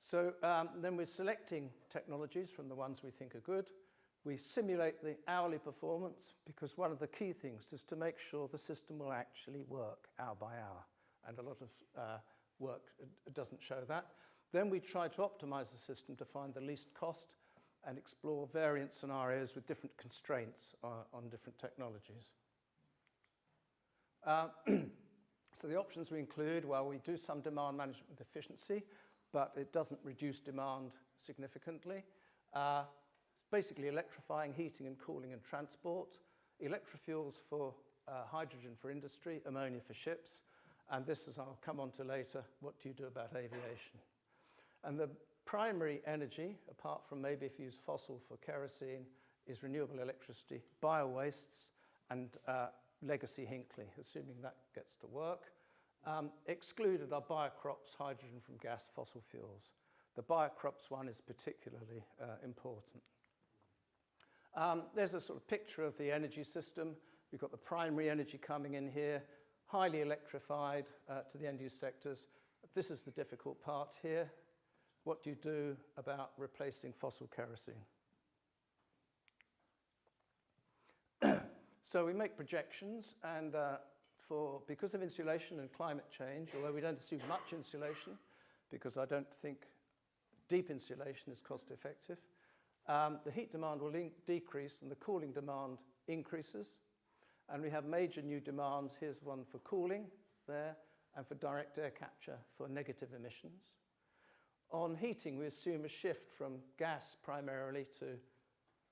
So then we're selecting technologies from the ones we think are good. We simulate the hourly performance, because one of the key things is to make sure the system will actually work hour by hour. And a lot of work doesn't show that. Then we try to optimize the system to find the least cost and explore variant scenarios with different constraints on different technologies. So the options we include, well, we do some demand management with efficiency, but it doesn't reduce demand significantly. Basically electrifying, heating and cooling and transport, electrofuels for hydrogen for industry, ammonia for ships, and this, as I'll come on to later, what do you do about aviation? And the primary energy, apart from maybe if you use fossil for kerosene, is renewable electricity, bio-wastes, and legacy Hinkley, assuming that gets to work. Excluded are biocrops, hydrogen from gas, fossil fuels. The biocrops one is particularly important. There's a sort of picture of the energy system. We've got the primary energy coming in here, highly electrified to the end-use sectors. This is the difficult part here. What do you do about replacing fossil kerosene? So we make projections, and because of insulation and climate change, although we don't assume much insulation, because I don't think deep insulation is cost effective, the heat demand will decrease and the cooling demand increases. And we have major new demands. Here's one for cooling there, and for direct air capture for negative emissions. On heating, we assume a shift from gas primarily to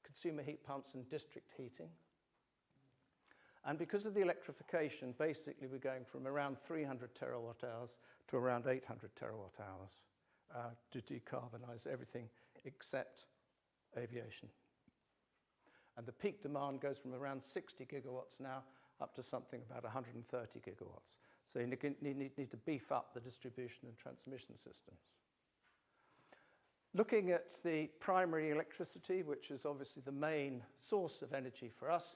consumer heat pumps and district heating. And because of the electrification, basically we're going from around 300 terawatt hours to around 800 terawatt hours to decarbonize everything except aviation. And the peak demand goes from around 60 gigawatts now up to something about 130 gigawatts. So you need to beef up the distribution and transmission systems. Looking at the primary electricity, which is obviously the main source of energy for us,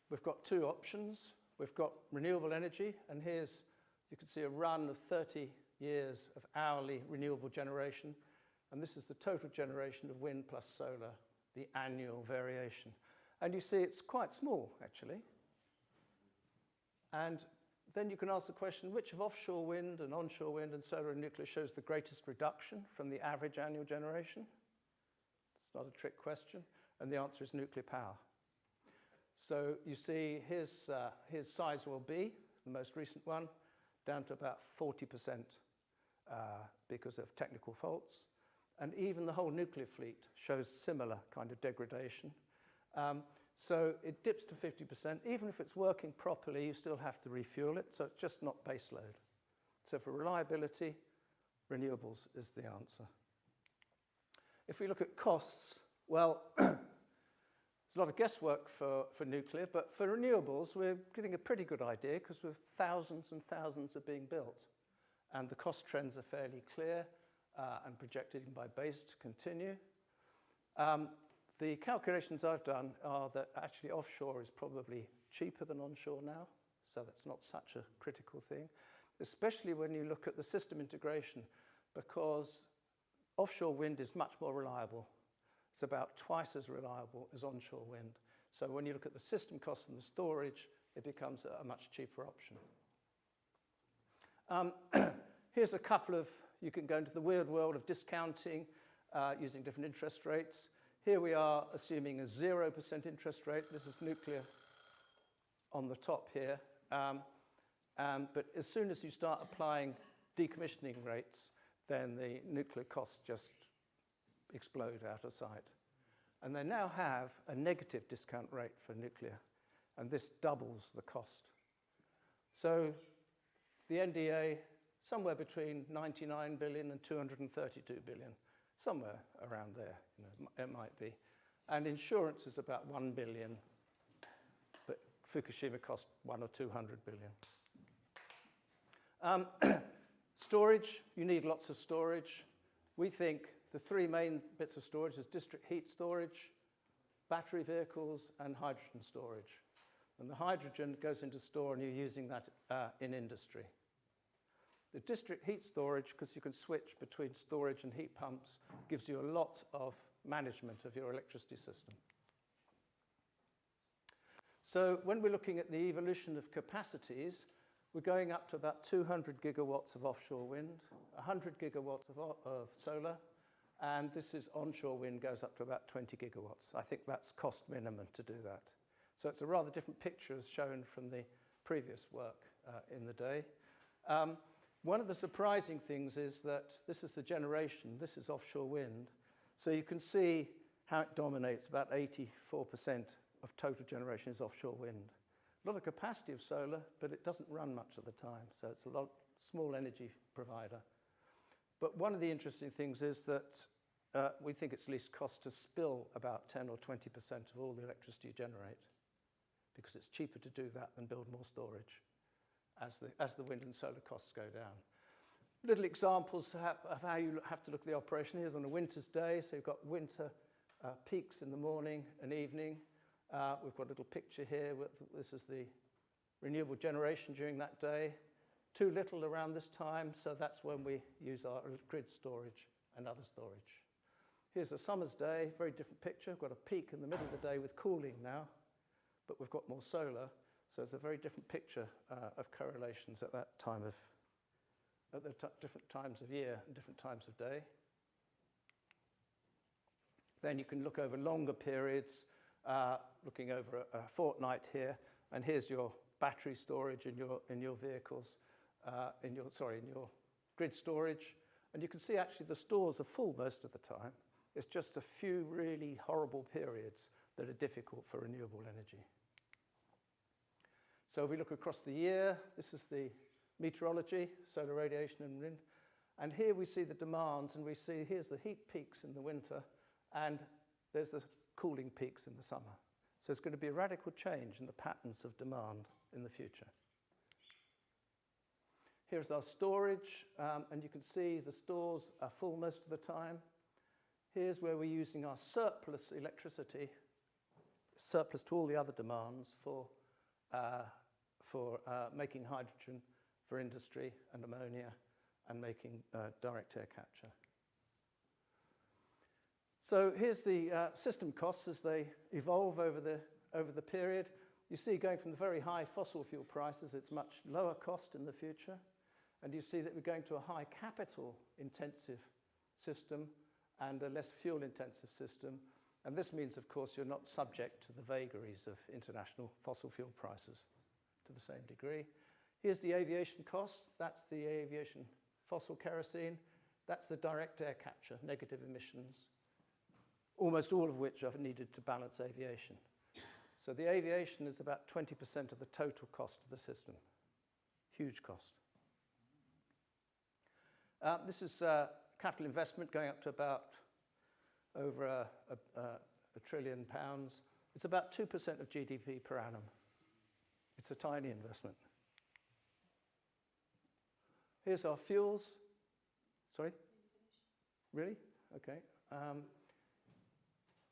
we've got 2 options. We've got renewable energy, and here's, you can see a run of 30 years of hourly renewable generation. And this is the total generation of wind plus solar, the annual variation. And you see it's quite small, actually. And then you can ask the question, which of offshore wind and onshore wind and solar and nuclear shows the greatest reduction from the average annual generation? It's not a trick question. And the answer is nuclear power. So you see here's Sizewell B, the most recent one, down to about 40% because of technical faults. And even the whole nuclear fleet shows similar kind of degradation. So it dips to 50%. Even if it's working properly, you still have to refuel it, so it's just not base load. So for reliability, renewables is the answer. If we look at costs, well, there's a lot of guesswork for nuclear, but for renewables, we're getting a pretty good idea because thousands and thousands are being built. And the cost trends are fairly clear and projected by BASE to continue. The calculations I've done are that actually offshore is probably cheaper than onshore now, so that's not such a critical thing, especially when you look at the system integration, because offshore wind is much more reliable. It's about twice as reliable as onshore wind. So when you look at the system cost and the storage, it becomes a much cheaper option. Here's a couple of, you can go into the weird world of discounting using different interest rates. Here we are assuming a 0% interest rate. This is nuclear on the top here. But as soon as you start applying decommissioning rates, then the nuclear costs just explode out of sight. And they now have a negative discount rate for nuclear, and this doubles the cost. So the NDA, somewhere between 99 billion and 232 billion, somewhere around there, you know, it might be. And insurance is about 1 billion, but Fukushima cost 100 or 200 billion. Storage, you need lots of storage. We think the three main bits of storage is district heat storage, battery vehicles, and hydrogen storage. And the hydrogen goes into store, and you're using that in industry. The district heat storage, because you can switch between storage and heat pumps, gives you a lot of management of your electricity system. So when we're looking at the evolution of capacities, we're going up to about 200 gigawatts of offshore wind, 100 gigawatts of solar, and this is onshore wind goes up to about 20 gigawatts. I think that's cost minimum to do that. So it's a rather different picture as shown from the previous work in the day. One of the surprising things is that this is the generation, this is offshore wind. So you can see how it dominates. About 84% of total generation is offshore wind. A lot of capacity of solar, but it doesn't run much of the time. So it's a small energy provider. But one of the interesting things is that we think it's least cost to spill about 10 or 20% of all the electricity you generate, because it's cheaper to do that than build more storage as the wind and solar costs go down. Little examples of how you have to look at the operation. Here's on a winter's day, so you've got winter peaks in the morning and evening. We've got a little picture here. This is the renewable generation during that day. Too little around this time, so that's when we use our grid storage and other storage. Here's a summer's day, very different picture. We've got a peak in the middle of the day with cooling now, but we've got more solar. So it's a very different picture of correlations at that time at the different times of year and different times of day. Then you can look over longer periods, looking over a fortnight here, and here's your battery storage in your vehicles, in your grid storage, and you can see actually the stores are full most of the time. It's just a few really horrible periods that are difficult for renewable energy. So if we look across the year, this is the meteorology, solar radiation and wind. And here we see the demands, and we see here's the heat peaks in the winter, and there's the cooling peaks in the summer. So it's going to be a radical change in the patterns of demand in the future. Here's our storage, and you can see the stores are full most of the time. Here's where we're using our surplus electricity, surplus to all the other demands for making hydrogen for industry and ammonia and making direct air capture. So here's the system costs as they evolve over the period. You see going from the very high fossil fuel prices, it's much lower cost in the future. And you see that we're going to a high capital intensive system and a less fuel intensive system. And this means, of course, you're not subject to the vagaries of international fossil fuel prices to the same degree. Here's the aviation costs. That's the aviation fossil kerosene. That's the direct air capture, negative emissions, almost all of which are needed to balance aviation. So the aviation is about 20% of the total cost of the system. Huge cost. This is capital investment going up to about over £1 trillion. It's about 2% of GDP per annum. It's a tiny investment. Here's our fuels. Sorry? Really? Okay.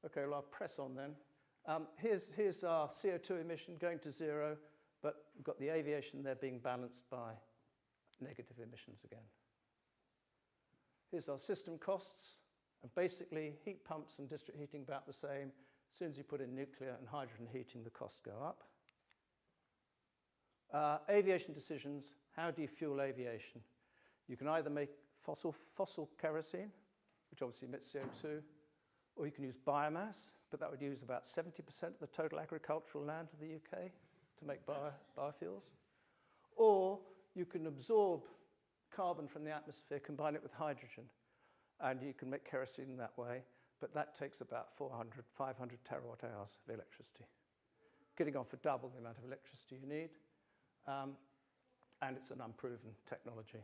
Okay, well, I'll press on then. Here's our CO2 emission going to zero, but we've got the aviation there being balanced by negative emissions again. Here's our system costs, and basically heat pumps and district heating about the same. As soon as you put in nuclear and hydrogen heating, the costs go up. Aviation decisions, how do you fuel aviation? You can either make fossil kerosene, which obviously emits CO2, or you can use biomass, but that would use about 70% of the total agricultural land of the UK to make biofuels. Or you can absorb carbon from the atmosphere, combine it with hydrogen, and you can make kerosene that way, but that takes about 400, 500 terawatt hours of electricity, getting on for double the amount of electricity you need, and it's an unproven technology.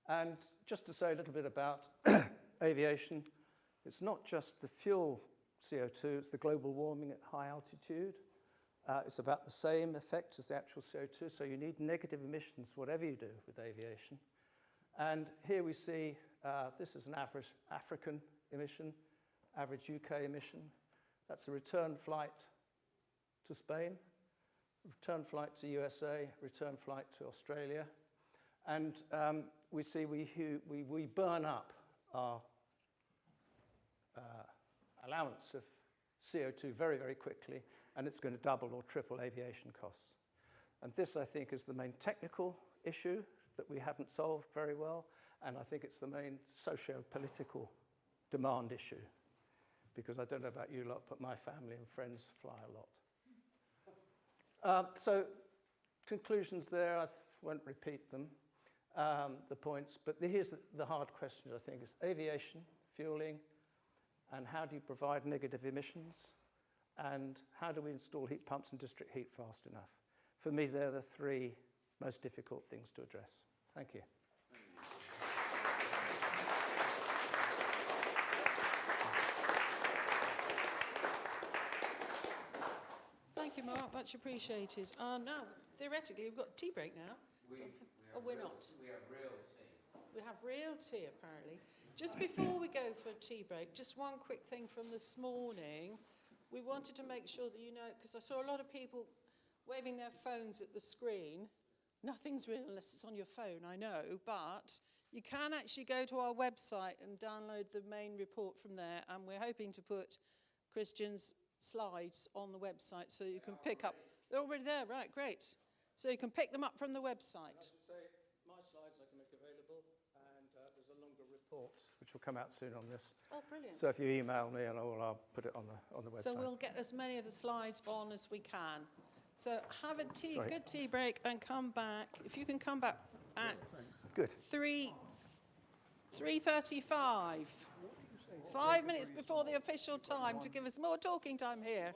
And just to say a little bit about aviation, it's not just the fuel CO2, it's the global warming at high altitude. It's about the same effect as the actual CO2, so you need negative emissions, whatever you do with aviation. And here we see, this is an average African emission, average UK emission. That's a return flight to Spain, return flight to USA, return flight to Australia. And we see we burn up our allowance of CO2 very, very quickly, and it's going to double or triple aviation costs. And this, I think, is the main technical issue that we haven't solved very well, and I think it's the main socio-political demand issue, because I don't know about you lot, but my family and friends fly a lot. So conclusions there, I won't repeat them, the points, but here's the hard questions, I think, is aviation, fueling, and how do you provide negative emissions? And how do we install heat pumps and district heat fast enough? For me, they're the three most difficult things to address. Thank you. Thank you, Mark. Much appreciated. Now, theoretically, we've got tea break now. We're not. We have real tea. We have real tea, apparently. Just before we go for a tea break, just one quick thing from this morning. We wanted to make sure that you know, because I saw a lot of people waving their phones at the screen. Nothing's real unless it's on your phone, I know, but you can actually go to our website and download the main report from there, and we're hoping to put Christian's slides on the website so you can pick up. They're already there, right, great. So you can pick them up from the website. I should say, my slides I can make available, and there's a longer report which will come out soon on this. Oh, brilliant. So if you email me, and I'll put it on the website. So we'll get as many of the slides on as we can. So have a good tea break and come back. If you can come back at 3:35. 5 minutes before the official time to give us more talking time here.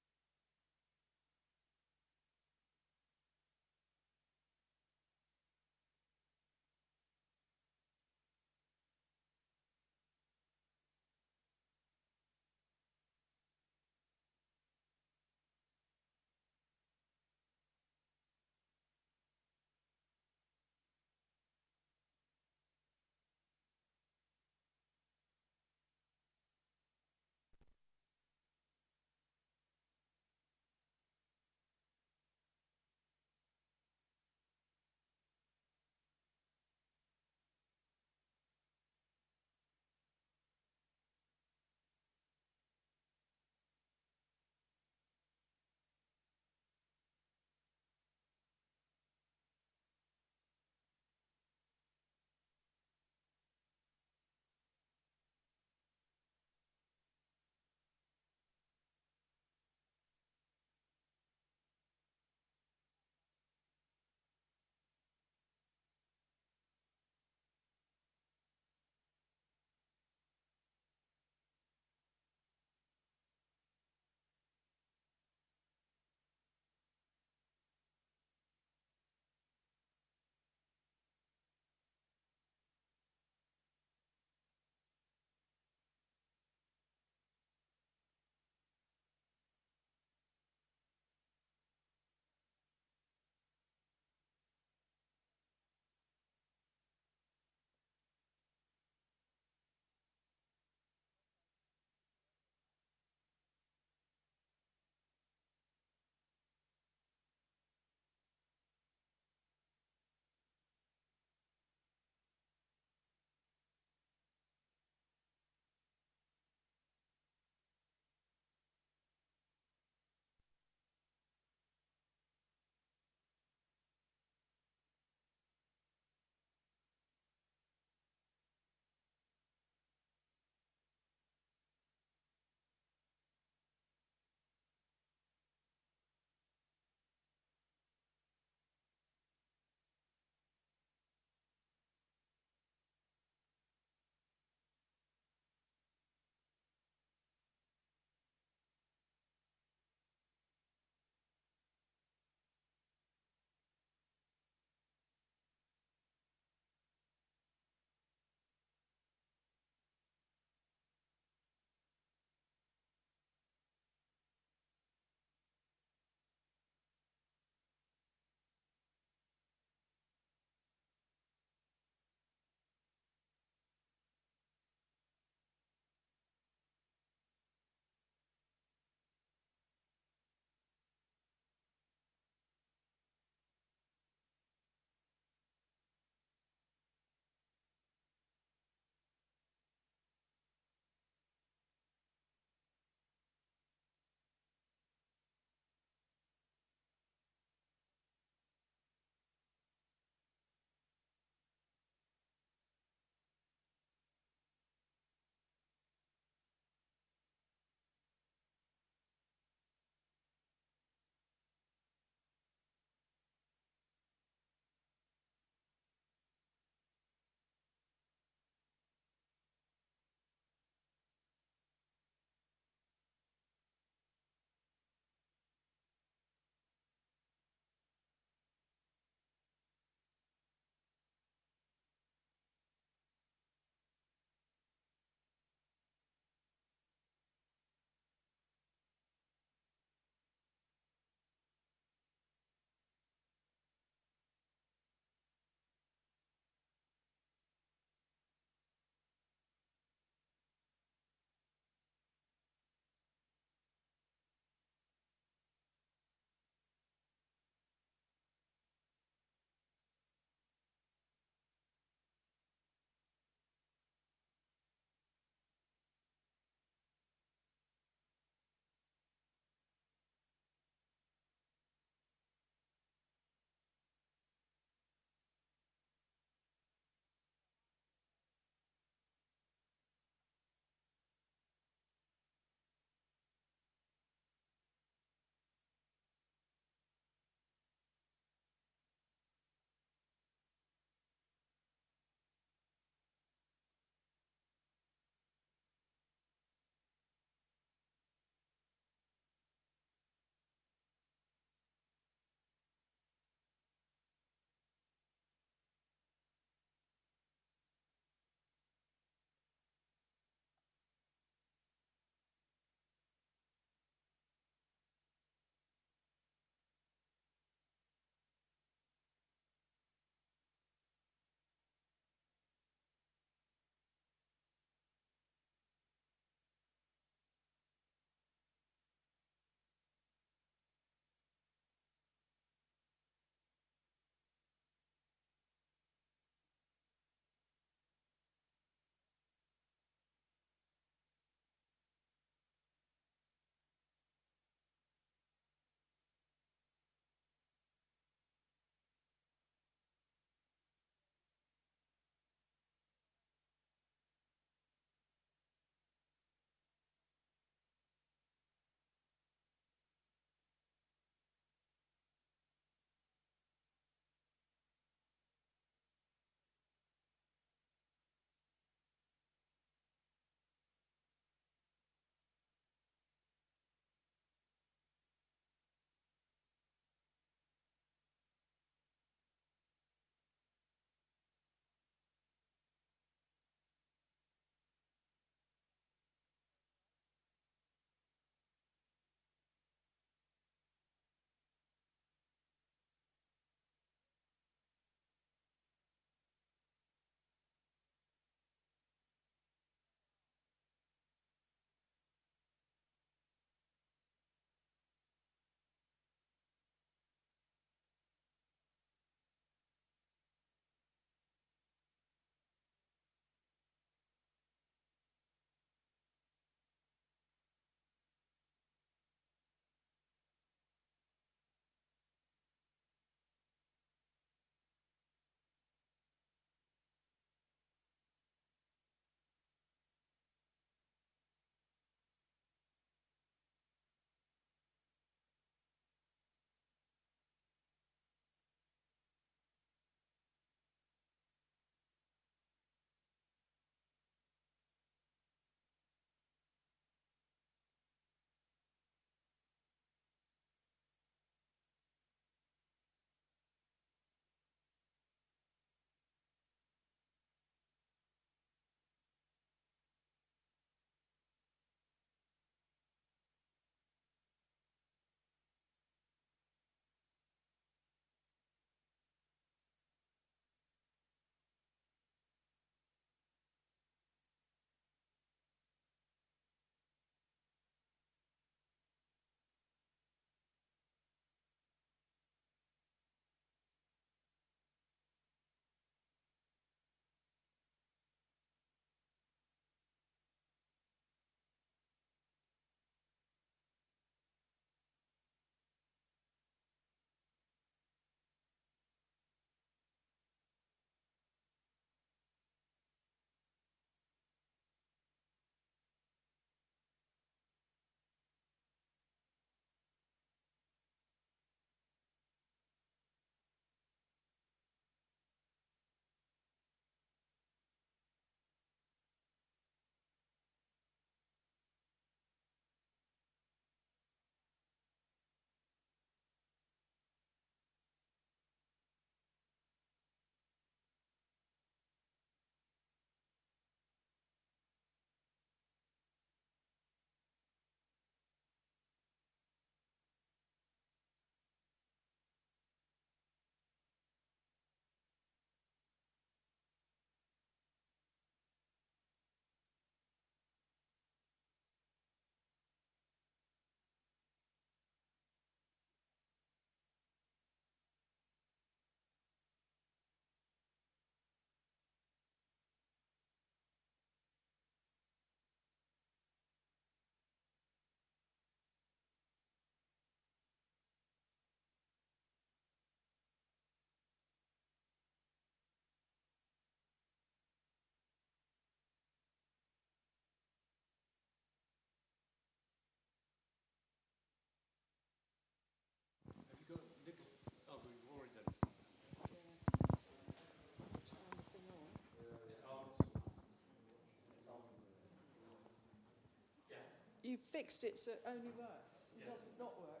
You fixed it so it only works. It doesn't not work.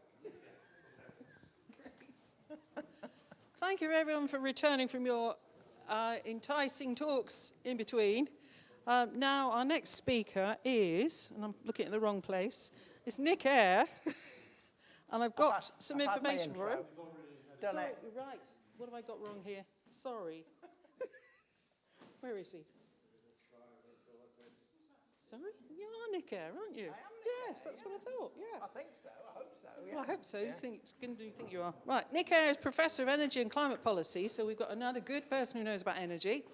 Great. Thank you everyone for returning from your enticing talks in between. Now our next speaker is, and I'm looking at the wrong place, it's Nick Eyre. And I've got some information for him. Sorry, right. What have I got wrong here? Sorry. Where is he? Sorry? You are Nick Eyre, aren't you? Yes, that's what I thought, yeah. I think so, I hope so. Well, I hope so. You think you are. Right, Nick Eyre is Professor of Energy and Climate Policy, so we've got another good person who knows about energy,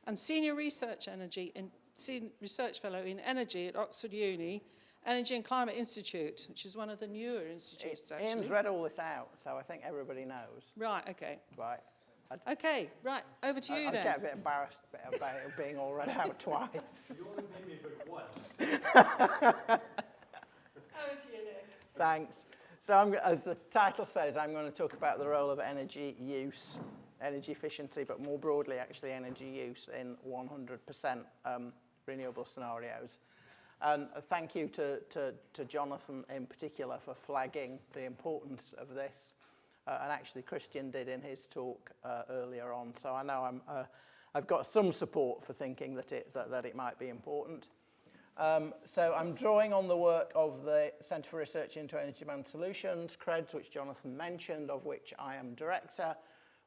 and Senior Research Fellow in Energy at Oxford Uni, Energy and Climate Institute, which is one of the newer institutes, actually. Ian's read all this out, so I think everybody knows. Right, okay. Right. Okay, right, over to you then. I get a bit embarrassed about it being all read out twice. You only made me do it once. Over to you, Nick. Thanks. So as the title says, I'm going to talk about the role of energy use, energy efficiency, but more broadly actually energy use in 100% renewable scenarios. And thank you to Jonathan in particular for flagging the importance of this. And actually Christian did in his talk earlier on. So I know I've got some support for thinking that it might be important. So I'm drawing on the work of the Centre for Research into Energy Demand Solutions, CREDS, which Jonathan mentioned, of which I am director,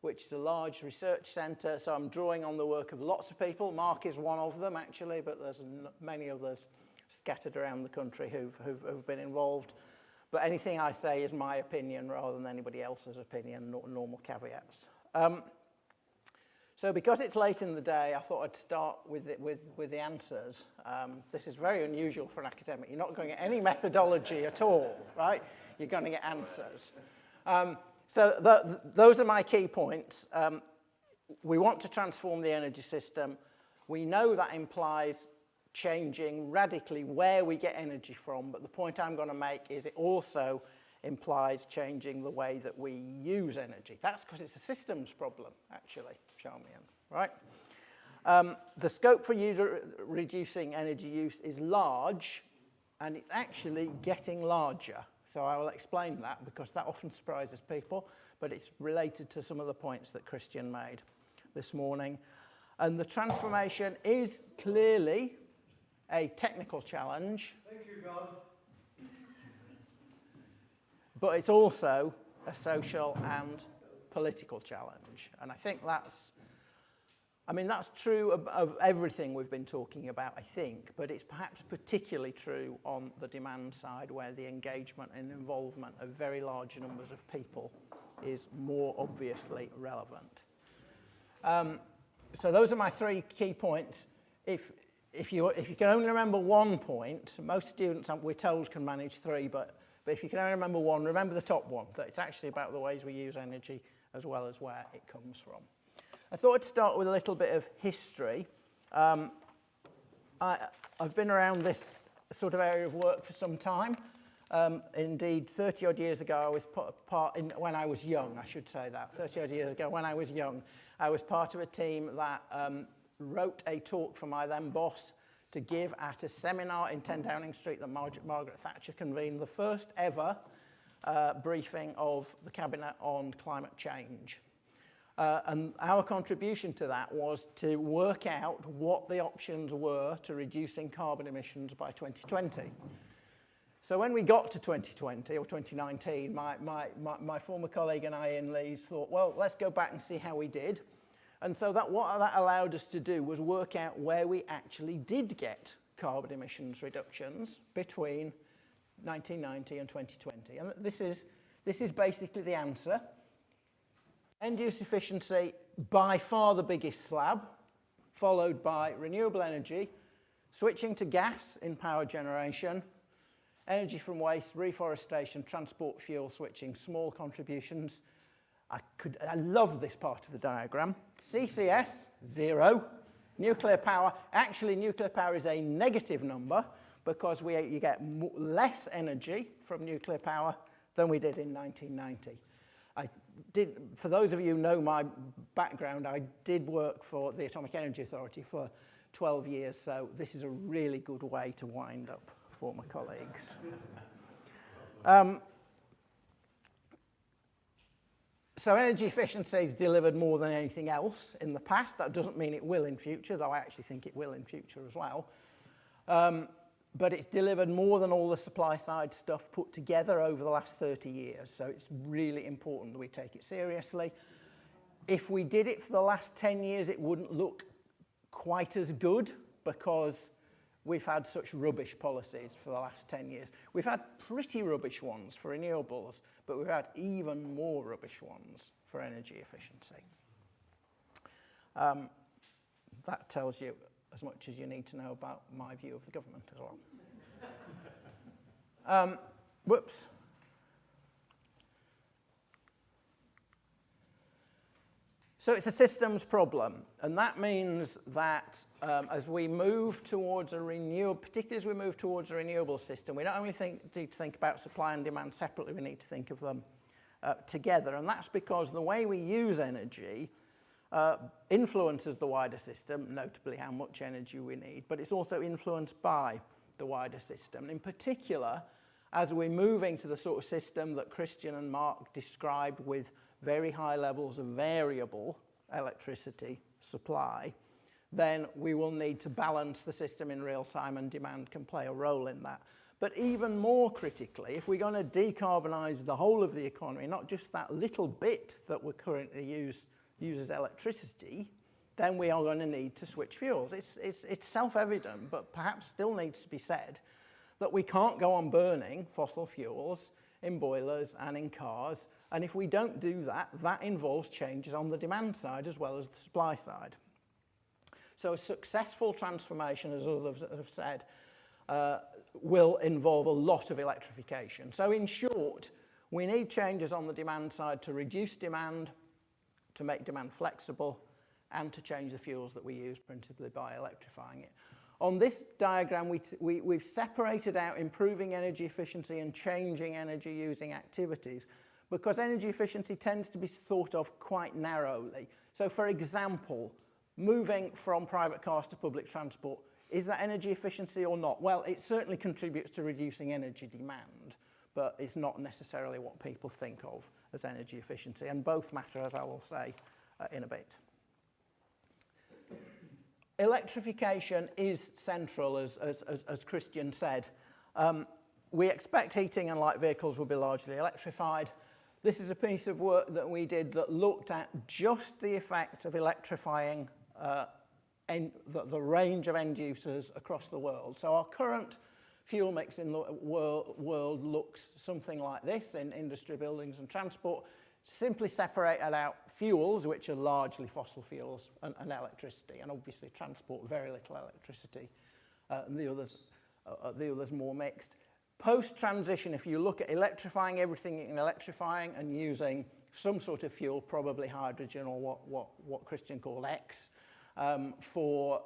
which is a large research centre. So I'm drawing on the work of lots of people. Mark is one of them, actually, but there's many others scattered around the country who've been involved. But anything I say is my opinion rather than anybody else's opinion, normal caveats. So because it's late in the day, I thought I'd start with the answers. This is very unusual for an academic. You're not going to get any methodology at all, right? You're going to get answers. So those are my key points. We want to transform the energy system. We know that implies changing radically where we get energy from, but the point I'm going to make is it also implies changing the way that we use energy. That's because it's a systems problem, actually, Charmian, right? The scope for reducing energy use is large, and it's actually getting larger. So I will explain that because that often surprises people, but it's related to some of the points that Christian made this morning. And the transformation is clearly a technical challenge. Thank you, God. But it's also a social and political challenge. And I think that's true of everything we've been talking about, I think, but it's perhaps particularly true on the demand side where the engagement and involvement of very large numbers of people is more obviously relevant. So those are my three key points. If you can only remember one point, most students, we're told, can manage three, but if you can only remember one, remember the top one, that it's actually about the ways we use energy as well as where it comes from. I thought I'd start with a little bit of history. I've been around this sort of area of work for some time. Indeed, 30-odd years ago, I was when I was young, I should say that. 30-odd years ago, when I was young, I was part of a team that wrote a talk for my then boss to give at a seminar in 10 Downing Street that Margaret Thatcher convened, the first ever briefing of the Cabinet on climate change. And our contribution to that was to work out what the options were to reducing carbon emissions by 2020. So when we got to 2020 or 2019, my former colleague and I, Ian Lees, thought, well, let's go back and see how we did. And so what that allowed us to do was work out where we actually did get carbon emissions reductions between 1990 and 2020. And this is basically the answer. End-use efficiency, by far the biggest slab, followed by renewable energy, switching to gas in power generation, energy from waste, reforestation, transport fuel switching, small contributions. I love this part of the diagram. CCS, 0. Nuclear power, actually nuclear power is a negative number because you get less energy from nuclear power than we did in 1990. For those of you who know my background, I did work for the Atomic Energy Authority for 12 years, so this is a really good way to wind up former colleagues. So energy efficiency has delivered more than anything else in the past. That doesn't mean it will in future, though I actually think it will in future as well. But it's delivered more than all the supply side stuff put together over the last 30 years. So it's really important that we take it seriously. If we did it for the last 10 years, it wouldn't look quite as good because we've had such rubbish policies for the last 10 years. We've had pretty rubbish ones for renewables, but we've had even more rubbish ones for energy efficiency. That tells you as much as you need to know about my view of the government as well. Whoops. So it's a systems problem, and that means that as we move towards a particularly as we move towards a renewable system, we not only need to think about supply and demand separately, we need to think of them together, and that's because the way we use energy influences the wider system, notably how much energy we need, but it's also influenced by the wider system. In particular, as we're moving to the sort of system that Christian and Mark described with very high levels of variable electricity supply, then we will need to balance the system in real time, and demand can play a role in that. But even more critically, if we're going to decarbonise the whole of the economy, not just that little bit that we currently use as electricity, then we are going to need to switch fuels. It's self-evident, but perhaps still needs to be said, that we can't go on burning fossil fuels in boilers and in cars, and if we don't do that, that involves changes on the demand side as well as the supply side. So a successful transformation, as others have said, will involve a lot of electrification. So in short, we need changes on the demand side to reduce demand, to make demand flexible, and to change the fuels that we use, principally by electrifying it. On this diagram, we've separated out improving energy efficiency and changing energy using activities, because energy efficiency tends to be thought of quite narrowly. So for example, moving from private cars to public transport, is that energy efficiency or not? Well, it certainly contributes to reducing energy demand, but it's not necessarily what people think of as energy efficiency, and both matter, as I will say in a bit. Electrification is central, as Christian said. We expect heating and light vehicles will be largely electrified. This is a piece of work that we did that looked at just the effect of electrifying the range of end users across the world. So our current fuel mix in the world looks something like this in industry, buildings and transport. Simply separated out fuels, which are largely fossil fuels, and electricity, and obviously transport very little electricity, and the others more mixed. Post-transition, if you look at electrifying everything in electrifying and using some sort of fuel, probably hydrogen or what Christian called X, for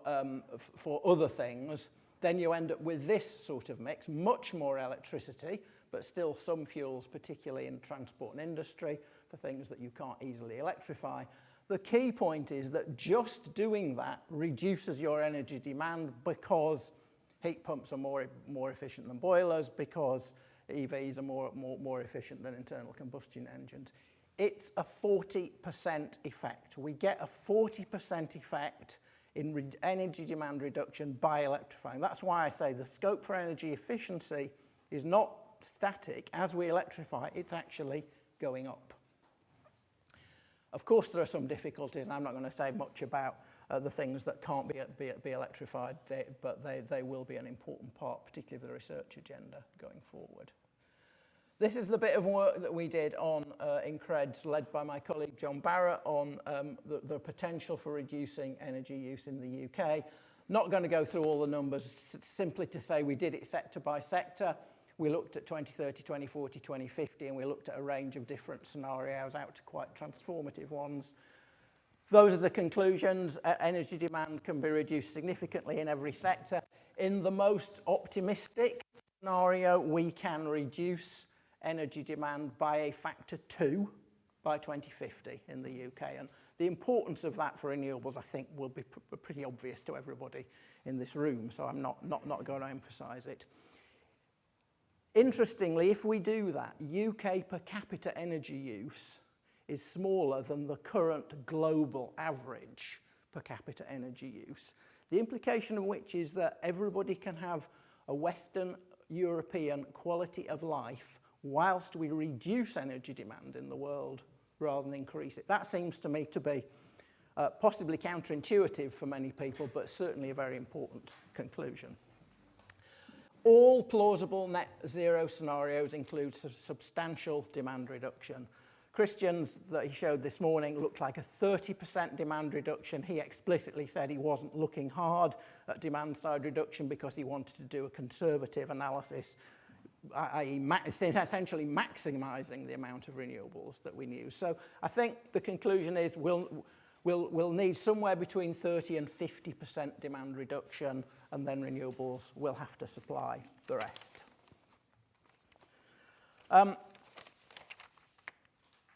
other things, then you end up with this sort of mix, much more electricity, but still some fuels, particularly in transport and industry, for things that you can't easily electrify. The key point is that just doing that reduces your energy demand, because heat pumps are more efficient than boilers, because EVs are more efficient than internal combustion engines. It's a 40% effect. We get a 40% effect in energy demand reduction by electrifying. That's why I say the scope for energy efficiency is not static. As we electrify, it's actually going up. Of course, there are some difficulties, and I'm not going to say much about the things that can't be electrified, but they will be an important part, particularly of the research agenda going forward. This is the bit of work that we did on in CREDS, led by my colleague John Barrett, on the potential for reducing energy use in the UK. Not going to go through all the numbers, simply to say we did it sector by sector. We looked at 2030, 2040, 2050, and we looked at a range of different scenarios out to quite transformative ones. Those are the conclusions. Energy demand can be reduced significantly in every sector. In the most optimistic scenario, we can reduce energy demand by a factor 2 by 2050 in the UK. And the importance of that for renewables, I think, will be pretty obvious to everybody in this room, so I'm not going to emphasise it. Interestingly, if we do that, UK per capita energy use is smaller than the current global average per capita energy use. The implication of which is that everybody can have a Western European quality of life whilst we reduce energy demand in the world rather than increase it. That seems to me to be possibly counterintuitive for many people, but certainly a very important conclusion. All plausible net zero scenarios include substantial demand reduction. Christian's that he showed this morning looked like a 30% demand reduction. He explicitly said he wasn't looking hard at demand side reduction because he wanted to do a conservative analysis, i.e. essentially maximising the amount of renewables that we use. So I think the conclusion is we'll need somewhere between 30 and 50% demand reduction, and then renewables will have to supply the rest.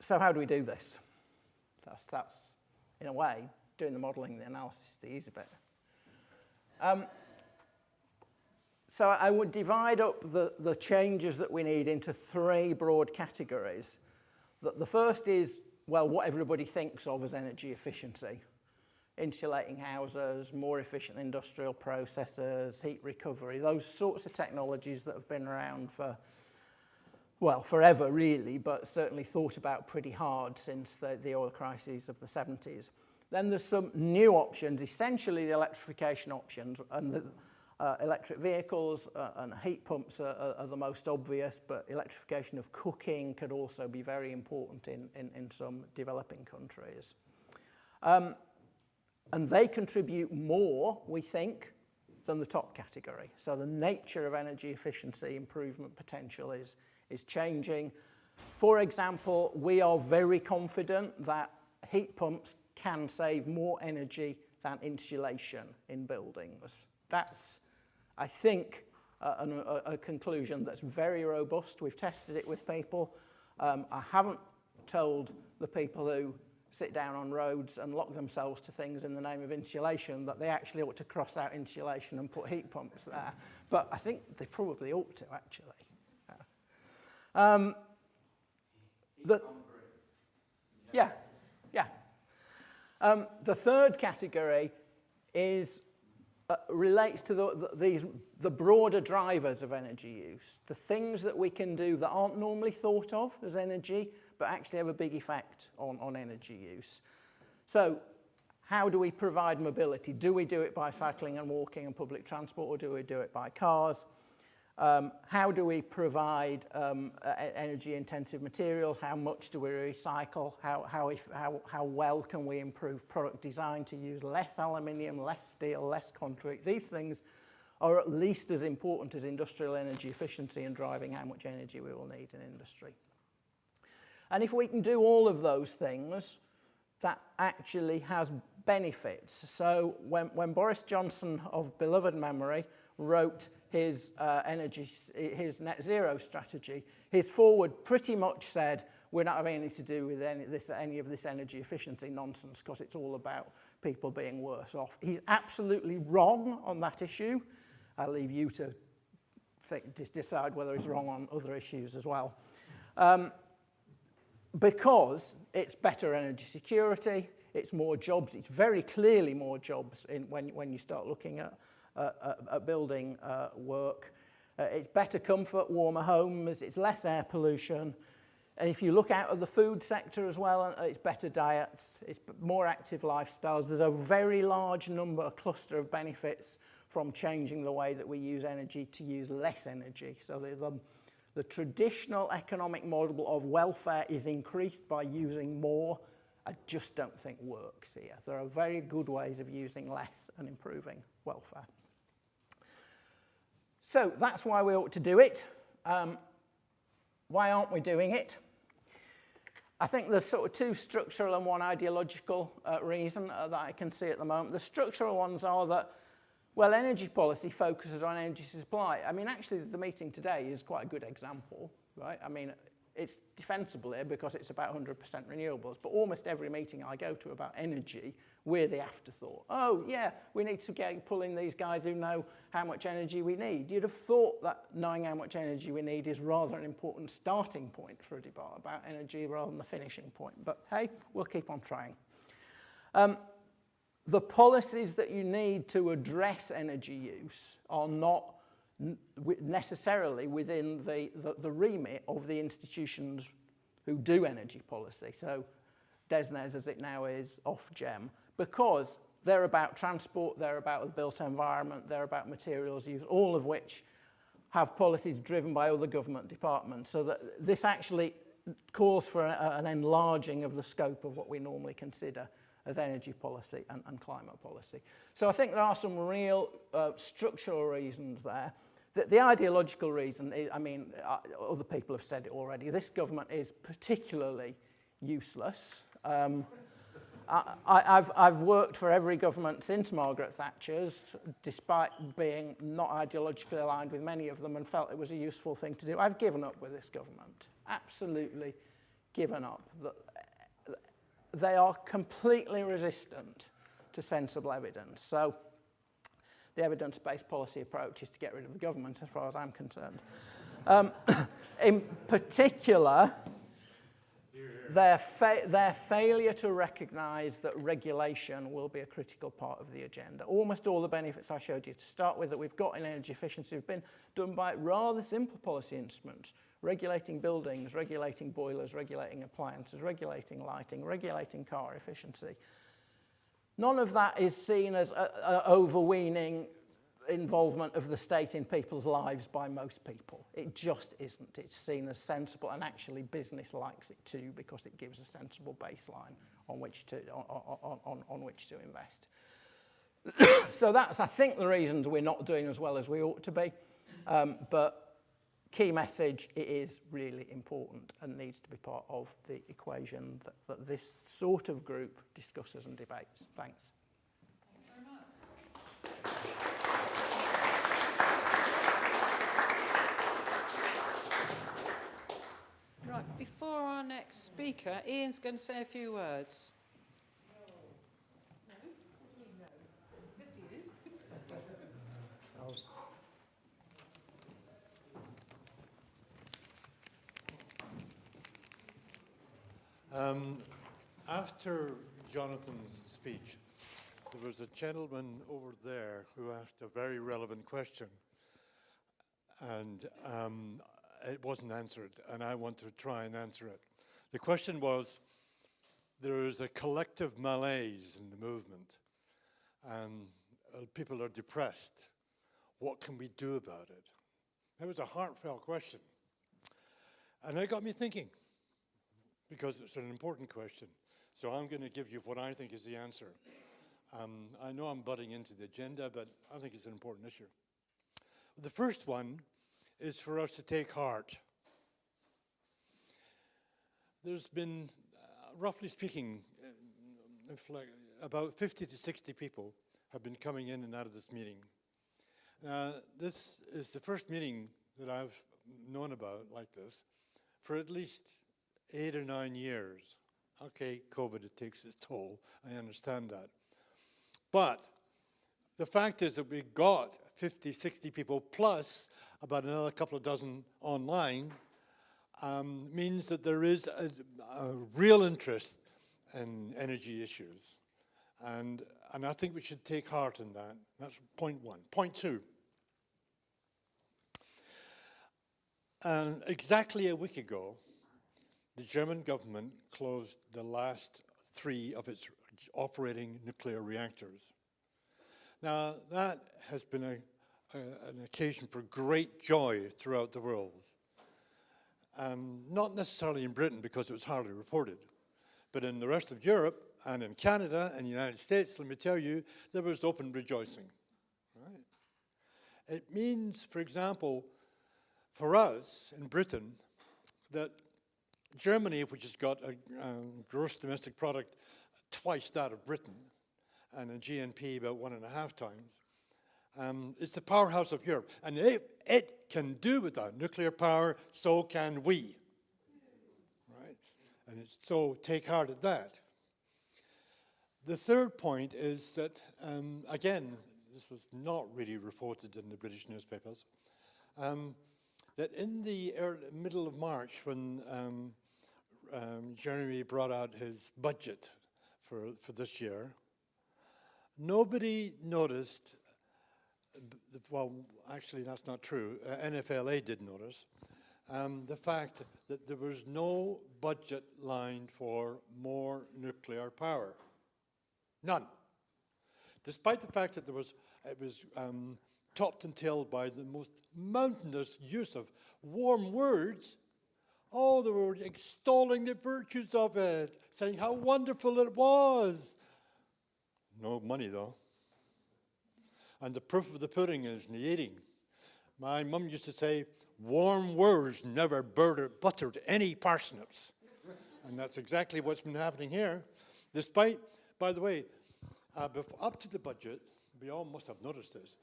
So how do we do this? That's in a way, doing the modelling, the analysis is the easy bit. So I would divide up the changes that we need into three broad categories. The first is, well, what everybody thinks of as energy efficiency. Insulating houses, more efficient industrial processes, heat recovery, those sorts of technologies that have been around for, well, forever really, but certainly thought about pretty hard since the oil crises of the 70s. Then there's some new options, essentially the electrification options, and the electric vehicles and heat pumps are the most obvious, but electrification of cooking could also be very important in some developing countries. And they contribute more, we think, than the top category. So the nature of energy efficiency improvement potential is changing. For example, we are very confident that heat pumps can save more energy than insulation in buildings. That's, I think, a conclusion that's very robust. We've tested it with people. I haven't told the people who sit down on roads and lock themselves to things in the name of insulation that they actually ought to cross out insulation and put heat pumps there. But I think they probably ought to, actually. The third category is relates to the broader drivers of energy use, the things that we can do that aren't normally thought of as energy, but actually have a big effect on energy use. So how do we provide mobility? Do we do it by cycling and walking and public transport, or do we do it by cars? How do we provide energy-intensive materials? How much do we recycle? How well can we improve product design to use less aluminium, less steel, less concrete? These things are at least as important as industrial energy efficiency in driving how much energy we will need in industry. And if we can do all of those things, that actually has benefits. So when Boris Johnson, of beloved memory, wrote his net zero strategy, his forward pretty much said, we're not having anything to do with any of this energy efficiency nonsense because it's all about people being worse off. He's absolutely wrong on that issue. I'll leave you to decide whether he's wrong on other issues as well. Because it's better energy security, it's more jobs, it's very clearly more jobs when you start looking at building work. It's better comfort, warmer homes, it's less air pollution. And if you look out of the food sector as well, it's better diets, it's more active lifestyles. There's a very large a cluster of benefits from changing the way that we use energy to use less energy. So the traditional economic model of welfare is increased by using more. I just don't think works here. There are very good ways of using less and improving welfare. So that's why we ought to do it. Why aren't we doing it? I think there's sort of two structural and one ideological reason that I can see at the moment. The structural ones are that, well, energy policy focuses on energy supply. I mean, actually, the meeting today is quite a good example, right? I mean, it's defensible here because it's about 100% renewables, but almost every meeting I go to about energy, we're the afterthought. Oh, yeah, we need to pull in these guys who know how much energy we need. You'd have thought that knowing how much energy we need is rather an important starting point for a debate about energy rather than the finishing point. But hey, we'll keep on trying. The policies that you need to address energy use are not necessarily within the remit of the institutions who do energy policy. So DESNES, as it now is, Ofgem, because they're about transport, they're about the built environment, they're about materials use, all of which have policies driven by other government departments. So that this actually calls for an enlarging of the scope of what we normally consider as energy policy and climate policy. So I think there are some real structural reasons there. The ideological reason is, I mean, other people have said it already, this government is particularly useless. I've worked for every government since Margaret Thatcher's, despite being not ideologically aligned with many of them, and felt it was a useful thing to do. I've given up with this government, absolutely given up. They are completely resistant to sensible evidence. So the evidence-based policy approach is to get rid of the government, as far as I'm concerned. In particular, their failure to recognise that regulation will be a critical part of the agenda. Almost all the benefits I showed you to start with that we've got in energy efficiency have been done by rather simple policy instruments. Regulating buildings, regulating boilers, regulating appliances, regulating lighting, regulating car efficiency. None of that is seen as an overweening involvement of the state in people's lives by most people. It just isn't. It's seen as sensible, and actually business likes it too because it gives a sensible baseline on which to invest. So that's, I think, the reasons we're not doing as well as we ought to be. But key message, it is really important and needs to be part of the equation that this sort of group discusses and debates. Thanks. Thanks very much. Right, before our next speaker, Ian's going to say a few words. No? Yes, he is. After Jonathan's speech, there was a gentleman over there who asked a very relevant question, and it wasn't answered, and I want to try and answer it. The question was, there is a collective malaise in the movement, and people are depressed. What can we do about it? That was a heartfelt question, and it got me thinking, because it's an important question. So I'm going to give you what I think is the answer. I know I'm butting into the agenda, but I think it's an important issue. The first one is for us to take heart. There's been, roughly speaking, about 50 to 60 people have been coming in and out of this meeting. This is the first meeting that I've known about like this for at least 8 or 9 years. Okay, COVID, it takes its toll. I understand that. But the fact is that we got 50, 60 people plus about another couple of dozen online means that there is a real interest in energy issues. And I think we should take heart in that. That's point one. Point two. Exactly a week ago, the German government closed the last 3 of its operating nuclear reactors. Now, that has been an occasion for great joy throughout the world. Not necessarily in Britain, because it was hardly reported, but in the rest of Europe and in Canada and the United States, let me tell you, there was open rejoicing. Right? It means, for example, for us in Britain, that Germany, which has got a gross domestic product twice that of Britain, and a GNP about 1.5 times, it's the powerhouse of Europe. And if it can do without nuclear power, so can we. And so take heart at that. The third point is that, again, this was not really reported in the British newspapers, that in the middle of March, when Jeremy brought out his budget for this year, nobody noticed, well, actually that's not true, NFLA did notice, the fact that there was no budget line for more nuclear power. None. Despite the fact that it was topped and tailed by the most mountainous use of warm words, oh, they were extolling the virtues of it, saying how wonderful it was. No money, though. And the proof of the pudding is in the eating. My mum used to say, warm words never buttered any parsnips. And that's exactly what's been happening here. Despite, by the way, up to the budget, we all must have noticed this,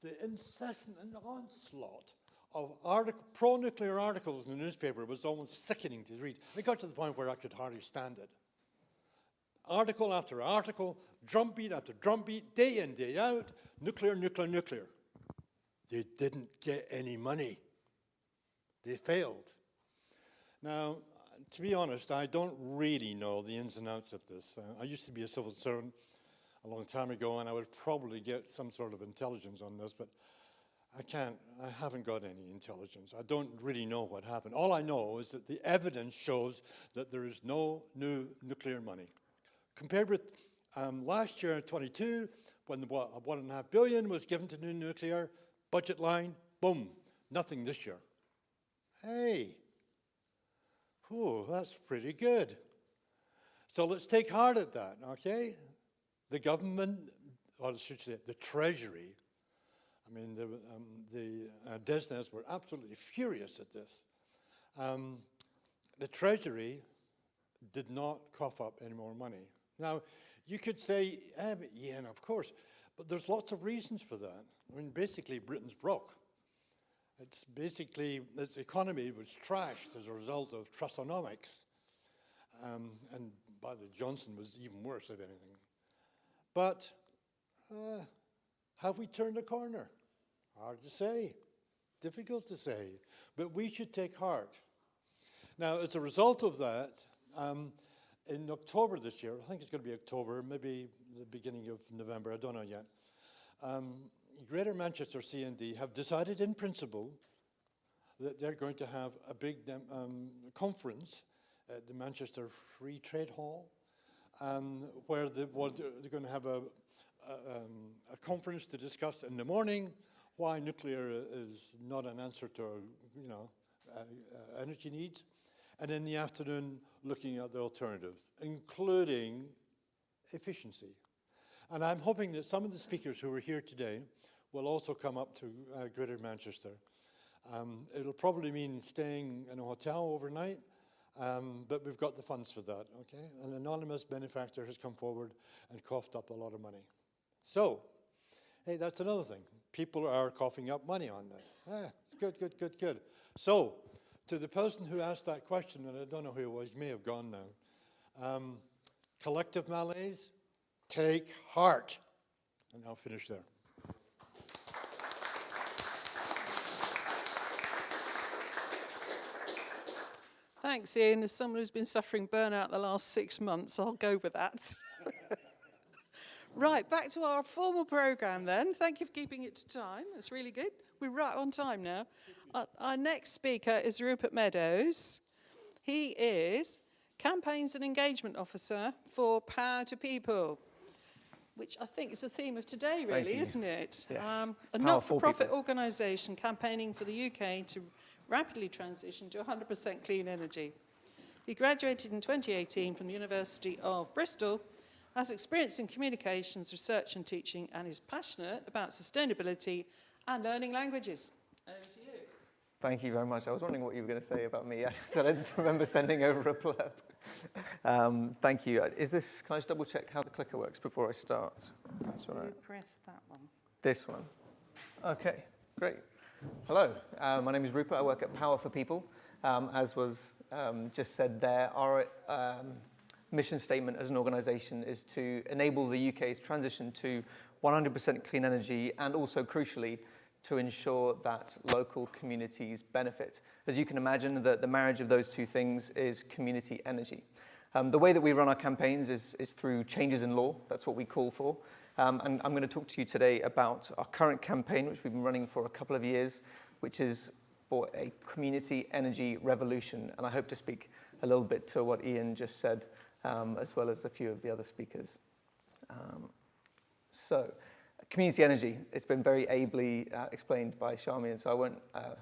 the incessant onslaught of pro-nuclear articles in the newspaper was almost sickening to read. It got to the point where I could hardly stand it. Article after article, drumbeat after drumbeat, day in, day out, nuclear, nuclear, nuclear. They didn't get any money. They failed. Now, to be honest, I don't really know the ins and outs of this. I used to be a civil servant a long time ago, and I would probably get some sort of intelligence on this, but I haven't got any intelligence. I don't really know what happened. All I know is that the evidence shows that there is no new nuclear money. Compared with last year, 22, when the $1.5 billion was given to new nuclear, budget line, boom, nothing this year. Hey, whew, that's pretty good. So let's take heart at that, okay? The government, or I should say the Treasury, I mean, the DESNES were absolutely furious at this. The Treasury did not cough up any more money. Now, you could say, yeah, of course, but there's lots of reasons for that. I mean, basically, Britain's broke. It's basically, its economy was trashed as a result of Trustonomics. And by the Johnson was even worse, if anything. But have we turned a corner? Hard to say, difficult to say, but we should take heart. Now, as a result of that, in October this year, I think it's going to be October, maybe the beginning of November, I don't know yet, Greater Manchester C&D have decided in principle that they're going to have a big conference at the Manchester Free Trade Hall, where they're going to have a conference to discuss in the morning why nuclear is not an answer to energy needs, and in the afternoon looking at the alternatives, including efficiency. And I'm hoping that some of the speakers who are here today will also come up to Greater Manchester. It'll probably mean staying in a hotel overnight, but we've got the funds for that, okay? An anonymous benefactor has come forward and coughed up a lot of money. So, hey, that's another thing. People are coughing up money on this. Good, good, good, good. So, to the person who asked that question, and I don't know who it was, he may have gone now, collective malaise, take heart. And I'll finish there. Thanks, Ian. As someone who's been suffering burnout the last 6 months, I'll go with that. Right, back to our formal programme then. Thank you for keeping it to time. That's really good. We're right on time now. Our next speaker is Rupert Meadows. He is Campaigns and Engagement Officer for Power to People, which I think is the theme of today, really, isn't it? Yes. A not-for-profit organisation campaigning for the UK to rapidly transition to 100% clean energy. He graduated in 2018 from the University of Bristol, has experience in communications, research and teaching, and is passionate about sustainability and learning languages. Over to you. Thank you very much. I was wondering what you were going to say about me. I didn't remember sending over a blurb. Thank you. Can I just double check how the clicker works before I start? That's all right. You press that one. This one. Okay, great. Hello, my name is Rupert. I work at Power for People. As was just said there, our mission statement as an organisation is to enable the UK's transition to 100% clean energy, and also, crucially, to ensure that local communities benefit. As you can imagine, the marriage of those two things is community energy. The way that we run our campaigns is through changes in law. That's what we call for. And I'm going to talk to you today about our current campaign, which we've been running for a couple of years, which is for a community energy revolution. And I hope to speak a little bit to what Ian just said, as well as a few of the other speakers. So, community energy, it's been very ably explained by Charmian, so I won't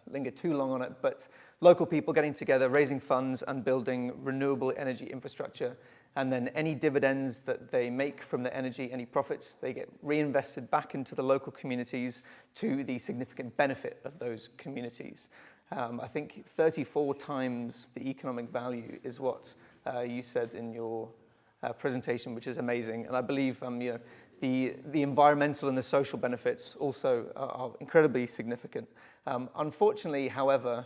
linger too long on it, but local people getting together, raising funds and building renewable energy infrastructure, and then any dividends that they make from the energy, any profits, they get reinvested back into the local communities to the significant benefit of those communities. I think 34 times the economic value is what you said in your presentation, which is amazing. And I believe the environmental and the social benefits also are incredibly significant. Unfortunately, however,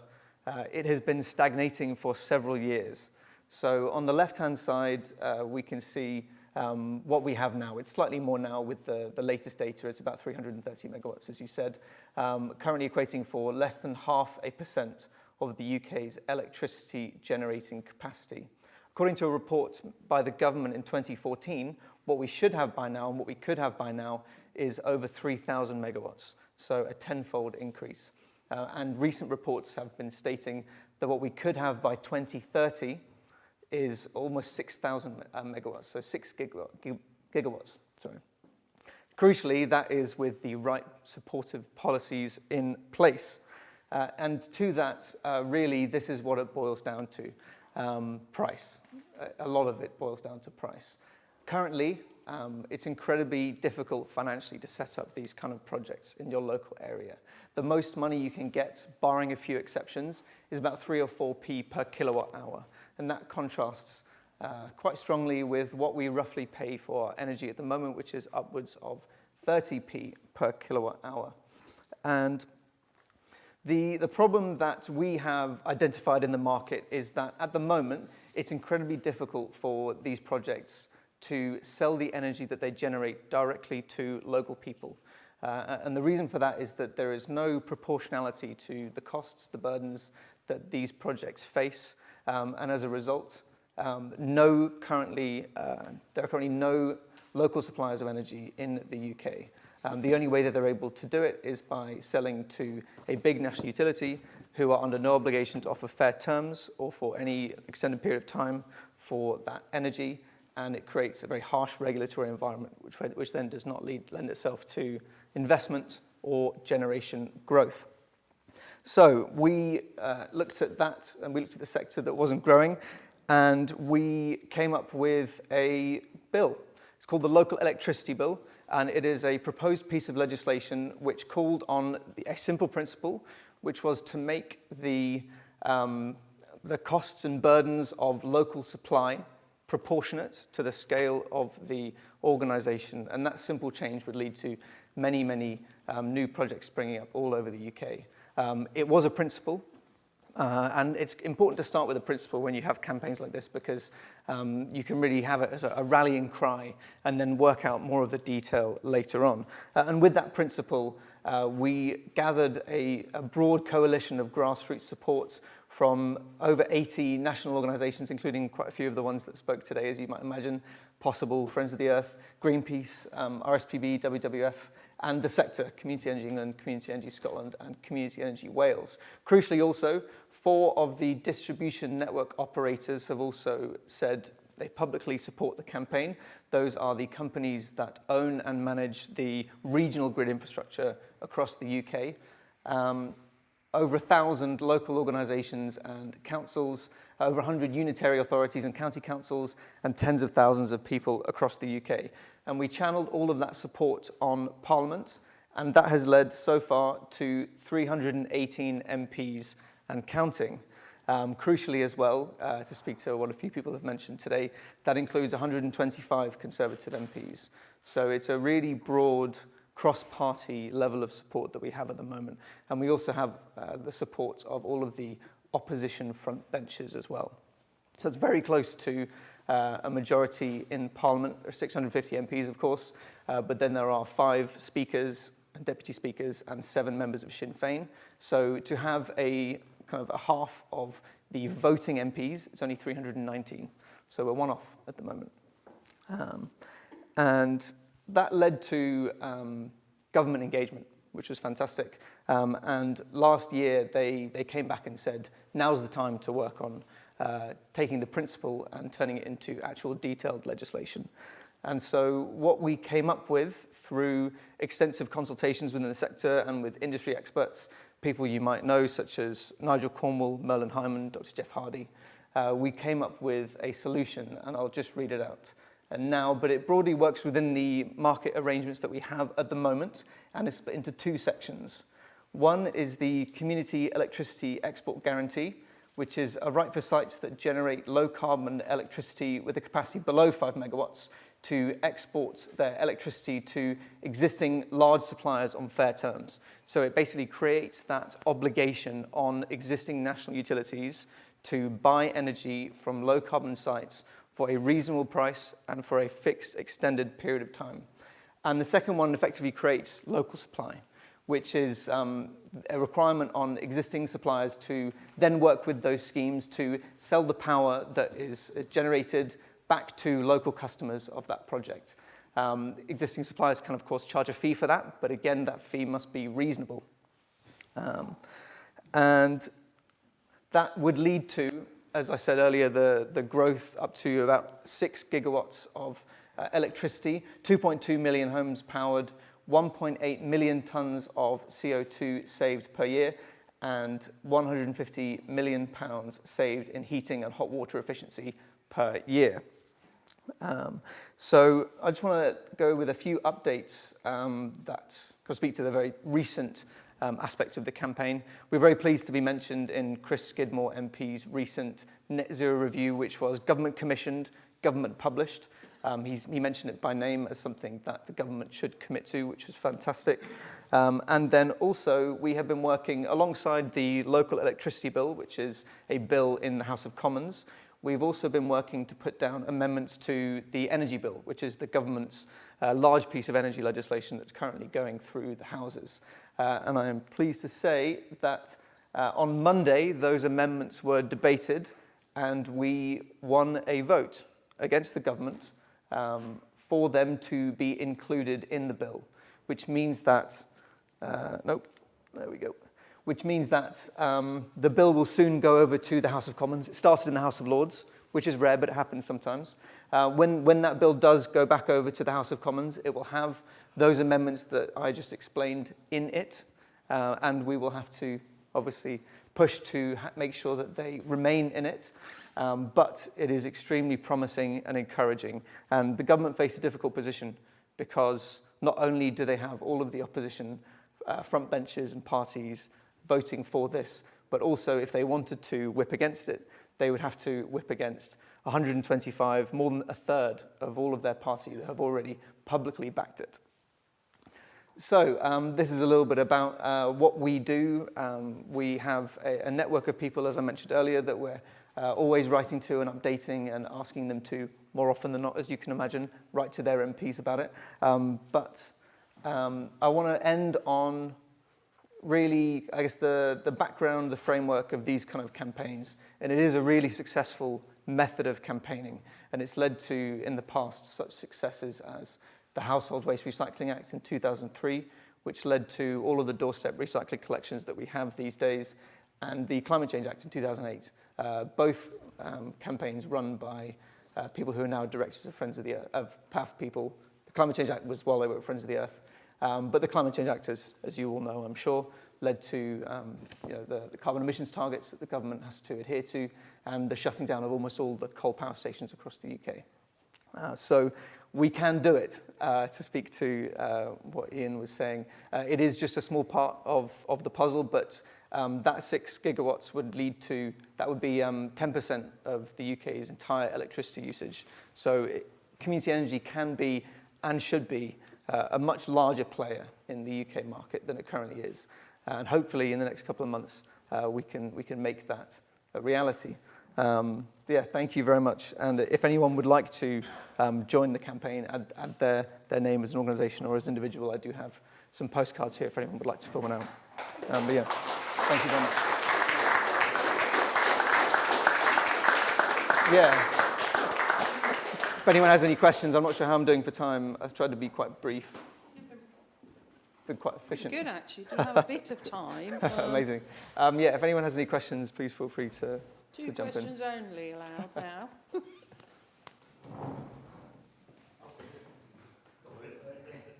it has been stagnating for several years. So on the left-hand side, we can see what we have now. It's slightly more now with the latest data. It's about 330 megawatts, as you said, currently equating for less than 0.5% of the UK's electricity generating capacity. According to a report by the government in 2014, what we should have by now and what we could have by now is over 3,000 megawatts, so a tenfold increase. And recent reports have been stating that what we could have by 2030 is almost 6,000 megawatts, so 6 gigawatts. Sorry. Crucially, that is with the right supportive policies in place. And to that, really, this is what it boils down to. Price. A lot of it boils down to price. Currently, it's incredibly difficult financially to set up these kind of projects in your local area. The most money you can get, barring a few exceptions, is about 3 or 4p per kilowatt hour. And that contrasts quite strongly with what we roughly pay for our energy at the moment, which is upwards of 30p per kilowatt hour. And the problem that we have identified in the market is that at the moment, it's incredibly difficult for these projects to sell the energy that they generate directly to local people. And the reason for that is that there is no proportionality to the costs, the burdens that these projects face. And as a result, there are currently no local suppliers of energy in the UK. The only way that they're able to do it is by selling to a big national utility who are under no obligation to offer fair terms or for any extended period of time for that energy. And it creates a very harsh regulatory environment, which then does not lend itself to investment or generation growth. So we looked at that, and we looked at the sector that wasn't growing, and we came up with a bill. It's called the Local Electricity Bill, and it is a proposed piece of legislation which called on a simple principle, which was to make the costs and burdens of local supply proportionate to the scale of the organisation. And that simple change would lead to many, many new projects springing up all over the UK. It was a principle, and it's important to start with a principle when you have campaigns like this, because you can really have it as a rallying cry and then work out more of the detail later on. And with that principle, we gathered a broad coalition of grassroots supports from over 80 national organisations, including quite a few of the ones that spoke today, as you might imagine: Possible, Friends of the Earth, Greenpeace, RSPB, WWF, and the sector: Community Energy England, Community Energy Scotland, and Community Energy Wales. Crucially also, 4 of the distribution network operators have also said they publicly support the campaign. Those are the companies that own and manage the regional grid infrastructure across the UK. Over 1,000 local organisations and councils, over 100 unitary authorities and county councils, and tens of thousands of people across the UK. And we channeled all of that support on Parliament, and that has led so far to 318 MPs and counting. Crucially as well, to speak to what a few people have mentioned today, that includes 125 Conservative MPs. So it's a really broad cross-party level of support that we have at the moment. And we also have the support of all of the opposition front benches as well. So it's very close to a majority in Parliament. There are 650 MPs, of course, but then there are 5 speakers and deputy speakers and 7 members of Sinn Féin. So to have a kind of a half of the voting MPs, it's only 319. So we're one off at the moment. And that led to government engagement, which was fantastic. And last year, they came back and said, now's the time to work on taking the principle and turning it into actual detailed legislation. And so what we came up with through extensive consultations within the sector and with industry experts, people you might know, such as Nigel Cornwall, Merlin Hyman, Dr. Jeff Hardy, we came up with a solution, and I'll just read it out now, but it broadly works within the market arrangements that we have at the moment, and it's split into 2 sections. One is the Community Electricity Export Guarantee, which is a right for sites that generate low-carbon electricity with a capacity below 5 megawatts to export their electricity to existing large suppliers on fair terms. So it basically creates that obligation on existing national utilities to buy energy from low-carbon sites for a reasonable price and for a fixed extended period of time. And the second one effectively creates local supply, which is a requirement on existing suppliers to then work with those schemes to sell the power that is generated back to local customers of that project. Existing suppliers can, of course, charge a fee for that, but again, that fee must be reasonable. And that would lead to, as I said earlier, the growth up to about 6 gigawatts of electricity, 2.2 million homes powered, 1.8 million tons of CO2 saved per year, and 150 million pounds saved in heating and hot water efficiency per year. So I just want to go with a few updates that can speak to the very recent aspects of the campaign. We're very pleased to be mentioned in Chris Skidmore MP's recent net zero review, which was government commissioned, government published. He mentioned it by name as something that the government should commit to, which was fantastic. And then also we have been working alongside the local electricity bill, which is a bill in the House of Commons. We've also been working to put down amendments to the energy bill, which is the government's large piece of energy legislation that's currently going through the Houses. And I am pleased to say that on Monday, those amendments were debated and we won a vote against the government for them to be included in the bill, which means that, which means that the bill will soon go over to the House of Commons. It started in the House of Lords, which is rare, but it happens sometimes. When that bill does go back over to the House of Commons, it will have those amendments that I just explained in it, and we will have to obviously push to make sure that they remain in it. But it is extremely promising and encouraging. And the government face a difficult position because not only do they have all of the opposition front benches and parties voting for this, but also if they wanted to whip against it, they would have to whip against 125, more than a third of all of their party that have already publicly backed it. So this is a little bit about what we do. We have a network of people, as I mentioned earlier, that we're always writing to and updating and asking them to, more often than not, as you can imagine, write to their MPs about it. But I want to end on really, I guess, the background, the framework of these kind of campaigns. And it is a really successful method of campaigning. And it's led to, in the past, such successes as the Household Waste Recycling Act in 2003, which led to all of the doorstep recycling collections that we have these days, and the Climate Change Act in 2008. Both campaigns run by people who are now directors of Friends of the Earth, of PAF people. The Climate Change Act was while they were at Friends of the Earth. But the Climate Change Act, as you all know, I'm sure, led to the carbon emissions targets that the government has to adhere to, and the shutting down of almost all the coal power stations across the UK. So we can do it, to speak to what Ian was saying. It is just a small part of the puzzle, but that 6 gigawatts would lead to, that would be 10% of the UK's entire electricity usage. So community energy can be and should be a much larger player in the UK market than it currently is. And hopefully in the next couple of months, we can make that a reality. Yeah, thank you very much. And if anyone would like to join the campaign, add their name as an organisation or as an individual, I do have some postcards here if anyone would like to fill one out. But yeah, thank you very much. Yeah. If anyone has any questions, I'm not sure how I'm doing for time. I've tried to be quite brief. Been quite efficient. Good, actually. Do have a bit of time. Amazing. Yeah, if anyone has any questions, please feel free to Two jump in. questions only allowed now. Where's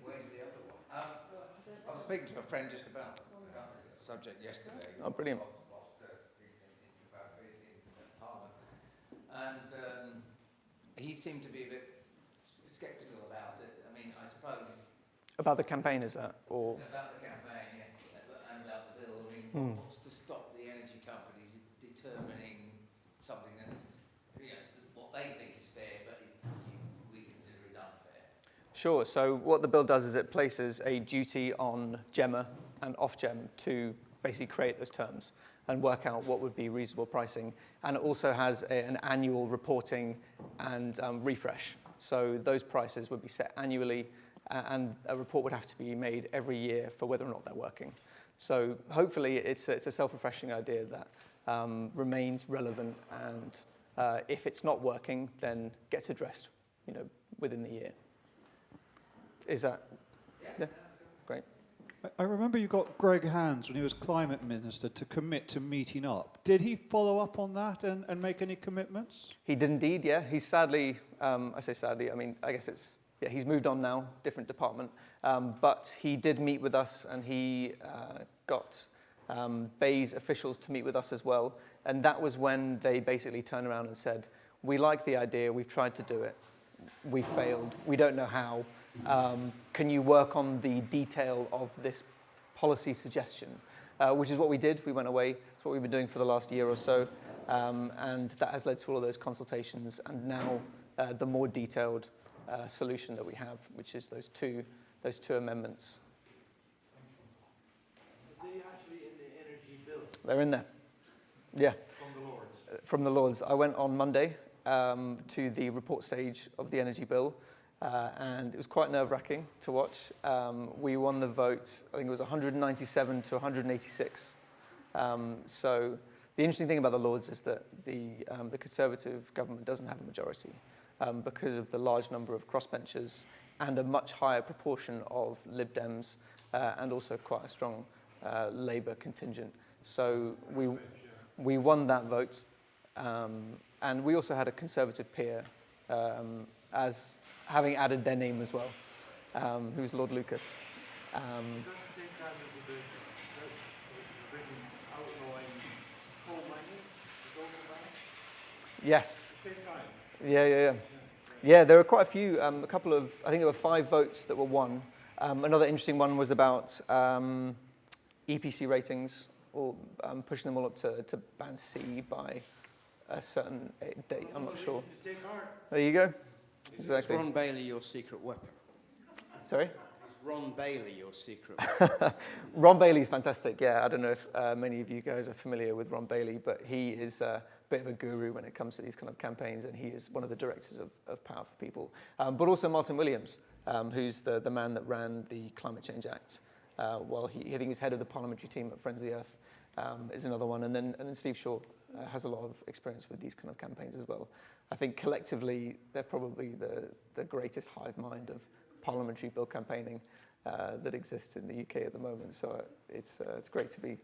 the other one? I was speaking to a friend just about this subject yesterday. Oh, brilliant. And he seemed to be a bit sceptical about it. I mean, I suppose... About the campaign, is that? Or About the campaign, yeah, and about the bill. I mean, what's to stop the energy companies determining something that's, what they think is fair, but we consider is unfair? Sure. So what the bill does is it places a duty on Gemma and Ofgem to basically create those terms and work out what would be reasonable pricing. And it also has an annual reporting and refresh. So those prices would be set annually, and a report would have to be made every year for whether or not they're working. So hopefully it's a self-refreshing idea that remains relevant, and if it's not working, then gets addressed, within the year. Is that? Yeah. Great. I remember you got Greg Hands when he was climate minister to commit to meeting up. Did he follow up on that and make any commitments? He did indeed, yeah. He's sadly, I say sadly, I mean, I guess he's moved on now, different department. But he did meet with us, and he got BEIS officials to meet with us as well. And that was when they basically turned around and said, we like the idea, we've tried to do it, we failed, we don't know how. Can you work on the detail of this policy suggestion? Which is what we did. We went away. It's what we've been doing for the last year or so. And that has led to all of those consultations. And now the more detailed solution that we have, which is those two amendments. Are they actually in the energy bill? They're in there. Yeah. From the Lords? From the Lords. I went on Monday to the report stage of the energy bill. And it was quite nerve-wracking to watch. We won the vote, I think it was 197 to 186. So the interesting thing about the Lords is that the Conservative government doesn't have a majority because of the large number of crossbenchers and a much higher proportion of Lib Dems and also quite a strong Labour contingent. So we won that vote. And we also had a Conservative peer as having added their name as well, who's Lord Lucas. Is that the same time as the Britain outlawing coal mining, the global ban? Yes. Same time? Yeah. Yeah, there were quite a few, I think there were 5 votes that were won. Another interesting one was about EPC ratings, or pushing them all up to band C by a certain date, I'm not sure. There you go. Exactly. Is Ron Bailey your secret weapon? Sorry? Is Ron Bailey your secret weapon? Ron Bailey's fantastic, yeah. I don't know if many of you guys are familiar with Ron Bailey, but he is a bit of a guru when it comes to these kind of campaigns, and he is one of the directors of Power for People. But also Martin Williams, who's the man that ran the Climate Change Act. I think he's head of the parliamentary team at Friends of the Earth, is another one. And then Steve Shaw has a lot of experience with these kind of campaigns as well. I think collectively, they're probably the greatest hive mind of parliamentary bill campaigning that exists in the UK at the moment. So it's great to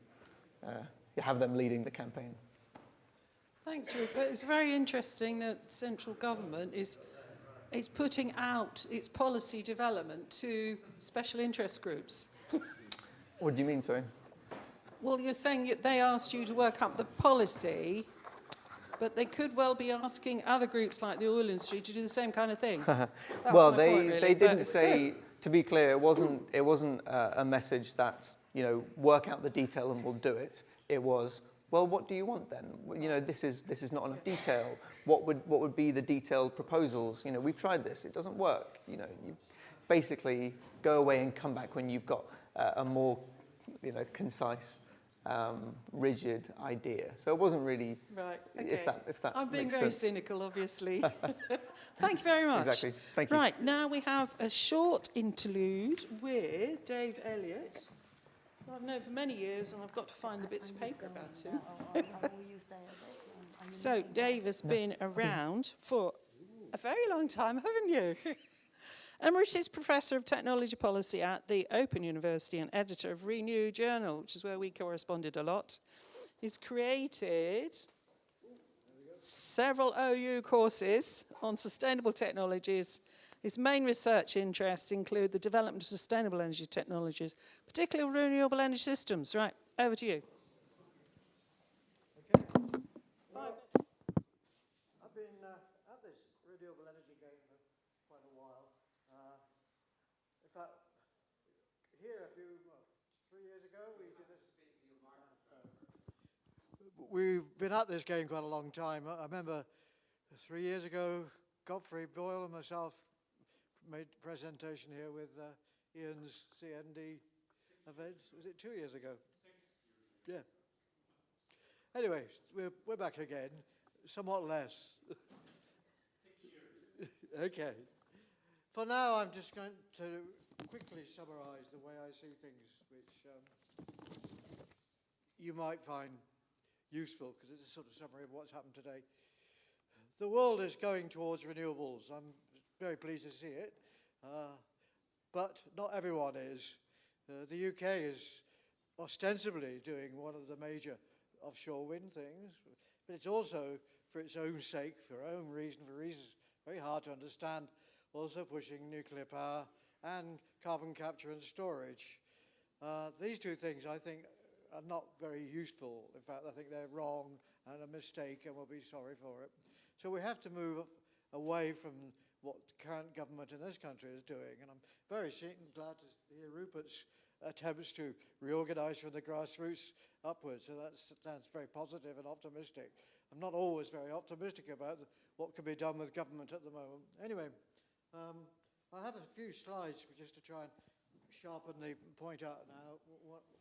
have them leading the campaign. Thanks, Rupert. It's very interesting that central government is putting out its policy development to special interest groups. What do you mean, sorry? Well, you're saying that they asked you to work up the policy, but they could well be asking other groups like the oil industry to do the same kind of thing. Well, they didn't say, to be clear, it wasn't a message that, work out the detail and we'll do it. It was, well, what do you want then? This is not enough detail. What would be the detailed proposals? We've tried this, it doesn't work. You basically go away and come back when you've got a more, concise rigid idea. So it wasn't really, Right, if that I'm being makes very sense. cynical, obviously. Thank you very much. Exactly. Thank you. Right, now we have a short interlude with Dave Elliott, who I've known for many years, and I've got to find the bits of paper about him. So Dave has been around for a very long time, haven't you? Emeritus Professor of Technology Policy at the Open University and editor of Renew Journal, which is where we corresponded a lot. He's created several OU courses on sustainable technologies. His main research interests include the development of sustainable energy technologies, particularly renewable energy systems. Right, over to you. Well, I've been at this renewable energy game for quite a while. In fact, here a few, 3 years ago, we did a... We've been at this game quite a long time. I remember 3 years ago, Godfrey Boyle and myself made a presentation here with Ian's CND event. Was it 2 years ago? Yeah. Anyway, we're back again, somewhat less. 6 years. Okay. For now, I'm just going to quickly summarize the way I see things, which you might find useful, because it's a sort of summary of what's happened today. The world is going towards renewables. I'm very pleased to see it, but not everyone is. The UK is ostensibly doing one of the major offshore wind things, but it's also, for its own sake, for reasons very hard to understand, also pushing nuclear power and carbon capture and storage. These two things, I think, are not very useful. In fact, I think they're wrong and a mistake, and we'll be sorry for it. So we have to move away from what the current government in this country is doing, and I'm very glad to hear Rupert's attempts to reorganise from the grassroots upwards, so that's very positive and optimistic. I'm not always very optimistic about what can be done with government at the moment. Anyway, I have a few slides just to try and sharpen the point out now.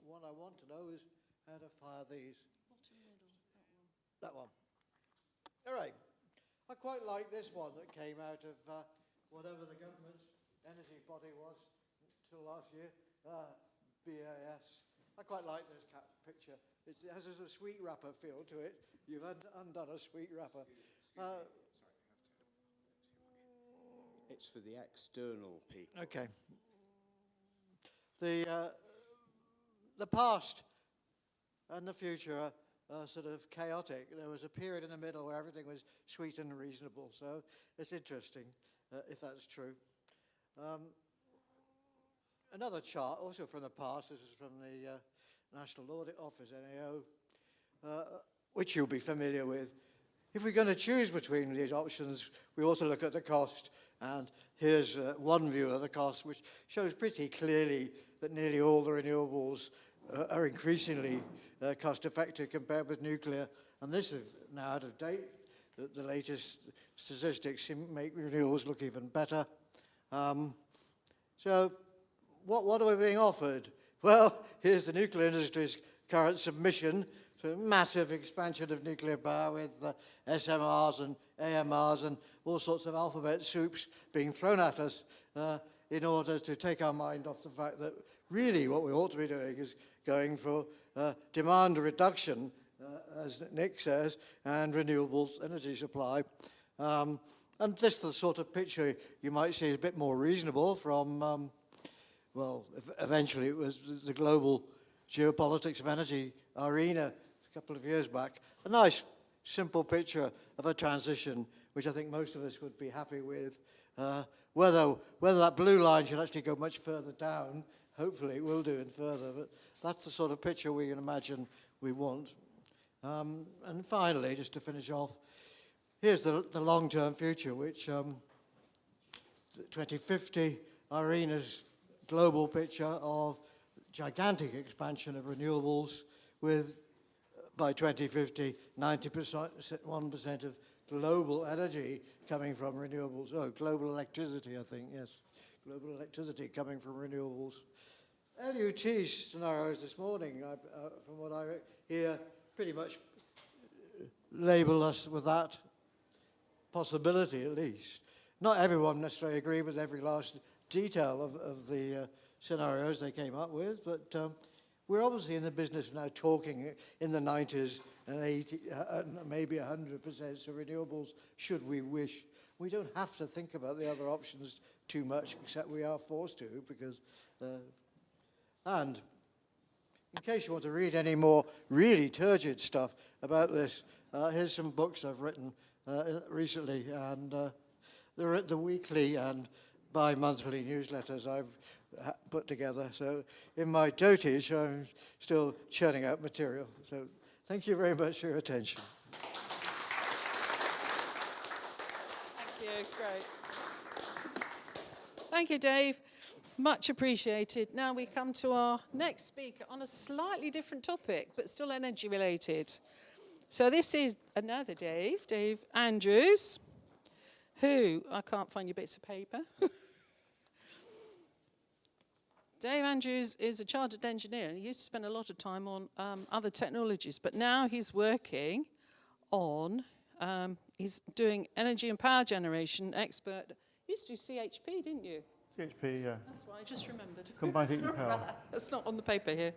What I want to know is how to fire these. Bottom middle, that one. All right. I quite like this one that came out of whatever the government's energy body was until last year, BAS. I quite like this picture. It has a sweet wrapper feel to it. You've undone a sweet wrapper. It's for the external people. Okay. The past and the future are sort of chaotic. There was a period in the middle where everything was sweet and reasonable, so it's interesting if that's true. Another chart, also from the past, this is from the National Audit Office, NAO, which you'll be familiar with. If we're going to choose between these options, we also look at the cost, and here's one view of the cost, which shows pretty clearly that nearly all the renewables are increasingly cost-effective compared with nuclear, and this is now out of date. The latest statistics make renewables look even better. So what are we being offered? Well, here's the nuclear industry's current submission to a massive expansion of nuclear power with SMRs and AMRs and all sorts of alphabet soups being thrown at us in order to take our mind off the fact that really what we ought to be doing is going for demand reduction, as Nick says, and renewables energy supply. And this is the sort of picture you might see is a bit more reasonable from, well, eventually it was the global geopolitics of energy arena a couple of years back. A nice, simple picture of a transition, which I think most of us would be happy with. Whether that blue line should actually go much further down, hopefully it will do it further, but that's the sort of picture we can imagine we want. And finally, just to finish off, here's the long-term future, which 2050, IRENA's global picture of gigantic expansion of renewables with, by 2050, 91% of global energy coming from renewables. Oh, global electricity, I think, yes. Global electricity coming from renewables. LUT scenarios this morning, from what I hear, pretty much label us with that possibility at least. Not everyone necessarily agree with every last detail of the scenarios they came up with, but we're obviously in the business of now talking in the 90s and 80, maybe 100% of renewables, should we wish. We don't have to think about the other options too much, except we are forced to, because, and in case you want to read any more really turgid stuff about this, here's some books I've written recently, and the weekly and bi-monthly newsletters I've put together. So in my dotage, I'm still churning out material. So thank you very much for your attention. Thank you, great. Thank you, Dave. Much appreciated. Now we come to our next speaker on a slightly different topic, but still energy related. So this is another Dave Andrews, who, I can't find your bits of paper. Dave Andrews is a chartered engineer, and he used to spend a lot of time on other technologies, but now he's working on, he's doing energy and power generation expert. You used to do CHP, didn't you? CHP, yeah. That's what I just remembered. Combined heat and power. That's not on the paper here.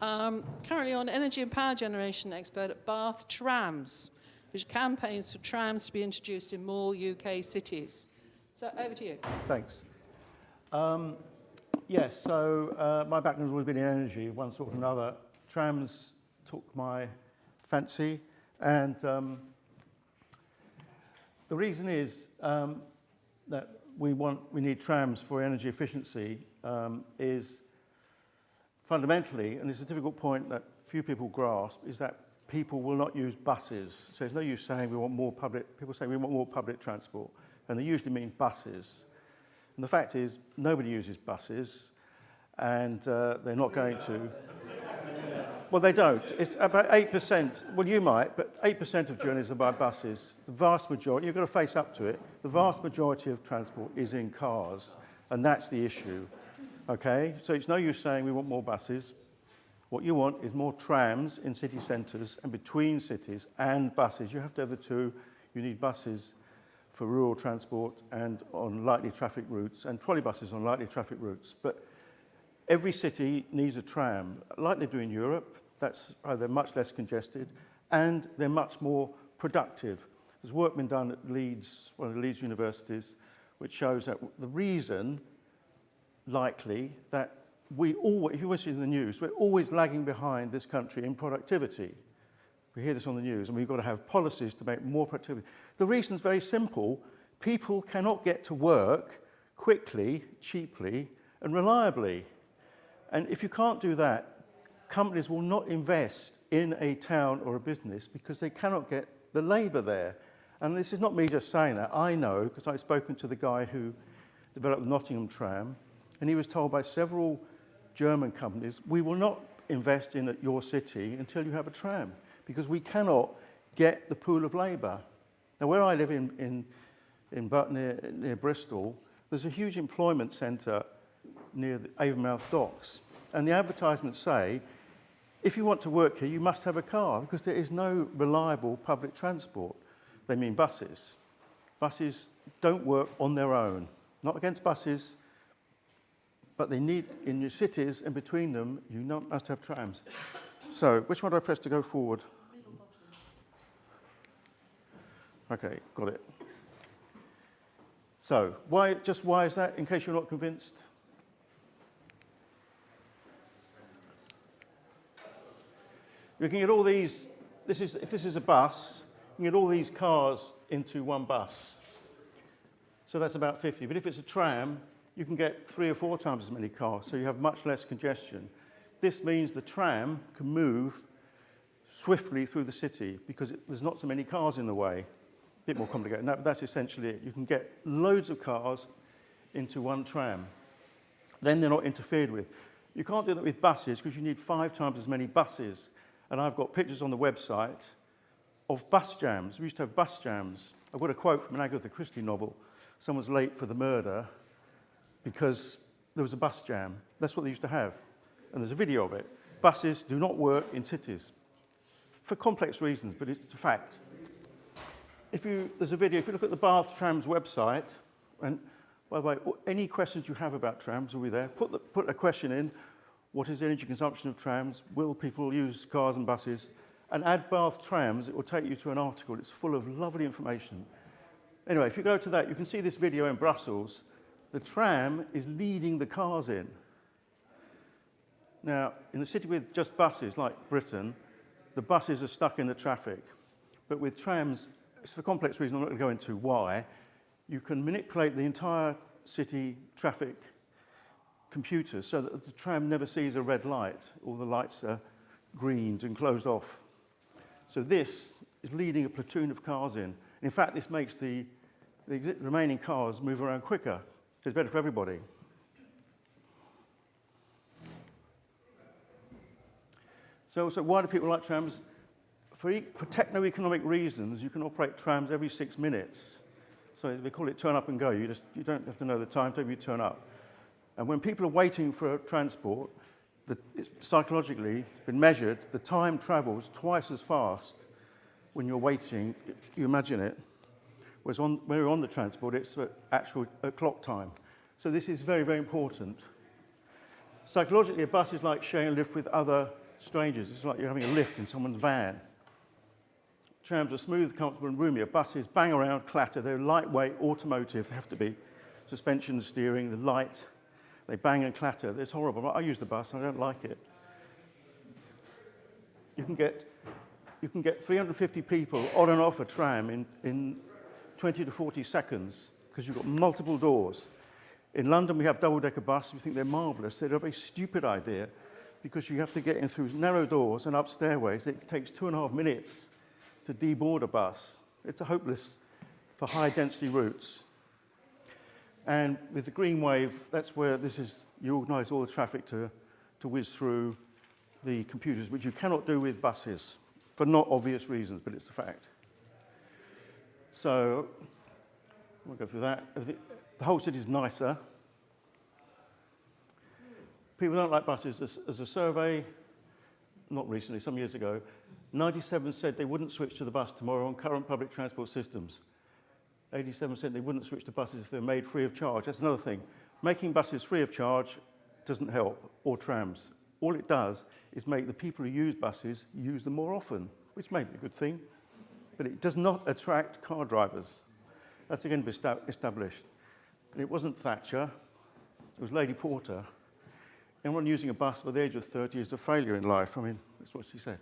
Currently on energy and power generation expert at Bath Trams, which campaigns for trams to be introduced in more UK cities. So over to you. Thanks. Yes, so my background has always been in energy, one sort or another. Trams took my fancy, and the reason is that we need trams for energy efficiency is fundamentally, and it's a difficult point that few people grasp, is that people will not use buses. So there's no use saying we want more public, people say we want more public transport, and they usually mean buses. And the fact is, nobody uses buses, and they're not going to. Well, they don't. It's about 8%. Well, you might, but 8% of journeys are by buses. The vast majority, you've got to face up to it, the vast majority of transport is in cars, and that's the issue. Okay? So it's no use saying we want more buses. What you want is more trams in city centres and between cities, and buses. You have to have the two. You need buses for rural transport and on lightly traffic routes, and trolley buses on lightly traffic routes. But every city needs a tram, like they do in Europe. They're much less congested, and they're much more productive. There's work been done at Leeds, one of the Leeds universities, which shows that the reason, likely, that if you watch it in the news, we're always lagging behind this country in productivity. We hear this on the news, and we've got to have policies to make more productivity. The reason's very simple. People cannot get to work quickly, cheaply, and reliably. And if you can't do that, companies will not invest in a town or a business because they cannot get the labour there. And this is not me just saying that. I know, because I've spoken to the guy who developed the Nottingham tram, and he was told by several German companies, we will not invest in your city until you have a tram, because we cannot get the pool of labour. Now, where I live near Bristol, there's a huge employment centre near the Avonmouth docks. And the advertisements say, if you want to work here, you must have a car, because there is no reliable public transport. They mean buses. Buses don't work on their own. Not against buses, but they need, in your cities and between them, you must have trams. So, which one do I press to go forward? Okay, got it. So, why is that, in case you're not convinced? You can get all these, if this is a bus, you can get all these cars into one bus. So that's about 50. But if it's a tram, you can get 3 or 4 times as many cars, so you have much less congestion. This means the tram can move swiftly through the city because there's not so many cars in the way. A bit more complicated. No, that's essentially it. You can get loads of cars into one tram. Then they're not interfered with. You can't do that with buses because you need 5 times as many buses. And I've got pictures on the website of bus jams. We used to have bus jams. I've got a quote from an Agatha Christie novel. Someone's late for the murder because there was a bus jam. That's what they used to have. And there's a video of it. Buses do not work in cities for complex reasons, but it's a fact. There's a video, if you look at the Bath Trams website, and by the way, any questions you have about trams will be there. Put a question in. What is the energy consumption of trams? Will people use cars and buses? And add Bath Trams, it will take you to an article. It's full of lovely information. Anyway, if you go to that, you can see this video in Brussels. The tram is leading the cars in. Now, in a city with just buses like Britain, the buses are stuck in the traffic. But with trams, it's for complex reasons I'm not going to go into why, you can manipulate the entire city traffic computers so that the tram never sees a red light. All the lights are greened and closed off. So this is leading a platoon of cars in. In fact, this makes the remaining cars move around quicker. It's better for everybody. So why do people like trams? For techno-economic reasons, you can operate trams every 6 minutes. So they call it turn up and go. You don't have to know the timetable, you turn up. And when people are waiting for transport, psychologically, it's been measured, the time travels twice as fast when you're waiting. You imagine it. Whereas when you're on the transport, it's actual clock time. So this is very, very important. Psychologically, a bus is like sharing a lift with other strangers. It's like you're having a lift in someone's van. Trams are smooth, comfortable, and roomier. Buses bang around, clatter. They're lightweight, automotive. They have to be. Suspension, steering, the light. They bang and clatter. It's horrible. I use the bus. I don't like it. You can get 350 people on and off a tram in 20 to 40 seconds because you've got multiple doors. In London, we have double-decker buses. We think they're marvellous. They're a very stupid idea because you have to get in through narrow doors and up stairways. It takes 2.5 minutes to deboard a bus. It's hopeless for high-density routes. And with the green wave, that's where you organise all the traffic to whiz through the computers, which you cannot do with buses for not obvious reasons, but it's a fact. So we'll go through that. The whole city is nicer. People don't like buses. As a survey, not recently, some years ago, 97 said they wouldn't switch to the bus tomorrow on current public transport systems. 87 said they wouldn't switch to buses if they're made free of charge. That's another thing. Making buses free of charge doesn't help, or trams. All it does is make the people who use buses use them more often, which may be a good thing, but it does not attract car drivers. That's again established. And it wasn't Thatcher, it was Lady Porter. Anyone using a bus by the age of 30 is a failure in life. I mean, that's what she said.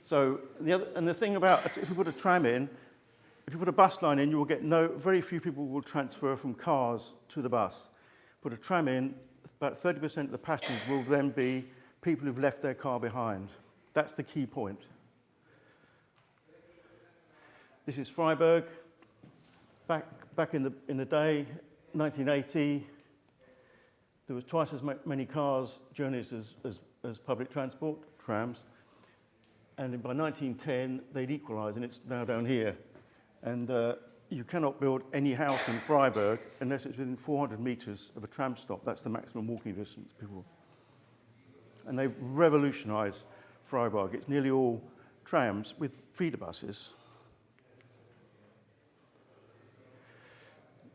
So the thing about, if you put a tram in, if you put a bus line in, you will get very few people will transfer from cars to the bus. Put a tram in, about 30% of the passengers will then be people who've left their car behind. That's the key point. This is Freiburg. Back in the day, 1980, there was twice as many cars, journeys as public transport, trams. And by 1910, they'd equalise, and it's now down here. And you cannot build any house in Freiburg unless it's within 400 metres of a tram stop. That's the maximum walking distance people. And they've revolutionised Freiburg. It's nearly all trams with feeder buses.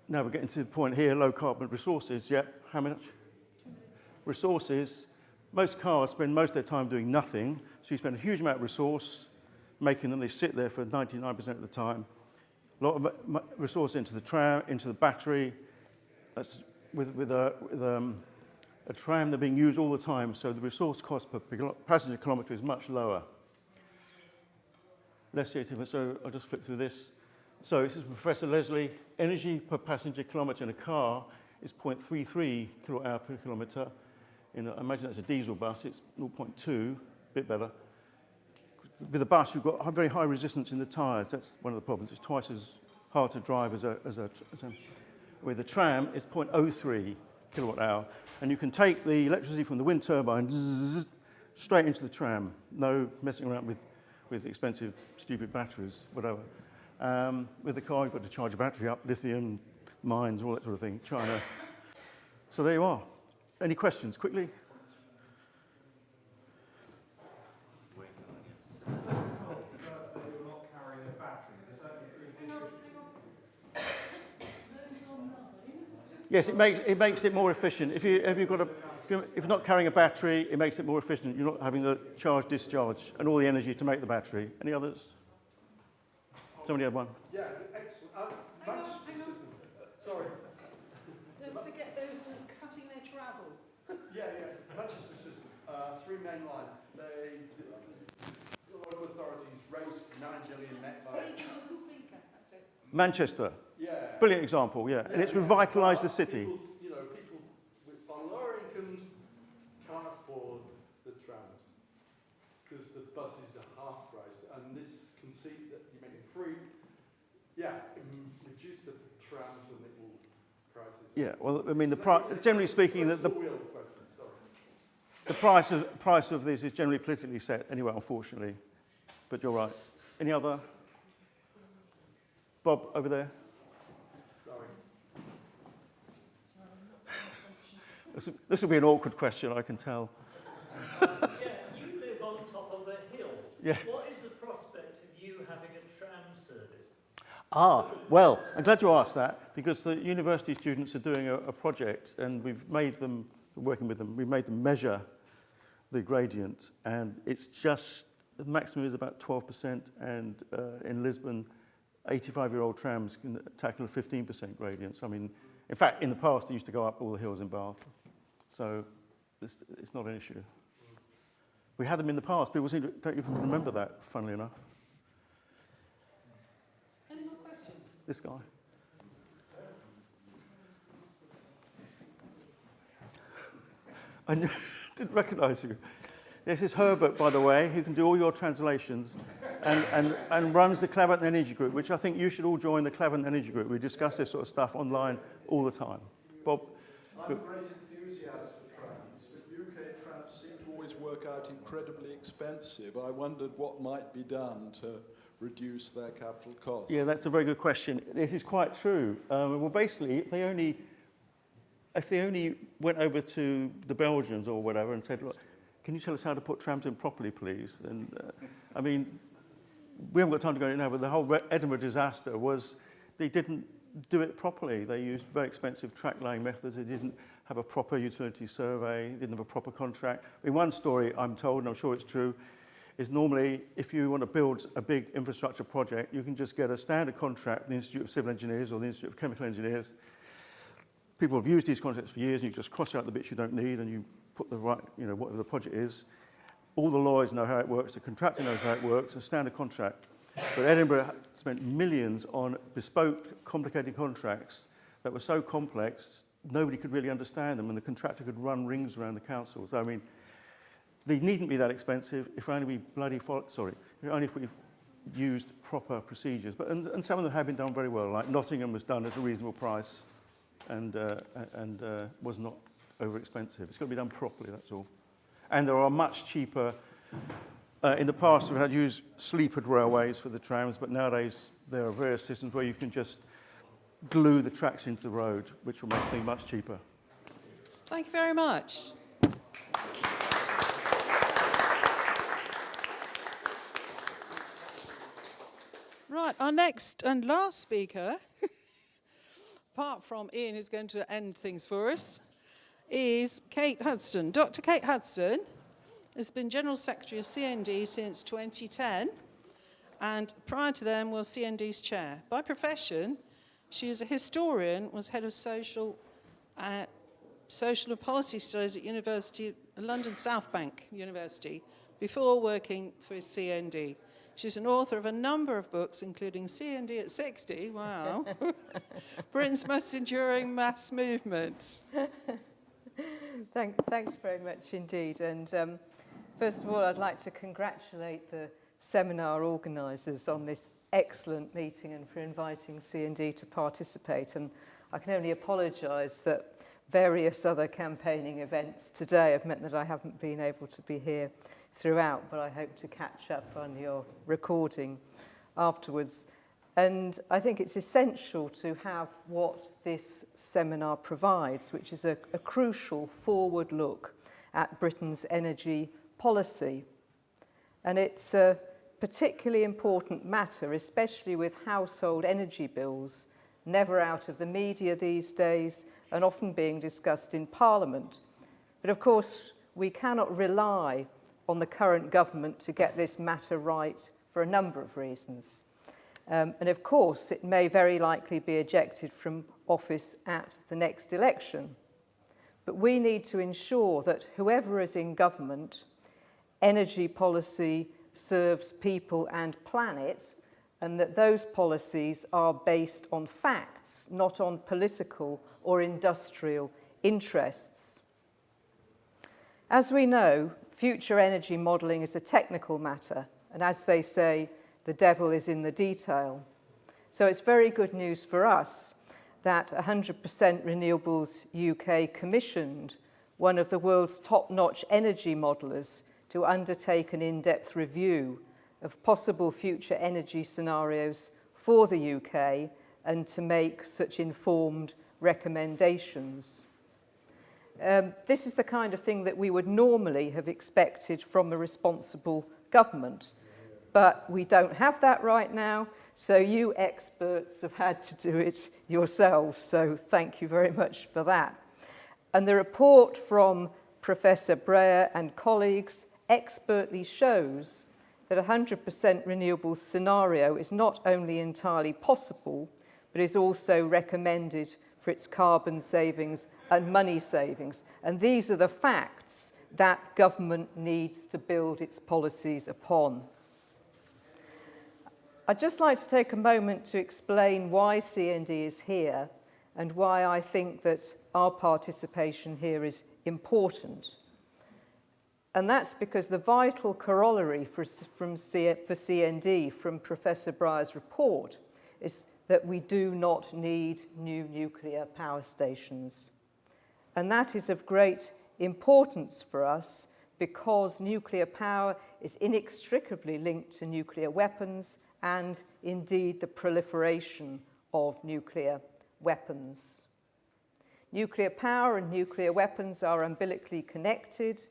Now we're getting to the point here, low carbon resources. Yep, how much? Resources. Most cars spend most of their time doing nothing, so you spend a huge amount of resource making them. They sit there for 99% of the time. A lot of resource into the tram, into the battery. That's with a tram, they're being used all the time, so the resource cost per passenger kilometre is much lower. Less CO2, so I'll just flip through this. So this is Professor Leslie. Energy per passenger kilometre in a car is 0.33 kilowatt hour per kilometre. I imagine that's a diesel bus, it's 0.2, a bit better. With a bus, you've got very high resistance in the tyres. That's one of the problems. It's twice as hard to drive as a with a tram, it's 0.03 kilowatt hour. And you can take the electricity from the wind turbine straight into the tram. No messing around with expensive, stupid batteries, whatever. With the car, you've got to charge a battery up, lithium, mines, all that sort of thing, China. So there you are. Any questions, quickly? Yes, it makes it more efficient. If you're not carrying a battery, it makes it more efficient. You're not having the charge discharge and all the energy to make the battery. Any others? Somebody had one. Yeah, excellent. Manchester system. Sorry. Don't forget those who are cutting their travel. Yeah. Manchester system. 3 main lines. The local authorities raised 9 billion net by. Say it to the speaker. That's it. Manchester. Yeah. Brilliant example, yeah. And it's revitalised the city. People on lower incomes can't afford the trams because the buses are half price. And this conceit that you make it free, reduce the trams and it will prices. Yeah, well, I mean, generally speaking, the price of this is generally politically set anyway, unfortunately. But you're right. Any other? Bob, over there. This will be an awkward question, I can tell. Yeah, you live on top of a hill. Yeah. What is the prospect of you having a tram service? Well, I'm glad you asked that, because the university students are doing a project, and we've made them, working with them, we've made them measure the gradient, and it's just, the maximum is about 12%, and in Lisbon, 85-year-old trams can tackle a 15% gradient. So, I mean, in fact, in the past, they used to go up all the hills in Bath. So it's not an issue. We had them in the past. People don't even remember that, funnily enough. Any more questions? This guy. I didn't recognise you. This is Herbert, by the way, who can do all your translations and runs the Clavant Energy Group, which I think you should all join the Clavant Energy Group. We discuss this sort of stuff online all the time. Bob? I'm a great enthusiast for trams, but UK trams seem to always work out incredibly expensive. I wondered what might be done to reduce their capital costs. Yeah, that's a very good question. It is quite true. Well, basically, if they only went over to the Belgians or whatever and said, look, can you tell us how to put trams in properly, please? And I mean, we haven't got time to go into it now, but the whole Edinburgh disaster was they didn't do it properly. They used very expensive track laying methods. They didn't have a proper utility survey, didn't have a proper contract. In one story, I'm told, and I'm sure it's true, is normally if you want to build a big infrastructure project, you can just get a standard contract with the Institute of Civil Engineers or the Institute of Chemical Engineers. People have used these contracts for years, and you just cross out the bits you don't need, and you put the right, whatever the project is. All the lawyers know how it works, the contractor knows how it works, a standard contract. But Edinburgh spent millions on bespoke, complicated contracts that were so complex, nobody could really understand them, and the contractor could run rings around the council. So, I mean, they needn't be that expensive if only if we used proper procedures. But and some of them have been done very well, like Nottingham was done at a reasonable price and was not over expensive. It's got to be done properly, that's all. And there are much cheaper. In the past, we've had to use sleepered railways for the trams, but nowadays there are various systems where you can just glue the tracks into the road, which will make things much cheaper. Thank you very much. Right, our next and last speaker, apart from Ian, who's going to end things for us, is Kate Hudson. Dr. Kate Hudson has been General Secretary of CND since 2010, and prior to then was CND's chair. By profession, she is a historian, was head of social and policy studies at London South Bank University, before working for CND. She's an author of a number of books, including CND at 60, wow, Britain's most enduring mass movements. Thanks very much indeed. And first of all, I'd like to congratulate the seminar organisers on this excellent meeting and for inviting CND to participate. And I can only apologise that various other campaigning events today have meant that I haven't been able to be here throughout, but I hope to catch up on your recording afterwards. And I think it's essential to have what this seminar provides, which is a crucial forward look at Britain's energy policy. And it's a particularly important matter, especially with household energy bills never out of the media these days and often being discussed in Parliament. But of course, we cannot rely on the current government to get this matter right for a number of reasons. And of course, it may very likely be ejected from office at the next election. But we need to ensure that whoever is in government, energy policy serves people and planet, and that those policies are based on facts, not on political or industrial interests. As we know, future energy modelling is a technical matter, and as they say, the devil is in the detail. So it's very good news for us that 100% Renewables UK commissioned one of the world's top-notch energy modellers to undertake an in-depth review of possible future energy scenarios for the UK and to make such informed recommendations. This is the kind of thing that we would normally have expected from a responsible government, but we don't have that right now, so you experts have had to do it yourselves, so thank you very much for that. And the report from Professor Breyer and colleagues expertly shows that 100% renewables scenario is not only entirely possible, but is also recommended for its carbon savings and money savings. And these are the facts that government needs to build its policies upon. I'd just like to take a moment to explain why CND is here and why I think that our participation here is important. And that's because the vital corollary for CND from Professor Breyer's report is that we do not need new nuclear power stations. And that is of great importance for us because nuclear power is inextricably linked to nuclear weapons and indeed the proliferation of nuclear weapons. Nuclear power and nuclear weapons are umbilically connected.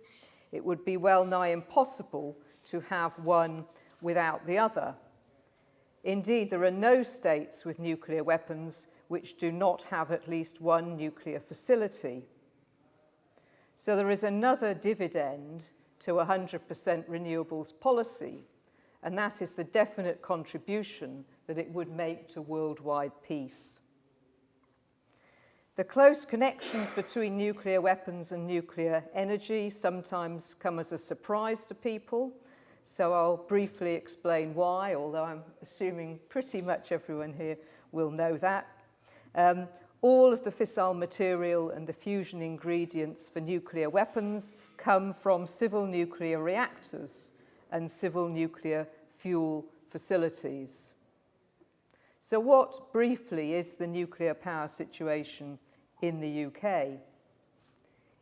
It would be well nigh impossible to have one without the other. Indeed, there are no states with nuclear weapons which do not have at least one nuclear facility. So there is another dividend to 100% renewables policy, and that is the definite contribution that it would make to worldwide peace. The close connections between nuclear weapons and nuclear energy sometimes come as a surprise to people, so I'll briefly explain why, although I'm assuming pretty much everyone here will know that. All of the fissile material and the fusion ingredients for nuclear weapons come from civil nuclear reactors and civil nuclear fuel facilities. So what, briefly, is the nuclear power situation in the UK?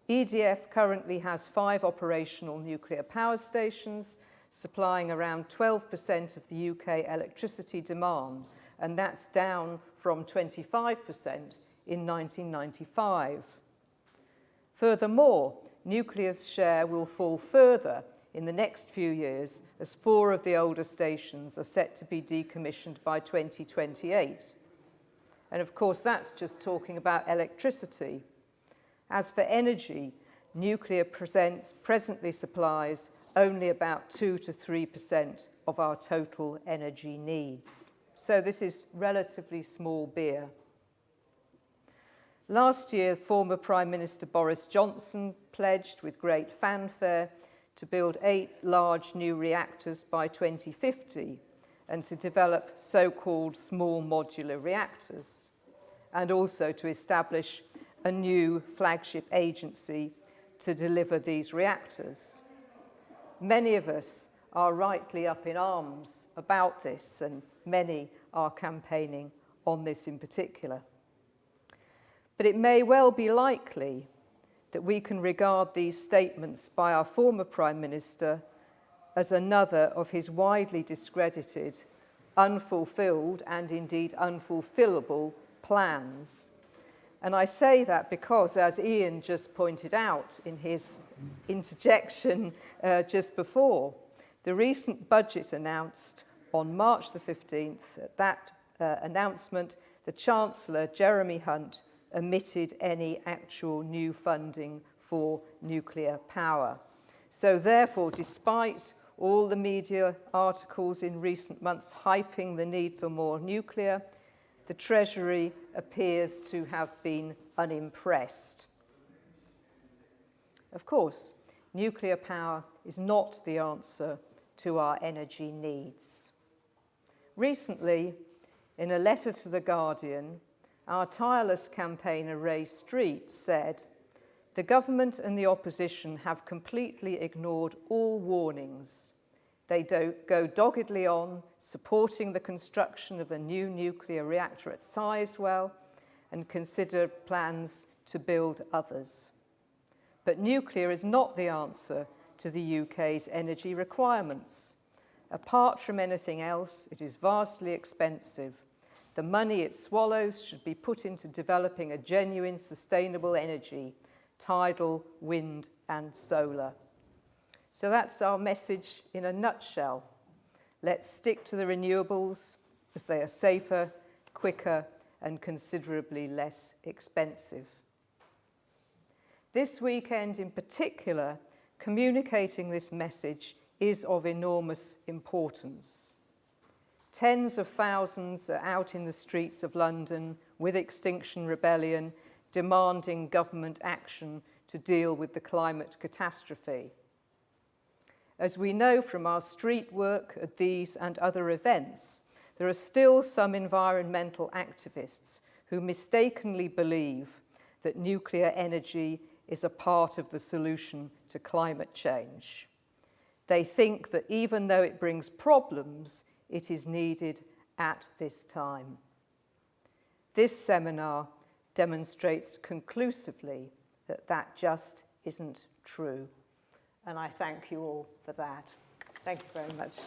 EDF currently has 5 operational nuclear power stations, supplying around 12% of the UK electricity demand, and that's down from 25% in 1995. Furthermore, nuclear's share will fall further in the next few years as 4 of the older stations are set to be decommissioned by 2028. And of course, that's just talking about electricity. As for energy, nuclear presently supplies only about 2 to 3% of our total energy needs. So this is relatively small beer. Last year, former Prime Minister Boris Johnson pledged with great fanfare to build 8 large new reactors by 2050 and to develop so-called small modular reactors, and also to establish a new flagship agency to deliver these reactors. Many of us are rightly up in arms about this, and many are campaigning on this in particular. But it may well be likely that we can regard these statements by our former Prime Minister as another of his widely discredited unfulfilled and indeed unfulfillable plans. And I say that because, as Ian just pointed out in his interjection just before, the recent budget announced on March the 15th, at that announcement, the Chancellor, Jeremy Hunt, omitted any actual new funding for nuclear power. So therefore, despite all the media articles in recent months hyping the need for more nuclear, the Treasury appears to have been unimpressed. Of course, nuclear power is not the answer to our energy needs. Recently, in a letter to The Guardian, our tireless campaigner Ray Street said, "The government and the opposition have completely ignored all warnings. They go doggedly on supporting the construction of a new nuclear reactor at Sizewell and consider plans to build others. But nuclear is not the answer to the UK's energy requirements. Apart from anything else, it is vastly expensive. The money it swallows should be put into developing a genuine sustainable energy, tidal, wind and solar." So that's our message in a nutshell. Let's stick to the renewables as they are safer, quicker and considerably less expensive. This weekend in particular, communicating this message is of enormous importance. Tens of thousands are out in the streets of London with Extinction Rebellion, demanding government action to deal with the climate catastrophe. As we know from our street work at these and other events, there are still some environmental activists who mistakenly believe that nuclear energy is a part of the solution to climate change. They think that even though it brings problems, it is needed at this time. This seminar demonstrates conclusively that that just isn't true. And I thank you all for that. Thank you very much.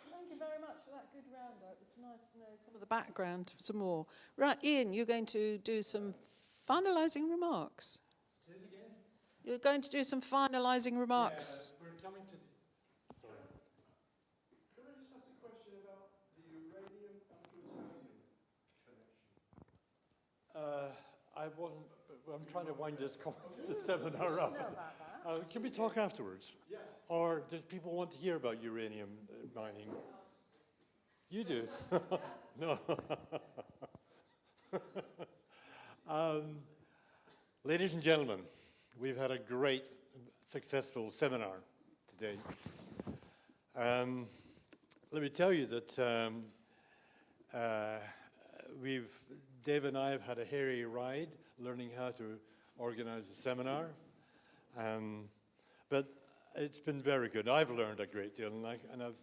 Thank you very much for that good roundup. It's nice to know some of the background some more. Right, Ian, you're going to do some finalising remarks. Say it again. You're going to do some finalising remarks. Yeah, we're coming to the... Sorry. Can I just ask a question about the uranium and plutonium connection? I'm trying to wind this seminar up. Can we talk afterwards? Yes. Or does people want to hear about uranium mining? You do? No. Ladies and gentlemen, we've had a great, successful seminar today. Let me tell you that Dave and I have had a hairy ride learning how to organize a seminar. But it's been very good. I've learned a great deal, and I've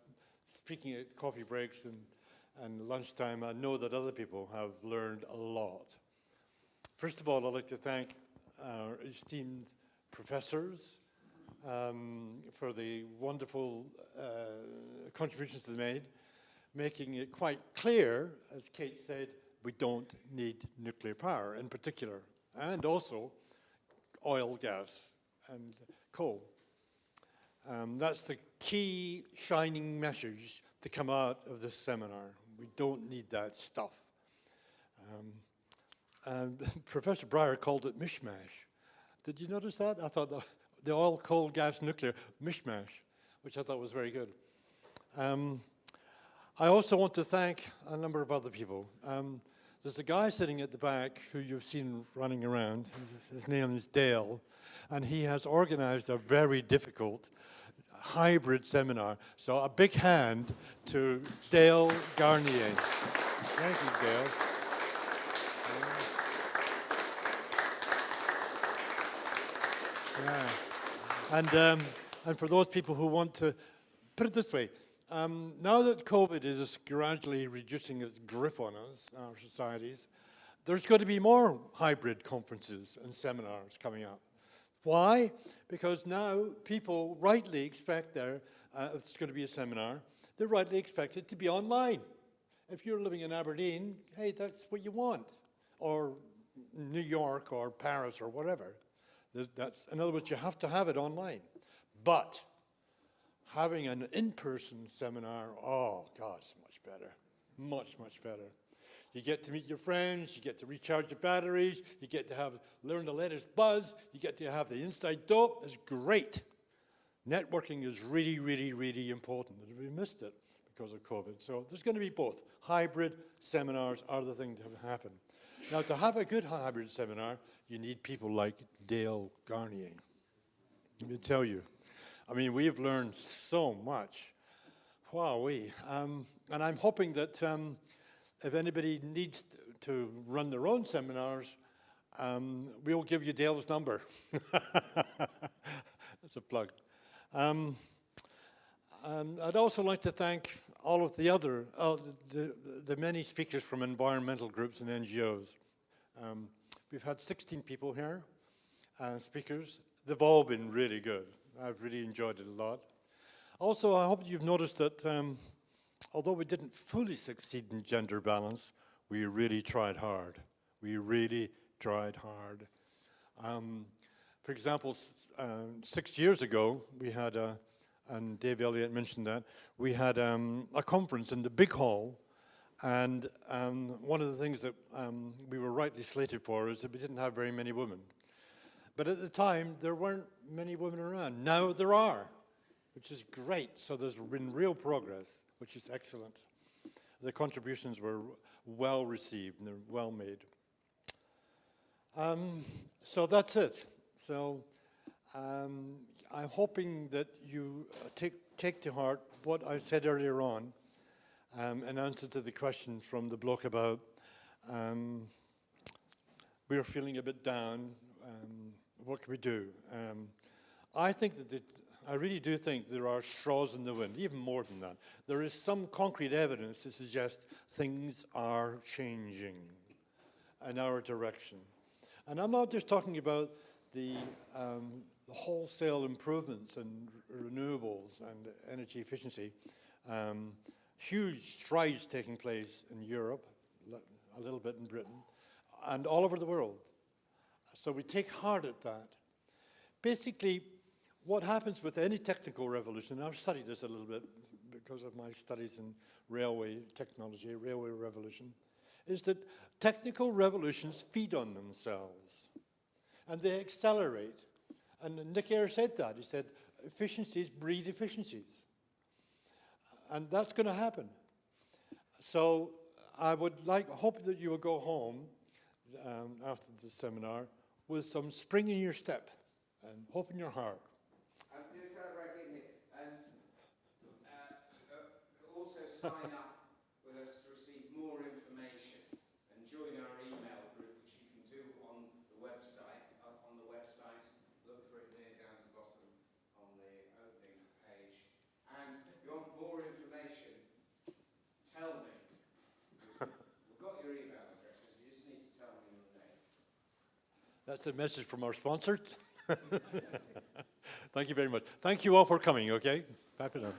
speaking at coffee breaks and lunchtime, I know that other people have learned a lot. First of all, I'd like to thank our esteemed professors for the wonderful contributions they made, making it quite clear, as Kate said, we don't need nuclear power in particular, and also oil, gas, and coal. That's the key shining message to come out of this seminar. We don't need that stuff. Professor Breyer called it mishmash. Did you notice that? I thought the oil, coal, gas, nuclear, mishmash, which I thought was very good. I also want to thank a number of other people. There's a guy sitting at the back who you've seen running around. His name is Dale, and he has organized a very difficult hybrid seminar. So a big hand to Dale Garnier. Thank you, Dale. Yeah. And for those people who want to, put it this way, now that COVID is gradually reducing its grip on us, our societies, There's going to be more hybrid conferences and seminars coming up. Why? Because now people rightly expect if it's going to be a seminar, they rightly expect it to be online. If you're living in Aberdeen, hey, that's what you want. Or New York or Paris or whatever. In other words, you have to have it online. But having an in-person seminar, oh, God, it's much better. Much, much better. You get to meet your friends, you get to recharge your batteries, you get to learn the latest buzz, you get to have the inside dope. It's great. Networking is really, really, really important. We missed it because of COVID. So there's going to be both. Hybrid seminars are the thing to happen. Now, to have a good hybrid seminar, you need people like Dale Garnier. Let me tell you. I mean, we've learned so much. Wowee. And I'm hoping that if anybody needs to run their own seminars, we'll give you Dale's number. That's a plug. And I'd also like to thank all of the other, the many speakers from environmental groups and NGOs. We've had 16 people here, speakers. They've all been really good. I've really enjoyed it a lot. Also, I hope you've noticed that although we didn't fully succeed in gender balance, we really tried hard. We really tried hard. For example, 6 years ago, we had, and Dave Elliott mentioned that, we had a conference in the big hall, and one of the things that we were rightly slated for is that we didn't have very many women. But at the time, there weren't many women around. Now there are, which is great. So there's been real progress, which is excellent. The contributions were well received and they're well made. So that's it. So I'm hoping that you take to heart what I said earlier on in answer to the question from the bloke about we were feeling a bit down. What can we do? I think that I really do think there are straws in the wind, even more than that. There is some concrete evidence to suggest things are changing in our direction. And I'm not just talking about the wholesale improvements in renewables and energy efficiency. Huge strides taking place in Europe, a little bit in Britain, and all over the world. So we take heart at that. Basically, what happens with any technical revolution, and I've studied this a little bit because of my studies in railway technology, railway revolution, is that technical revolutions feed on themselves and they accelerate. And Nick Eyre said that. He said, efficiencies breed efficiencies. And that's going to happen. So I would hope that you will go home after the seminar with some spring in your step and hope in your heart. Just got it right in here. Also sign up with us to receive more information and join our email group, which you can do on the website. Look for it near down the bottom on the opening page. And if you want more information, tell me. We've got your email addresses, you just need to tell me your name. That's a message from our sponsor. Thank you very much. Thank you all for coming, okay? Bye for now.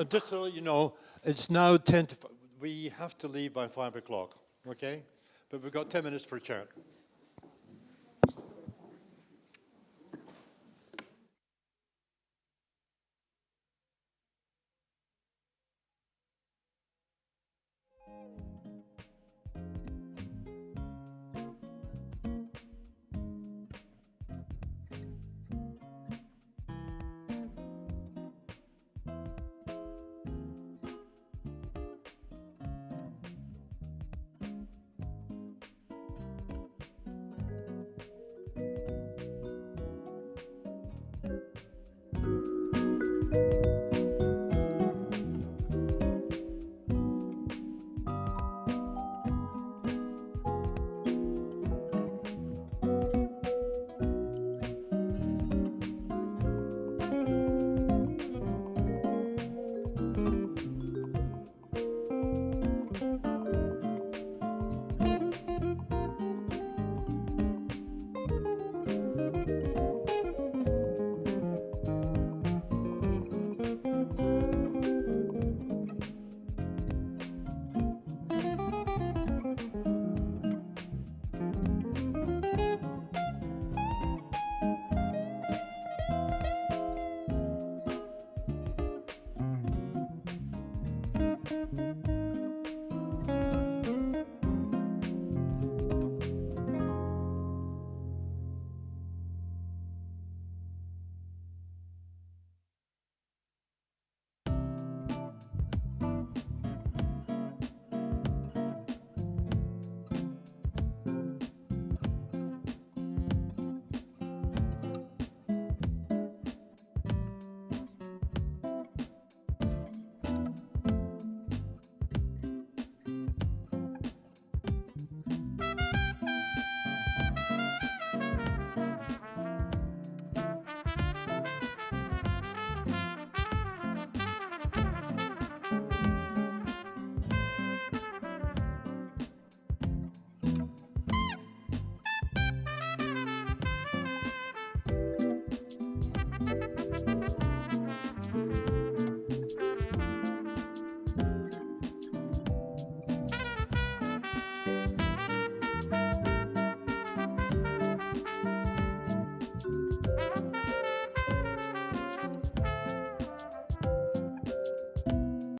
Just to let you know, it's now 10 to 5. We have to leave by 5 o'clock, okay? But we've got 10 minutes for a chat.